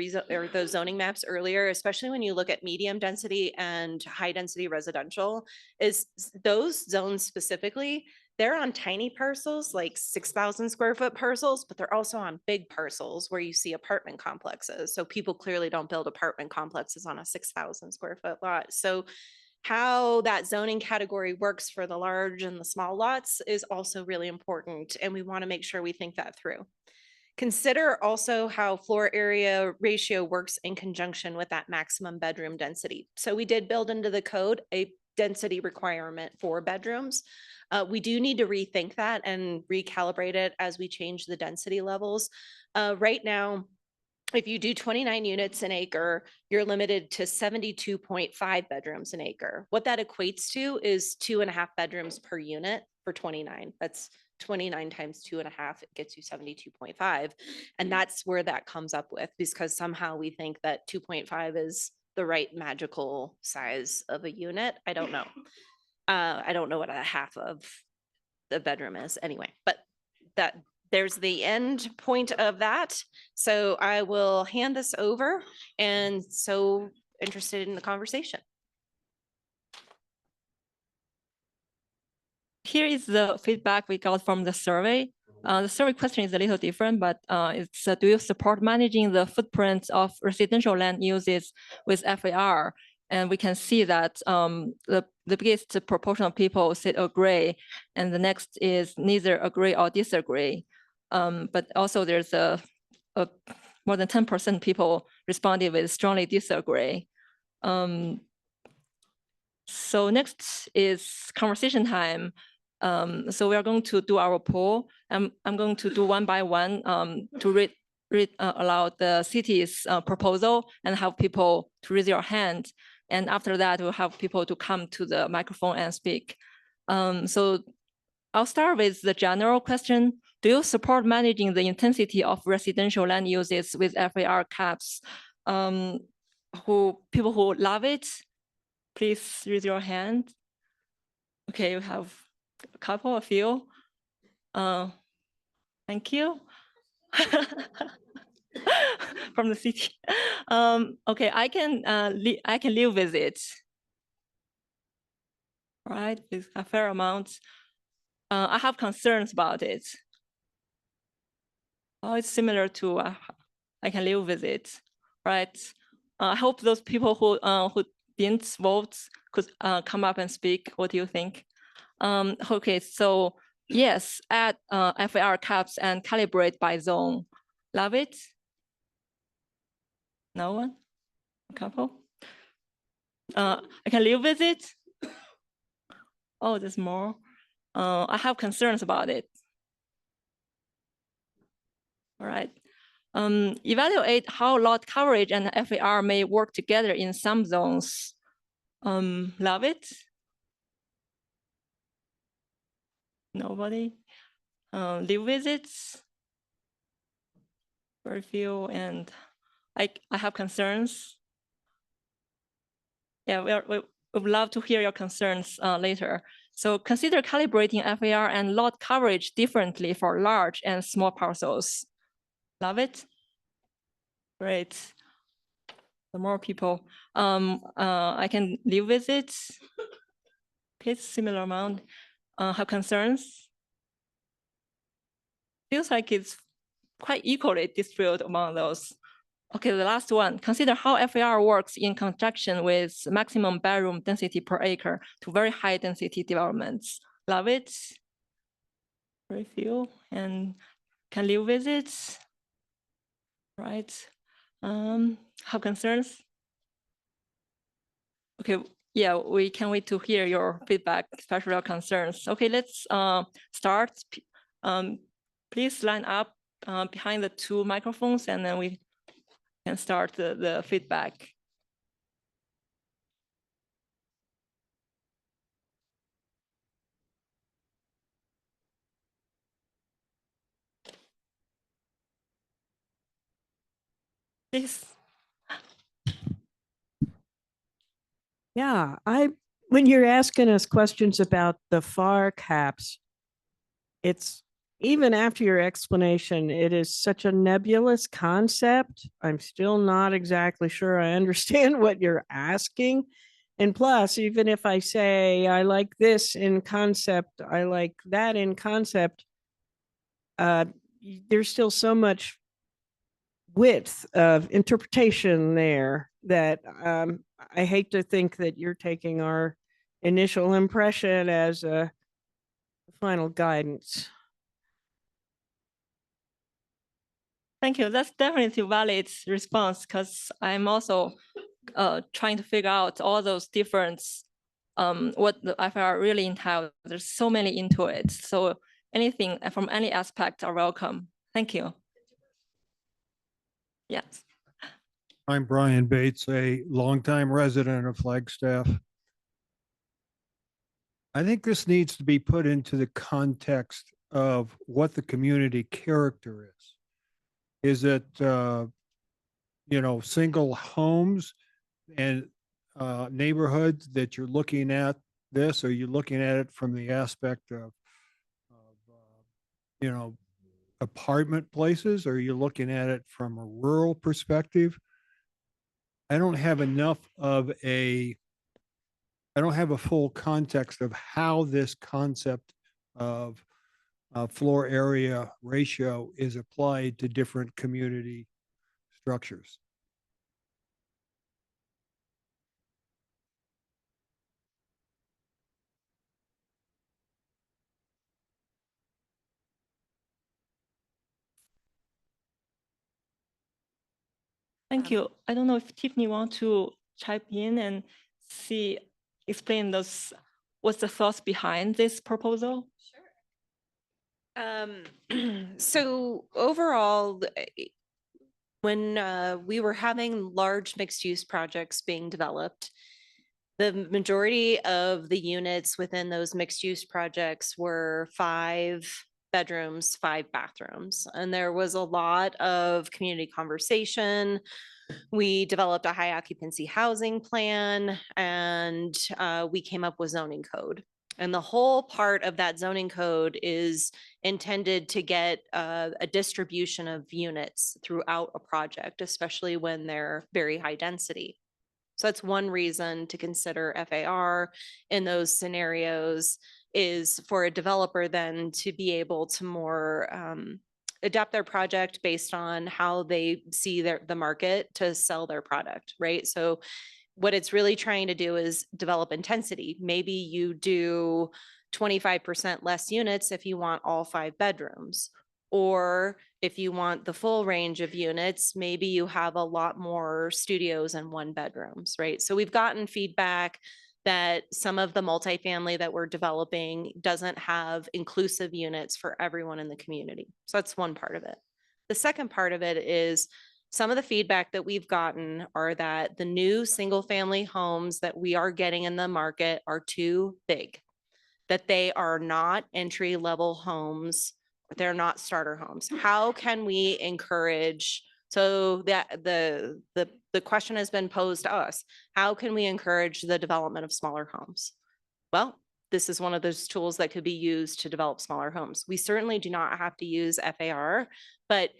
U: zoning maps earlier, especially when you look at medium density and high density residential, is those zones specifically, they're on tiny parcels, like 6,000 square foot parcels, but they're also on big parcels where you see apartment complexes. So people clearly don't build apartment complexes on a 6,000 square foot lot. So how that zoning category works for the large and the small lots is also really important. And we want to make sure we think that through. Consider also how floor area ratio works in conjunction with that maximum bedroom density. So we did build into the code a density requirement for bedrooms. We do need to rethink that and recalibrate it as we change the density levels. Right now, if you do 29 units an acre, you're limited to 72.5 bedrooms an acre. What that equates to is 2.5 bedrooms per unit for 29. That's 29 times 2.5, it gets you 72.5. And that's where that comes up with, because somehow we think that 2.5 is the right magical size of a unit. I don't know. I don't know what a half of the bedroom is anyway, but that there's the end point of that. So I will hand this over, and so interested in the conversation. Here is the feedback we got from the survey. The survey question is a little different, but it's do you support managing the footprint of residential land uses with FAR? And we can see that the biggest proportion of people said agree, and the next is neither agree or disagree. But also there's a more than 10% people responded with strongly disagree. So next is conversation time. So we are going to do our poll. I'm going to do one by one to read aloud the city's proposal and have people to raise your hand. And after that, we'll have people to come to the microphone and speak. So I'll start with the general question. Do you support managing the intensity of residential land uses with FAR caps? People who love it, please raise your hand. Okay, you have a couple, a few. Thank you. From the city. Okay, I can live with it. Right, with a fair amount. I have concerns about it. Oh, it's similar to I can live with it, right? I hope those people who didn't vote could come up and speak. What do you think? Okay, so yes, add FAR caps and calibrate by zone. Love it? No one? A couple? I can live with it? Oh, there's more. I have concerns about it. All right. Evaluate how lot coverage and FAR may work together in some zones. Love it? Nobody? Live with it? Very few, and I have concerns. Yeah, we would love to hear your concerns later. So consider calibrating FAR and lot coverage differently for large and small parcels. Love it? Great. The more people, I can live with it. Okay, similar amount. Have concerns? Feels like it's quite equally distributed among those. Okay, the last one. Consider how FAR works in conjunction with maximum bedroom density per acre to very high density developments. Love it? Very few, and can live with it. Right. Have concerns? Okay, yeah, we can't wait to hear your feedback, especially your concerns. Okay, let's start. Please line up behind the two microphones, and then we can start the feedback. Please.
D: Yeah, when you're asking us questions about the FAR caps, it's even after your explanation, it is such a nebulous concept. I'm still not exactly sure I understand what you're asking. And plus, even if I say I like this in concept, I like that in concept, there's still so much width of interpretation there that I hate to think that you're taking our initial impression as a final guidance.
N: Thank you. That's definitely a valid response, because I'm also trying to figure out all those different what the FAR really entails. There's so many into it. So anything from any aspect are welcome. Thank you. Yes.
F: I'm Brian Bates, a longtime resident of Flagstaff. I think this needs to be put into the context of what the community character is. Is it, single homes and neighborhoods that you're looking at this? Are you looking at it from the aspect of apartment places? Or are you looking at it from a rural perspective? I don't have a full context of how this concept of floor area ratio is applied to different community structures.
N: Thank you. I don't know if Tiffany want to chime in and explain what's the thoughts behind this proposal?
H: So overall, when we were having large mixed-use projects being developed, the majority of the units within those mixed-use projects were 5 bedrooms, 5 bathrooms, and there was a lot of community conversation. We developed a high occupancy housing plan, and we came up with zoning code. And the whole part of that zoning code is intended to get a distribution of units throughout a project, especially when they're very high density. So that's one reason to consider FAR in those scenarios, is for a developer then to be able to more adapt their project based on how they see the market to sell their product, right? So what it's really trying to do is develop intensity. Maybe you do 25% less units if you want all 5 bedrooms. Or if you want the full range of units, maybe you have a lot more studios and 1 bedrooms, right? So we've gotten feedback that some of the multifamily that we're developing doesn't have inclusive units for everyone in the community. So that's one part of it. The second part of it is some of the feedback that we've gotten are that the new single family homes that we are getting in the market are too big, that they are not entry level homes. They're not starter homes. How can we encourage? So that the question has been posed to us. How can we encourage the development of smaller homes? Well, this is one of those tools that could be used to develop smaller homes. We certainly do not have to use FAR, but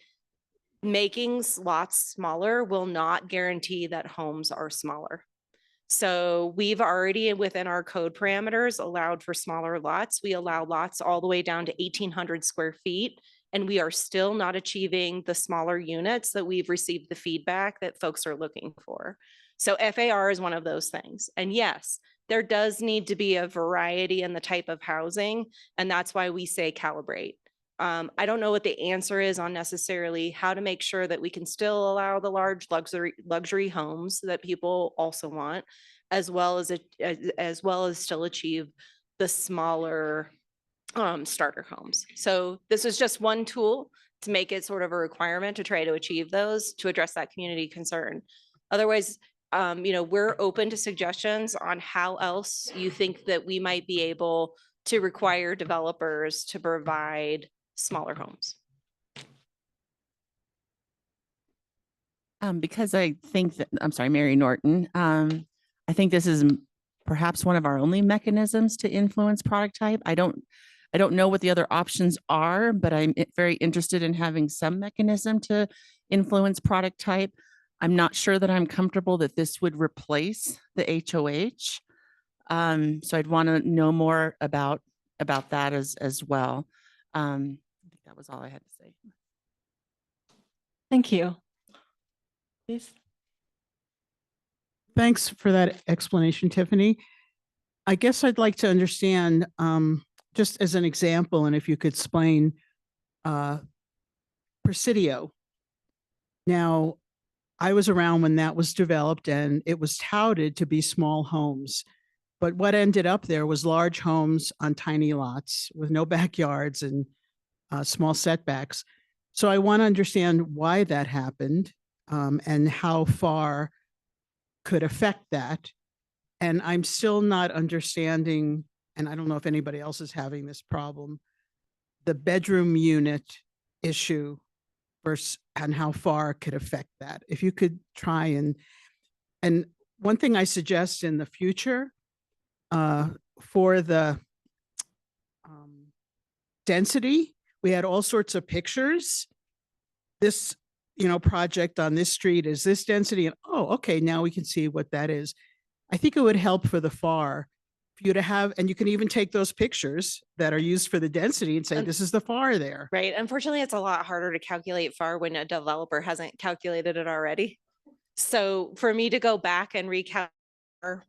H: making lots smaller will not guarantee that homes are smaller. So we've already within our code parameters allowed for smaller lots. We allow lots all the way down to 1,800 square feet, and we are still not achieving the smaller units that we've received the feedback that folks are looking for. So FAR is one of those things. And yes, there does need to be a variety in the type of housing, and that's why we say calibrate. I don't know what the answer is on necessarily how to make sure that we can still allow the large luxury homes that people also want, as well as still achieve the smaller starter homes. So this is just one tool to make it sort of a requirement to try to achieve those, to address that community concern. Otherwise, we're open to suggestions on how else you think that we might be able to require developers to provide smaller homes.
Q: Because I think that, I'm sorry, Mary Norton. I think this is perhaps one of our only mechanisms to influence product type. I don't know what the other options are, but I'm very interested in having some mechanism to influence product type. I'm not sure that I'm comfortable that this would replace the HOH. So I'd want to know more about that as well. I think that was all I had to say.
N: Thank you. Please.
J: Thanks for that explanation, Tiffany. I guess I'd like to understand, just as an example, and if you could explain Presidio. Now, I was around when that was developed and it was touted to be small homes. But what ended up there was large homes on tiny lots with no backyards and small setbacks. So I want to understand why that happened. and how far could affect that. And I'm still not understanding, and I don't know if anybody else is having this problem, the bedroom unit issue versus and how far it could affect that. If you could try and one thing I suggest in the future for the density, we had all sorts of pictures. This, project on this street is this density, and oh, okay, now we can see what that is. I think it would help for the FAR for you to have, and you can even take those pictures that are used for the density and say, this is the FAR there.
U: Right. Unfortunately, it's a lot harder to calculate FAR when a developer hasn't calculated it already. So for me to go back and recalculate,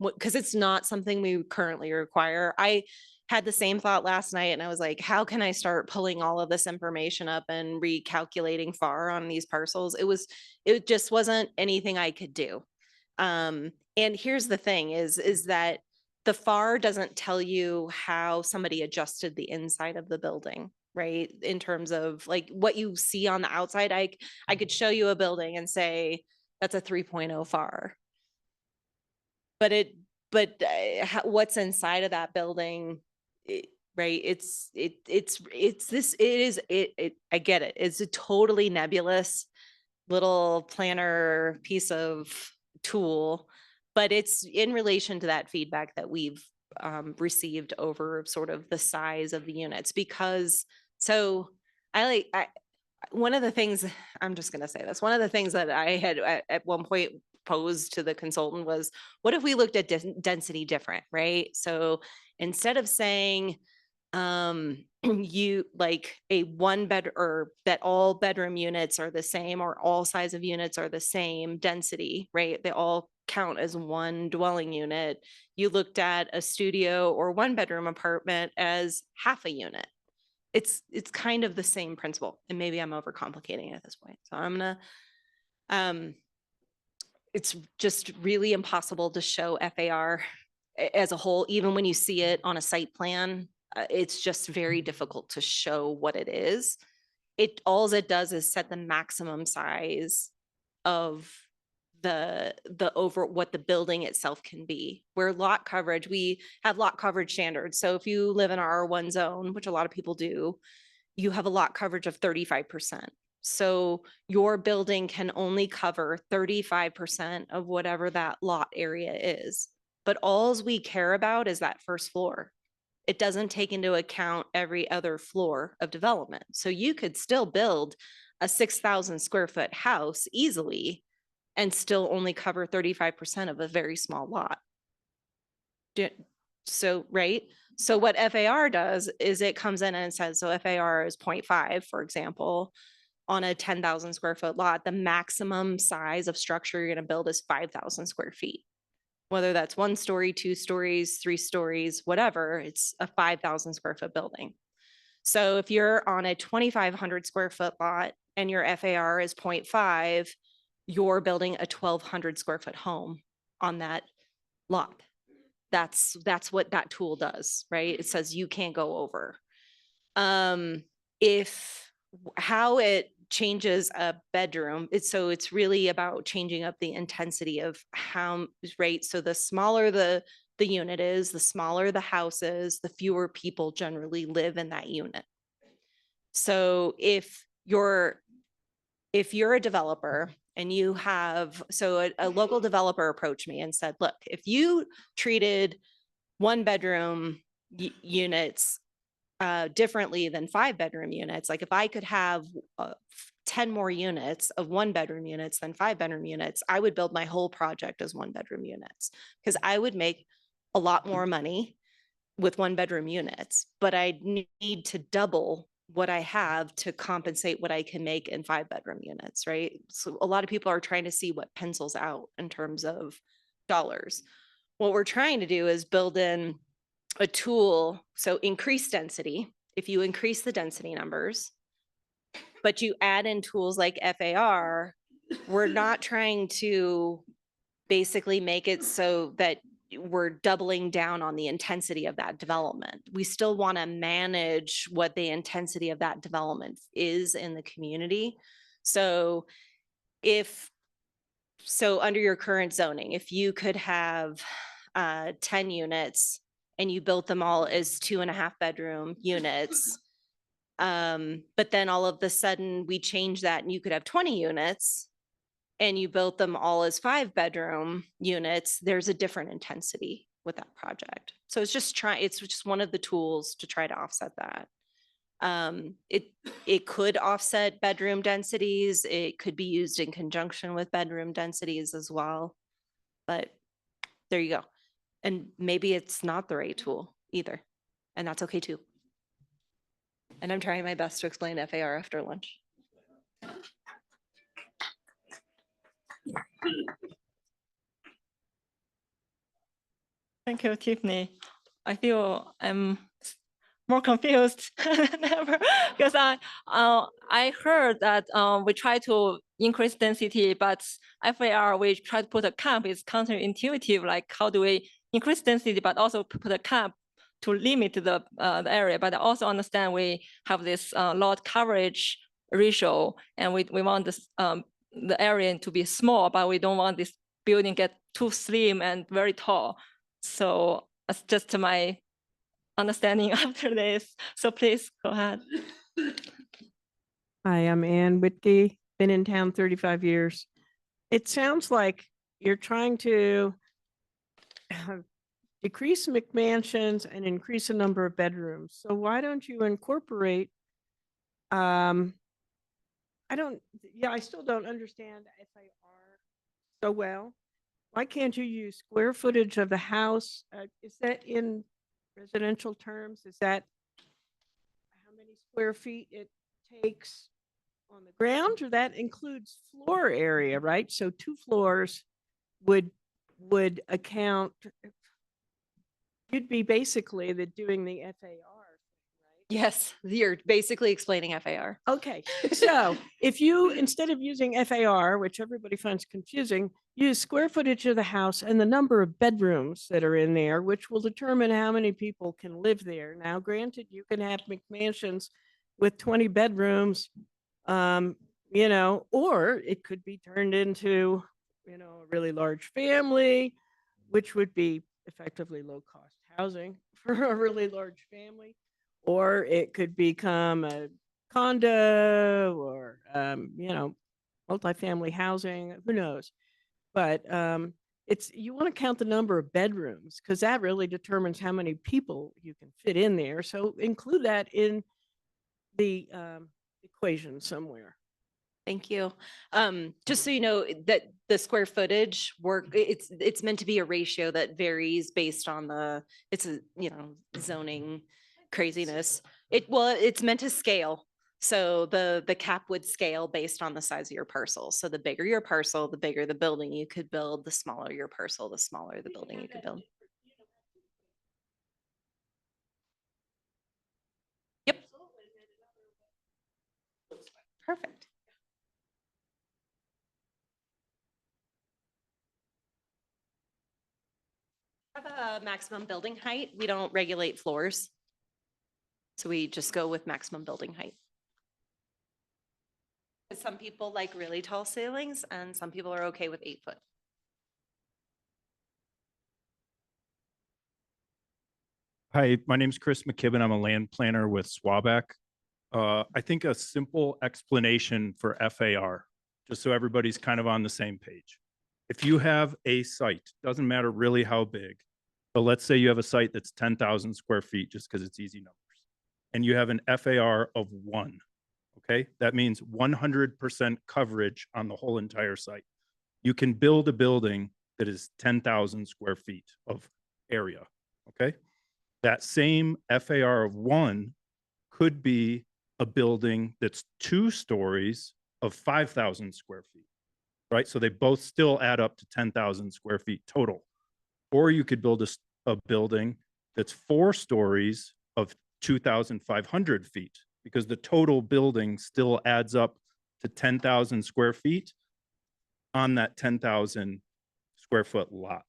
U: because it's not something we currently require. I had the same thought last night and I was like, how can I start pulling all of this information up and recalculating FAR on these parcels? It just wasn't anything I could do. And here's the thing is that the FAR doesn't tell you how somebody adjusted the inside of the building, right? In terms of like what you see on the outside, I could show you a building and say, that's a 3.0 FAR. But what's inside of that building, right? I get it. It's a totally nebulous little planner piece of tool, but it's in relation to that feedback that we've received over sort of the size of the units. Because so one of the things, I'm just going to say this, one of the things that I had at one point posed to the consultant was, what if we looked at density different, right? So instead of saying you like a one bed or that all bedroom units are the same or all size of units are the same density, right? They all count as one dwelling unit. You looked at a studio or one bedroom apartment as half a unit. It's kind of the same principle, and maybe I'm overcomplicating it at this point. So I'm gonna, it's just really impossible to show FAR as a whole, even when you see it on a site plan. It's just very difficult to show what it is. All it does is set the maximum size of the over what the building itself can be. Where lot coverage, we have lot coverage standards. So if you live in our R1 zone, which a lot of people do, you have a lot coverage of 35%. So your building can only cover 35% of whatever that lot area is. But all we care about is that first floor. It doesn't take into account every other floor of development. So you could still build a 6,000 square foot house easily and still only cover 35% of a very small lot. So, right? So what FAR does is it comes in and says, so FAR is 0.5, for example, on a 10,000 square foot lot, the maximum size of structure you're going to build is 5,000 square feet. Whether that's 1 story, 2 stories, 3 stories, whatever, it's a 5,000 square foot building. So if you're on a 2,500 square foot lot and your FAR is 0.5, you're building a 1,200 square foot home on that lot. That's what that tool does, right? It says you can't go over. How it changes a bedroom, it's really about changing up the intensity of how, right? So the smaller the unit is, the smaller the house is, the fewer people generally live in that unit. So if you're a developer and you have, so a local developer approached me and said, look, if you treated 1 bedroom units differently than 5 bedroom units, like if I could have 10 more units of 1 bedroom units than 5 bedroom units, I would build my whole project as 1 bedroom units because I would make a lot more money with 1 bedroom units, but I need to double what I have to compensate what I can make in 5 bedroom units, right? So a lot of people are trying to see what pencils out in terms of dollars. What we're trying to do is build in a tool, so increase density. If you increase the density numbers, but you add in tools like FAR, we're not trying to basically make it so that we're doubling down on the intensity of that development. We still want to manage what the intensity of that development is in the community. So if so under your current zoning, if you could have 10 units and you built them all as 2.5 bedroom units, but then all of a sudden we change that and you could have 20 units and you built them all as 5 bedroom units, there's a different intensity with that project. So it's just one of the tools to try to offset that. It could offset bedroom densities. It could be used in conjunction with bedroom densities as well. But there you go. And maybe it's not the right tool either. And that's okay too. And I'm trying my best to explain FAR after lunch.
N: Thank you, Tiffany. I feel I'm more confused than ever because I heard that we try to increase density, but FAR we try to put a cap is counterintuitive. Like how do we increase density but also put a cap to limit the area? But I also understand we have this lot coverage ratio, and we want this the area to be small, but we don't want this building get too slim and very tall. So that's just my understanding after this. So please go ahead.
D: Hi, I'm Ann Whitkey, been in town 35 years. It sounds like you're trying to decrease McMansions and increase the number of bedrooms. So why don't you incorporate, I still don't understand FAR so well. Why can't you use square footage of the house? Is that in residential terms? Is that how many square feet it takes on the ground, or that includes floor area, right? So 2 floors would account, you'd be basically doing the FAR.
U: Yes, you're basically explaining FAR.
D: Okay, so if you, instead of using FAR, which everybody finds confusing, use square footage of the house and the number of bedrooms that are in there, which will determine how many people can live there. Now, granted, you can have McMansions with 20 bedrooms, or it could be turned into, a really large family, which would be effectively low-cost housing for a really large family. Or it could become a condo or, multifamily housing, who knows? But you want to count the number of bedrooms because that really determines how many people you can fit in there. So include that in the equation somewhere.
U: Thank you. Just so you know that the square footage work, it's meant to be a ratio that varies based on zoning craziness. It's meant to scale. So the cap would scale based on the size of your parcel. So the bigger your parcel, the bigger the building you could build, the smaller your parcel, the smaller the building you could build. Yep. Perfect. Have a maximum building height. We don't regulate floors. So we just go with maximum building height. Some people like really tall ceilings and some people are okay with 8 foot.
B: Hi, my name is Chris McKibben. I'm a land planner with Swaback. I think a simple explanation for FAR, just so everybody's kind of on the same page. If you have a site, doesn't matter really how big, but let's say you have a site that's 10,000 square feet, just because it's easy numbers, and you have an FAR of 1, okay? That means 100% coverage on the whole entire site. You can build a building that is 10,000 square feet of area, okay? That same FAR of 1 could be a building that's 2 stories of 5,000 square feet, right? So they both still add up to 10,000 square feet total. Or you could build a building that's 4 stories of 2,500 feet, because the total building still adds up to 10,000 square feet on that 10,000 square foot lot.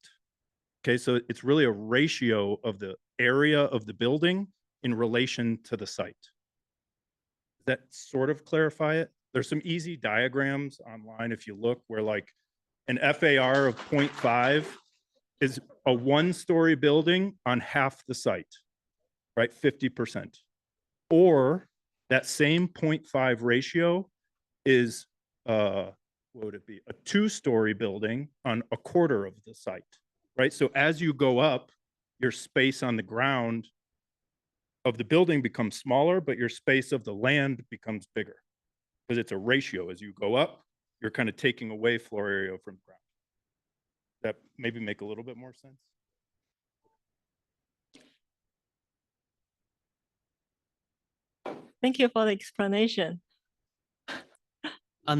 B: Okay, so it's really a ratio of the area of the building in relation to the site. Does that sort of clarify it? There's some easy diagrams online if you look where, like, An FAR of 0.5 is a one-story building on half the site, right? 50%. Or that same 0.5 ratio is, what would it be? A two-story building on a quarter of the site, right? So as you go up, your space on the ground of the building becomes smaller, but your space of the land becomes bigger because it's a ratio. As you go up, you're kind of taking away floor area from ground. That maybe make a little bit more sense?
N: Thank you for the explanation.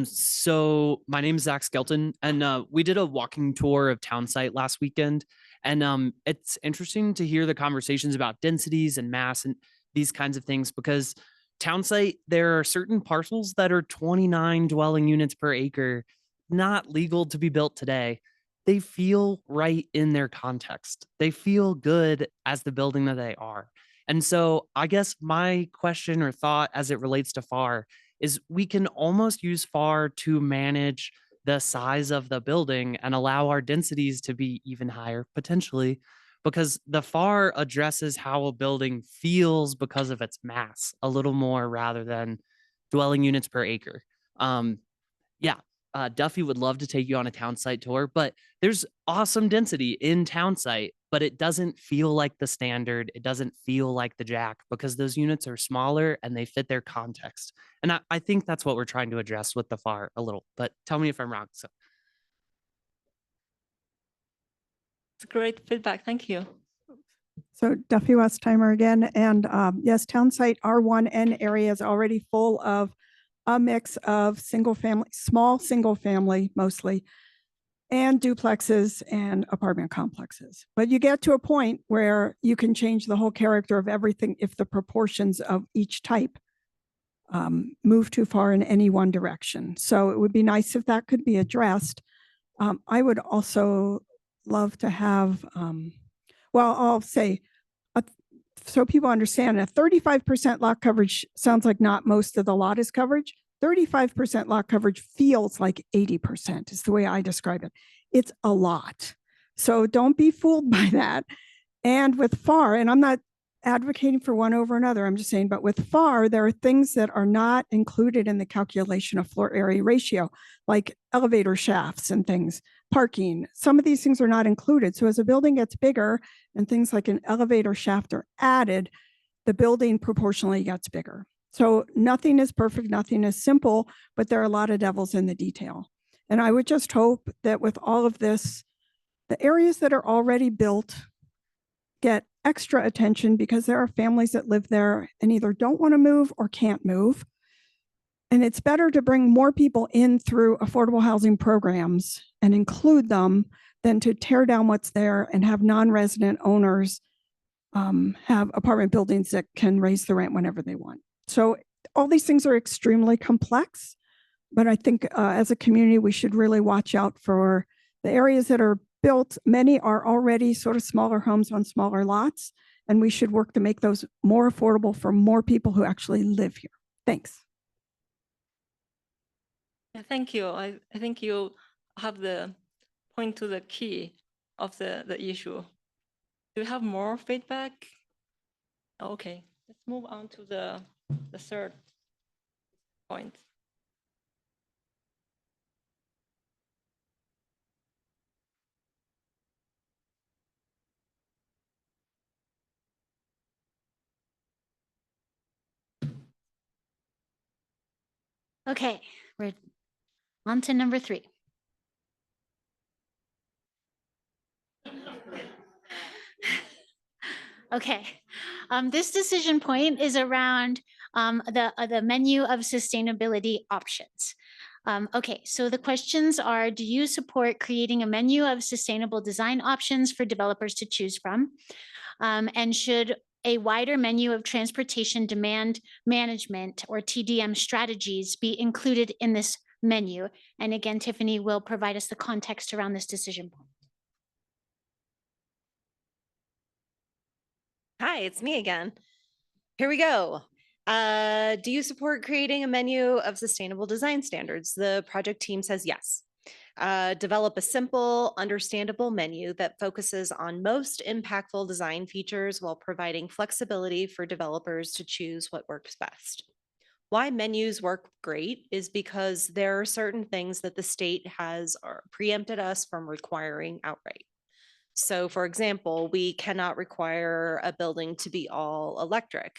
E: So my name is Zach Skelton, and we did a walking tour of town site last weekend. And it's interesting to hear the conversations about densities and mass and these kinds of things, because town site, there are certain parcels that are 29 dwelling units per acre, not legal to be built today. They feel right in their context. They feel good as the building that they are. And so I guess my question or thought as it relates to FAR is we can almost use FAR to manage the size of the building and allow our densities to be even higher potentially, because the FAR addresses how a building feels because of its mass a little more rather than dwelling units per acre. Yeah, Duffy would love to take you on a town site tour, but there's awesome density in town site, but it doesn't feel like the standard. It doesn't feel like the Jack because those units are smaller and they fit their context. And I think that's what we're trying to address with the FAR a little, but tell me if I'm wrong. So
N: It's great feedback. Thank you.
L: So Duffy Westheimer again, and yes, town site R1N area is already full of a mix of single family, small single family mostly, and duplexes and apartment complexes. But you get to a point where you can change the whole character of everything if the proportions of each type move too far in any one direction. So it would be nice if that could be addressed. I would also love to have, well, I'll say, so people understand, a 35% lot coverage sounds like not most of the lot is coverage. 35% lot coverage feels like 80% is the way I describe it. It's a lot. So don't be fooled by that. And with FAR, and I'm not advocating for one over another, I'm just saying, but with FAR, there are things that are not included in the calculation of floor area ratio, like elevator shafts and things, parking. Some of these things are not included. So as a building gets bigger and things like an elevator shaft are added, the building proportionally gets bigger. So nothing is perfect, nothing is simple, but there are a lot of devils in the detail. And I would just hope that with all of this, the areas that are already built get extra attention because there are families that live there and either don't want to move or can't move. And it's better to bring more people in through affordable housing programs and include them than to tear down what's there and have non-resident owners have apartment buildings that can raise the rent whenever they want. So all these things are extremely complex, but I think as a community, we should really watch out for the areas that are built. Many are already sort of smaller homes on smaller lots, and we should work to make those more affordable for more people who actually live here. Thanks.
N: Yeah, thank you. I think you have the point to the key of the issue. Do you have more feedback? Okay, let's move on to the third point.
C: Okay, we're on to number 3. Okay, this decision point is around the menu of sustainability options. Okay, so the questions are, do you support creating a menu of sustainable design options for developers to choose from? And should a wider menu of transportation demand management or TDM strategies be included in this menu? And again, Tiffany will provide us the context around this decision point.
U: Hi, it's me again. Here we go. Do you support creating a menu of sustainable design standards? The project team says yes. Develop a simple, understandable menu that focuses on most impactful design features while providing flexibility for developers to choose what works best. Why menus work great is because there are certain things that the state has preempted us from requiring outright. So for example, we cannot require a building to be all electric.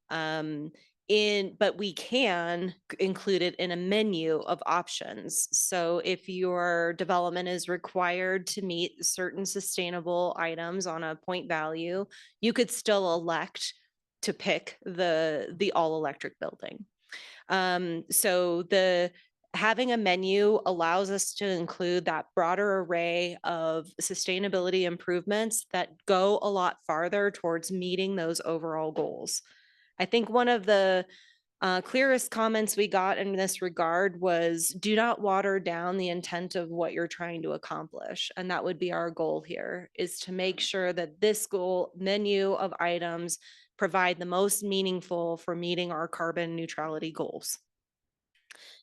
U: But we can include it in a menu of options. So if your development is required to meet certain sustainable items on a point value, you could still elect to pick the all electric building. So having a menu allows us to include that broader array of sustainability improvements that go a lot farther towards meeting those overall goals. I think one of the clearest comments we got in this regard was, do not water down the intent of what you're trying to accomplish. And that would be our goal here, is to make sure that this goal menu of items provide the most meaningful for meeting our carbon neutrality goals.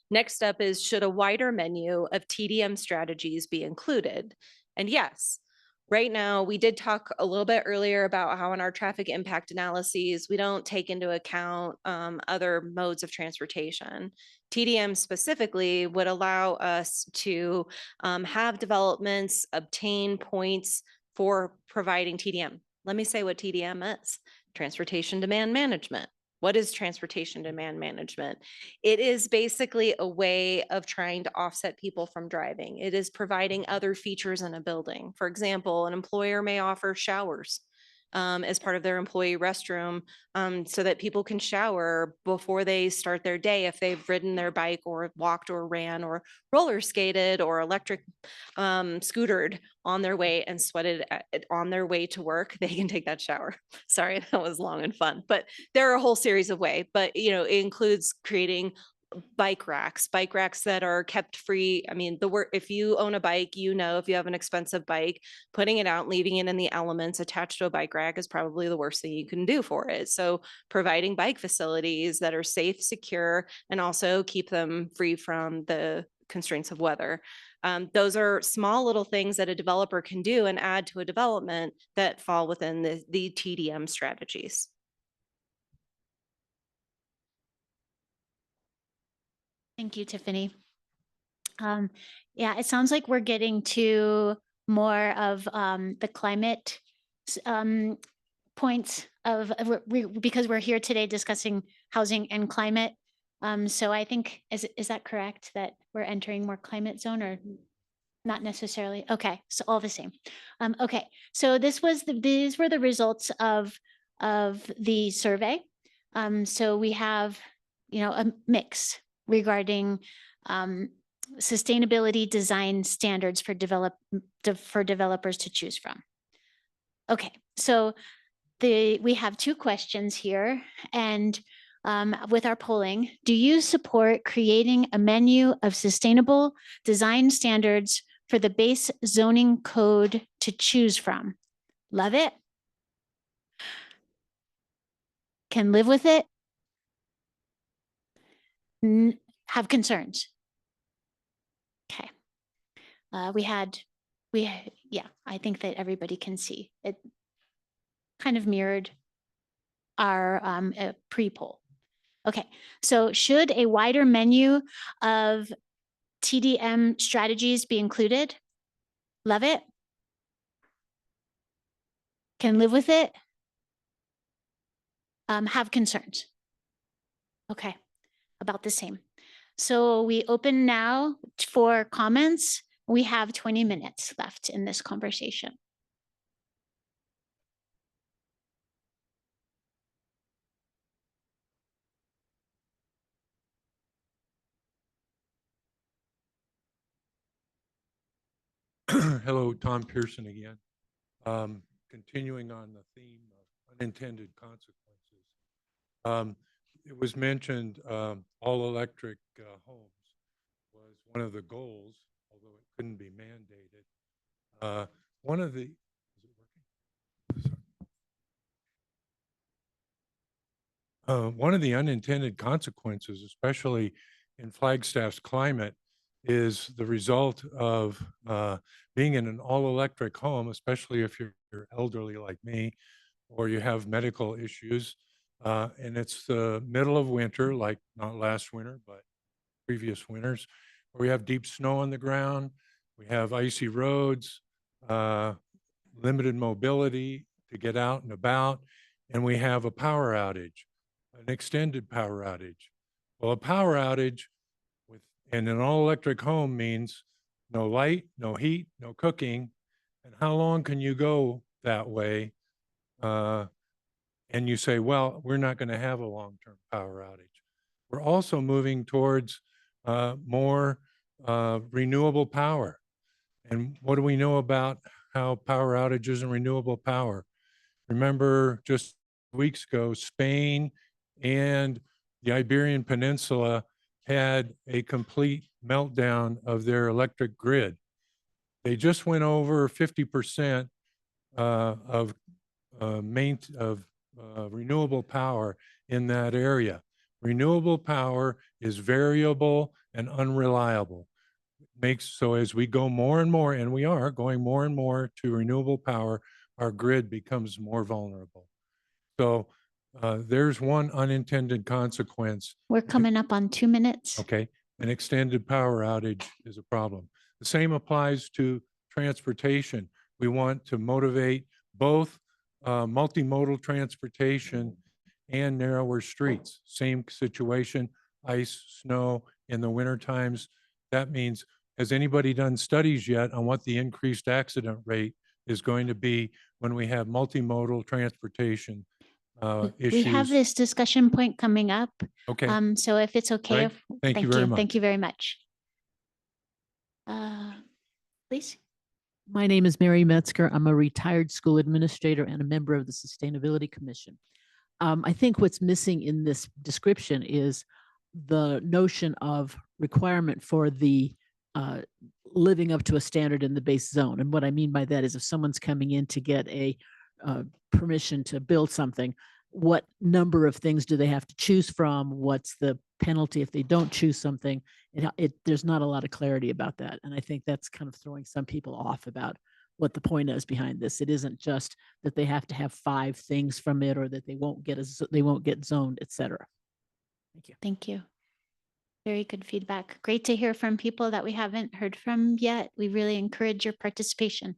U: Next up is, should a wider menu of TDM strategies be included? And yes, right now, we did talk a little bit earlier about how in our traffic impact analyses, we don't take into account other modes of transportation. TDM specifically would allow us to have developments obtain points for providing TDM. Let me say what TDM is: transportation demand management. What is transportation demand management? It is basically a way of trying to offset people from driving. It is providing other features in a building. For example, an employer may offer showers as part of their employee restroom so that people can shower before they start their day if they've ridden their bike or walked or ran or roller skated or electric scootered on their way and sweated on their way to work. They can take that shower. Sorry, that was long and fun, but there are a whole series of ways. But it includes creating bike racks that are kept free. I mean, if you own a bike, if you have an expensive bike, putting it out, leaving it in the elements attached to a bike rack is probably the worst thing you can do for it. So providing bike facilities that are safe, secure, and also keep them free from the constraints of weather. Those are small little things that a developer can do and add to a development that fall within the TDM strategies.
C: Thank you, Tiffany. Yeah, it sounds like we're getting to more of the climate points because we're here today discussing housing and climate. So I think, is that correct, that we're entering more climate zone, or not necessarily? Okay, so all the same. Okay, so these were the results of the survey. So we have, a mix regarding sustainability design standards for developers to choose from. Okay, so we have two questions here, and with our polling, do you support creating a menu of sustainable design standards for the base zoning code to choose from? Love it. Can live with it. Have concerns. Okay. Yeah, I think that everybody can see it kind of mirrored our pre-poll. Okay, so should a wider menu of TDM strategies be included? Love it. Can live with it. Have concerns. Okay, about the same. So we open now for comments. We have 20 minutes left in this conversation.
T: Hello, Tom Pearson again. Continuing on the theme of unintended consequences. It was mentioned all electric homes was one of the goals, although it couldn't be mandated. One of the, is it working? One of the unintended consequences, especially in Flagstaff's climate, is the result of being in an all-electric home, especially if you're elderly like me, or you have medical issues, and it's the middle of winter, like not last winter, but previous winters, where we have deep snow on the ground, we have icy roads, limited mobility to get out and about, and we have a power outage, an extended power outage. Well, a power outage in an all-electric home means no light, no heat, no cooking. And how long can you go that way? And you say, well, we're not going to have a long-term power outage. We're also moving towards more renewable power. And what do we know about how power outages and renewable power? Remember just weeks ago, Spain and the Iberian Peninsula had a complete meltdown of their electric grid. They just went over 50% of renewable power in that area. Renewable power is variable and unreliable. So as we go more and more, and we are going more and more to renewable power, our grid becomes more vulnerable. So there's one unintended consequence.
C: We're coming up on 2 minutes.
T: Okay, an extended power outage is a problem. The same applies to transportation. We want to motivate both multimodal transportation and narrower streets. Same situation, ice, snow in the winter times. That means, has anybody done studies yet on what the increased accident rate is going to be when we have multimodal transportation issues?
C: We have this discussion point coming up.
T: Okay.
C: So if it's okay,
T: Right. Thank you very much.
C: Thank you very much. Please.
O: My name is Mary Metzger. I'm a retired school administrator and a member of the Sustainability Commission. I think what's missing in this description is the notion of requirement for the living up to a standard in the base zone. And what I mean by that is if someone's coming in to get a permission to build something, what number of things do they have to choose from? What's the penalty if they don't choose something? There's not a lot of clarity about that. And I think that's kind of throwing some people off about what the point is behind this. It isn't just that they have to have 5 things from it or that they won't get zoned, et cetera. Thank you.
C: Thank you. Very good feedback. Great to hear from people that we haven't heard from yet. We really encourage your participation.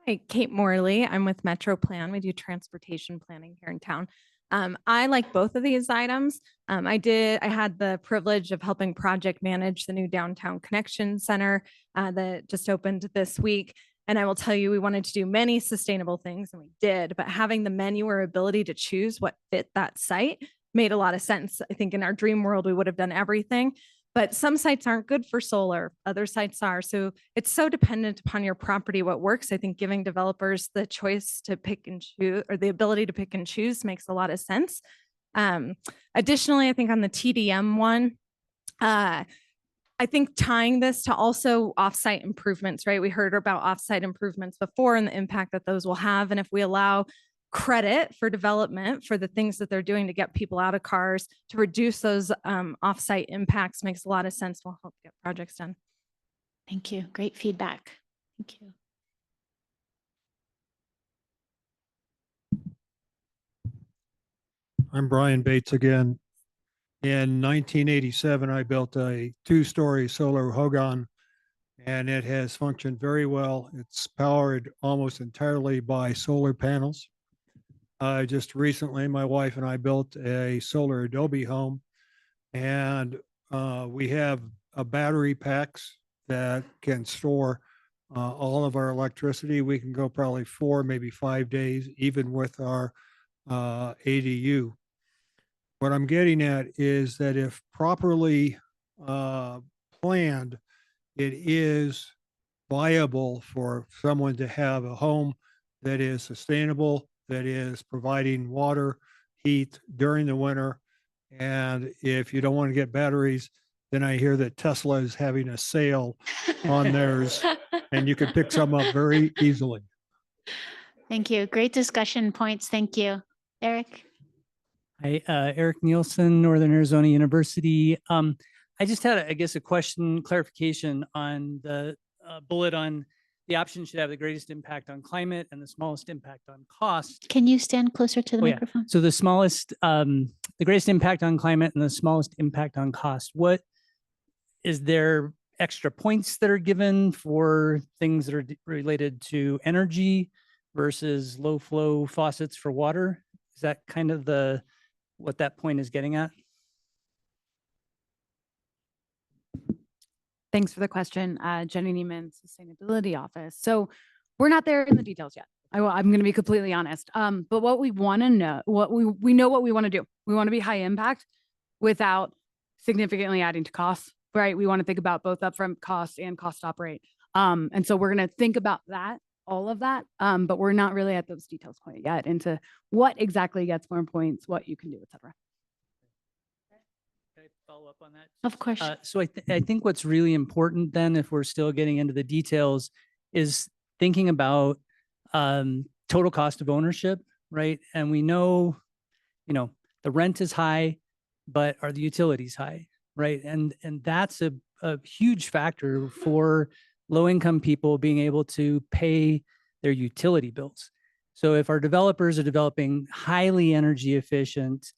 P: Hi, Kate Morley. I'm with Metro Plan. We do transportation planning here in town. I like both of these items. I had the privilege of helping project manage the new downtown connection center that just opened this week. And I will tell you, we wanted to do many sustainable things and we did, but having the menu or ability to choose what fit that site made a lot of sense. I think in our dream world, we would have done everything, but some sites aren't good for solar. Other sites are. So it's so dependent upon your property, what works. I think giving developers the choice to pick and choose, or the ability to pick and choose, makes a lot of sense. Additionally, I think on the TDM one, I think tying this to also offsite improvements, right? We heard about offsite improvements before and the impact that those will have. And if we allow credit for development for the things that they're doing to get people out of cars, to reduce those offsite impacts, makes a lot of sense. Will help get projects done.
C: Thank you. Great feedback. Thank you.
F: I'm Brian Bates again. In 1987, I built a 2-story solar hogan, and it has functioned very well. It's powered almost entirely by solar panels. Just recently, my wife and I built a solar adobe home, and we have battery packs that can store all of our electricity. We can go probably 4, maybe 5 days, even with our ADU. What I'm getting at is that if properly planned, it is viable for someone to have a home that is sustainable, that is providing water, heat during the winter. And if you don't want to get batteries, then I hear that Tesla is having a sale on theirs, and you can pick some up very easily.
C: Thank you. Great discussion points. Thank you. Eric?
R: Hi, Eric Nielsen, Northern Arizona University. I just had, I guess, a question, clarification on the bullet on the option should have the greatest impact on climate and the smallest impact on cost.
C: Can you stand closer to the microphone?
R: So the smallest, the greatest impact on climate and the smallest impact on cost. What is there extra points that are given for things that are related to energy versus low flow faucets for water? Is that kind of what that point is getting at?
A: Thanks for the question, Jenny Neiman, Sustainability Office. So we're not there in the details yet. I'm going to be completely honest. But what we want to know, we know what we want to do. We want to be high impact without significantly adding to costs, right? We want to think about both upfront costs and cost to operate. And so we're going to think about that, all of that. But we're not really at those details quite yet into what exactly gets more points, what you can do, et cetera.
R: Follow up on that?
C: Of course.
R: So I think what's really important then, if we're still getting into the details, is thinking about total cost of ownership, right? And we know, the rent is high, but are the utilities high, right? And that's a huge factor for low-income people being able to pay their utility bills. So if our developers are developing highly energy efficient,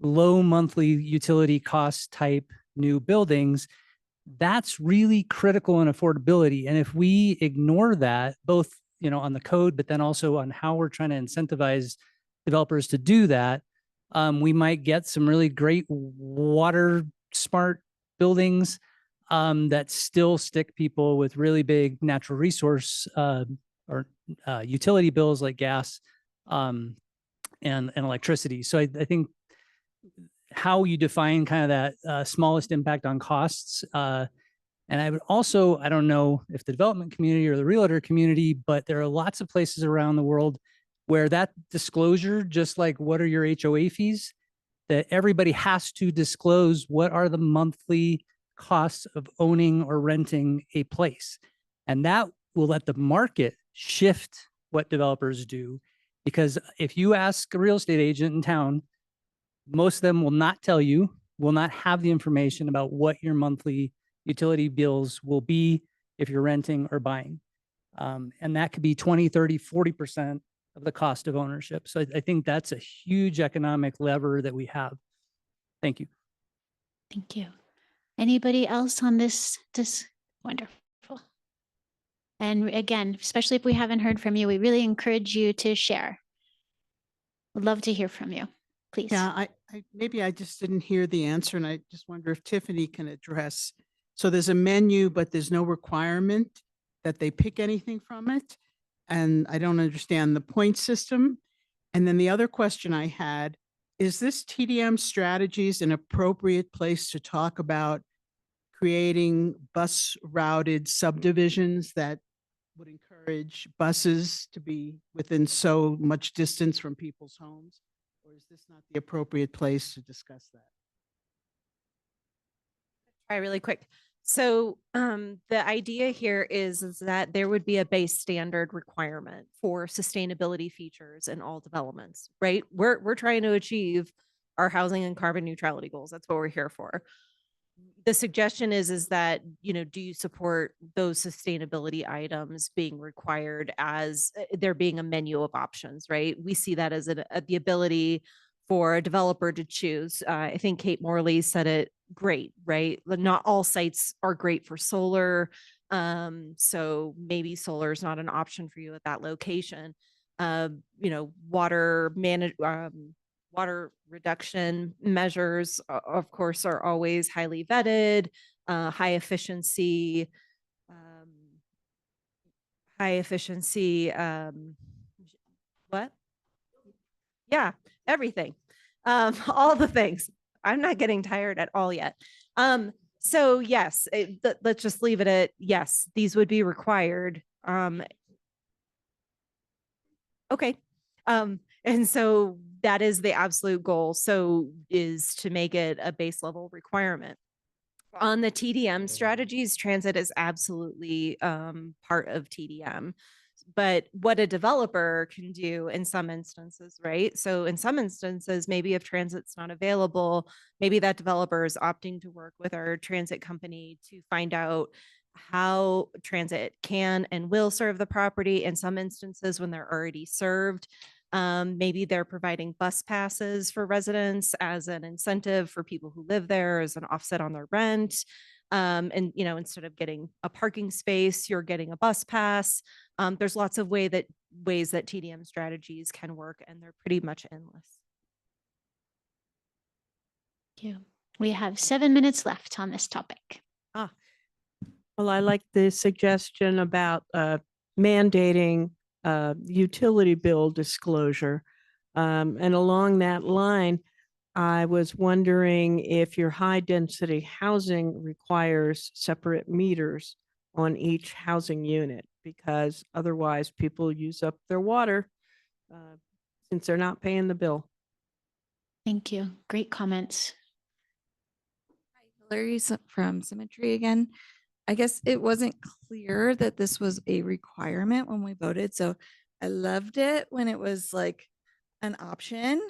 R: low monthly utility cost type new buildings, that's really critical in affordability. And if we ignore that, both on the code, but then also on how we're trying to incentivize developers to do that, we might get some really great water smart buildings that still stick people with really big natural resource or utility bills like gas and electricity. So I think how you define kind of that smallest impact on costs. And I would also, I don't know if the development community or the realtor community, but there are lots of places around the world where that disclosure, just like what are your HOA fees, that everybody has to disclose what are the monthly costs of owning or renting a place. And that will let the market shift what developers do. Because if you ask a real estate agent in town, most of them will not tell you, will not have the information about what your monthly utility bills will be if you're renting or buying. And that could be 20, 30, 40% of the cost of ownership. So I think that's a huge economic lever that we have. Thank you.
C: Thank you. Anybody else on this? Wonderful. And again, especially if we haven't heard from you, we really encourage you to share. Would love to hear from you. Please.
J: Yeah, maybe I just didn't hear the answer, and I just wonder if Tiffany can address. So there's a menu, but there's no requirement that they pick anything from it. And I don't understand the point system. And then the other question I had, is this TDM strategies an appropriate place to talk about creating bus routed subdivisions that would encourage buses to be within so much distance from people's homes? Or is this not the appropriate place to discuss that?
S: Try really quick. So the idea here is that there would be a base standard requirement for sustainability features in all developments, right? We're trying to achieve our housing and carbon neutrality goals. That's what we're here for. The suggestion is that, do you support those sustainability items being required as there being a menu of options, right? We see that as the ability for a developer to choose. I think Kate Morley said it great, right? Not all sites are great for solar. So maybe solar is not an option for you at that location. Water reduction measures, of course, are always highly vetted, high efficiency, what? Yeah, everything, all the things. I'm not getting tired at all yet. So yes, let's just leave it at yes, these would be required. Okay. And so that is the absolute goal. So is to make it a base level requirement. On the TDM strategies, transit is absolutely part of TDM. but what a developer can do in some instances, right? So in some instances, maybe if transit's not available, maybe that developer is opting to work with our transit company to find out how transit can and will serve the property. In some instances, when they're already served, maybe they're providing bus passes for residents as an incentive for people who live there, as an offset on their rent. And instead of getting a parking space, you're getting a bus pass. There's lots of ways that TDM strategies can work, and they're pretty much endless.
C: Thank you. We have 7 minutes left on this topic.
D: Well, I like the suggestion about mandating utility bill disclosure. And along that line, I was wondering if your high density housing requires separate meters on each housing unit, because otherwise people use up their water since they're not paying the bill.
C: Thank you. Great comments.
G: Hillary from Symmetry again. I guess it wasn't clear that this was a requirement when we voted. So I loved it when it was like an option.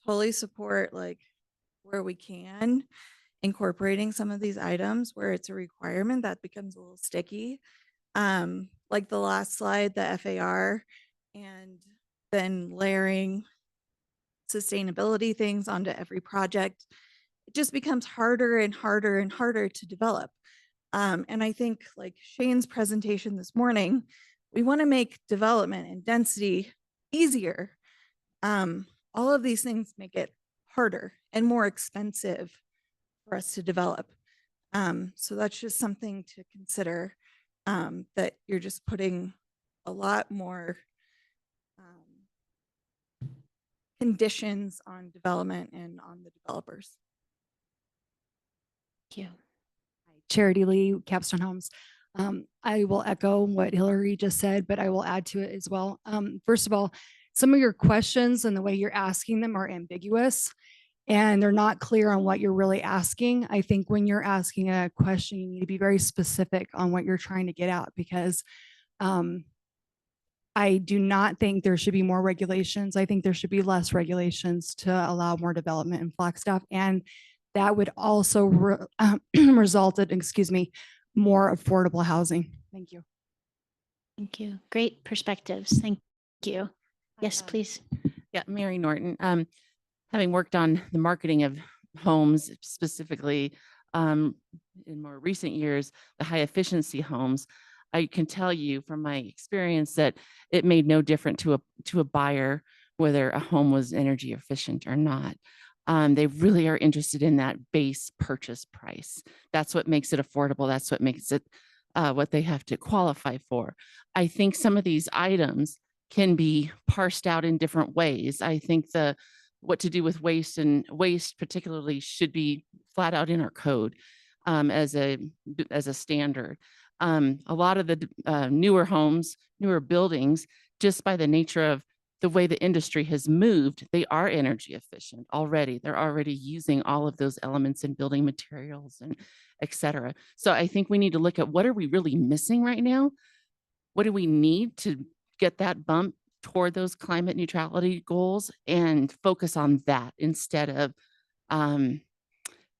G: Totally support like where we can incorporating some of these items where it's a requirement that becomes a little sticky. Like the last slide, the FAR, and then layering sustainability things onto every project. It just becomes harder and harder and harder to develop. And I think like Shane's presentation this morning, we want to make development and density easier. All of these things make it harder and more expensive for us to develop. So that's just something to consider, that you're just putting a lot more conditions on development and on the developers.
C: Thank you.
I: Charity Lee, Capstone Homes. I will echo what Hillary just said, but I will add to it as well. First of all, some of your questions and the way you're asking them are ambiguous and they're not clear on what you're really asking. I think when you're asking a question, you need to be very specific on what you're trying to get at, because I do not think there should be more regulations. I think there should be less regulations to allow more development in Flagstaff. And that would also result in, more affordable housing. Thank you.
C: Thank you. Great perspectives. Thank you. Yes, please.
Q: Yeah, Mary Norton. Having worked on the marketing of homes, specifically in more recent years, the high efficiency homes, I can tell you from my experience that it made no difference to a buyer whether a home was energy efficient or not. They really are interested in that base purchase price. That's what makes it affordable. That's what makes it what they have to qualify for. I think some of these items can be parsed out in different ways. I think what to do with waste, and waste particularly, should be flat out in our code as a standard. A lot of the newer homes, newer buildings, just by the nature of the way the industry has moved, they are energy efficient already. They're already using all of those elements in building materials and et cetera. So I think we need to look at what are we really missing right now? What do we need to get that bump toward those climate neutrality goals, and focus on that instead of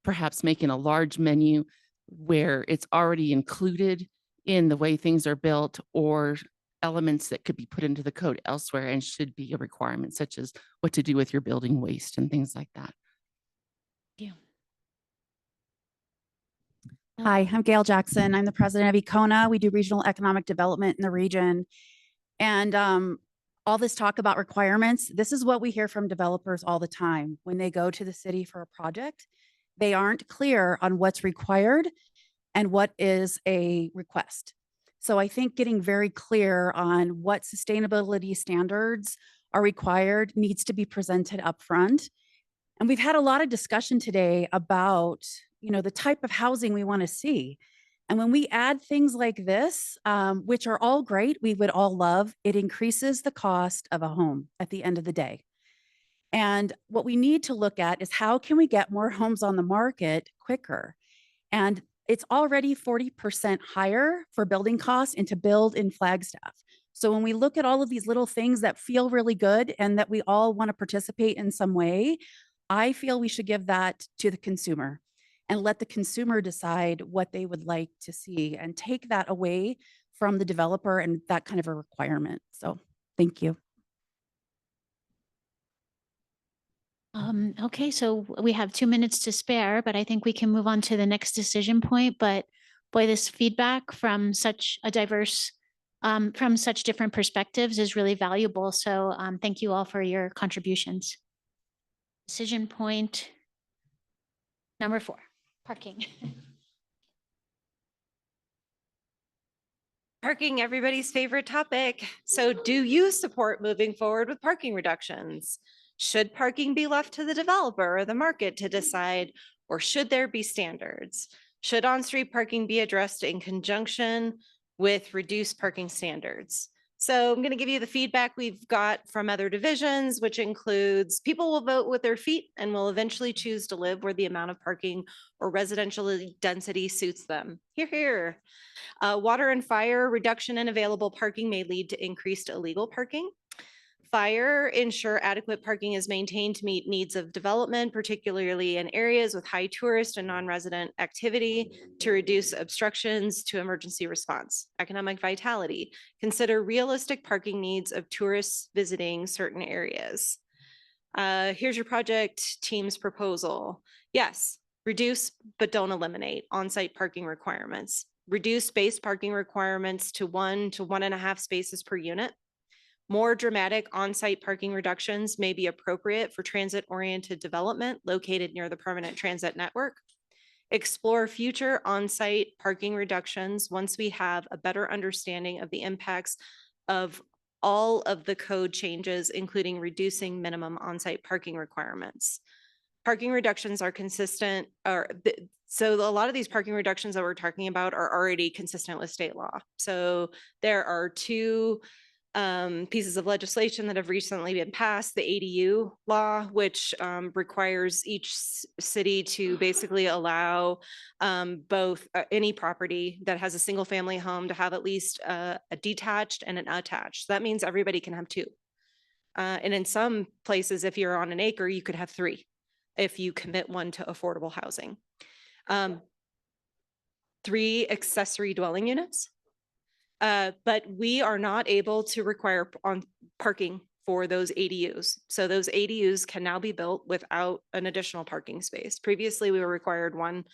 Q: perhaps making a large menu where it's already included in the way things are built, or elements that could be put into the code elsewhere and should be a requirement, such as what to do with your building waste and things like that.
C: Yeah.
V: Hi, I'm Gail Jackson. I'm the president of Econa. We do regional economic development in the region. And all this talk about requirements, this is what we hear from developers all the time. When they go to the city for a project, they aren't clear on what's required and what is a request. So I think getting very clear on what sustainability standards are required needs to be presented up front. And we've had a lot of discussion today about, the type of housing we want to see. And when we add things like this, which are all great, we would all love, it increases the cost of a home at the end of the day. And what we need to look at is how can we get more homes on the market quicker? And it's already 40% higher for building costs and to build in Flagstaff. So when we look at all of these little things that feel really good and that we all want to participate in some way, I feel we should give that to the consumer and let the consumer decide what they would like to see and take that away from the developer and that kind of a requirement. So thank you.
C: Okay, so we have 2 minutes to spare, but I think we can move on to the next decision point. But boy, this feedback from such a diverse, from such different perspectives is really valuable. So thank you all for your contributions. Decision point number 4, parking.
H: Parking, everybody's favorite topic. So do you support moving forward with parking reductions? Should parking be left to the developer or the market to decide, or should there be standards? Should on-street parking be addressed in conjunction with reduced parking standards? So I'm going to give you the feedback we've got from other divisions, which includes people will vote with their feet and will eventually choose to live where the amount of parking or residential density suits them. Hear, hear. Water and fire reduction in available parking may lead to increased illegal parking. Fire, ensure adequate parking is maintained to meet needs of development, particularly in areas with high tourist and non-resident activity, to reduce obstructions to emergency response. Economic vitality, consider realistic parking needs of tourists visiting certain areas. Here's your project team's proposal. Yes, reduce but don't eliminate on-site parking requirements. Reduce base parking requirements to 1 to 1.5 spaces per unit. More dramatic on-site parking reductions may be appropriate for transit-oriented development located near the permanent transit network. Explore future on-site parking reductions once we have a better understanding of the impacts of all of the code changes, including reducing minimum on-site parking requirements. Parking reductions are consistent, so a lot of these parking reductions that we're talking about are already consistent with state law. So there are 2 pieces of legislation that have recently been passed, the ADU law, which requires each city to basically allow both any property that has a single family home to have at least a detached and an attached. So that means everybody can have 2. And in some places, if you're on an acre, you could have 3 if you commit one to affordable housing. 3 accessory dwelling units. But we are not able to require on parking for those ADUs. So those ADUs can now be built without an additional parking space. Previously, we were required 1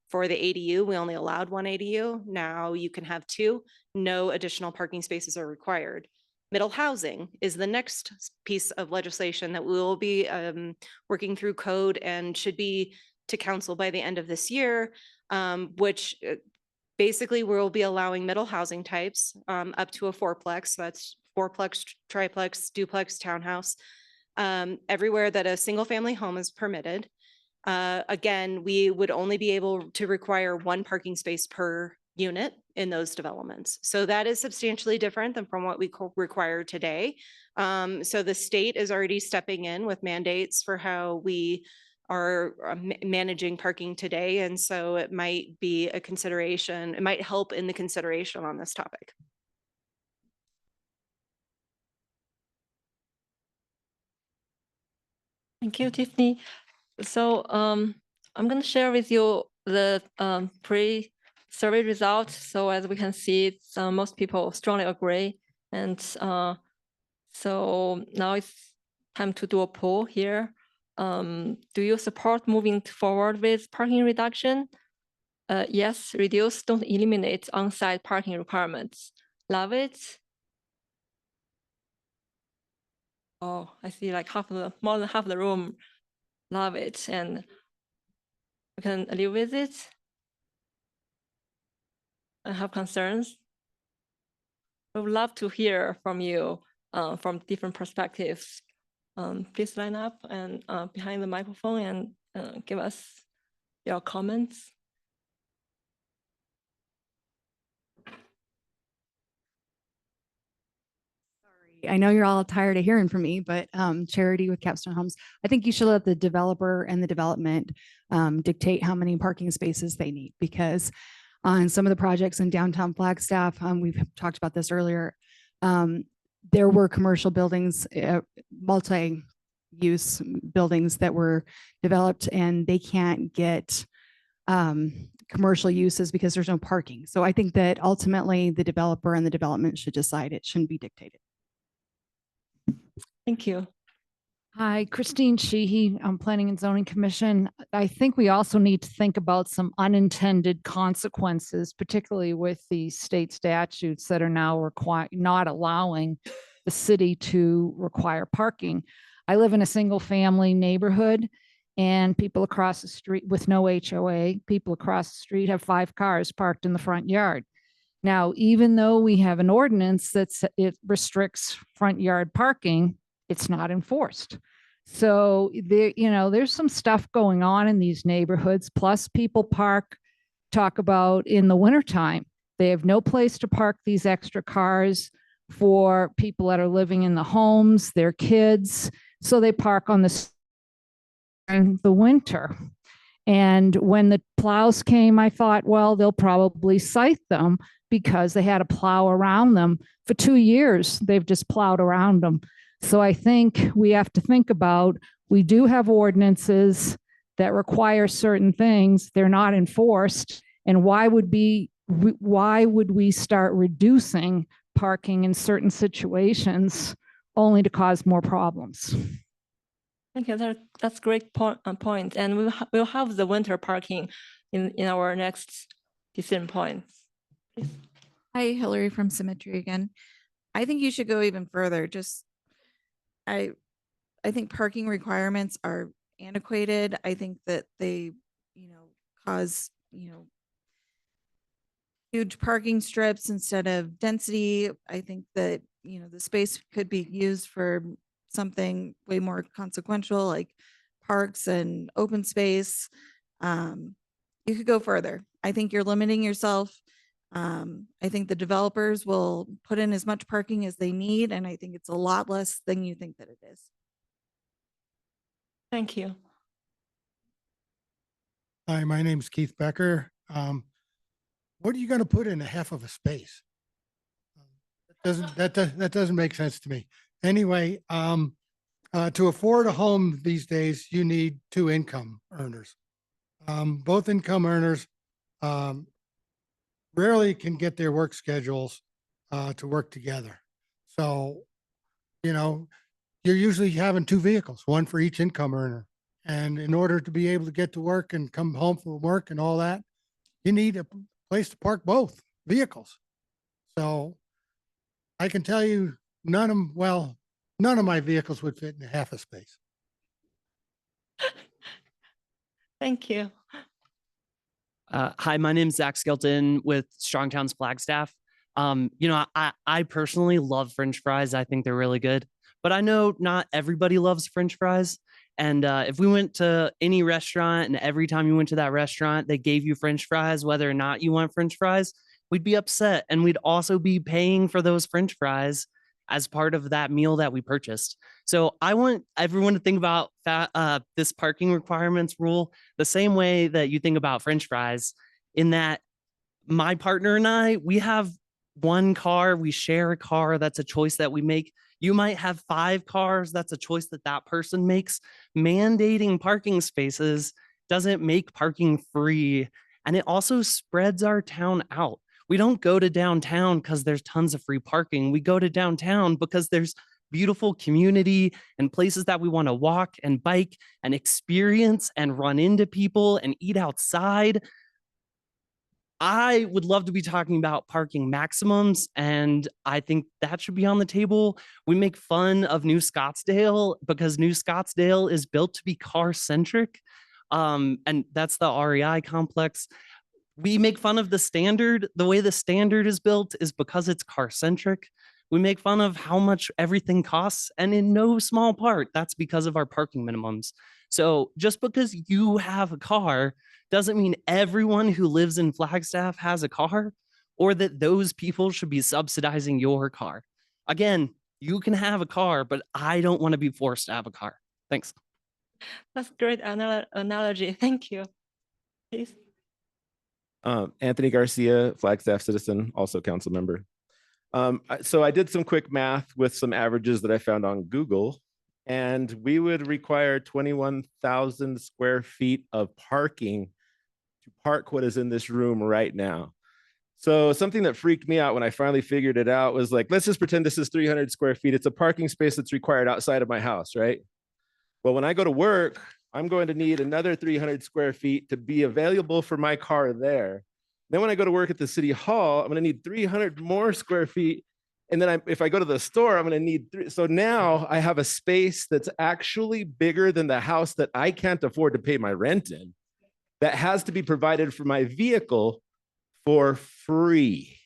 H: for the ADU. We only allowed 1 ADU. Now you can have 2. No additional parking spaces are required. Middle housing is the next piece of legislation that we will be working through code and should be to council by the end of this year, which basically we'll be allowing middle housing types up to a 4-plex. So that's 4-plex, triplex, duplex, townhouse, everywhere that a single family home is permitted. Again, we would only be able to require 1 parking space per unit in those developments. So that is substantially different than from what we require today. So the state is already stepping in with mandates for how we are managing parking today. And so it might be a consideration, it might help in the consideration on this topic.
N: Thank you, Tiffany. So I'm going to share with you the pre-survey results. So as we can see, most people strongly agree. And so now it's time to do a poll here. Do you support moving forward with parking reduction? Yes, reduce, don't eliminate on-site parking requirements. Love it. Oh, I see like more than half of the room love it, and we can live with it. I have concerns. We would love to hear from you from different perspectives. Please line up and behind the microphone and give us your comments.
I: I know you're all tired of hearing from me, but Charity with Capstone Homes, I think you should let the developer and the development dictate how many parking spaces they need, because on some of the projects in downtown Flagstaff, we've talked about this earlier, there were commercial buildings, multi-use buildings that were developed, and they can't get commercial uses because there's no parking. So I think that ultimately the developer and the development should decide. It shouldn't be dictated.
N: Thank you.
K: Hi, Christine Sheehy, Planning and Zoning Commission. I think we also need to think about some unintended consequences, particularly with the state statutes that are now not allowing the city to require parking. I live in a single family neighborhood, and people across the street with no HOA, people across the street have 5 cars parked in the front yard. Now, even though we have an ordinance that it restricts front yard parking, it's not enforced. So there, there's some stuff going on in these neighborhoods. Plus, people talk about in the wintertime, they have no place to park these extra cars for people that are living in the homes, their kids. So they park on in the winter. And when the plows came, I thought, well, they'll probably cite them because they had to plow around them. For 2 years, they've just plowed around them. So I think we have to think about, we do have ordinances that require certain things. They're not enforced. And why would we start reducing parking in certain situations only to cause more problems?
N: Okay, that's great point. And we'll have the winter parking in our next decision points. Please.
G: Hi, Hillary from Symmetry again. I think you should go even further. I think parking requirements are antiquated. I think that they, cause, huge parking strips instead of density. I think that, the space could be used for something way more consequential, like parks and open space. You could go further. I think you're limiting yourself. I think the developers will put in as much parking as they need, and I think it's a lot less than you think that it is.
N: Thank you.
F: Hi, my name's Keith Becker. What are you going to put in a half of a space? That doesn't make sense to me. Anyway, to afford a home these days, you need 2 income earners. Both income earners rarely can get their work schedules to work together. So, you're usually having 2 vehicles, one for each income earner. And in order to be able to get to work and come home from work and all that, you need a place to park both vehicles. So I can tell you none of my vehicles would fit in half a space.
N: Thank you.
E: Hi, my name's Zach Skelton with Strong Towns Flagstaff. I personally love French fries. I think they're really good, but I know not everybody loves French fries. And if we went to any restaurant and every time you went to that restaurant, they gave you French fries, whether or not you want French fries, we'd be upset. And we'd also be paying for those French fries as part of that meal that we purchased. So I want everyone to think about this parking requirements rule the same way that you think about French fries, in that my partner and I, we have 1 car, we share a car. That's a choice that we make. You might have 5 cars. That's a choice that that person makes. Mandating parking spaces doesn't make parking free. And it also spreads our town out. We don't go to downtown because there's tons of free parking. We go to downtown because there's beautiful community and places that we want to walk and bike and experience and run into people and eat outside. I would love to be talking about parking maximums, and I think that should be on the table. We make fun of New Scottsdale because New Scottsdale is built to be car-centric, and that's the REI complex. We make fun of the standard. The way the standard is built is because it's car-centric. We make fun of how much everything costs, and in no small part, that's because of our parking minimums. So just because you have a car doesn't mean everyone who lives in Flagstaff has a car, or that those people should be subsidizing your car. Again, You can have a car, but I don't want to be forced to have a car. Thanks.
N: That's great analogy. Thank you. Please.
B: Anthony Garcia, Flagstaff citizen, also council member. So I did some quick math with some averages that I found on Google, and we would require 21,000 square feet of parking to park what is in this room right now. So something that freaked me out when I finally figured it out was like, let's just pretend this is 300 square feet. It's a parking space that's required outside of my house, right? Well, when I go to work, I'm going to need another 300 square feet to be available for my car there. Then when I go to work at the city hall, I'm going to need 300 more square feet. And then if I go to the store, I'm going to need 3. So now I have a space that's actually bigger than the house that I can't afford to pay my rent in, that has to be provided for my vehicle for free.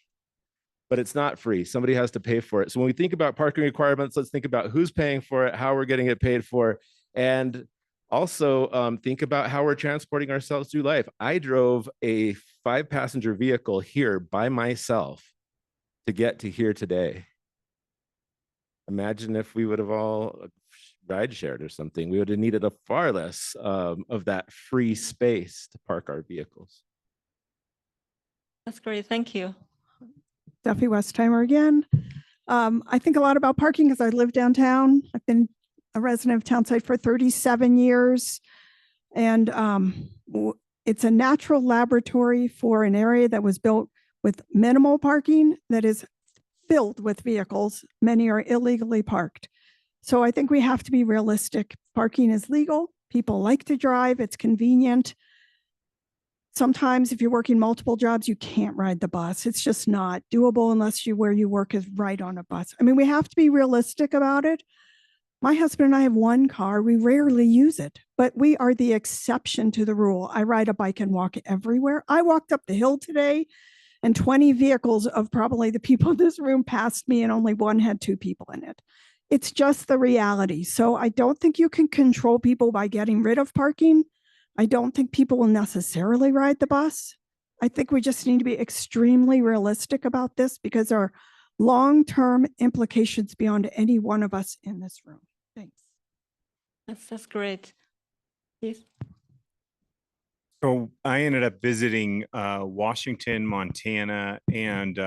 B: But it's not free. Somebody has to pay for it. So when we think about parking requirements, let's think about who's paying for it, how we're getting it paid for, and also think about how we're transporting ourselves through life. I drove a 5-passenger vehicle here by myself to get to here today. Imagine if we would have all ride shared or something. We would have needed a far less of that free space to park our vehicles.
N: That's great. Thank you.
L: Duffy Westheimer again. I think a lot about parking because I live downtown. I've been a resident of Townsite for 37 years. And it's a natural laboratory for an area that was built with minimal parking that is filled with vehicles. Many are illegally parked. So I think we have to be realistic. Parking is legal. People like to drive. It's convenient. Sometimes if you're working multiple jobs, you can't ride the bus. It's just not doable unless where you work is right on a bus. I mean, we have to be realistic about it. My husband and I have one car. We rarely use it, but we are the exception to the rule. I ride a bike and walk everywhere. I walked up the hill today and 20 vehicles of probably the people in this room passed me and only one had 2 people in it. It's just the reality. So I don't think you can control people by getting rid of parking. I don't think people will necessarily ride the bus. I think we just need to be extremely realistic about this because there are long-term implications beyond any one of us in this room. Thanks.
N: That's great. Please.
M: So I ended up visiting Washington, Montana, and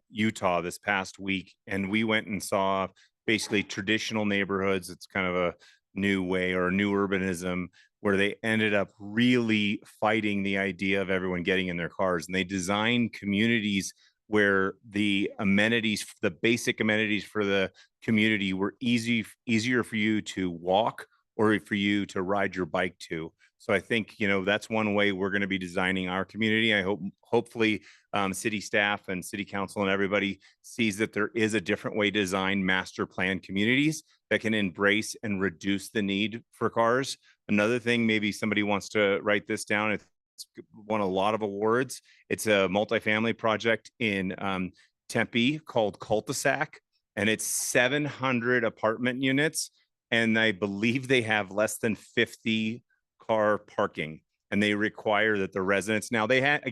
M: Utah this past week, and we went and saw basically traditional neighborhoods. It's kind of a new way or a new urbanism where they ended up really fighting the idea of everyone getting in their cars. And they designed communities where the amenities, the basic amenities for the community were easier for you to walk or for you to ride your bike to. So I think, that's one way we're going to be designing our community. I hopefully city staff and city council and everybody sees that there is a different way to design master plan communities that can embrace and reduce the need for cars. Another thing, maybe somebody wants to write this down. It's won a lot of awards. It's a multifamily project in Tempe called Cul-de-sac, and it's 700 apartment units. And I believe they have less than 50 car parking, and they require that the residents, now they have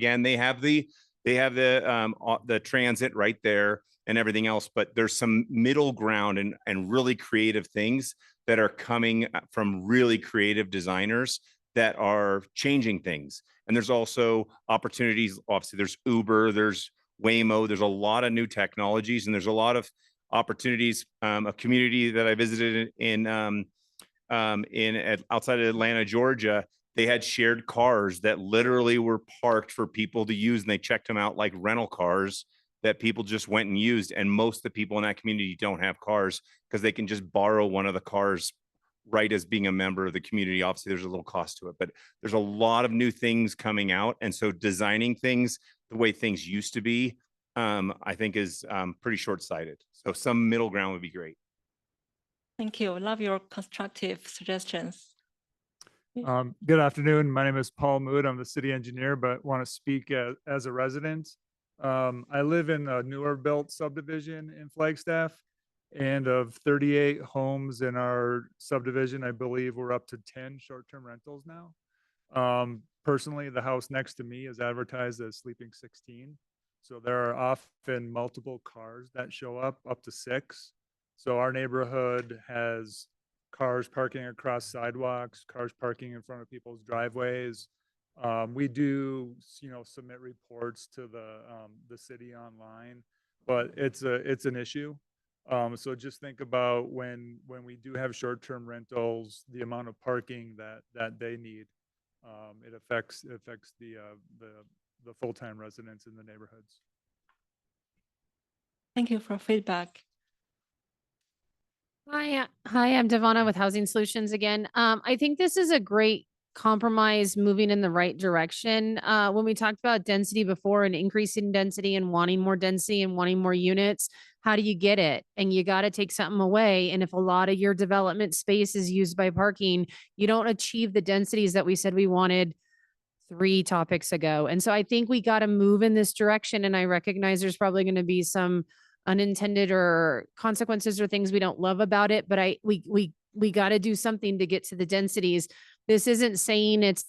M: the transit right there and everything else, but there's some middle ground and really creative things that are coming from really creative designers that are changing things. And there's also opportunities. Obviously there's Uber, there's Waymo, there's a lot of new technologies, and there's a lot of opportunities. A community that I visited outside of Atlanta, Georgia, they had shared cars that literally were parked for people to use, and they checked them out like rental cars that people just went and used. And most of the people in that community don't have cars because they can just borrow one of the cars right as being a member of the community. Obviously, there's a little cost to it, but there's a lot of new things coming out. And so designing things the way things used to be, I think is pretty short-sighted. So some middle ground would be great.
N: Thank you. Love your constructive suggestions.
W: Good afternoon. My name is Paul Mood. I'm the city engineer, but want to speak as a resident. I live in a newer built subdivision in Flagstaff, and of 38 homes in our subdivision, I believe we're up to 10 short-term rentals now. Personally, the house next to me is advertised as sleeping 16. So there are often multiple cars that show up to 6. So our neighborhood has cars parking across sidewalks, cars parking in front of people's driveways. We do, submit reports to the city online, but it's an issue. So just think about when we do have short-term rentals, the amount of parking that they need. It affects the full-time residents in the neighborhoods.
N: Thank you for feedback.
A: Hi, I'm Devana with Housing Solutions again. I think this is a great compromise moving in the right direction. When we talked about density before and increasing density and wanting more density and wanting more units, how do you get it? And you got to take something away. And if a lot of your development space is used by parking, you don't achieve the densities that we said we wanted 3 topics ago. And so I think we got to move in this direction. And I recognize there's probably going to be some unintended or consequences or things we don't love about it, but we got to do something to get to the densities. This isn't saying it's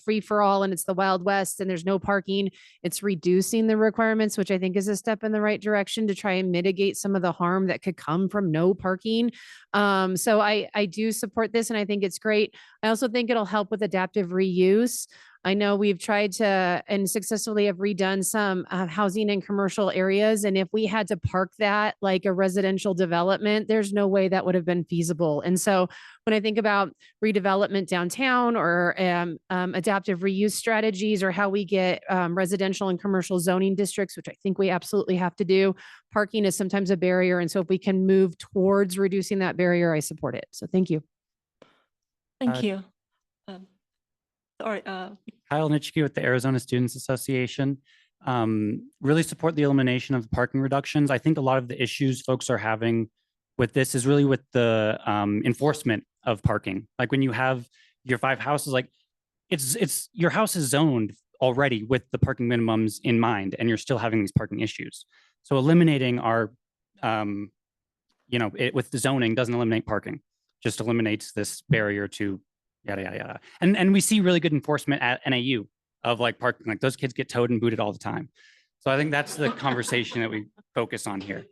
A: free for all and it's the Wild West and there's no parking. It's reducing the requirements, which I think is a step in the right direction to try and mitigate some of the harm that could come from no parking. So I do support this and I think it's great. I also think it'll help with adaptive reuse. I know we've tried to and successfully have redone some housing in commercial areas. And if we had to park that like a residential development, there's no way that would have been feasible. And so when I think about redevelopment downtown or adaptive reuse strategies or how we get residential and commercial zoning districts, which I think we absolutely have to do, parking is sometimes a barrier. And so if we can move towards reducing that barrier, I support it. So thank you.
N: Thank you. Sorry.
O: Kyle Nitschke with the Arizona Students Association. Really support the elimination of parking reductions. I think a lot of the issues folks are having with this is really with the enforcement of parking. Like when you have your 5 houses, like it's your house is zoned already with the parking minimums in mind, and you're still having these parking issues. So eliminating our, with the zoning doesn't eliminate parking, just eliminates this barrier to yada, yada, yada. And we see really good enforcement at NAU of like parking, like those kids get towed and booted all the time. So I think that's the conversation that we focus on here.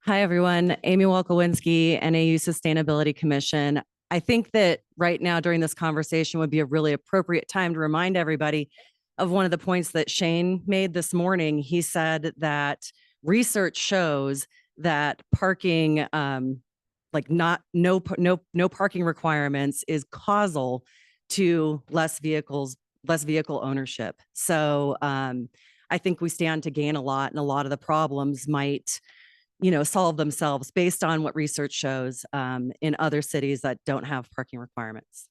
T: Hi, everyone. Amy Wolkowinski, NAU Sustainability Commission. I think that right now during this conversation would be a really appropriate time to remind everybody of one of the points that Shane made this morning. He said that research shows that parking, no parking requirements is causal to less vehicle ownership. So I think we stand to gain a lot, and a lot of the problems might, solve themselves based on what research shows in other cities that don't have parking requirements.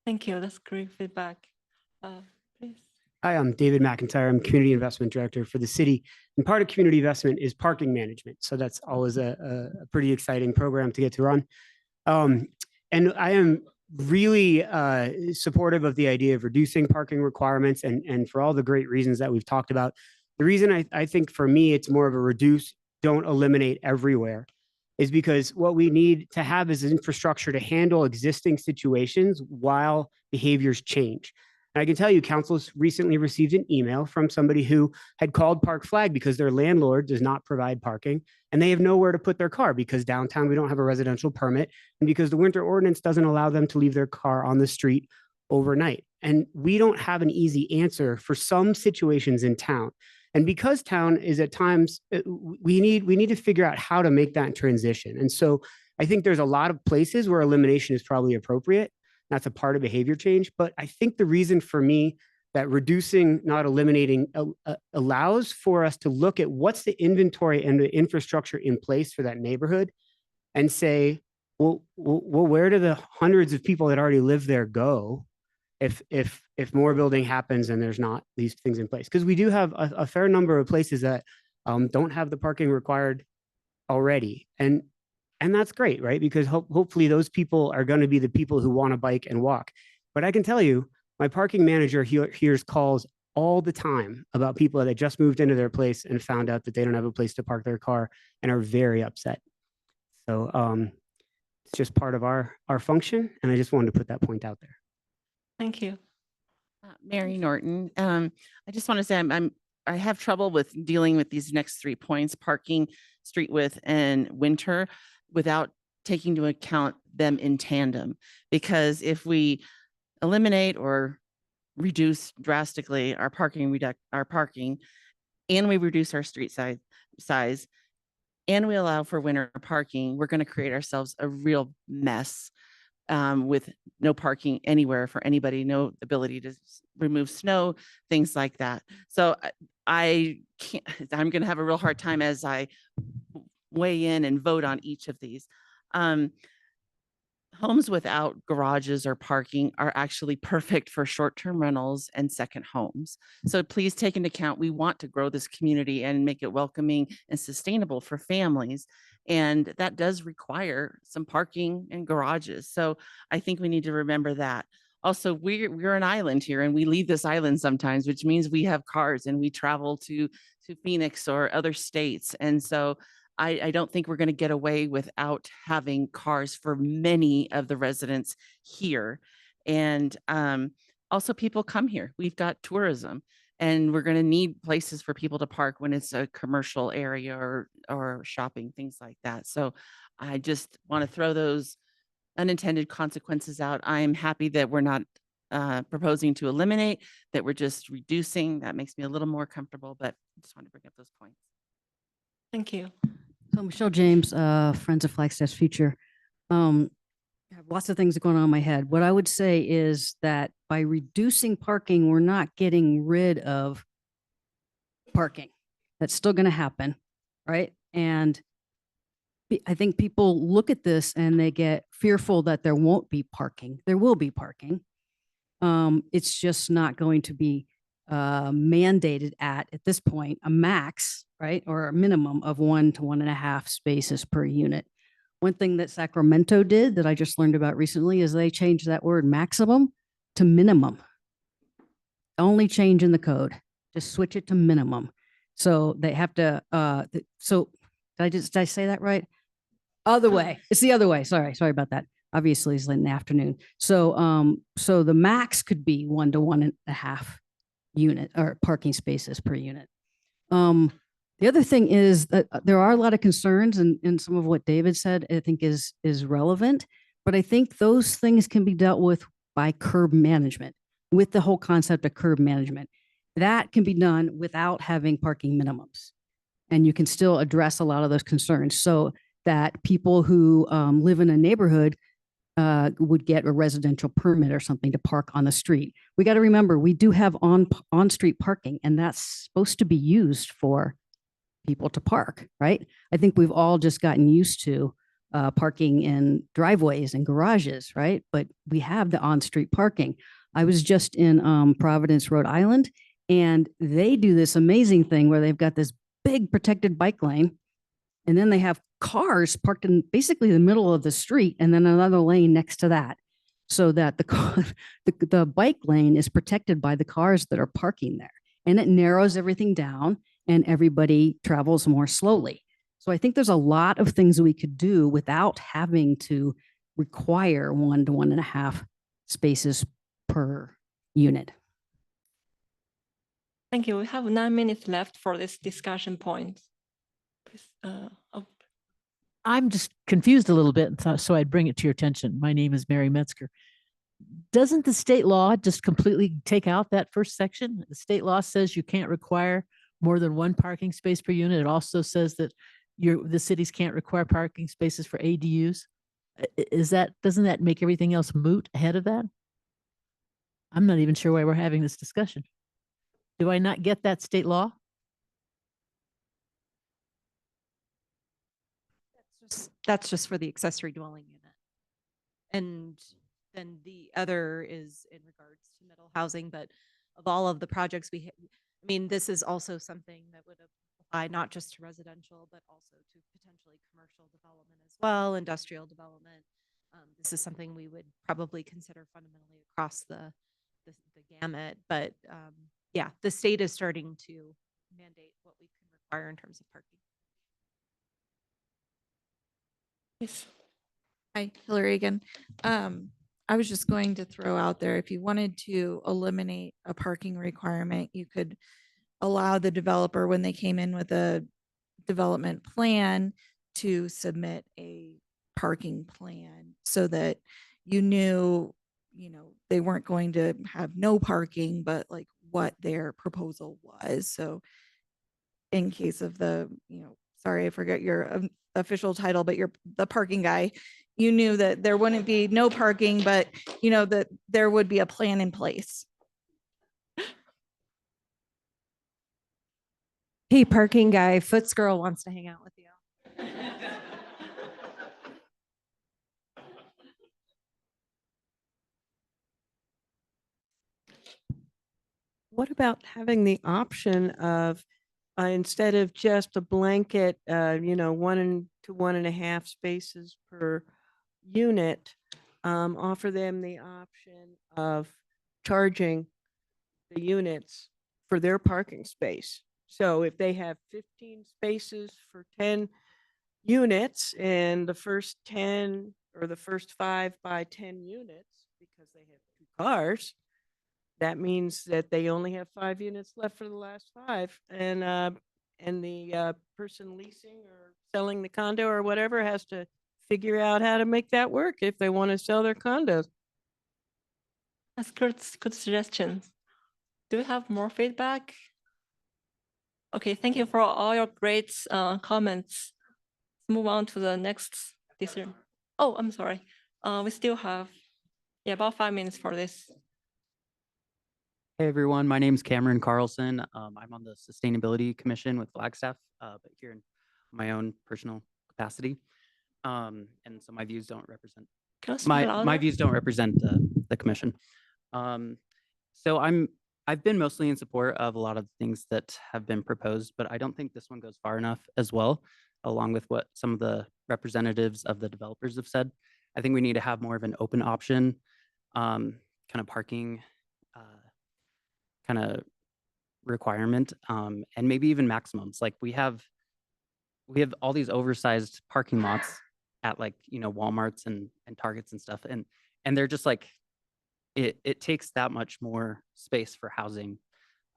N: Thank you. That's great feedback. Please.
U: Hi, I'm David McIntyre. I'm Community Investment Director for the city. And part of community investment is parking management. So that's always a pretty exciting program to get to run. And I am really supportive of the idea of reducing parking requirements and for all the great reasons that we've talked about. The reason I think for me, it's more of a reduce, don't eliminate everywhere, is because what we need to have is infrastructure to handle existing situations while behaviors change. And I can tell you, council's recently received an email from somebody who had called Park Flag because their landlord does not provide parking and they have nowhere to put their car because downtown we don't have a residential permit and because the winter ordinance doesn't allow them to leave their car on the street overnight. And we don't have an easy answer for some situations in town. And because town is at times, we need to figure out how to make that transition. And so I think there's a lot of places where elimination is probably appropriate. That's a part of behavior change. But I think the reason for me that reducing, not eliminating, allows for us to look at what's the inventory and the infrastructure in place for that neighborhood and say, well, where do the hundreds of people that already live there go if more building happens and there's not these things in place? Because we do have a fair number of places that don't have the parking required already. And that's great, right? Because hopefully those people are going to be the people who want to bike and walk. But I can tell you, my parking manager hears calls all the time about people that just moved into their place and found out that they don't have a place to park their car and are very upset. So it's just part of our function. And I just wanted to put that point out there.
N: Thank you.
Q: Mary Norton. I just want to say I'm I have trouble with dealing with these next 3 points, parking, street width, and winter, without taking into account them in tandem. Because if we eliminate or reduce drastically our parking, and we reduce our street size, and we allow for winter parking, we're going to create ourselves a real mess with no parking anywhere for anybody, no ability to remove snow, things like that. So I can't, I'm going to have a real hard time as I weigh in and vote on each of these. Homes without garages or parking are actually perfect for short-term rentals and second homes. So please take into account, we want to grow this community and make it welcoming and sustainable for families. And that does require some parking and garages. So I think we need to remember that. Also, we're an island here, and we leave this island sometimes, which means we have cars and we travel to Phoenix or other states. And so I don't think we're going to get away without having cars for many of the residents here. And also, people come here. We've got tourism, and we're going to need places for people to park when it's a commercial area or shopping, things like that. So I just want to throw those unintended consequences out. I'm happy that we're not proposing to eliminate, that we're just reducing. That makes me a little more comfortable, but I just want to bring up those points.
N: Thank you.
J: So Michelle James, Friends of Flagstaff's Future. I have lots of things going on in my head. What I would say is that by reducing parking, we're not getting rid of parking. That's still going to happen, right? And I think people look at this and they get fearful that there won't be parking. There will be parking. It's just not going to be mandated at this point, a max, right? Or a minimum of 1 to 1.5 spaces per unit. One thing that Sacramento did that I just learned about recently is they changed that word maximum to minimum. Only change in the code, just switch it to minimum. So they have to, so did I say that right? Other way. It's the other way. Sorry about that. Obviously it's late in the afternoon. So, so the max could be 1 to 1.5 unit or parking spaces per unit. The other thing is that there are a lot of concerns, and some of what David said, I think is relevant, but I think those things can be dealt with by curb management, with the whole concept of curb management. That can be done without having parking minimums. And you can still address a lot of those concerns so that people who live in a neighborhood would get a residential permit or something to park on the street. We got to remember, we do have on-street parking, and that's supposed to be used for people to park, right? I think we've all just gotten used to parking in driveways and garages, right? But we have the on-street parking. I was just in Providence, Rhode Island, and they do this amazing thing where they've got this big protected bike lane, and then they have cars parked in basically the middle of the street and then another lane next to that, so that the bike lane is protected by the cars that are parking there, and it narrows everything down and everybody travels more slowly. So I think there's a lot of things we could do without having to require 1 to 1.5 spaces per unit.
N: Thank you. We have 9 minutes left for this discussion point. Please,
P: I'm just confused a little bit, so I'd bring it to your attention. My name is Mary Metzger. Doesn't the state law just completely take out that first section? The state law says you can't require more than 1 parking space per unit. It also says that the cities can't require parking spaces for ADUs. Doesn't that make everything else moot ahead of that? I'm not even sure why we're having this discussion. Do I not get that state law?
S: That's just for the accessory dwelling unit. And then the other is in regards to middle housing, but of all of the projects I mean, this is also something that would apply not just to residential, but also to potentially commercial development as well, industrial development. This is something we would probably consider fundamentally across the gamut, but yeah, the state is starting to mandate what we can require in terms of parking.
N: Yes.
G: Hi, Hillary again. I was just going to throw out there, if you wanted to eliminate a parking requirement, you could allow the developer, when they came in with a development plan, to submit a parking plan so that you knew, they weren't going to have no parking, but like what their proposal was. So in case of the, sorry, I forget your official title, but you're the parking guy, you knew that there wouldn't be no parking, but that there would be a plan in place.
S: Hey, parking guy, Foots Girl wants to hang out with you.
D: What about having the option of, instead of just a blanket, 1 to 1.5 spaces per unit, offer them the option of charging the units for their parking space? So if they have 15 spaces for 10 units and the first 10 or the first 5 by 10 units, because they have 2 cars, that means that they only have 5 units left for the last 5. And the person leasing or selling the condo or whatever has to figure out how to make that work if they want to sell their condos.
N: That's good suggestions. Do we have more feedback? Okay, thank you for all your great comments. Let's move on to the next decision. Oh, I'm sorry. We still have about 5 minutes for this.
E: Hey everyone, my name is Cameron Carlson. I'm on the Sustainability Commission with Flagstaff, but here in my own personal capacity. And so my views don't represent my views don't represent the commission. So I've been mostly in support of a lot of things that have been proposed, but I don't think this one goes far enough as well, along with what some of the representatives of the developers have said. I think we need to have more of an open option, kind of parking kind of requirement, and maybe even maximums. Like we have all these oversized parking lots at Walmarts and Targets and stuff, and they're just like it takes that much more space for housing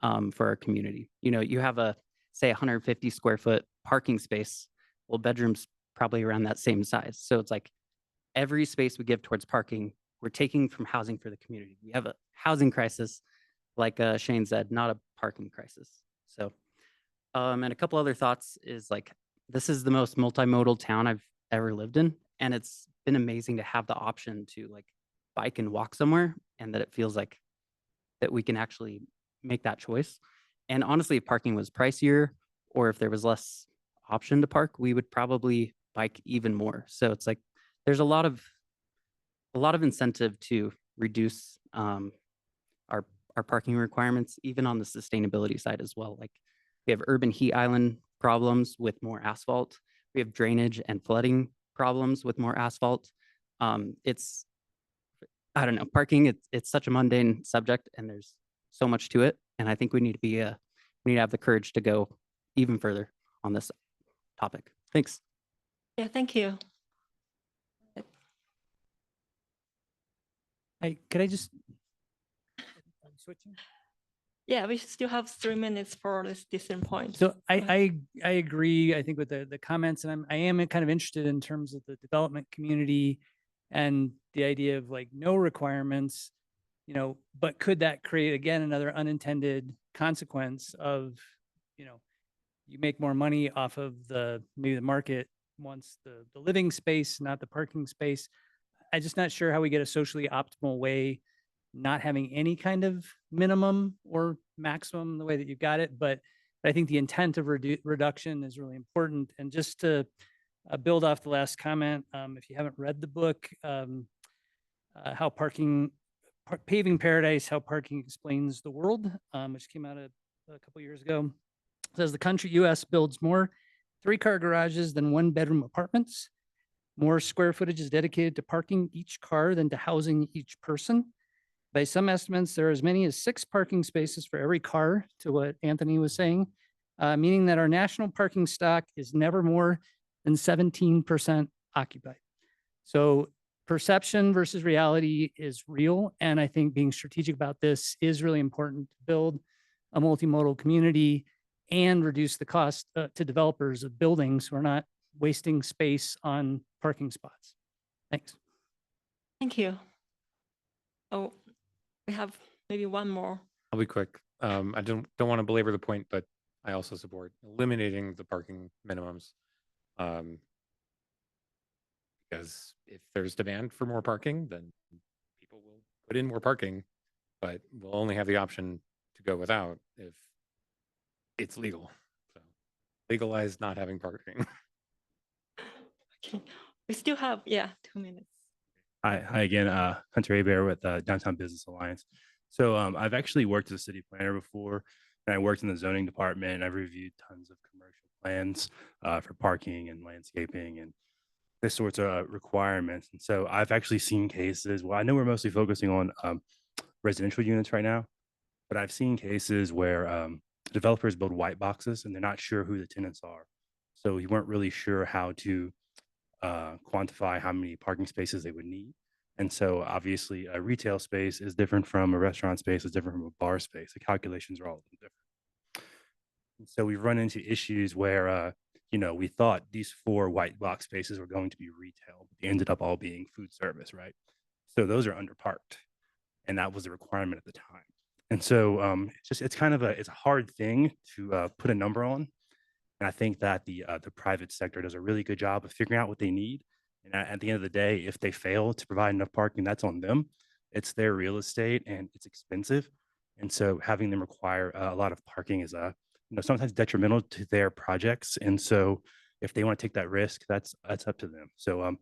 E: for our community. You have say 150 square foot parking space. Well, bedrooms probably around that same size. So it's like every space we give towards parking, we're taking from housing for the community. We have a housing crisis, like Shane said, not a parking crisis. So, and a couple other thoughts is this is the most multimodal town I've ever lived in. And it's been amazing to have the option to bike and walk somewhere, and that it feels like that we can actually make that choice. And honestly, if parking was pricier, or if there was less option to park, we would probably bike even more. So it's there's a lot of incentive to reduce our parking requirements, even on the sustainability side as well. We have urban heat island problems with more asphalt. We have drainage and flooding problems with more asphalt. I don't know, parking, it's such a mundane subject and there's so much to it. And I think we need to have the courage to go even further on this topic. Thanks.
N: Yeah, thank you.
O: Could I just switching?
N: Yeah, we still have 3 minutes for this decision point.
O: So I agree, I think, with the comments, and I am kind of interested in terms of the development community and the idea of no requirements, but could that create, again, another unintended consequence of, you make more money off of maybe the market wants the living space, not the parking space. I'm just not sure how we get a socially optimal way, not having any kind of minimum or maximum the way that you've got it. But I think the intent of reduction is really important. And just to build off the last comment, if you haven't read the book, how Paving Paradise, How Parking Explains the World, which came out a couple years ago, says the country US builds more 3-car garages than 1-bedroom apartments. More square footage is dedicated to parking each car than to housing each person. By some estimates, there are as many as 6 parking spaces for every car, to what Anthony was saying, meaning that our national parking stock is never more than 17% occupied. So perception versus reality is real. And I think being strategic about this is really important to build
C: a multimodal community and reduce the cost to developers of buildings. We're not wasting space on parking spots. Thanks.
N: Thank you. Oh, we have maybe one more.
R: I'll be quick. I don't want to belabor the point, but I also support eliminating the parking minimums. Because if there's demand for more parking, then people will put in more parking, but we'll only have the option to go without if it's legal. So legalize not having parking.
N: Okay, we still have, yeah, 2 minutes.
V: Hi again, Hunter Abear with Downtown Business Alliance. So I've actually worked as a city planner before, and I worked in the zoning department, and I've reviewed tons of commercial plans for parking and landscaping and this sorts of requirements. And so I've actually seen cases, well, I know we're mostly focusing on residential units right now, but I've seen cases where developers build white boxes and they're not sure who the tenants are. So you weren't really sure how to quantify how many parking spaces they would need. And so obviously a retail space is different from a restaurant space, is different from a bar space. The calculations are all different. And so we've run into issues where, you know, we thought these 4 white box spaces were going to be retail, but they ended up all being food service, right? So those are underparked, and that was a requirement at the time. And so it's kind of it's a hard thing to put a number on. And I think that the private sector does a really good job of figuring out what they need. And at the end of the day, if they fail to provide enough parking, that's on them. It's their real estate and it's expensive. And so having them require a lot of parking is sometimes detrimental to their projects. And so if they want to take that risk, that's up to them. So I'm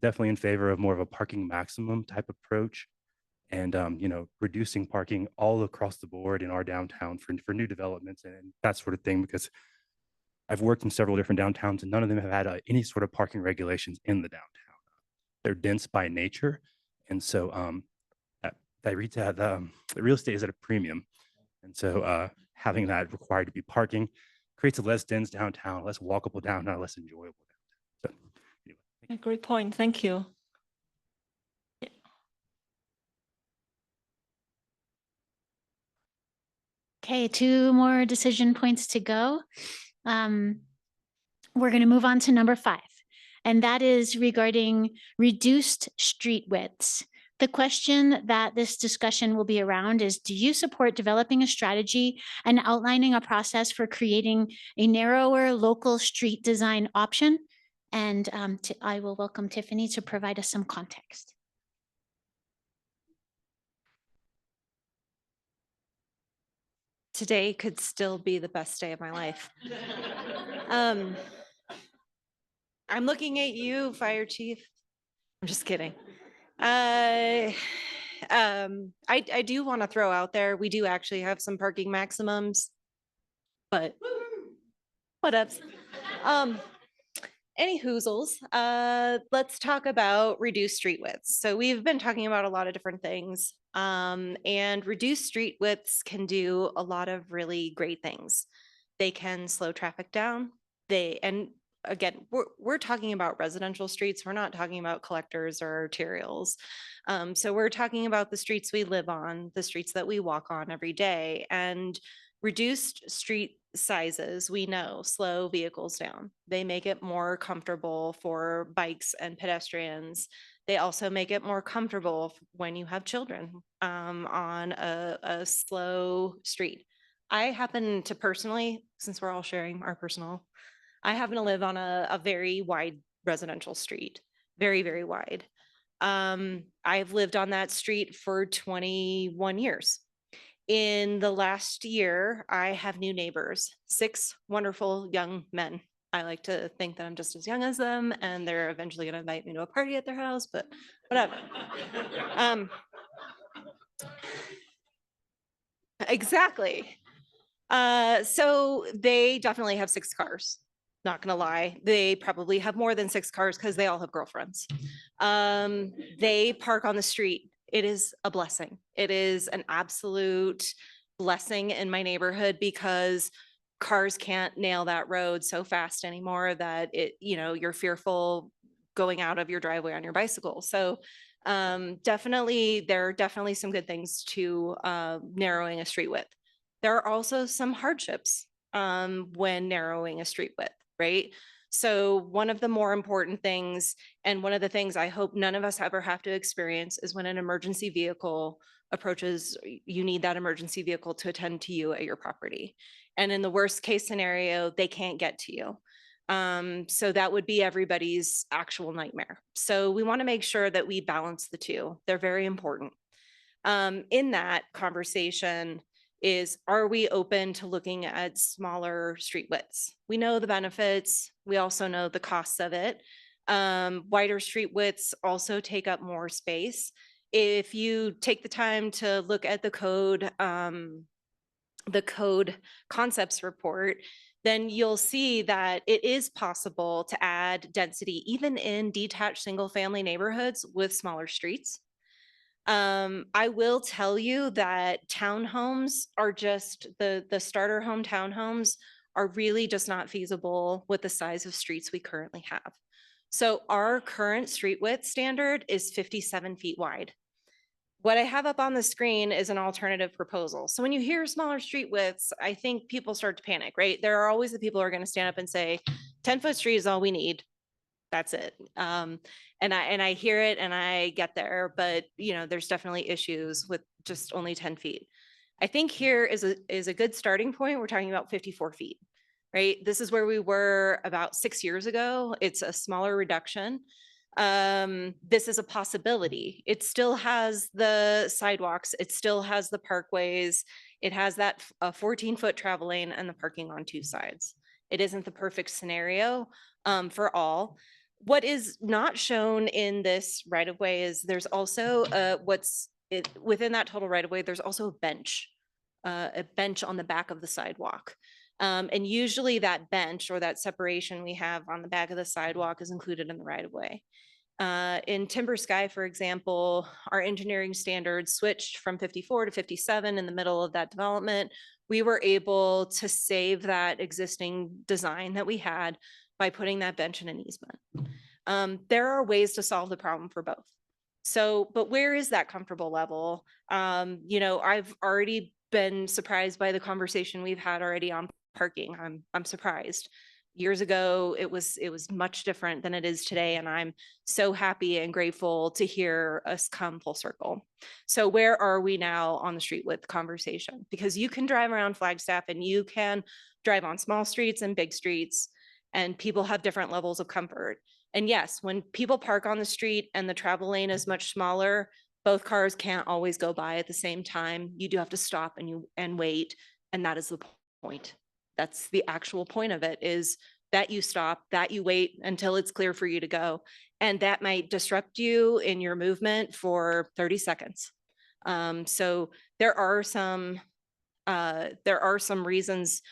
V: definitely in favor of more of a parking maximum type approach and reducing parking all across the board in our downtown for new developments and that sort of thing, because I've worked in several different downtowns and none of them have had any sort of parking regulations in the downtown. They're dense by nature. And so the real estate is at a premium. And so having that required to be parking creates a less dense downtown, less walkable downtown, less enjoyable downtown. So, anyway.
N: Great point. Thank you.
X: Okay, 2 more decision points to go. We're going to move on to number 5, and that is regarding reduced street widths. The question that this discussion will be around is, do you support developing a strategy and outlining a process for creating a narrower local street design option? And I will welcome Tiffany to provide us some context.
S: Today could still be the best day of my life. I'm looking at you, Fire Chief. I'm just kidding. I do want to throw out there, we do actually have some parking maximums, but what else? Any hoozles, let's talk about reduced street widths. So we've been talking about a lot of different things, and reduced street widths can do a lot of really great things. They can slow traffic down. And again, we're talking about residential streets. We're not talking about collectors or arterials. So we're talking about the streets we live on, the streets that we walk on every day, and reduced street sizes, we know, slow vehicles down. They make it more comfortable for bikes and pedestrians. They also make it more comfortable when you have children on a slow street. I happen to personally, since we're all sharing our personal, I happen to live on a very wide residential street, very, very wide. I've lived on that street for 21 years. In the last year, I have new neighbors, 6 wonderful young men. I like to think that I'm just as young as them, and they're eventually going to invite me to a party at their house, but whatever. Exactly. So they definitely have 6 cars. Not gonna lie, they probably have more than 6 cars because they all have girlfriends. They park on the street. It is a blessing. It is an absolute blessing in my neighborhood because cars can't nail that road so fast anymore that you're fearful going out of your driveway on your bicycle. So there are definitely some good things to narrowing a street width.
F: there are also some hardships when narrowing a street width, right? So one of the more important things, and one of the things I hope none of us ever have to experience, is when an emergency vehicle approaches, you need that emergency vehicle to attend to you at your property. And in the worst case scenario, they can't get to you. So that would be everybody's actual nightmare. So we want to make sure that we balance the two. They're very important. In that conversation is, are we open to looking at smaller street widths? We know the benefits. We also know the costs of it. Wider street widths also take up more space. If you take the time to look at the code concepts report, then you'll see that it is possible to add density even in detached single family neighborhoods with smaller streets. I will tell you that townhomes are just the starter home townhomes are really just not feasible with the size of streets we currently have. So our current street width standard is 57 feet wide. What I have up on the screen is an alternative proposal. So when you hear smaller street widths, I think people start to panic, right? There are always the people who are going to stand up and say 10-foot street is all we need. That's it. And I hear it and I get there, but you know, there's definitely issues with just only 10 feet. I think here is a good starting point. We're talking about 54 feet, right? This is where we were about 6 years ago. It's a smaller reduction. This is a possibility. It still has the sidewalks. It still has the parkways. It has that 14-foot travel lane and the parking on two sides. It isn't the perfect scenario for all. What is not shown in this right of way is there's also within that total right of way, there's also a bench on the back of the sidewalk. And usually that bench or that separation we have on the back of the sidewalk is included in the right of way. In Timber Sky, for example, our engineering standards switched from 54 to 57 in the middle of that development. We were able to save that existing design that we had by putting that bench in an easement. There are ways to solve the problem for both. So, but where is that comfortable level? You know, I've already been surprised by the conversation we've had already on parking. I'm surprised. Years ago, it was much different than it is today. And I'm so happy and grateful to hear us come full circle. So where are we now on the street width conversation? Because you can drive around Flagstaff and you can drive on small streets and big streets, and people have different levels of comfort. And yes, when people park on the street and the travel lane is much smaller, both cars can't always go by at the same time. You do have to stop and wait. And that is the point. That's the actual point of it, is that you stop, that you wait until it's clear for you to go. And that might disrupt you in your movement for 30 seconds. So there are some reasons,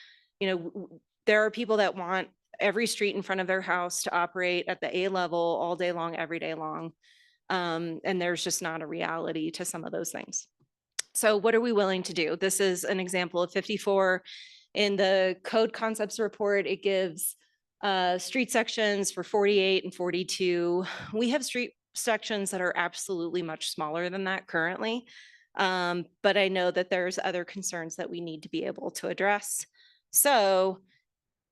F: you know, there are people that want every street in front of their house to operate at the A level all day long, every day long. And there's just not a reality to some of those things. So what are we willing to do? This is an example of 54. In the code concepts report, it gives street sections for 48 and 42. We have street sections that are absolutely much smaller than that currently. But I know that there's other concerns that we need to be able to address. So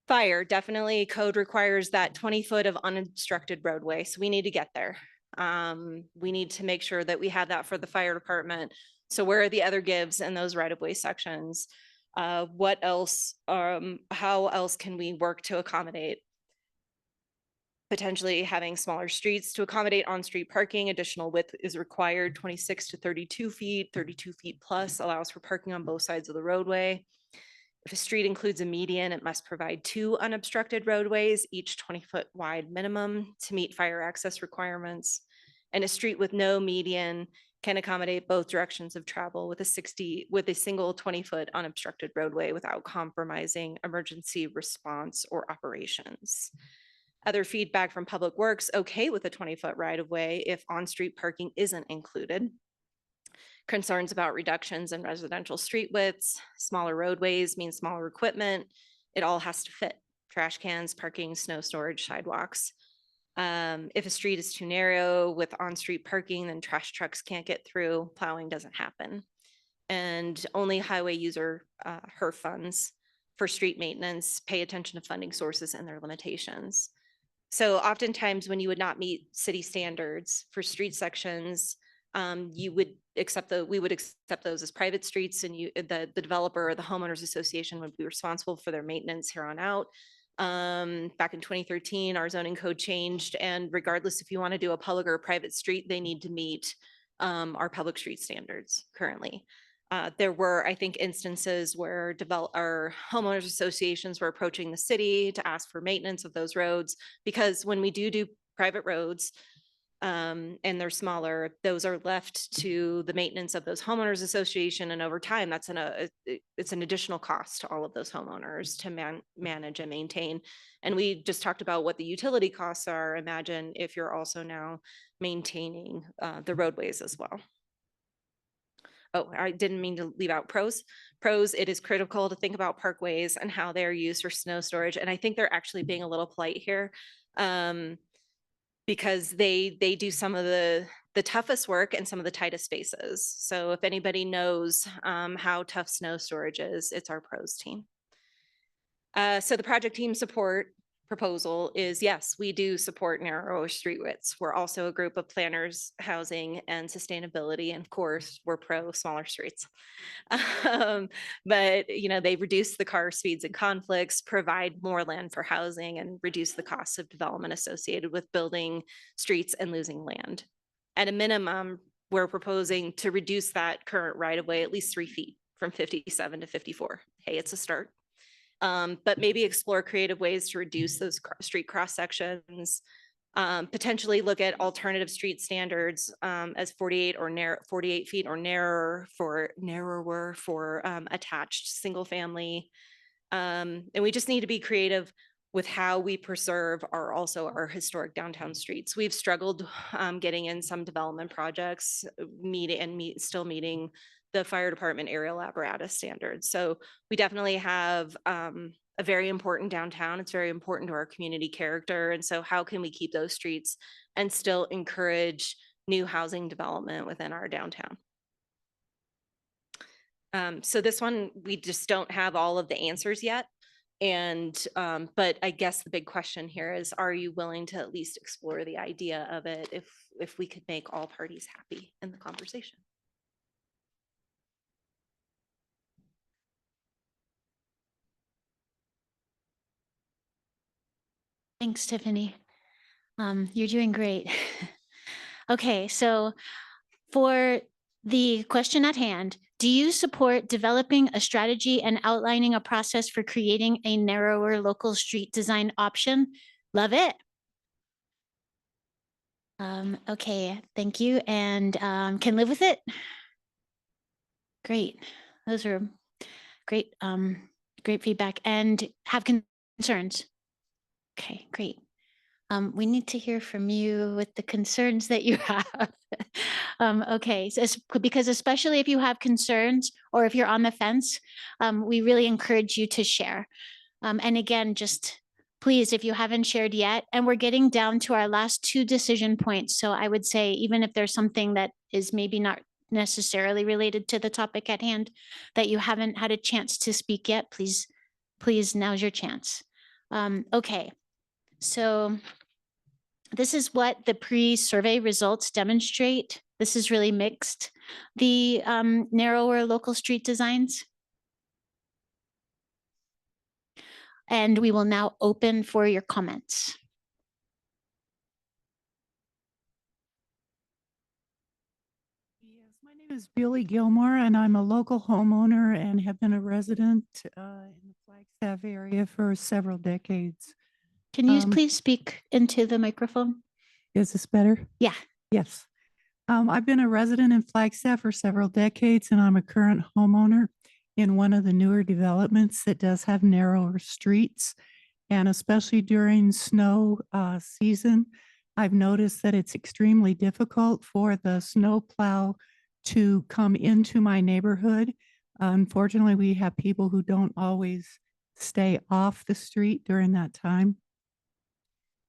F: fire, definitely code requires that 20-foot of unobstructed roadway. So we need to get there. We need to make sure that we have that for the fire department. So where are the other gives in those right-of-way sections? What else, how else can we work to accommodate? Potentially having smaller streets to accommodate on-street parking. Additional width is required, 26 to 32 feet, 32 feet plus allows for parking on both sides of the roadway. If a street includes a median, it must provide 2 unobstructed roadways, each 20-foot wide minimum, to meet fire access requirements. And a street with no median can accommodate both directions of travel with a single 20-foot unobstructed roadway without compromising emergency response or operations. Other feedback from Public Works, okay with a 20-foot right-of-way if on-street parking isn't included. Concerns about reductions in residential street widths, smaller roadways mean smaller equipment. It all has to fit: trash cans, parking, snow storage, sidewalks. If a street is too narrow with on-street parking, then trash trucks can't get through, plowing doesn't happen. and only highway user HERF funds for street maintenance pay attention to funding sources and their limitations. So oftentimes when you would not meet city standards for street sections, you would we would accept those as private streets, and the developer or the homeowners association would be responsible for their maintenance here on out. Back in 2013, our zoning code changed, and regardless if you want to do a public or a private street, they need to meet our public street standards currently. There were, I think, instances where our homeowners associations were approaching the city to ask for maintenance of those roads, because when we do private roads, and they're smaller, those are left to the maintenance of those homeowners association. And over time, it's an additional cost to all of those homeowners to manage and maintain. And we just talked about what the utility costs are. Imagine if you're also now maintaining the roadways as well. Oh, I didn't mean to leave out pros. Pros, it is critical to think about parkways and how they're used for snow storage. And I think they're actually being a little polite here, because they do some of the toughest work and some of the tightest spaces. So if anybody knows how tough snow storage is, it's our pros team. So the project team support proposal is, yes, we do support narrower street widths. We're also a group of planners, housing, and sustainability. And of course, we're pro smaller streets. But they reduce the car speeds and conflicts, provide more land for housing, and reduce the costs of development associated with building streets and losing land. At a minimum, we're proposing to reduce that current right-of-way at least 3 feet, from 57 to 54. Hey, it's a start. But maybe explore creative ways to reduce those street cross sections, potentially look at alternative street standards as 48 feet or narrower for attached single family. And we just need to be creative with how we preserve our historic downtown streets. We've struggled getting in some development projects, still meeting the fire department aerial apparatus standards. So we definitely have a very important downtown. It's very important to our community character. And so how can we keep those streets and still encourage new housing development within our downtown? So this one, we just don't have all of the answers yet. And, but I guess the big question here is, are you willing to at least explore the idea of it if we could make all parties happy in the conversation?
X: Thanks, Tiffany. You're doing great. Okay, so for the question at hand, do you support developing a strategy and outlining a process for creating a narrower local street design option? Love it. Okay, thank you. And can live with it? Great. Those are great, great feedback. And have concerns? Okay, great. We need to hear from you with the concerns that you have. Okay, so because especially if you have concerns or if you're on the fence, we really encourage you to share. And again, just please, if you haven't shared yet, and we're getting down to our last 2 decision points. So I would say, even if there's something that is maybe not necessarily related to the topic at hand that you haven't had a chance to speak yet, please, now's your chance. Okay, so this is what the pre-survey results demonstrate. This is really mixed. The narrower local street designs. And we will now open for your comments.
B: Yes, my name is Billy Gilmore, and I'm a local homeowner and have been a resident in the Flagstaff area for several decades.
X: Can you please speak into the microphone?
B: Is this better?
X: Yeah.
B: Yes. I've been a resident in Flagstaff for several decades, and I'm a current homeowner in one of the newer developments that does have narrower streets. And especially during snow season, I've noticed that it's extremely difficult for the snow plow to come into my neighborhood. Unfortunately, we have people who don't always stay off the street during that time.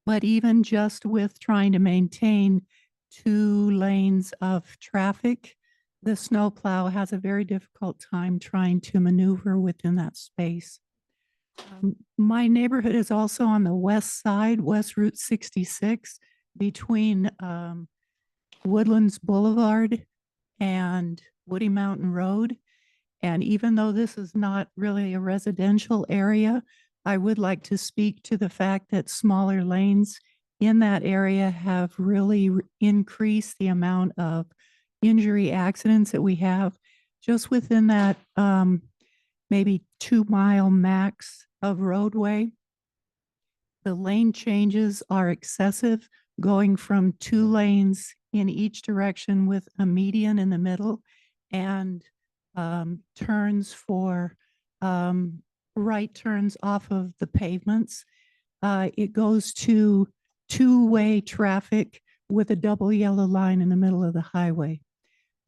B: But even just with trying to maintain 2 lanes of traffic, the snowplow has a very difficult time trying to maneuver within that space. My neighborhood is also on the west side, West Route 66, between Woodlands Boulevard and Woody Mountain Road. And even though this is not really a residential area, I would like to speak to the fact that smaller lanes in that area have really increased the amount of injury accidents that we have just within that maybe 2-mile max of roadway. The lane changes are excessive, going from 2 lanes in each direction with a median in the middle and turns for right turns off of the pavements. It goes to 2-way traffic with a double yellow line in the middle of the highway.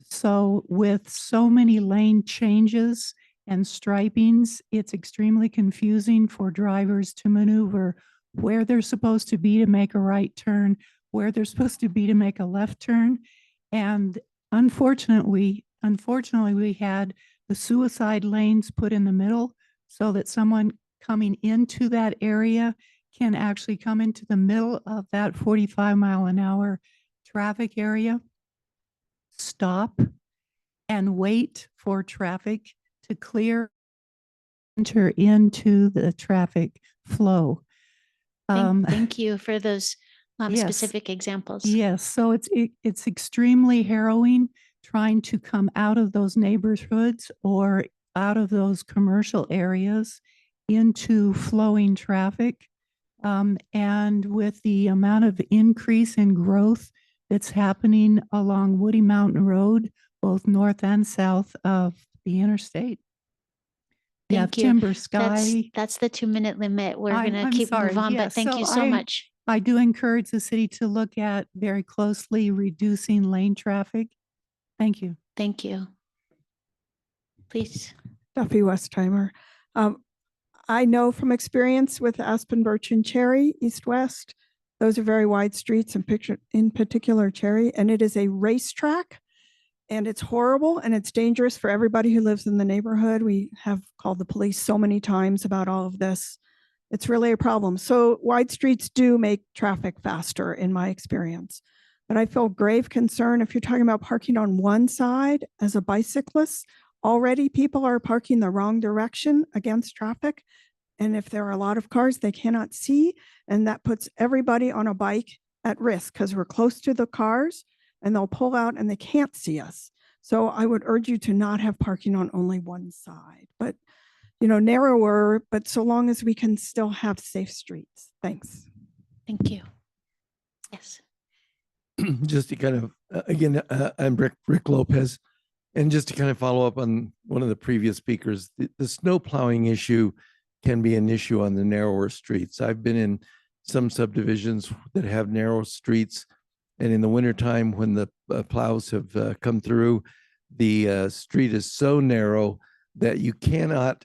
B: So with so many lane changes and stripings, it's extremely confusing for drivers to maneuver where they're supposed to be to make a right turn, where they're supposed to be to make a left turn. And unfortunately, we had the suicide lanes put in the middle so that someone coming into that area can actually come into the middle of that 45-mile-an-hour traffic area, stop and wait for traffic to clear, enter into the traffic flow.
X: Thank you for those
B: Yes.
X: specific examples.
B: Yes, so it's extremely harrowing trying to come out of those neighborhoods or out of those commercial areas into flowing traffic. And with the amount of increase in growth that's happening along Woody Mountain Road, both north and south of the interstate. You have
X: Thank you.
B: Timber Sky.
X: That's the 2-minute limit. We're
B: I'm-
X: going to
B: I'm
X: keep
B: sorry.
X: move on,
B: Yes,
X: but thank you
B: so
X: so much.
B: I do encourage the city to look at very closely reducing lane traffic. Thank you.
X: Thank you. Please.
H: Duffy Westheimer. I know from experience with Aspen, Birch, and Cherry, east-west, those are very wide streets, and in particular Cherry, and it is a racetrack, and it's horrible, and it's dangerous for everybody who lives in the neighborhood. We have called the police so many times about all of this. It's really a problem. So wide streets do make traffic faster, in my experience. But I feel grave concern if you're talking about parking on one side as a bicyclist. Already people are parking the wrong direction against traffic. And if there are a lot of cars, they cannot see. And that puts everybody on a bike at risk because we're close to the cars and they'll pull out and they can't see us. So I would urge you to not have parking on only one side, but narrower, but so long as we can still have safe streets. Thanks.
X: Thank you. Yes.
I: Just to kind of, again, I'm Rick Lopez. And just to kind of follow up on one of the previous speakers, the snow plowing issue can be an issue on the narrower streets. I've been in some subdivisions that have narrow streets, and in the wintertime when the plows have come through, the street is so narrow that you cannot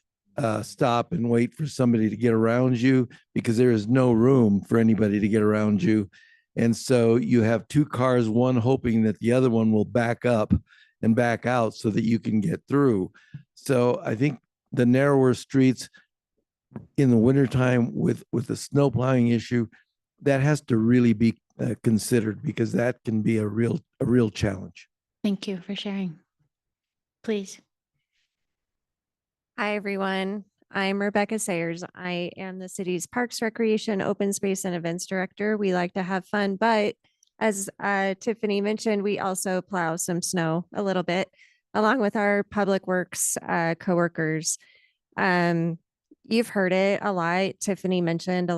I: stop and wait for somebody to get around you because there is no room for anybody to get around you. And so you have 2 cars, one hoping that the other one will back up and back out so that you can get through. So I think the narrower streets in the wintertime with the snow plowing issue, that has to really be considered because that can be a real challenge.
X: Thank you for sharing. Please.
K: Hi, everyone. I'm Rebecca Sayers. I am the city's Parks, Recreation, Open Space, and Events Director. We like to have fun, but as Tiffany mentioned, we also plow some snow a little bit, along with our Public Works coworkers. You've heard it a lot. Tiffany mentioned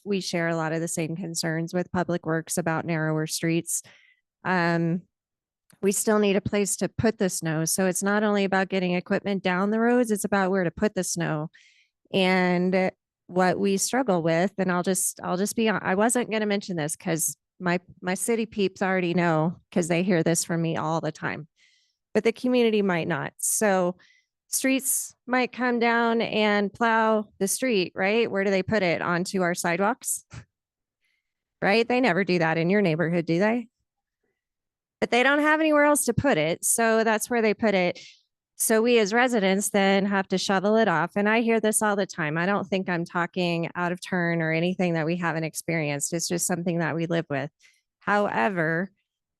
K: we share a lot of the same concerns with Public Works about narrower streets. We still need a place to put the snow. So it's not only about getting equipment down the roads, it's about where to put the snow. And what we struggle with, and I'll just be on, I wasn't going to mention this because my city peeps already know because they hear this from me all the time, but the community might not. So streets might come down and plow the street, right? Where do they put it? Onto our sidewalks, right? They never do that in your neighborhood, do they? but they don't have anywhere else to put it. So that's where they put it. So we as residents then have to shovel it off. And I hear this all the time. I don't think I'm talking out of turn or anything that we haven't experienced. It's just something that we live with. However,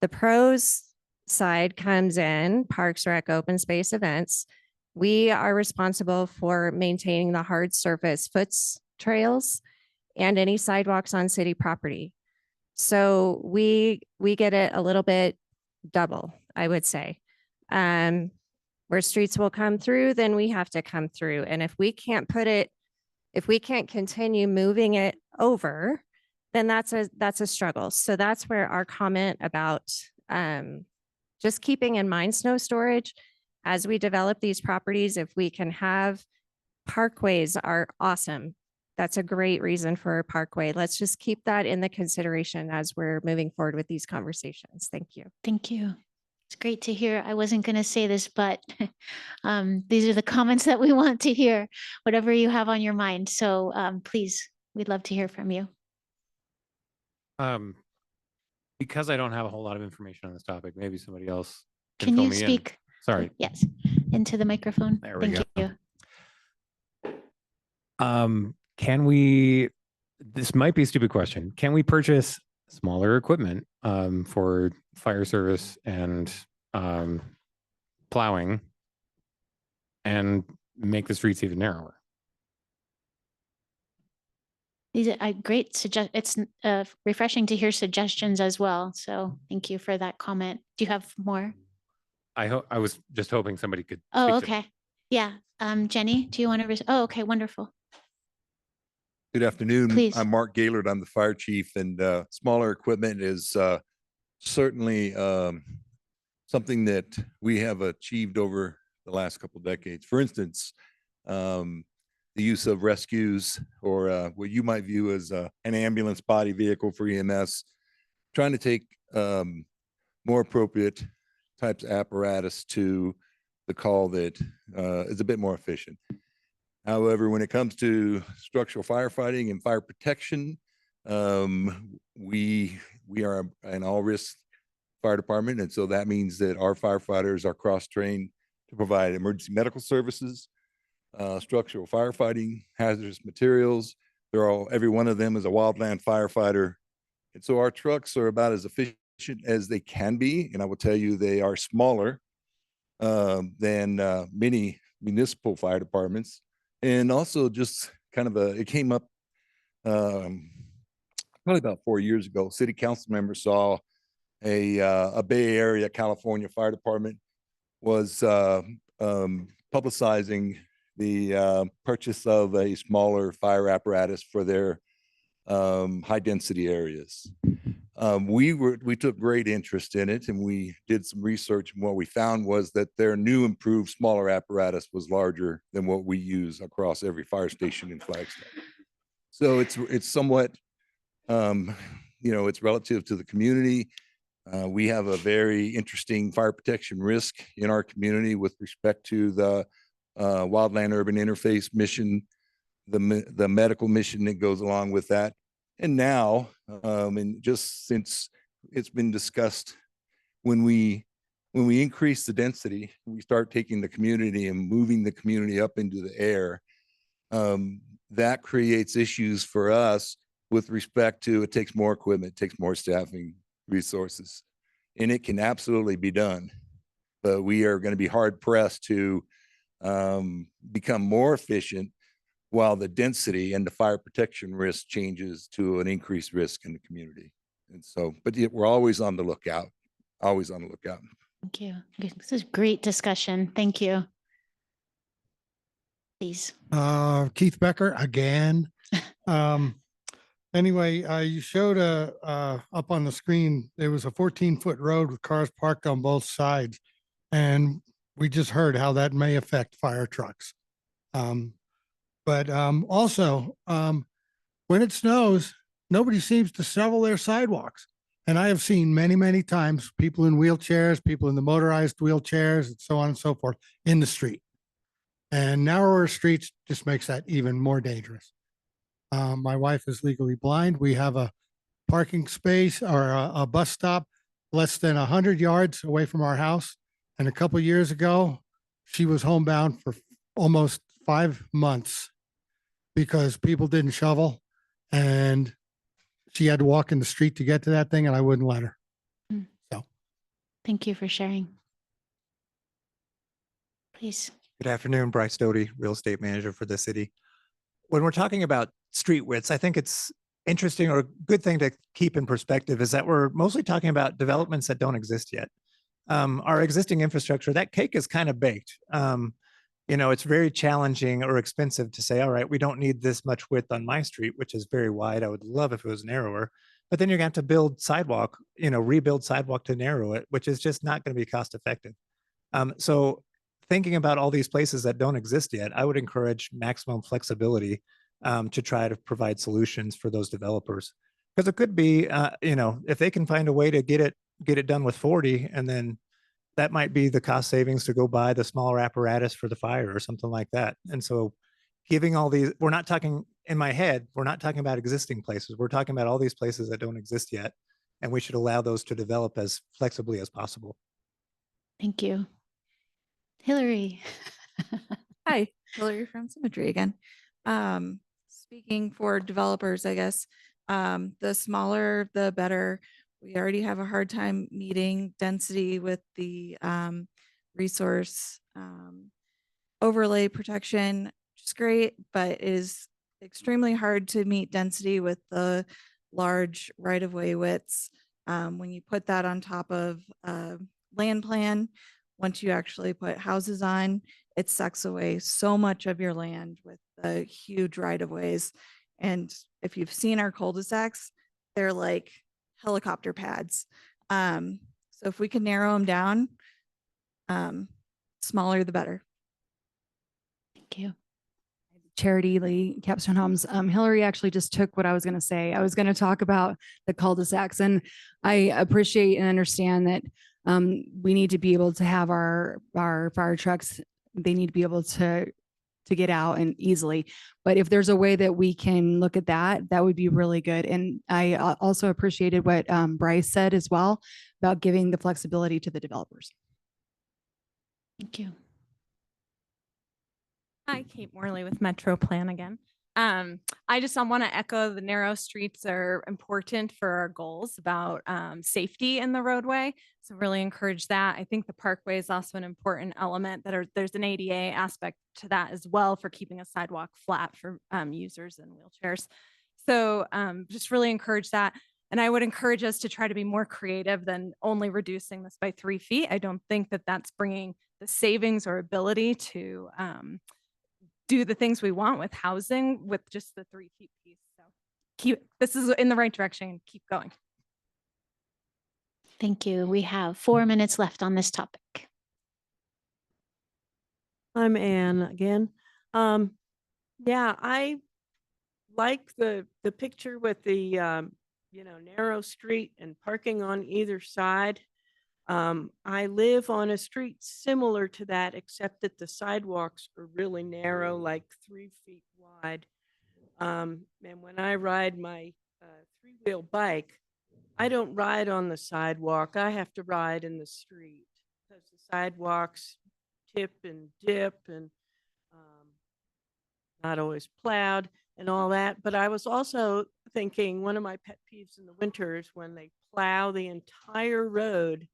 K: the pros side comes in Parks, Rec, open space events. We are responsible for maintaining the hard surface foots trails and any sidewalks on city property. So we get it a little bit double, I would say. Where streets will come through, then we have to come through. And if we can't continue moving it over, then that's a struggle. So that's where our comment about just keeping in mind snow storage as we develop these properties. If we can have parkways are awesome. That's a great reason for a parkway. Let's just keep that in the consideration as we're moving forward with these conversations. Thank you.
X: Thank you. It's great to hear. I wasn't going to say this, but these are the comments that we want to hear, whatever you have on your mind. So please, we'd love to hear from you.
R: Because I don't have a whole lot of information on this topic, maybe somebody else
X: Can
R: fill
X: you
R: me in.
X: speak?
R: Sorry.
X: Yes, into the microphone.
R: There we
X: Thank
R: go.
X: you.
R: Can we, this might be a stupid question. Can we purchase smaller equipment for fire service and plowing and make the streets even narrower?
X: These are great It's refreshing to hear suggestions as well. So thank you for that comment. Do you have more?
R: I was just hoping somebody could.
X: Oh,
R: speak to me.
X: okay. Yeah. Jenny, do you want to? Oh, okay. Wonderful.
A: Good afternoon.
X: Please.
A: I'm Mark Gaylord. I'm the fire chief, and smaller equipment is certainly something that we have achieved over the last couple of decades. For instance, the use of rescues or what you might view as an ambulance body vehicle for EMS, trying to take more appropriate types of apparatus to the call that is a bit more efficient. However, when it comes to structural firefighting and fire protection, we are an all-risk fire department, and so that means that our firefighters are cross-trained to provide emergency medical services, structural firefighting, hazardous materials. Every one of them is a wildland firefighter, and so our trucks are about as efficient as they can be. And I will tell you, they are smaller than many municipal fire departments. And also just kind of it came up probably about 4 years ago. City council member saw a Bay Area, California fire department was publicizing the purchase of a smaller fire apparatus for their high density areas. We took great interest in it, and we did some research, and what we found was that their new improved smaller apparatus was larger than what we use across every fire station in Flagstaff. So it's somewhat it's relative to the community. We have a very interesting fire protection risk in our community with respect to the wildland urban interface mission, the medical mission that goes along with that. And now, and just since it's been discussed, when we increase the density, we start taking the community and moving the community up into the air, that creates issues for us with respect to, it takes more equipment, it takes more staffing resources, and it can absolutely be done. But we are going to be hard pressed to become more efficient while the density and the fire protection risk changes to an increased risk in the community. And so, but we're always on the lookout, always on the lookout.
X: Thank you. This is great discussion. Thank you. Please.
L: Keith Becker again. Anyway, you showed up on the screen, there was a 14-foot road with cars parked on both sides. And we just heard how that may affect fire trucks. But also, when it snows, nobody seems to shovel their sidewalks. And I have seen many, many times people in wheelchairs, people in the motorized wheelchairs, and so on and so forth in the street. And narrower streets just makes that even more dangerous. My wife is legally blind. We have a parking space or a bus stop less than 100 yards away from our house. And a couple years ago, she was homebound for almost 5 months because people didn't shovel, and she had to walk in the street to get to that thing, and I wouldn't let her. So
X: Thank you for sharing. Please.
M: Good afternoon, Bryce Doty, real estate manager for the city. When we're talking about street widths, I think it's interesting, or a good thing to keep in perspective, is that we're mostly talking about developments that don't exist yet. Our existing infrastructure, that cake is kind of baked. You know, it's very challenging or expensive to say, all right, we don't need this much width on my street, which is very wide. I would love if it was narrower, but then you're going to have to build sidewalk, you know, rebuild sidewalk to narrow it, which is just not going to be cost effective. So thinking about all these places that don't exist yet, I would encourage maximum flexibility to try to provide solutions for those developers. Because it could be, you know, if they can find a way to get it done with 40, and then that might be the cost savings to go buy the smaller apparatus for the fire or something like that. And so giving all these, we're not talking, in my head, we're not talking about existing places. We're talking about all these places that don't exist yet. And we should allow those to develop as flexibly as possible.
X: Thank you. Hillary.
G: Hi, Hillary from Symmetry again. Speaking for developers, I guess, the smaller, the better. We already have a hard time meeting density with the resource overlay protection, which is great, but it is extremely hard to meet density with the large right-of-way widths. When you put that on top of land plan, once you actually put houses on, it sucks away so much of your land with the huge right-of-ways. And if you've seen our cul-de-sacs, they're like helicopter pads. So if we can narrow them down, smaller the better.
X: Thank you.
T: Charity Lee, Capstone Homes. Hillary actually just took what I was going to say. I was going to talk about the cul-de-sacs, and I appreciate and understand that we need to be able to have our fire trucks. They need to be able to get out and easily. But if there's a way that we can look at that, that would be really good. And I also appreciated what Bryce said as well about giving the flexibility to the developers.
X: Thank you.
U: Hi, Kate Morley with Metro Plan again. I just want to echo the narrow streets are important for our goals about safety in the roadway. So really encourage that. I think the parkway is also an important element there's an ADA aspect to that as well for keeping a sidewalk flat for users and wheelchairs. So just really encourage that. And I would encourage us to try to be more creative than only reducing this by 3 feet. I don't think that that's bringing the savings or ability to do the things we want with housing with just the 3 feet piece. So this is in the right direction. Keep going.
X: Thank you. We have 4 minutes left on this topic.
D: I'm Anne again. Yeah, I like the picture with the narrow street and parking on either side. I live on a street similar to that, except that the sidewalks are really narrow, like 3 feet wide. And when I ride my 3-wheel bike, I don't ride on the sidewalk. I have to ride in the street because the sidewalks tip and dip and not always plowed and all that. But I was also thinking one of my pet peeves in the winter is when they plow the entire road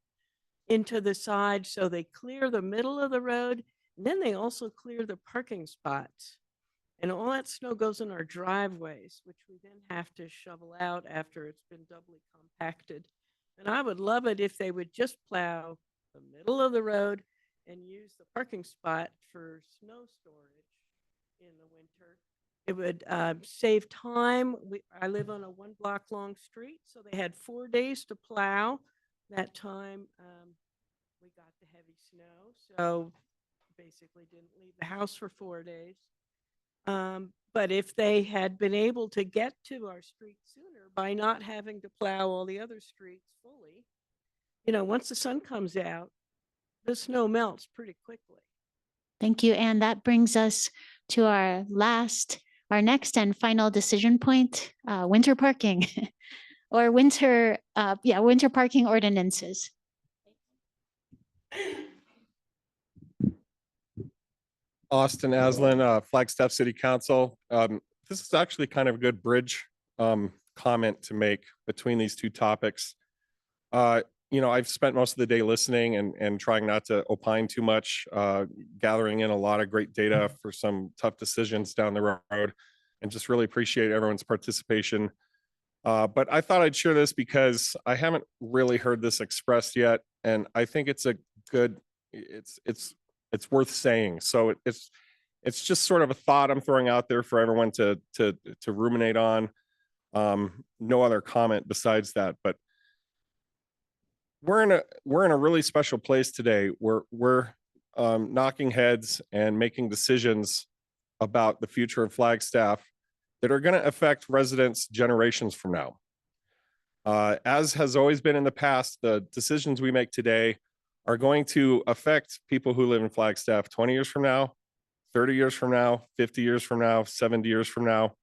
D: into the side, so they clear the middle of the road, and then they also clear the parking spots. And all that snow goes in our driveways, which we then have to shovel out after it's been doubly compacted. And I would love it if they would just plow the middle of the road and use the parking spot for snow storage in the winter. It would save time. I live on a 1-block long street, so they had 4 days to plow. That time we got the heavy snow, so basically didn't leave the house for 4 days. But if they had been able to get to our street sooner by not having to plow all the other streets fully, once the sun comes out, the snow melts pretty quickly.
X: Thank you. And that brings us to our next and final decision point, winter parking. or winter parking ordinances.
J: Austin Aslan, Flagstaff City Council. This is actually kind of a good bridge comment to make between these two topics. I've spent most of the day listening and trying not to opine too much, gathering in a lot of great data for some tough decisions down the road, and just really appreciate everyone's participation. But I thought I'd share this because I haven't really heard this expressed yet, and I think it's a good, it's worth saying. So it's just sort of a thought I'm throwing out there for everyone to ruminate on. No other comment besides that, but we're in a really special place today. We're knocking heads and making decisions about the future of Flagstaff that are going to affect residents generations from now. As has always been in the past, the decisions we make today are going to affect people who live in Flagstaff 20 years from now, 30 years from now, 50 years from now, 70 years from now.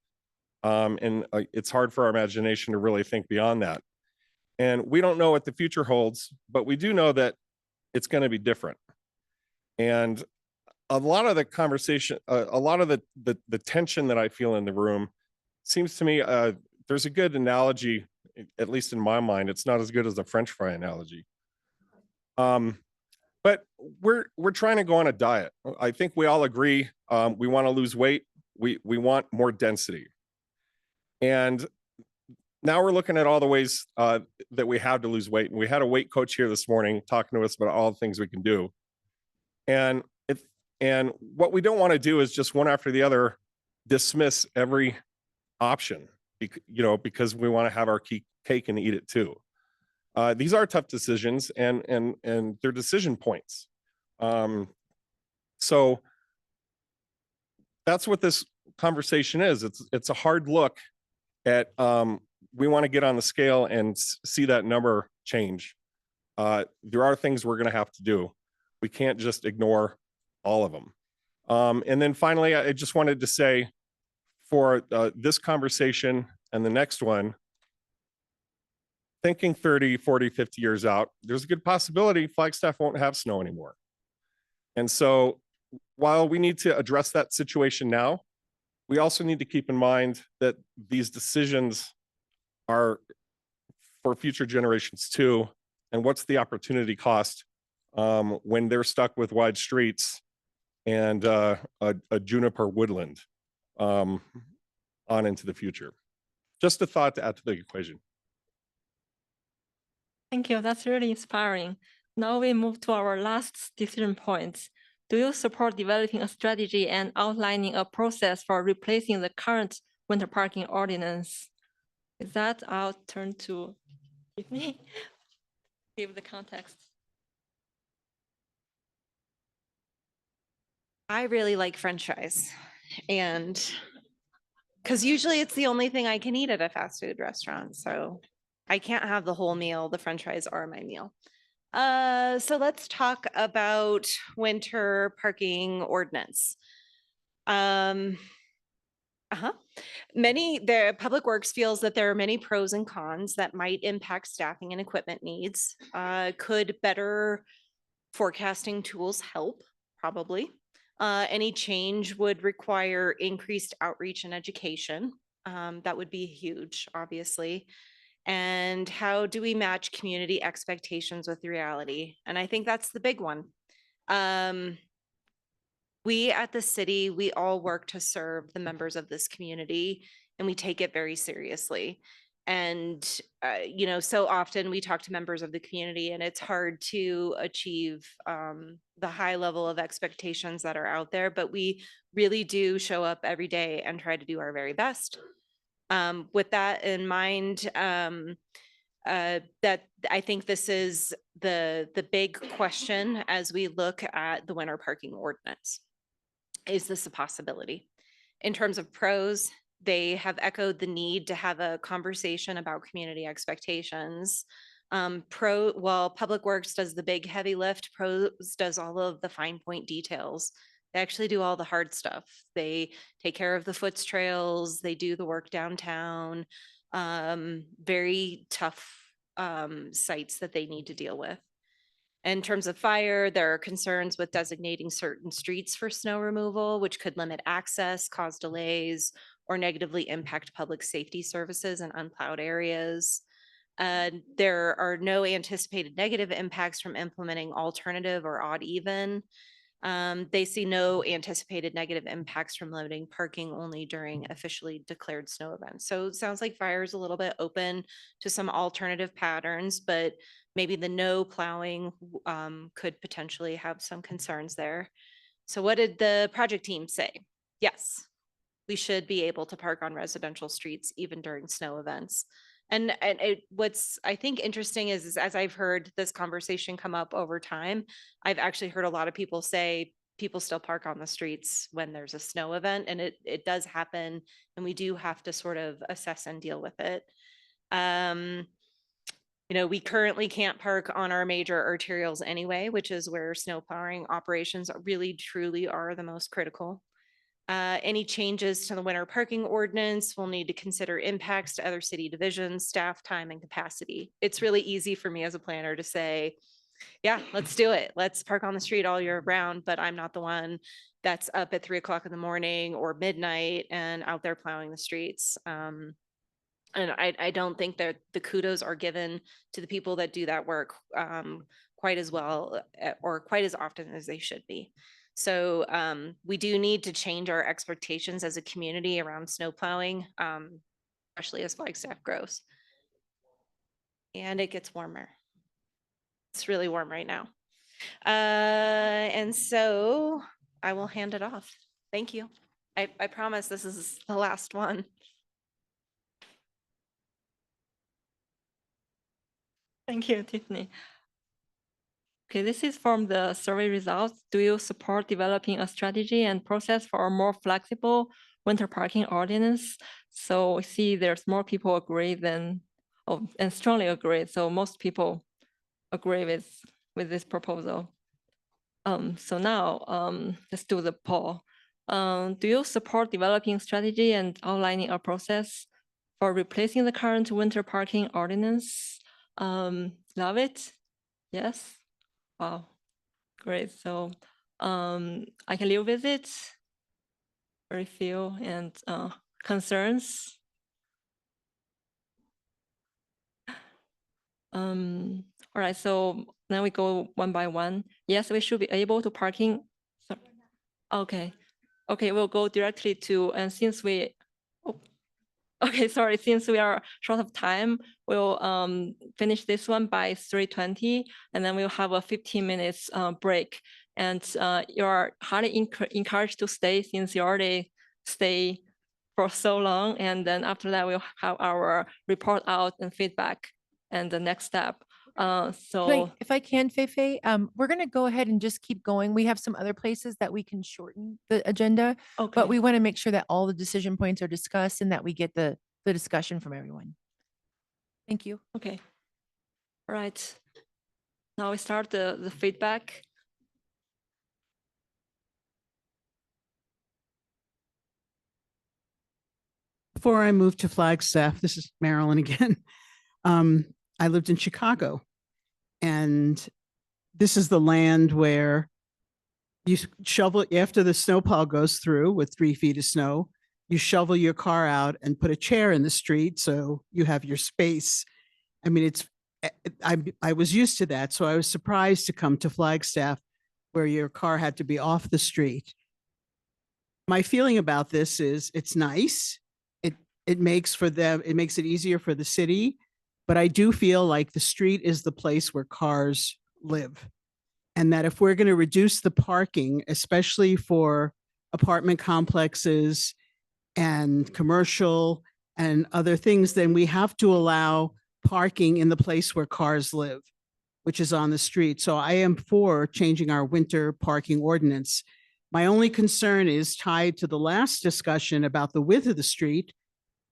J: It's hard for our imagination to really think beyond that. And we don't know what the future holds, but we do know that it's going to be different. And a lot of the conversation, a lot of the tension that I feel in the room seems to me, there's a good analogy, at least in my mind. It's not as good as the French fry analogy. But we're trying to go on a diet. I think we all agree we want to lose weight. We want more density. And now we're looking at all the ways that we have to lose weight. And we had a weight coach here this morning talking to us about all the things we can do. And what we don't want to do is just one after the other dismiss every option, because we want to have our cake and eat it too. These are tough decisions, and they're decision points. So that's what this conversation is. It's a hard look at, we want to get on the scale and see that number change. There are things we're going to have to do. We can't just ignore all of them. And then finally, I just wanted to say, for this conversation and the next one, thinking 30, 40, 50 years out, there's a good possibility Flagstaff won't have snow anymore. And so while we need to address that situation now, we also need to keep in mind that these decisions are for future generations too. And what's the opportunity cost when they're stuck with wide streets and a juniper woodland on into the future? Just a thought to add to the equation.
N: Thank you. That's really inspiring. Now we move to our last decision point. Do you support developing a strategy and outlining a process for replacing the current winter parking ordinance? With that, I'll turn to Tiffany. Give the context.
F: I really like French fries, and because usually it's the only thing I can eat at a fast food restaurant. So I can't have the whole meal. The French fries are my meal. So let's talk about winter parking ordinance. The Public Works feels that there are many pros and cons that might impact staffing and equipment needs. Could better forecasting tools help? Probably. Any change would require increased outreach and education. That would be huge, obviously. And how do we match community expectations with reality? And I think that's the big one. We at the city, we all work to serve the members of this community, and we take it very seriously. And, so often we talk to members of the community, and it's hard to achieve the high level of expectations that are out there, but we really do show up every day and try to do our very best. With that in mind, that I think this is the big question as we look at the winter parking ordinance. Is this a possibility? In terms of pros, they have echoed the need to have a conversation about community expectations. While Public Works does the big heavy lift, pros does all of the fine point details. They actually do all the hard stuff. They take care of the foots trails. They do the work downtown. very tough sites that they need to deal with. In terms of fire, there are concerns with designating certain streets for snow removal, which could limit access, cause delays, or negatively impact public safety services in unplowed areas. There are no anticipated negative impacts from implementing alternative or odd even. They see no anticipated negative impacts from limiting parking only during officially declared snow events. So it sounds like fire is a little bit open to some alternative patterns, but maybe the no plowing could potentially have some concerns there. So what did the project team say? Yes, we should be able to park on residential streets even during snow events. And what's I think interesting is as I've heard this conversation come up over time, I've actually heard a lot of people say people still park on the streets when there's a snow event, and it does happen, and we do have to sort of assess and deal with it. You know, we currently can't park on our major arterials anyway, which is where snow plowing operations really truly are the most critical. Any changes to the winter parking ordinance will need to consider impacts to other city divisions, staff time, and capacity. It's really easy for me as a planner to say, yeah, let's do it. Let's park on the street all year round, but I'm not the one that's up at 3 o'clock in the morning or midnight and out there plowing the streets. And I don't think that the kudos are given to the people that do that work quite as well or quite as often as they should be. So we do need to change our expectations as a community around snow plowing, especially as Flagstaff grows. And it gets warmer. It's really warm right now. And so I will hand it off. Thank you. I promise this is the last one.
N: Thank you, Tiffany. Okay, this is from the survey results. Do you support developing a strategy and process for a more flexible winter parking ordinance? So we see there's more people agree than, and strongly agree. So most people agree with this proposal. So now let's do the poll. Do you support developing strategy and outlining a process for replacing the current winter parking ordinance? Love it? Yes? Wow, great. So I can live with it. Very few and concerns. All right, so now we go one by one. Yes, we should be able to parking. Okay, okay, we'll go directly to, and since we, okay, sorry, since we are short of time, we'll finish this one by 3:20, and then we'll have a 15 minutes break. And you're highly encouraged to stay since you already stay for so long. And then after that, we'll have our report out and feedback and the next step. So
E: if I can, Feifei, we're going to go ahead and just keep going. We have some other places that we can shorten the agenda, but we want to make sure that all the decision points are discussed and that we get the discussion from everyone. Thank you.
N: Okay. All right. Now we start the feedback.
P: Before I moved to Flagstaff, this is Marilyn again. I lived in Chicago, and this is the land where you shovel after the snowplow goes through with 3 feet of snow. You shovel your car out and put a chair in the street so you have your space. I mean, I was used to that, so I was surprised to come to Flagstaff where your car had to be off the street. My feeling about this is it's nice. It makes it easier for the city, but I do feel like the street is the place where cars live. And that if we're going to reduce the parking, especially for apartment complexes and commercial and other things, then we have to allow parking in the place where cars live, which is on the street. So I am for changing our winter parking ordinance. My only concern is tied to the last discussion about the width of the street.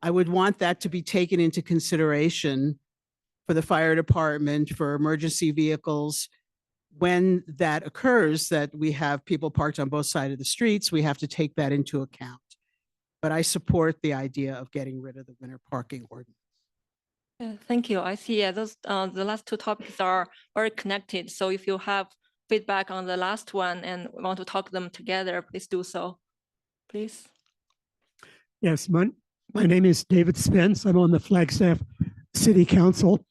P: I would want that to be taken into consideration for the fire department, for emergency vehicles. When that occurs, that we have people parked on both sides of the streets, we have to take that into account. But I support the idea of getting rid of the winter parking ordinance.
N: Yeah, thank you. I see. Yeah, those the last two topics are very connected. So if you have feedback on the last one and want to talk them together, please do so. Please.
C: Yes, my name is David Spence. I'm on the Flagstaff City Council.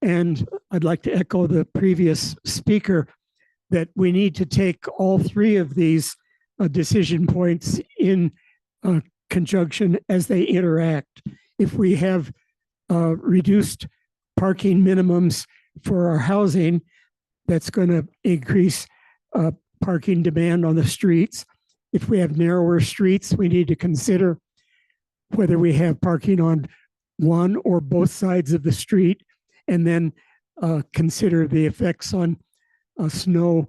C: And I'd like to echo the previous speaker that we need to take all three of these decision points in conjunction as they interact. If we have reduced parking minimums for our housing, that's going to increase parking demand on the streets. If we have narrower streets, we need to consider whether we have parking on one or both sides of the street, and then consider the effects on snow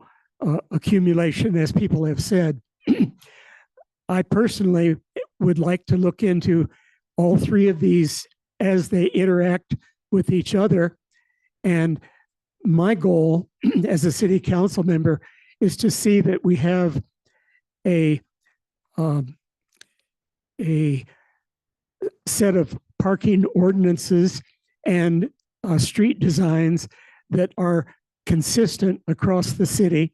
C: accumulation, as people have said. I personally would like to look into all three of these as they interact with each other. And my goal as a city council member is to see that we have a set of parking ordinances and street designs that are consistent across the city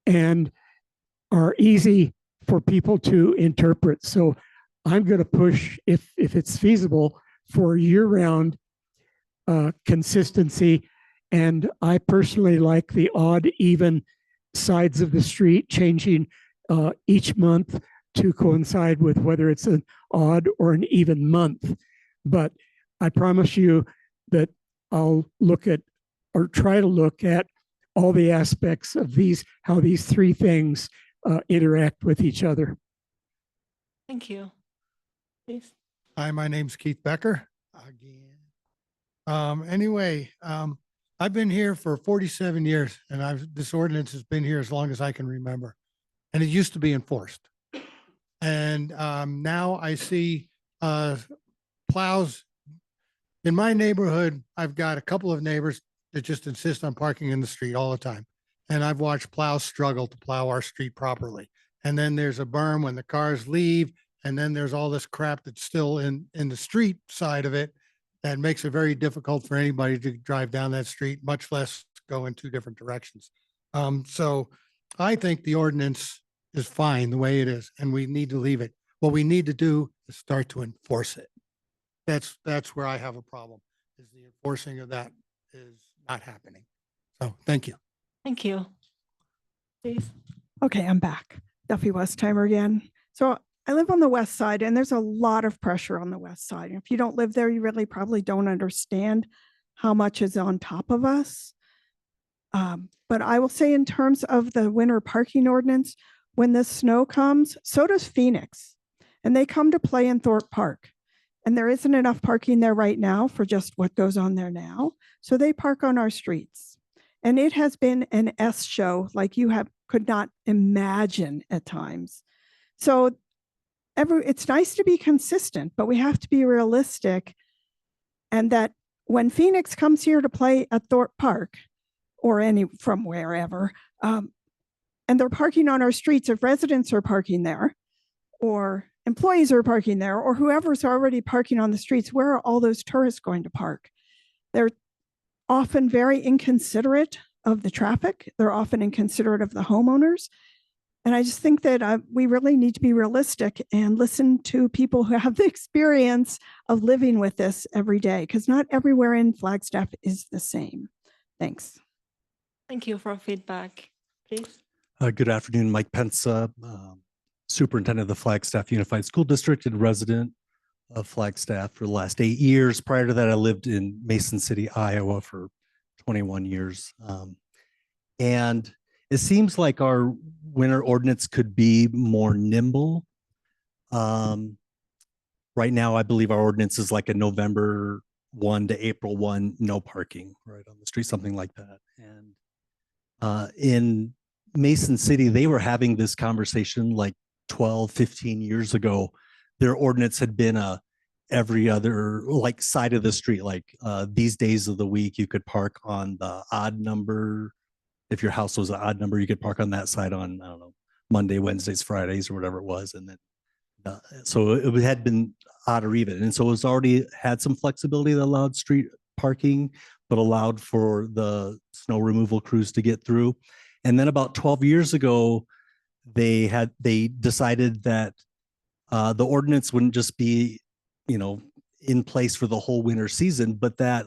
C: and are easy for people to interpret. So I'm going to push, if it's feasible, for year-round consistency. And I personally like the odd, even sides of the street changing each month to coincide with whether it's an odd or an even month. But I promise you that I'll look at, or try to look at, all the aspects of these, how these three things interact with each other.
N: Thank you. Please.
L: Hi, my name's Keith Becker. Anyway, I've been here for 47 years, and this ordinance has been here as long as I can remember, and it used to be enforced. And now I see plows in my neighborhood. I've got a couple of neighbors that just insist on parking in the street all the time. And I've watched plows struggle to plow our street properly. And then there's a berm when the cars leave. And then there's all this crap that's still in the street side of it that makes it very difficult for anybody to drive down that street, much less go in two different directions. So I think the ordinance is fine the way it is, and we need to leave it. What we need to do is start to enforce it. That's where I have a problem, is the enforcing of that is not happening. So thank you.
N: Thank you. Please.
H: Okay, I'm back. Duffy Westheimer again. So I live on the west side, and there's a lot of pressure on the west side. And if you don't live there, you really probably don't understand how much is on top of us. But I will say, in terms of the winter parking ordinance, when the snow comes, so does Phoenix. And they come to play in Thorpe Park. And there isn't enough parking there right now for just what goes on there now. So they park on our streets. And it has been an S show like you could not imagine at times. So it's nice to be consistent, but we have to be realistic. And that when Phoenix comes here to play at Thorpe Park, or from wherever, and they're parking on our streets, if residents are parking there, or employees are parking there, or whoever's already parking on the streets, where are all those tourists going to park? They're often very inconsiderate of the traffic. They're often inconsiderate of the homeowners. And I just think that we really need to be realistic and listen to people who have the experience of living with this every day, because not everywhere in Flagstaff is the same. Thanks.
N: Thank you for feedback. Please.
O: Good afternoon, Mike Pensa, Superintendent of the Flagstaff Unified School District and resident of Flagstaff for the last 8 years. Prior to that, I lived in Mason City, Iowa for 21 years. And it seems like our winter ordinance could be more nimble. Right now, I believe our ordinance is like a November 1 to April 1, no parking right on the street, something like that. And in Mason City, they were having this conversation like 12, 15 years ago. Their ordinance had been every other like side of the street, like these days of the week, you could park on the odd number. If your house was an odd number, you could park on that side on, I don't know, Monday, Wednesdays, Fridays, or whatever it was. And then So it had been odd or even. And so it's already had some flexibility that allowed street parking, but allowed for the snow removal crews to get through. And then about 12 years ago, they decided that the ordinance wouldn't just be, in place for the whole winter season, but that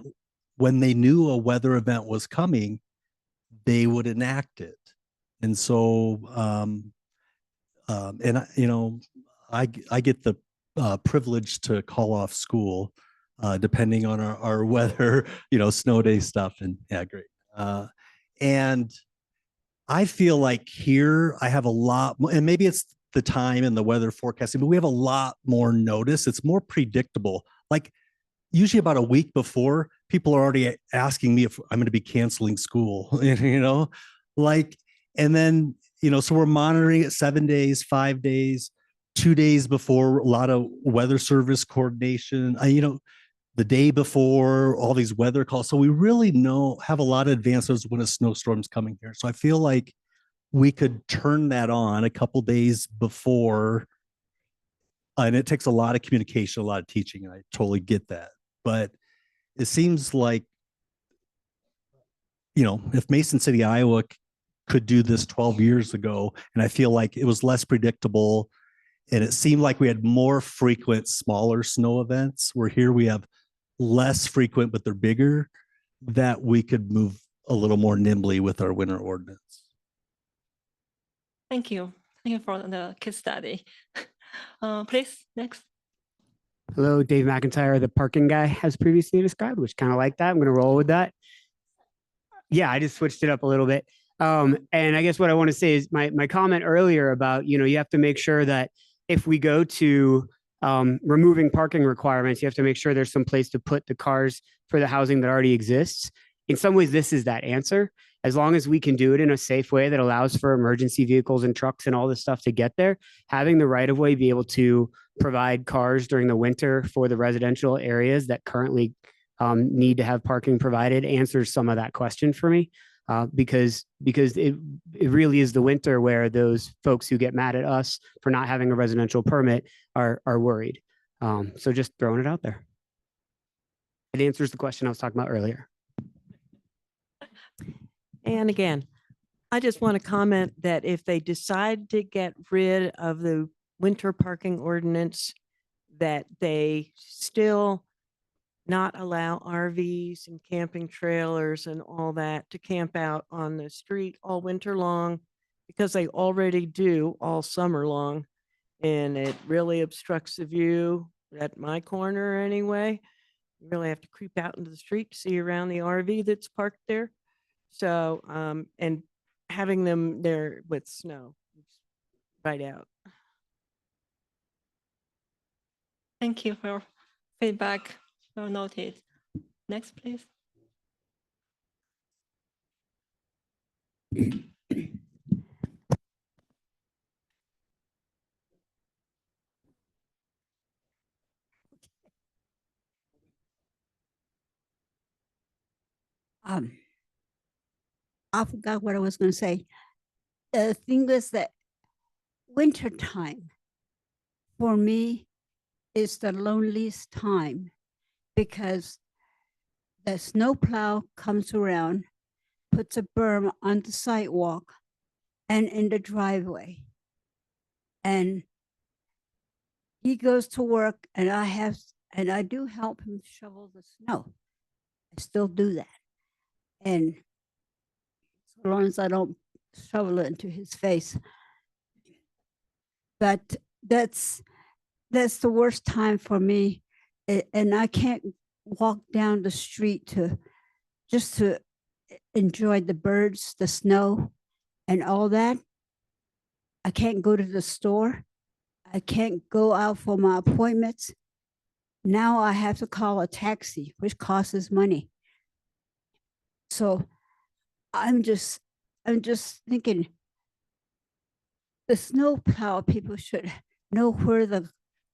O: when they knew a weather event was coming, they would enact it. And so, I get the privilege to call off school, depending on our weather, snow day stuff, and yeah, great. And I feel like here I have a lot, and maybe it's the time and the weather forecasting, but we have a lot more notice. It's more predictable. Like usually about a week before, people are already asking me if I'm going to be canceling school, and then, so we're monitoring it 7 days, 5 days, 2 days before, a lot of weather service coordination, the day before, all these weather calls. So we really have a lot of advances when a snowstorm's coming here. So I feel like we could turn that on a couple days before. And it takes a lot of communication, a lot of teaching, and I totally get that. But it seems like, if Mason City, Iowa could do this 12 years ago, and I feel like it was less predictable, and it seemed like we had more frequent, smaller snow events, where here we have less frequent, but they're bigger, that we could move a little more nimbly with our winter ordinance.
N: Thank you. Thank you for the case study. Please, next.
Q: Hello, Dave McIntyre, the parking guy, as previously described, which kind of like that. I'm going to roll with that. Yeah, I just switched it up a little bit. And I guess what I want to say is my comment earlier about, you have to make sure that if we go to removing parking requirements, you have to make sure there's some place to put the cars for the housing that already exists. In some ways, this is that answer. As long as we can do it in a safe way that allows for emergency vehicles and trucks and all this stuff to get there, having the right of way be able to provide cars during the winter for the residential areas that currently need to have parking provided answers some of that question for me. Because it really is the winter where those folks who get mad at us for not having a residential permit are worried. So just throwing it out there. It answers the question I was talking about earlier.
D: And again, I just want to comment that if they decide to get rid of the winter parking ordinance, that they still not allow RVs and camping trailers and all that to camp out on the street all winter long, because they already do all summer long. And it really obstructs the view at my corner anyway. You really have to creep out into the street to see around the RV that's parked there. So, and having them there with snow right out.
N: Thank you for your feedback. Well noted. Next, please.
S: I forgot what I was going to say. The thing is that winter time for me is the loneliest time, because the snowplow comes around, puts a berm on the sidewalk and in the driveway. And he goes to work, and I do help him shovel the snow. I still do that. And so long as I don't shovel it into his face. But that's the worst time for me. And I can't walk down the street to enjoy the birds, the snow, and all that. I can't go to the store. I can't go out for my appointments. Now I have to call a taxi, which costs money. So I'm just thinking the snowplow people should know where the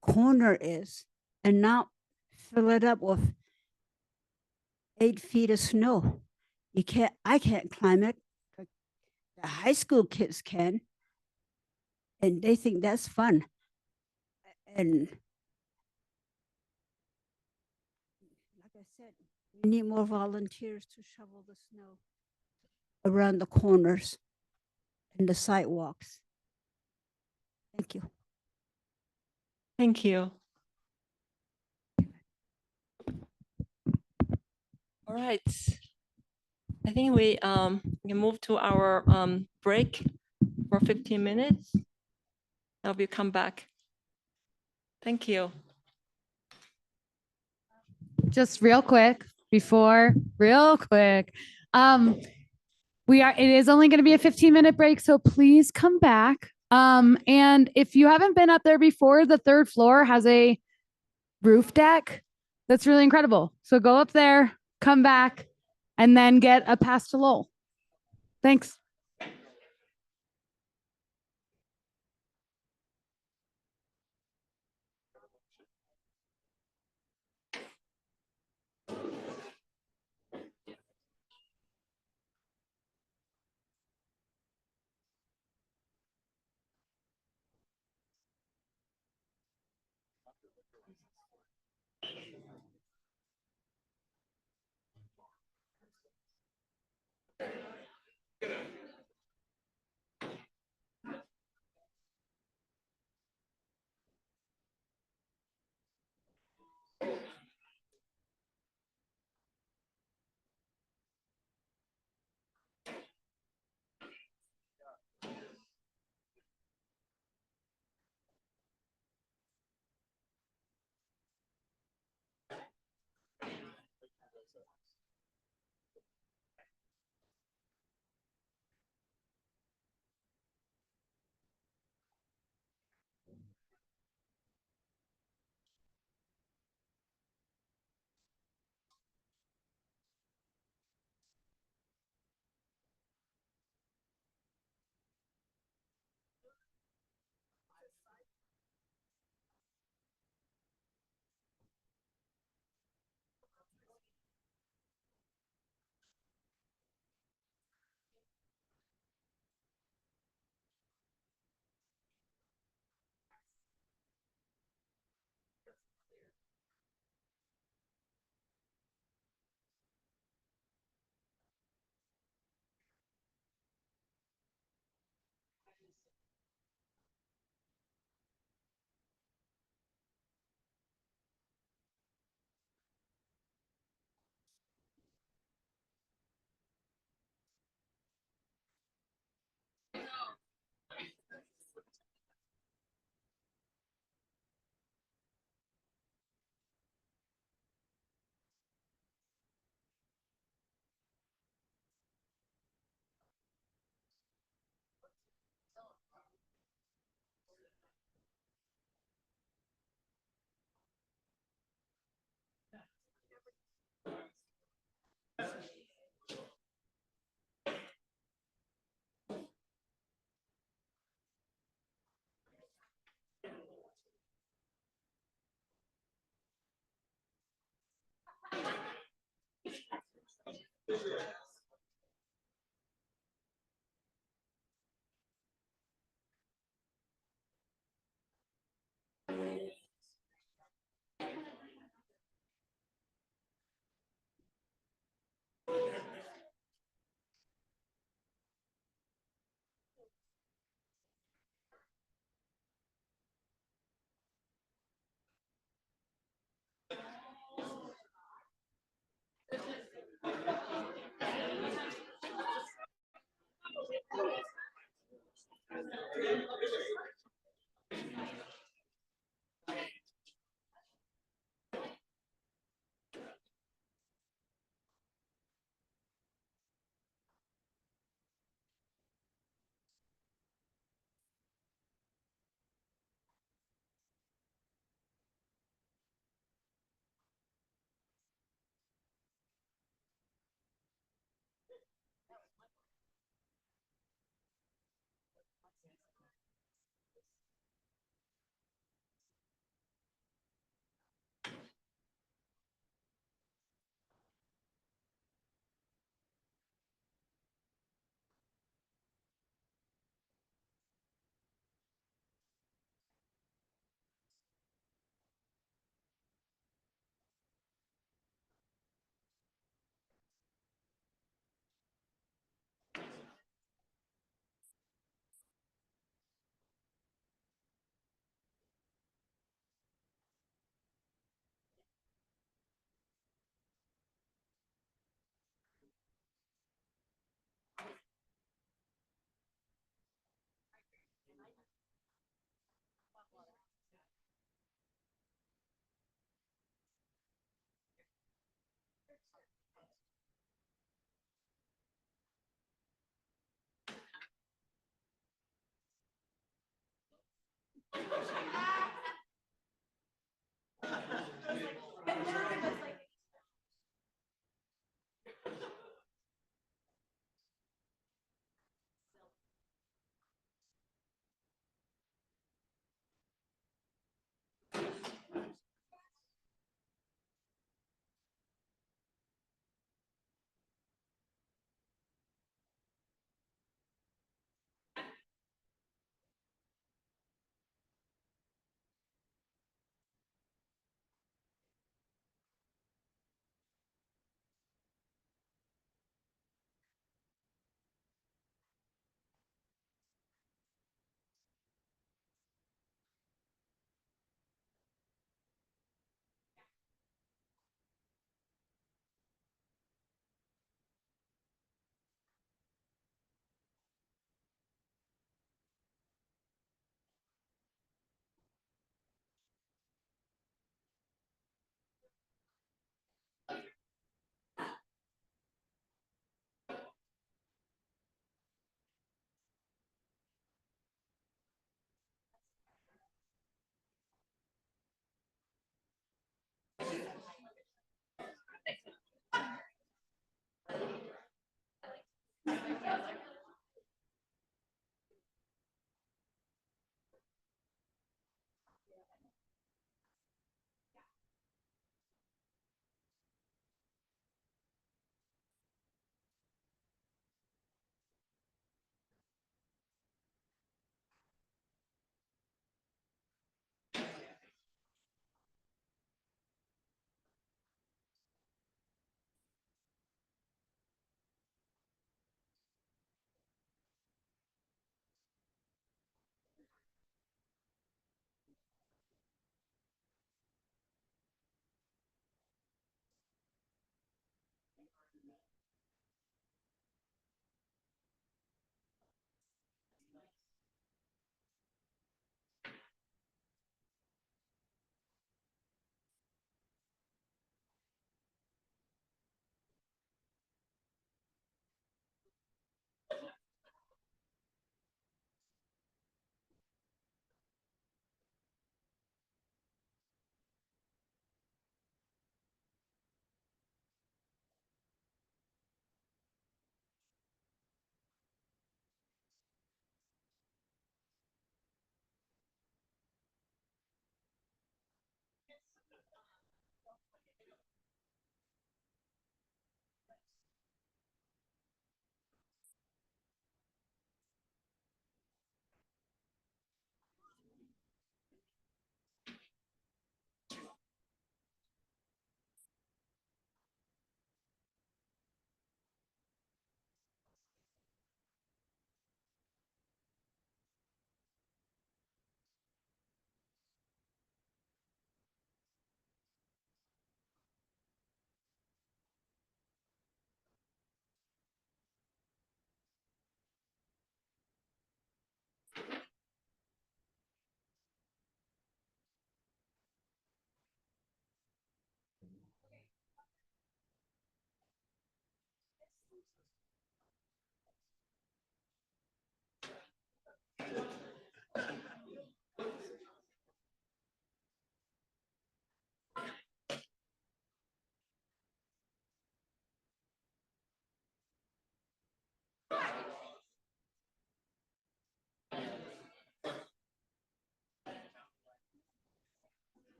S: corner is and not fill it up with 8 feet of snow. I can't climb it. The high school kids can, and they think that's fun. And like I said, we need more volunteers to shovel the snow around the corners and the sidewalks. Thank you.
N: Thank you. All right. I think we can move to our break for 15 minutes. Now we'll come back. Thank you.
T: Just real quick real quick. It is only going to be a 15-minute break, so please come back. And if you haven't been up there before, the third floor has a roof deck that's really incredible. So go up there, come back, and then get a pass to Lowell. Thanks.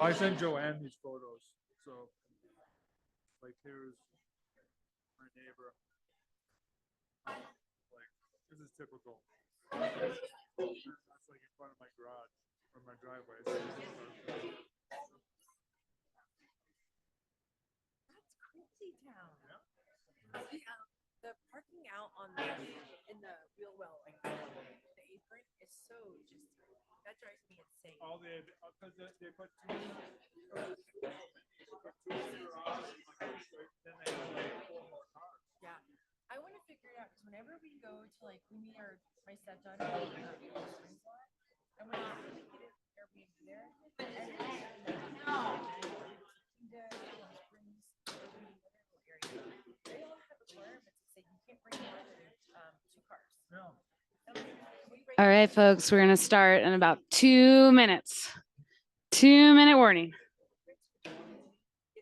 B: I sent Joanne these photos. So, like, here's my neighbor. Like, this is typical. That's like in front of my garage or my driveway.
E: That's crazy town. The parking out on the in the wheel well, like the apron, is so just that drives me insane.
B: All the because they put two. Then they have like 4 more cars.
E: Yeah, I want to figure it out because whenever we go to like we meet my stepdaughter at Springs lot, and when we get an Airbnb there, and they all have requirements that say you can't bring more than 2 cars.
U: All right, folks, we're going to start in about 2 minutes. 2-minute warning.
E: Get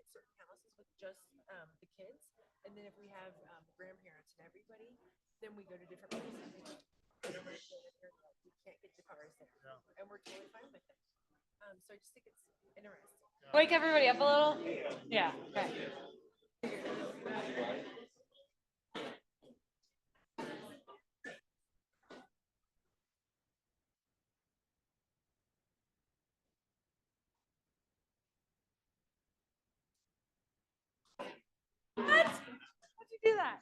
E: certain houses with just the kids, and then if we have grandparents and everybody, then we go to different places. We can't get the cars there, and we're totally fine with it. So I just think it's interesting.
U: Wake everybody up a little. Yeah. Okay. What? How'd you do that?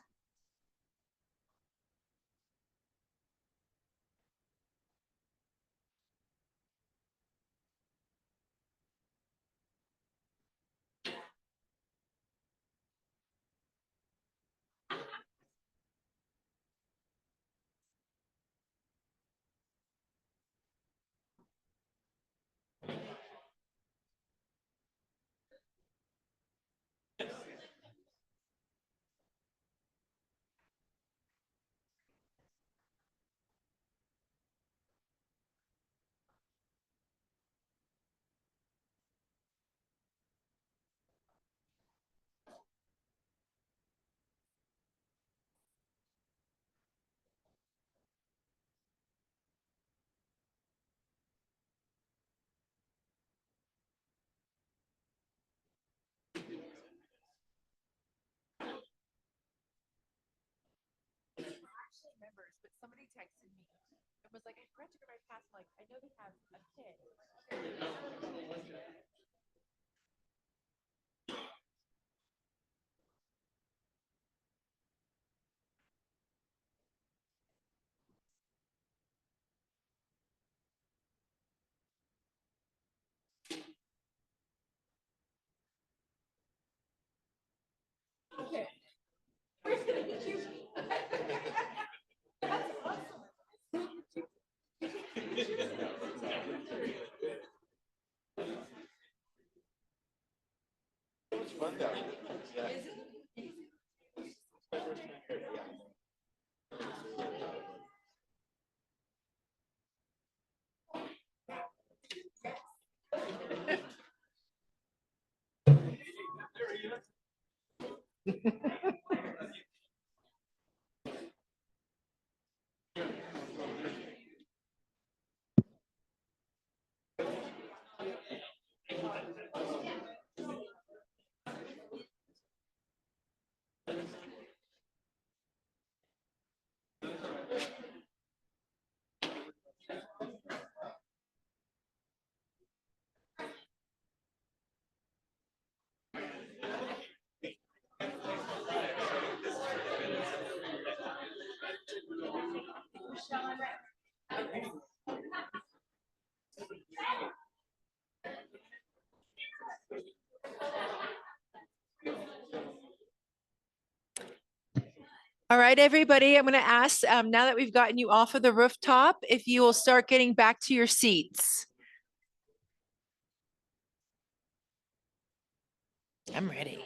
E: Members, but somebody texted me and was like, I forgot to go my pass. Like, I know they have a kid. Okay. That's awesome.
B: It's fun down here.
E: All right, everybody, I'm going to ask now that we've gotten you off of the rooftop, if you will start getting back to your seats. I'm ready.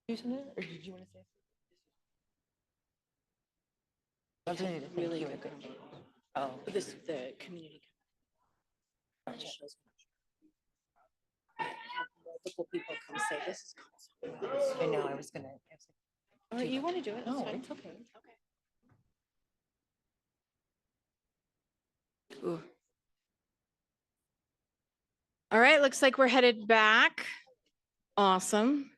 E: Do something, or did you want to say? I was going to really quick. Oh, this is the community. multiple people come say this is. I know, I was gonna.
F: Or you want to do it?
E: No,
F: That's fine.
E: it's okay.
F: Ooh. All right, looks like we're headed back. Awesome.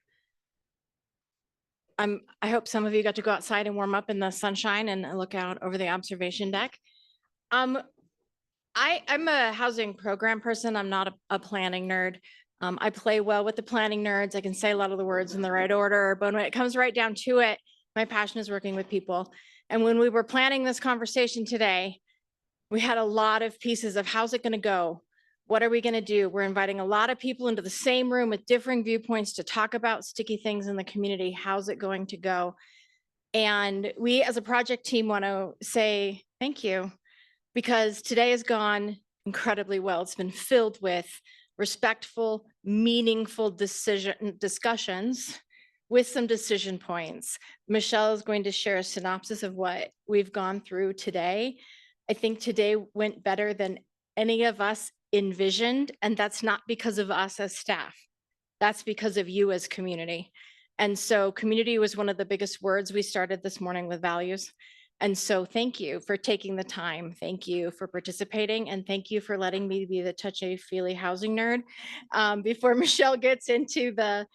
F: I hope some of you got to go outside and warm up in the sunshine and look out over the observation deck. I'm a housing program person. I'm not a planning nerd. I play well with the planning nerds. I can say a lot of the words in the right order, but when it comes right down to it, my passion is working with people. And when we were planning this conversation today, we had a lot of pieces of how's it going to go? What are we going to do? We're inviting a lot of people into the same room with differing viewpoints to talk about sticky things in the community. How's it going to go? And we as a project team want to say thank you, because today has gone incredibly well. It's been filled with respectful, meaningful discussions with some decision points. Michelle is going to share a synopsis of what we've gone through today. I think today went better than any of us envisioned, and that's not because of us as staff. That's because of you as community. And so community was one of the biggest words we started this morning with values. And so thank you for taking the time. Thank you for participating. And thank you for letting me be the touchy-feely housing nerd before Michelle gets into the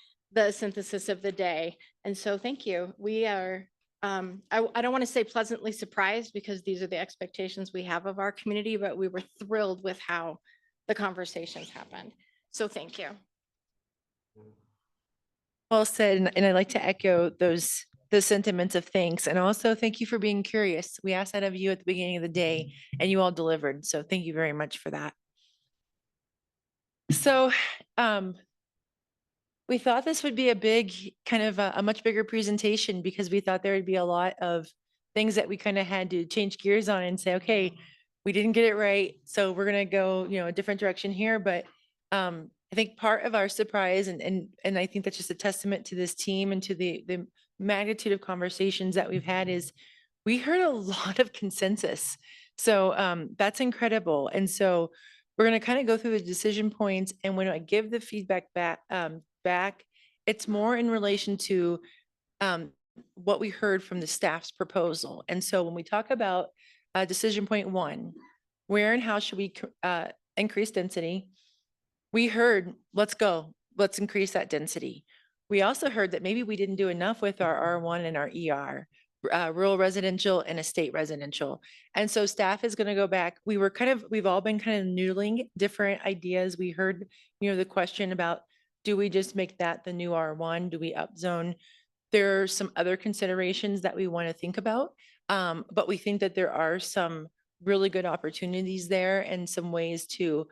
F: synthesis of the day. And so thank you. We are, I don't want to say pleasantly surprised, because these are the expectations we have of our community, but we were thrilled with how the conversations happened. So thank you.
E: Well said, and I'd like to echo the sentiments of thanks, and also thank you for being curious. We asked that of you at the beginning of the day, and you all delivered. So thank you very much for that. So we thought this would be a big, kind of a much bigger presentation, because we thought there would be a lot of things that we kind of had to change gears on and say, okay, we didn't get it right, so we're gonna go, a different direction here. But I think part of our surprise, and I think that's just a testament to this team and to the magnitude of conversations that we've had, is we heard a lot of consensus. So that's incredible. And so we're going to kind of go through the decision points, and when I give the feedback back, it's more in relation to what we heard from the staff's proposal. And so when we talk about decision point 1, where and how should we increase density? We heard, let's go, let's increase that density. We also heard that maybe we didn't do enough with our R1 and our ER, rural residential and estate residential. And so staff is going to go back. We've all been kind of noodling different ideas. We heard, the question about, do we just make that the new R1? Do we upzone? There are some other considerations that we want to think about, but we think that there are some really good opportunities there and some ways to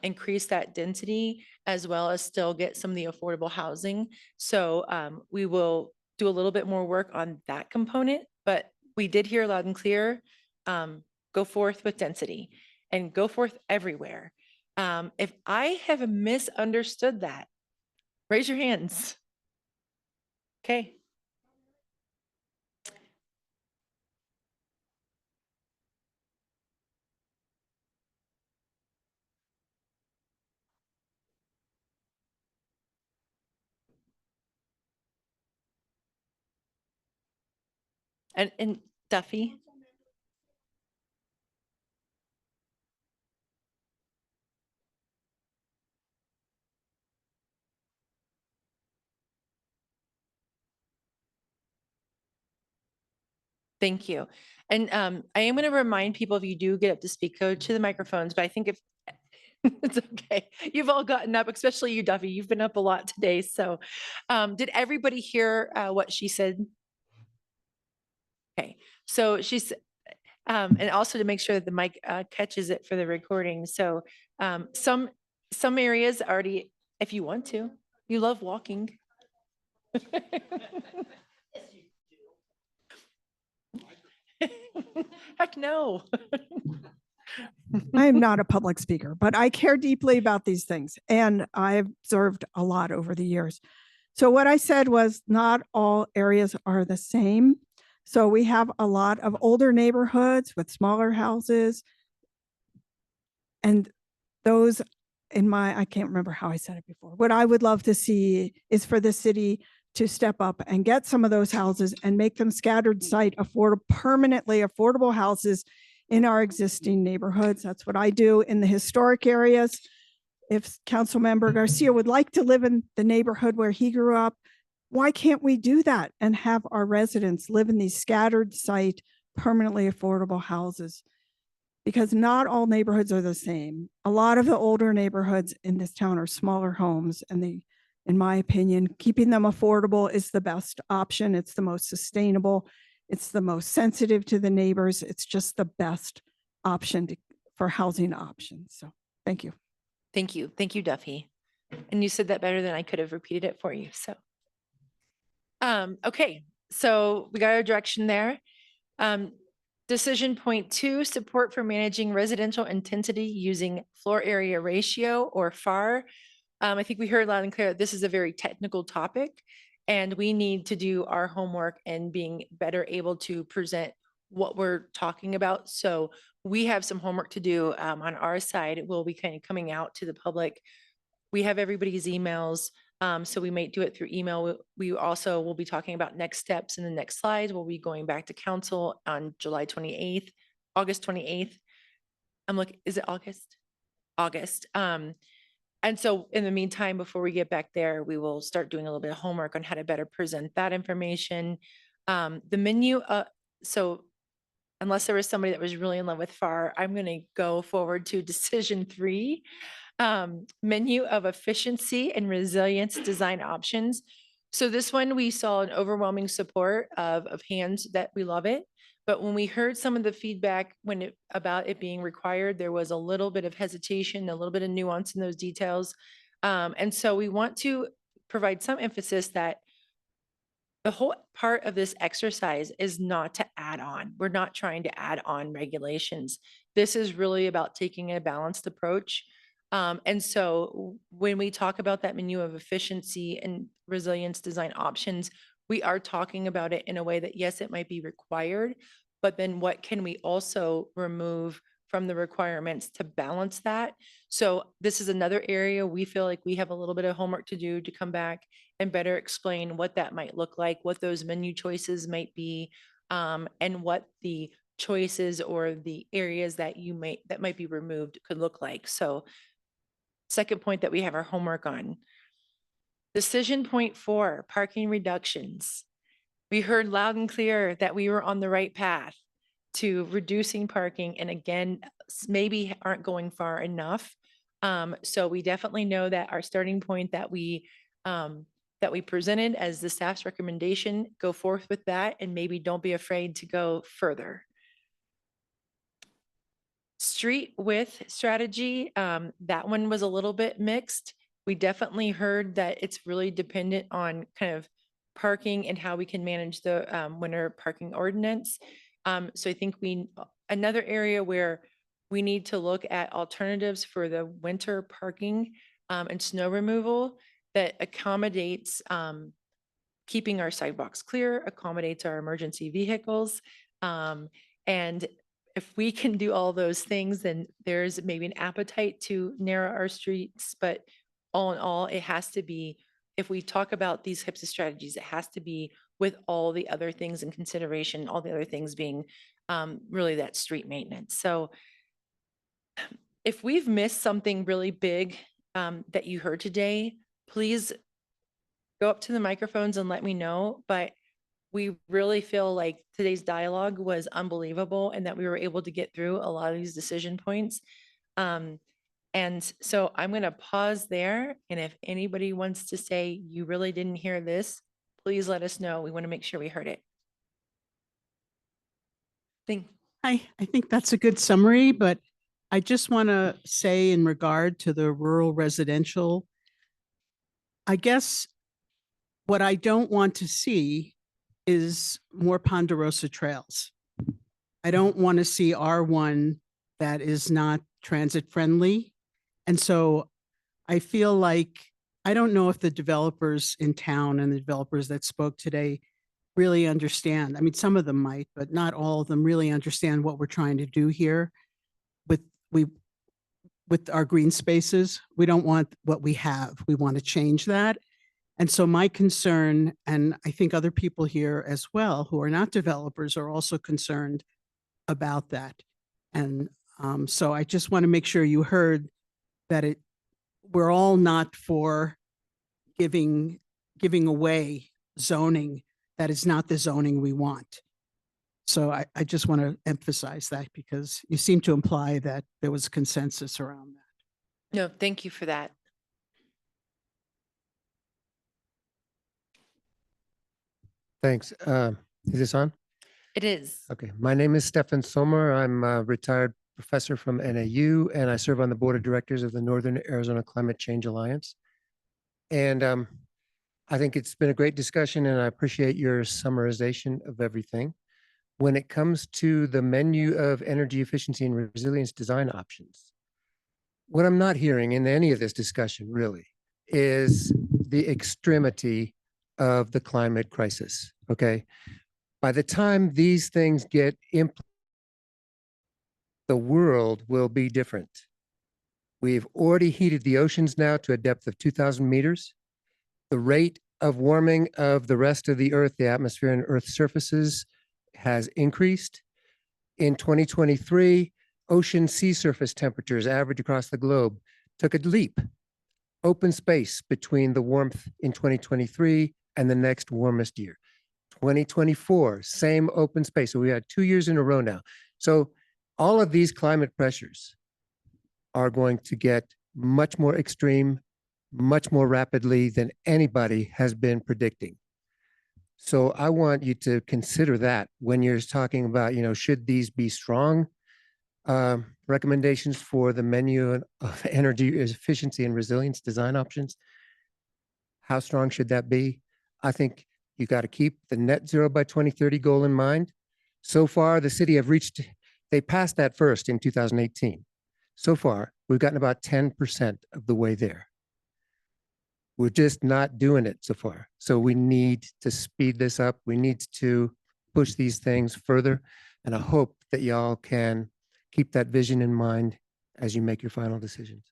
E: increase that density, as well as still get some of the affordable housing. So we will do a little bit more work on that component, but we did hear loud and clear, go forth with density and go forth everywhere. If I have misunderstood that, raise your hands. Okay. And Duffy. Thank you. And I am going to remind people, if you do get up to speak, go to the microphones, but I think if it's okay. You've all gotten up, especially you, Duffy. You've been up a lot today. So did everybody hear what she said? Okay. So she's, and also to make sure that the mic catches it for the recording. So some areas already, if you want to, you love walking. Heck no.
H: I am not a public speaker, but I care deeply about these things, and I've observed a lot over the years. So what I said was, not all areas are the same. So we have a lot of older neighborhoods with smaller houses, and those I can't remember how I said it before. What I would love to see is for the city to step up and get some of those houses and make them scattered site permanently affordable houses in our existing neighborhoods. That's what I do in the historic areas. If Councilmember Garcia would like to live in the neighborhood where he grew up, why can't we do that and have our residents live in these scattered site, permanently affordable houses? Because not all neighborhoods are the same. A lot of the older neighborhoods in this town are smaller homes, and in my opinion, keeping them affordable is the best option. It's the most sustainable. It's the most sensitive to the neighbors. It's just the best option for housing options. So thank you.
E: Thank you. Thank you, Duffy. And you said that better than I could have repeated it for you. So, okay. So we got our direction there. Decision point 2, support for managing residential intensity using floor area ratio or FAR. I think we heard loud and clear that this is a very technical topic, and we need to do our homework and being better able to present what we're talking about. So we have some homework to do on our side. We'll be kind of coming out to the public. We have everybody's emails, so we might do it through email. We also will be talking about next steps in the next slides. We'll be going back to council on July 28th, August 28th. I'm looking, is it August? August. And so in the meantime, before we get back there, we will start doing a little bit of homework on how to better present that information. The menu, so unless there was somebody that was really in love with FAR, I'm going to go forward to decision 3. Menu of efficiency and resilience design options. So this one, we saw an overwhelming support of hands that we love it. But when we heard some of the feedback about it being required, there was a little bit of hesitation, a little bit of nuance in those details. And so we want to provide some emphasis that the whole part of this exercise is not to add on. We're not trying to add on regulations. This is really about taking a balanced approach. And so when we talk about that menu of efficiency and resilience design options, we are talking about it in a way that, yes, it might be required, but then what can we also remove from the requirements to balance that? So this is another area we feel like we have a little bit of homework to do to come back and better explain what that might look like, what those menu choices might be, and what the choices or the areas that might be removed could look like. So second point that we have our homework on. Decision point 4, parking reductions. We heard loud and clear that we were on the right path to reducing parking, and again, maybe aren't going far enough. So we definitely know that our starting point that we presented as the staff's recommendation, go forth with that, and maybe don't be afraid to go further. Street width strategy, that one was a little bit mixed. We definitely heard that it's really dependent on kind of parking and how we can manage the winter parking ordinance. So I think another area where we need to look at alternatives for the winter parking and snow removal that accommodates keeping our sidewalks clear, accommodates our emergency vehicles, and if we can do all those things, then there's maybe an appetite to narrow our streets. But all in all, it has to be, if we talk about these types of strategies, it has to be with all the other things in consideration, all the other things being really that street maintenance. So if we've missed something really big that you heard today, please go up to the microphones and let me know. But we really feel like today's dialogue was unbelievable and that we were able to get through a lot of these decision points. And so I'm going to pause there. And if anybody wants to say you really didn't hear this, please let us know. We want to make sure we heard it.
P: I think that's a good summary, but I just want to say in regard to the rural residential, I guess what I don't want to see is more Ponderosa trails. I don't want to see R1 that is not transit friendly. And so I feel like, I don't know if the developers in town and the developers that spoke today really understand. I mean, some of them might, but not all of them really understand what we're trying to do here. with our green spaces. We don't want what we have. We want to change that. And so my concern, and I think other people here as well who are not developers are also concerned about that. And so I just want to make sure you heard that we're all not for giving away zoning that is not the zoning we want. So I just want to emphasize that because you seem to imply that there was consensus around that.
E: No, thank you for that.
I: Thanks. Is this on?
E: It is.
I: Okay. My name is Stefan Sommer. I'm a retired professor from NAU, and I serve on the board of directors of the Northern Arizona Climate Change Alliance. And I think it's been a great discussion, and I appreciate your summarization of everything. When it comes to the menu of energy efficiency and resilience design options, what I'm not hearing in any of this discussion really is the extremity of the climate crisis, okay? By the time these things get implemented, the world will be different. We've already heated the oceans now to a depth of 2,000 meters. The rate of warming of the rest of the Earth, the atmosphere and Earth's surfaces has increased. In 2023, ocean sea surface temperatures average across the globe took a leap. Open space between the warmth in 2023 and the next warmest year. 2024, same open space. So we had 2 years in a row now. So all of these climate pressures are going to get much more extreme, much more rapidly than anybody has been predicting. So I want you to consider that when you're talking about, should these be strong recommendations for the menu of energy efficiency and resilience design options? How strong should that be? I think you got to keep the net zero by 2030 goal in mind. So far, the city they passed that first in 2018. So far, we've gotten about 10% of the way there. We're just not doing it so far. So we need to speed this up. We need to push these things further. And I hope that y'all can keep that vision in mind as you make your final decisions.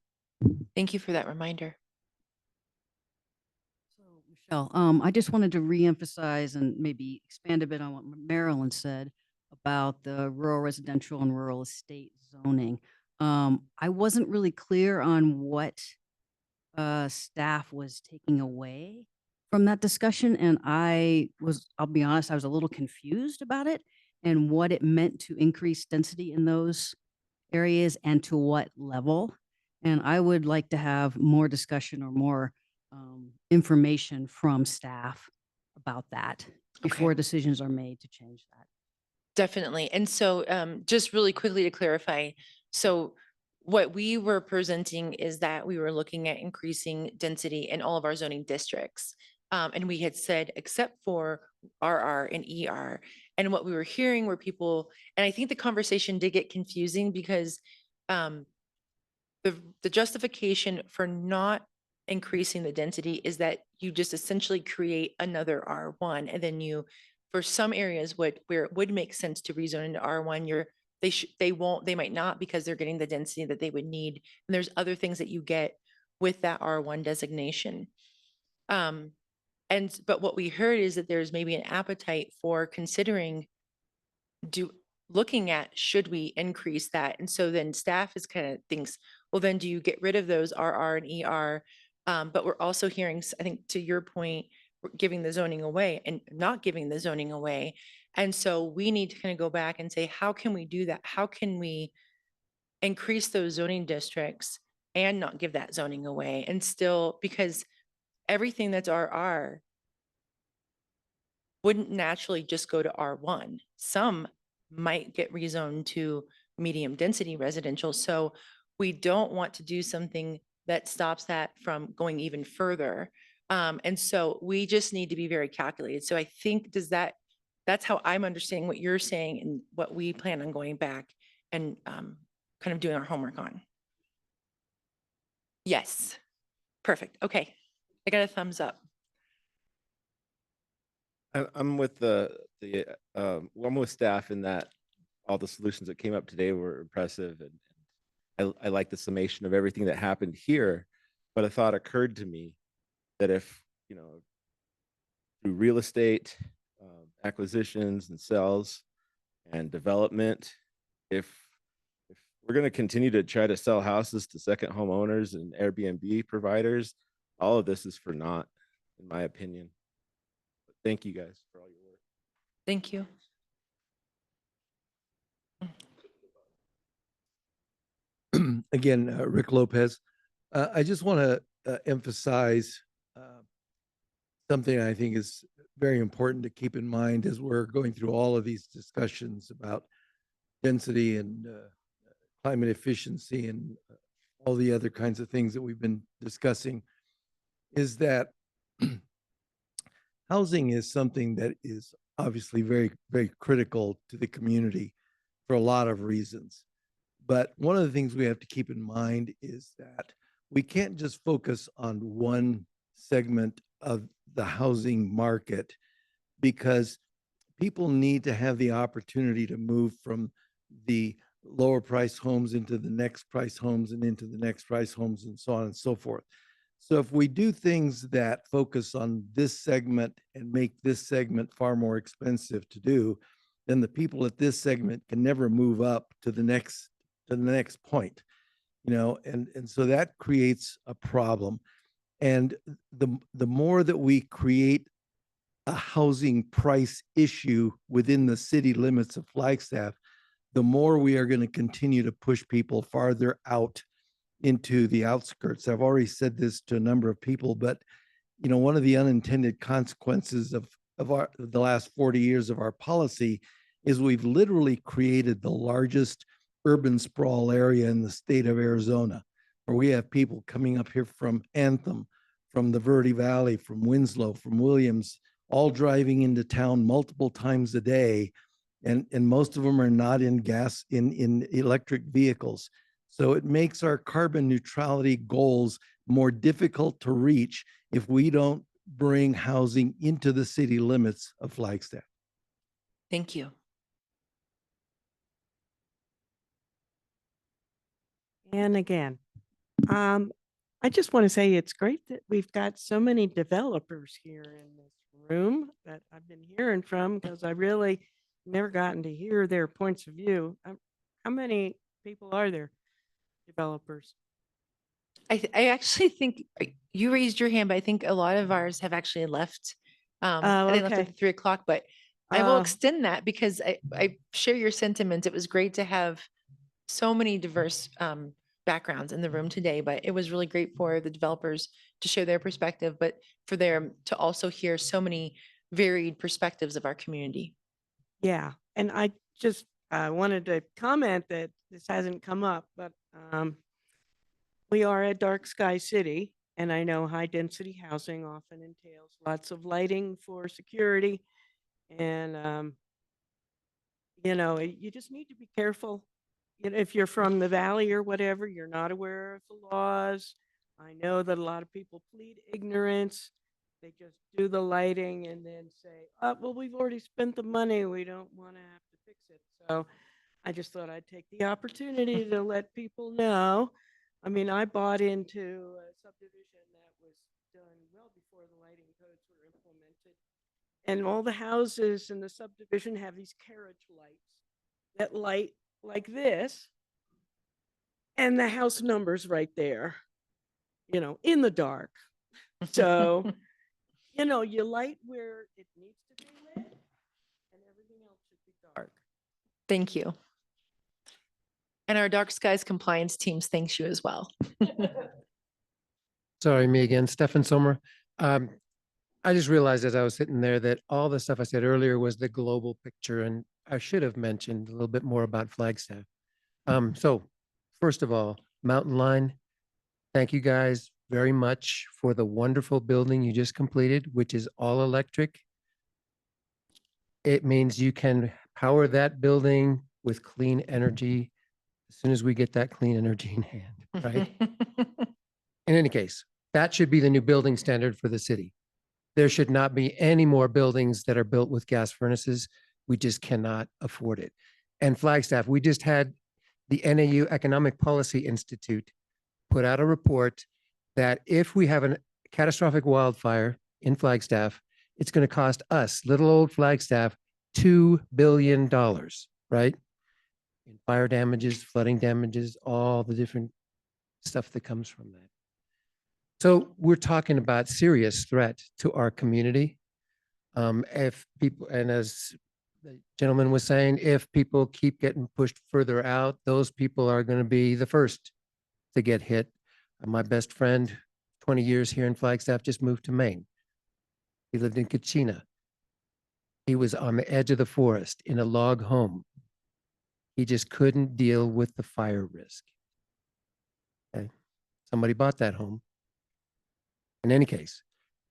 E: Thank you for that reminder.
K: Michelle, I just wanted to reemphasize and maybe expand a bit on what Marilyn said about the rural residential and rural estate zoning. I wasn't really clear on what staff was taking away from that discussion. And I'll be honest, I was a little confused about it and what it meant to increase density in those areas and to what level. And I would like to have more discussion or more information from staff about that before decisions are made to change that.
E: Definitely. And so just really quickly to clarify, so what we were presenting is that we were looking at increasing density in all of our zoning districts. And we had said, except for RR and ER. And what we were hearing were people, and I think the conversation did get confusing because the justification for not increasing the density is that you just essentially create another R1. And then for some areas where it would make sense to rezone into R1, they might not because they're getting the density that they would need. And there's other things that you get with that R1 designation. But what we heard is that there's maybe an appetite for considering looking at, should we increase that? And so then staff is kind of thinks, well, then do you get rid of those RR and ER? But we're also hearing, I think to your point, we're giving the zoning away and not giving the zoning away. And so we need to kind of go back and say, how can we do that? How can we increase those zoning districts and not give that zoning away? And still, because everything that's RR wouldn't naturally just go to R1. Some might get rezoned to medium density residential. So we don't want to do something that stops that from going even further. And so we just need to be very calculated. So I think that's how I'm understanding what you're saying and what we plan on going back and kind of doing our homework on. Yes, perfect. Okay, I got a thumbs up.
V: I'm with I'm with staff in that all the solutions that came up today were impressive and
A: I like the summation of everything that happened here, but a thought occurred to me that if, you know, through real estate acquisitions and sales and development, if we're going to continue to try to sell houses to second homeowners and Airbnb providers, all of this is for naught, in my opinion. But thank you guys for all your work.
E: Thank you.
R: Again, Rick Lopez. I just want to emphasize something I think is very important to keep in mind as we're going through all of these discussions about density and climate efficiency and all the other kinds of things that we've been discussing, is that housing is something that is obviously very, very critical to the community for a lot of reasons. But one of the things we have to keep in mind is that we can't just focus on one segment of the housing market, because people need to have the opportunity to move from the lower price homes into the next price homes and into the next price homes and so on and so forth. So if we do things that focus on this segment and make this segment far more expensive to do, then the people at this segment can never move up to the next point, you know, and so that creates a problem. And the more that we create a housing price issue within the city limits of Flagstaff, the more we are going to continue to push people farther out into the outskirts. I've already said this to a number of people, but you know, one of the unintended consequences of the last 40 years of our policy is we've literally created the largest urban sprawl area in the state of Arizona, where we have people coming up here from Anthem, from the Verde Valley, from Winslow, from Williams, all driving into town multiple times a day. And most of them are not in electric vehicles. So it makes our carbon neutrality goals more difficult to reach if we don't bring housing into the city limits of Flagstaff.
E: Thank you.
D: And again, I just want to say it's great that we've got so many developers here in this room that I've been hearing from, because I really never gotten to hear their points of view. How many people are there, developers?
E: I actually think you raised your hand, but I think a lot of ours have actually left. They left
D: Okay.
E: at 3 o'clock, but I will
D: Oh.
E: extend that because I share your sentiment. It was great to have so many diverse backgrounds in the room today, but it was really great for the developers to share their perspective, but for them to also hear so many varied perspectives of our community.
D: Yeah, and I just wanted to comment that this hasn't come up, but we are a dark sky city, and I know high density housing often entails lots of lighting for security, and you know, you just need to be careful. You know, if you're from the valley or whatever, you're not aware of the laws. I know that a lot of people plead ignorance. They just do the lighting and then say, oh, well, we've already spent the money. We don't want to have to fix it. So I just thought I'd take the opportunity to let people know. I mean, I bought into a subdivision that was done well before the lighting codes were implemented. And all the houses in the subdivision have these carriage lights that light like this. And the house number's right there, you know, in the dark. So, you know, you light where it needs to be lit, and everything else should be dark.
E: Thank you. And our dark skies compliance teams thanks you as well.
I: Sorry, me again, Stefan Sommer. I just realized as I was sitting there that all the stuff I said earlier was the global picture, and I should have mentioned a little bit more about Flagstaff. So first of all, Mountain Line, thank you guys very much for the wonderful building you just completed, which is all electric. It means you can power that building with clean energy as soon as we get that clean energy in hand, right? In any case, that should be the new building standard for the city. There should not be any more buildings that are built with gas furnaces. We just cannot afford it. And Flagstaff, we just had the NAU Economic Policy Institute put out a report that if we have a catastrophic wildfire in Flagstaff, it's going to cost us, little old Flagstaff, $2 billion, right? In fire damages, flooding damages, all the different stuff that comes from that. So we're talking about serious threat to our community. If people, and as the gentleman was saying, if people keep getting pushed further out, those people are going to be the first to get hit. My best friend, 20 years here in Flagstaff, just moved to Maine. He lived in Kachina. He was on the edge of the forest in a log home. He just couldn't deal with the fire risk. Okay. Somebody bought that home. In any case,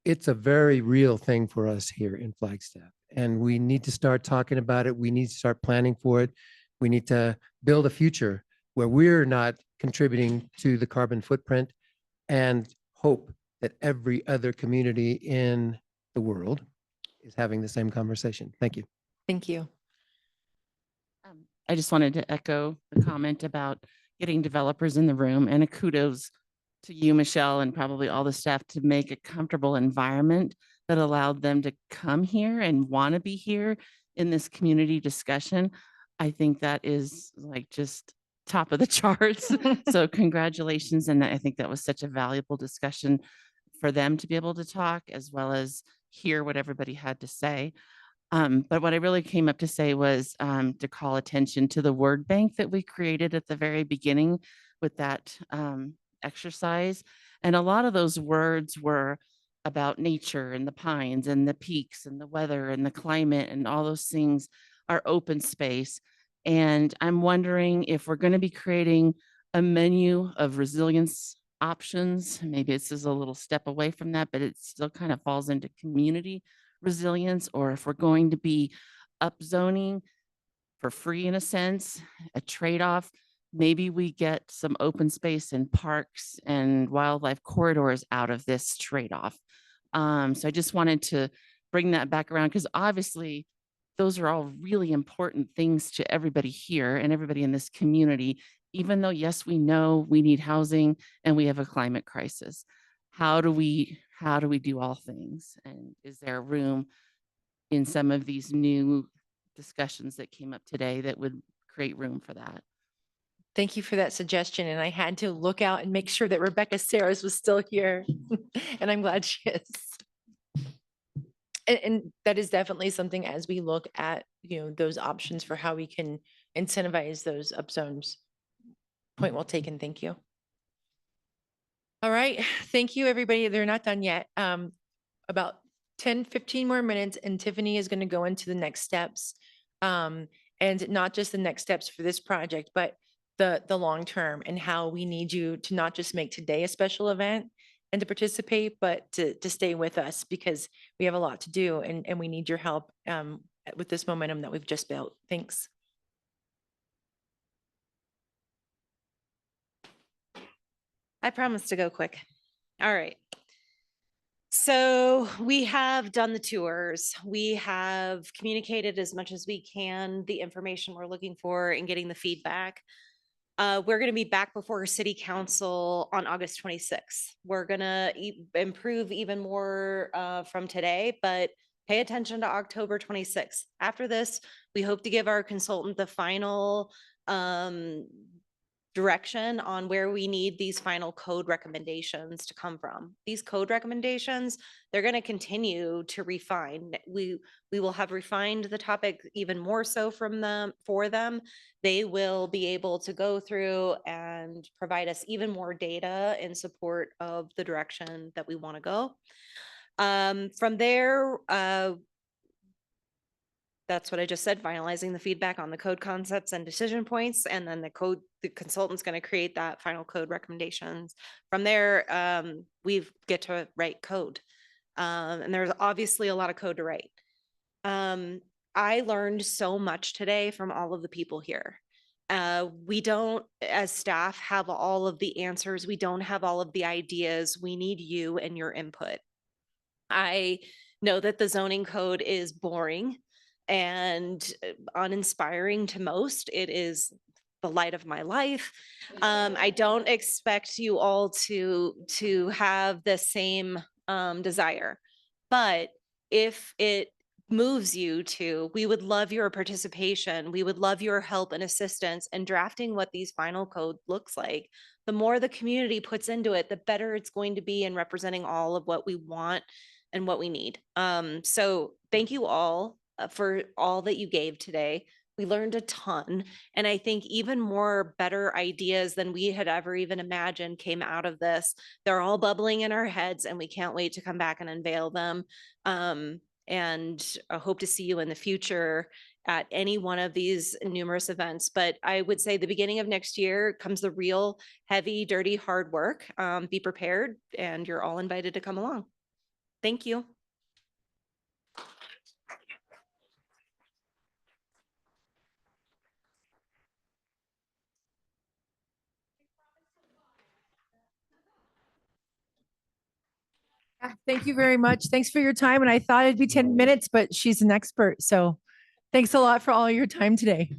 I: it's a very real thing for us here in Flagstaff, and we need to start talking about it. We need to start planning for it. We need to build a future where we're not contributing to the carbon footprint, and hope that every other community in the world is having the same conversation. Thank you.
E: Thank you.
G: I just wanted to echo the comment about getting developers in the room, and a kudos to you, Michelle, and probably all the staff to make a comfortable environment that allowed them to come here and want to be here in this community discussion. I think that is like just top of the charts. So congratulations. And I think that was such a valuable discussion for them to be able to talk, as well as hear what everybody had to say. But what I really came up to say was to call attention to the word bank that we created at the very beginning with that exercise. And a lot of those words were about nature and the pines and the peaks and the weather and the climate, and all those things are open space. And I'm wondering if we're going to be creating a menu of resilience options. Maybe this is a little step away from that, but it still kind of falls into community resilience, or if we're going to be upzoning for free in a sense, a trade-off. Maybe we get some open space and parks and wildlife corridors out of this trade-off. So I just wanted to bring that back around, because obviously those are all really important things to everybody here and everybody in this community, even though, yes, we know we need housing and we have a climate crisis. How do we do all things? And is there room in some of these new discussions that came up today that would create room for that?
E: Thank you for that suggestion. And I had to look out and make sure that Rebecca Saras was still here. And I'm glad she is. And that is definitely something, as we look at, those options for how we can incentivize those upzones. Point well taken. Thank you. All right. Thank you, everybody. They're not done yet. About 10, 15 more minutes, and Tiffany is going to go into the next steps. And not just the next steps for this project, but the long term, and how we need you to not just make today a special event and to participate, but to stay with us, because we have a lot to do, and we need your help with this momentum that we've just built. Thanks.
F: I promise to go quick. All right. So we have done the tours. We have communicated as much as we can the information we're looking for and getting the feedback. We're going to be back before City Council on August 26th. We're going to improve even more from today, but pay attention to October 26th. After this, we hope to give our consultant the final direction on where we need these final code recommendations to come from. These code recommendations, they're going to continue to refine. We will have refined the topic even more so for them. They will be able to go through and provide us even more data in support of the direction that we want to go. From there, that's what I just said, finalizing the feedback on the code concepts and decision points, and then the consultant's going to create that final code recommendations. From there, we get to write code. And there's obviously a lot of code to write. I learned so much today from all of the people here. We don't, as staff, have all of the answers. We don't have all of the ideas. We need you and your input. I know that the zoning code is boring and uninspiring to most. It is the light of my life. I don't expect you all to have the same desire, but if it moves you to, we would love your participation. We would love your help and assistance in drafting what these final code looks like. The more the community puts into it, the better it's going to be in representing all of what we want and what we need. So thank you all for all that you gave today. We learned a ton. And I think even more better ideas than we had ever even imagined came out of this. They're all bubbling in our heads and we can't wait to come back and unveil them. And I hope to see you in the future at any one of these numerous events. But I would say the beginning of next year comes the real heavy, dirty, hard work. Be prepared, and you're all invited to come along. Thank you.
E: Thank you very much. Thanks for your time. And I thought it'd be 10 minutes, but she's an expert. So thanks a lot for all your time today.